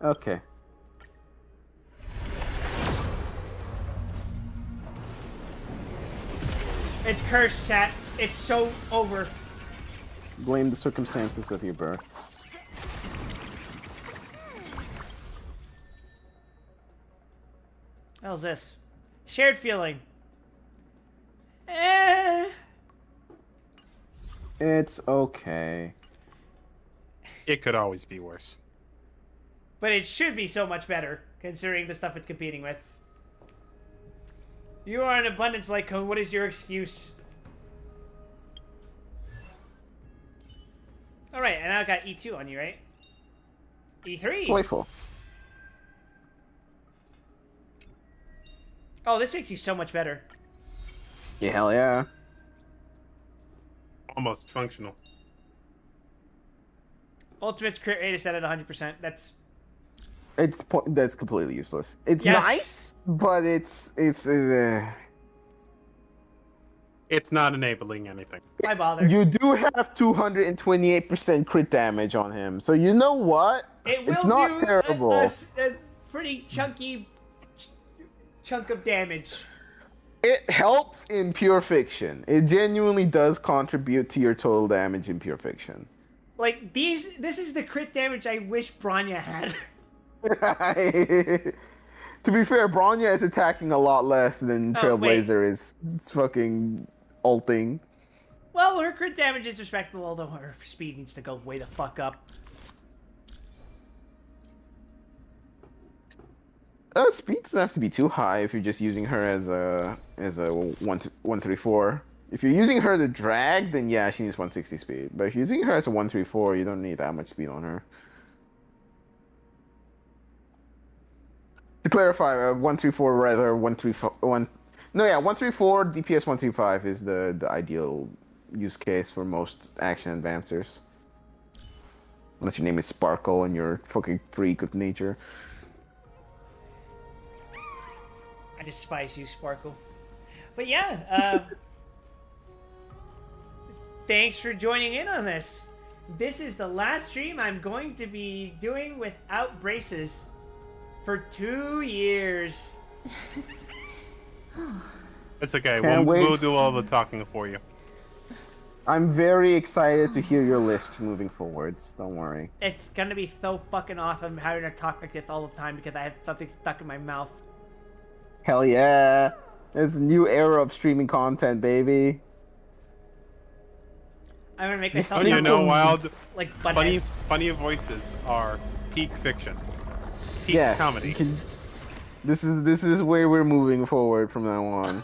Okay. It's cursed, chat. It's so over. Blame the circumstances of your birth. What hell's this? Shared feeling. It's okay. It could always be worse. But it should be so much better, considering the stuff it's competing with. You are an abundance light cone. What is your excuse? Alright, and I got E2 on you, right? E3! Playful. Oh, this makes you so much better. Yeah, hell yeah. Almost functional. Ultimate's crit rate is set at 100%. That's That's completely useless. It's Yes. nice, but it's not enabling anything. Why bother? You do have 228% crit damage on him, so you know what? It will it's not do terrible. a pretty chunky chunk of damage. It helps in pure fiction. It genuinely does contribute to your total damage in pure fiction. Like, this is the crit damage I wish Bronya had. To be fair, Bronya is attacking a lot less than Trailblazer is fucking ulting. Well, her crit damage is respectable, although her speed needs to go way the fuck up. Speed doesn't have to be too high if you're just using her as a 134. If you're using her to drag, then yeah, she needs 160 speed. But if you're using her as a 134, you don't need that much speed on her. To clarify, 134 rather 134 No, yeah, 134 DPS 135 is the ideal use case for most action advancers. Unless your name is Sparkle and you're a fucking freak of nature. I despise you, Sparkle. But yeah, thanks for joining in on this. This is the last stream I'm going to be doing without braces for 2 years. It's okay. We'll do all the talking for you. I'm very excited to hear your list moving forwards. Don't worry. It's gonna be so fucking awesome having to talk like this all the time because I have something stuck in my mouth. Hell yeah. It's a new era of streaming content, baby. I'm gonna make myself Wild, like funny voices are peak fiction. Peak comedy. This is where we're moving forward from now on.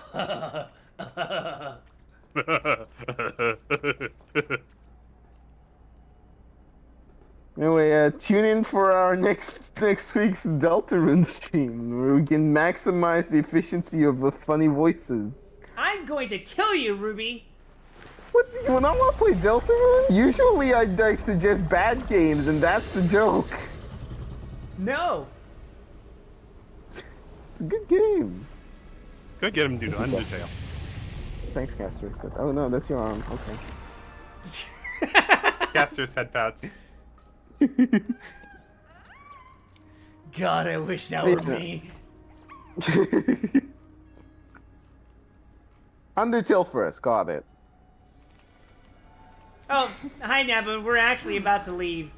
Anyway, tune in for our next week's Deltarune stream, where we can maximize the efficiency of the funny voices. I'm going to kill you, Ruby. What? You not want to play Deltarune? Usually I suggest bad games, and that's the joke. No. It's a good game. Go get him, dude. Undertale. Thanks, Casters. Oh no, that's your arm. Okay. Casters head pats. God, I wish that were me. Undertale first. Got it. Oh, hi, Naba. We're actually about to leave.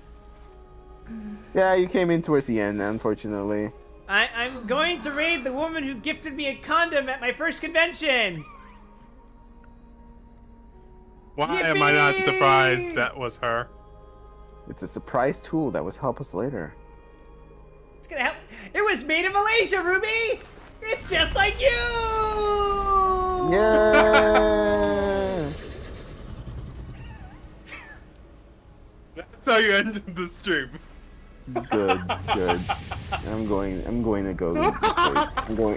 Yeah, you came in towards the end, unfortunately. I'm going to raid the woman who gifted me a condom at my first convention. Why am I not surprised that was her? It's a surprise tool that was help us later. It's gonna help. It was made in Malaysia, Ruby. It's just like you. Yeah. That's how you ended the stream. Good. I'm going to go. I'm going.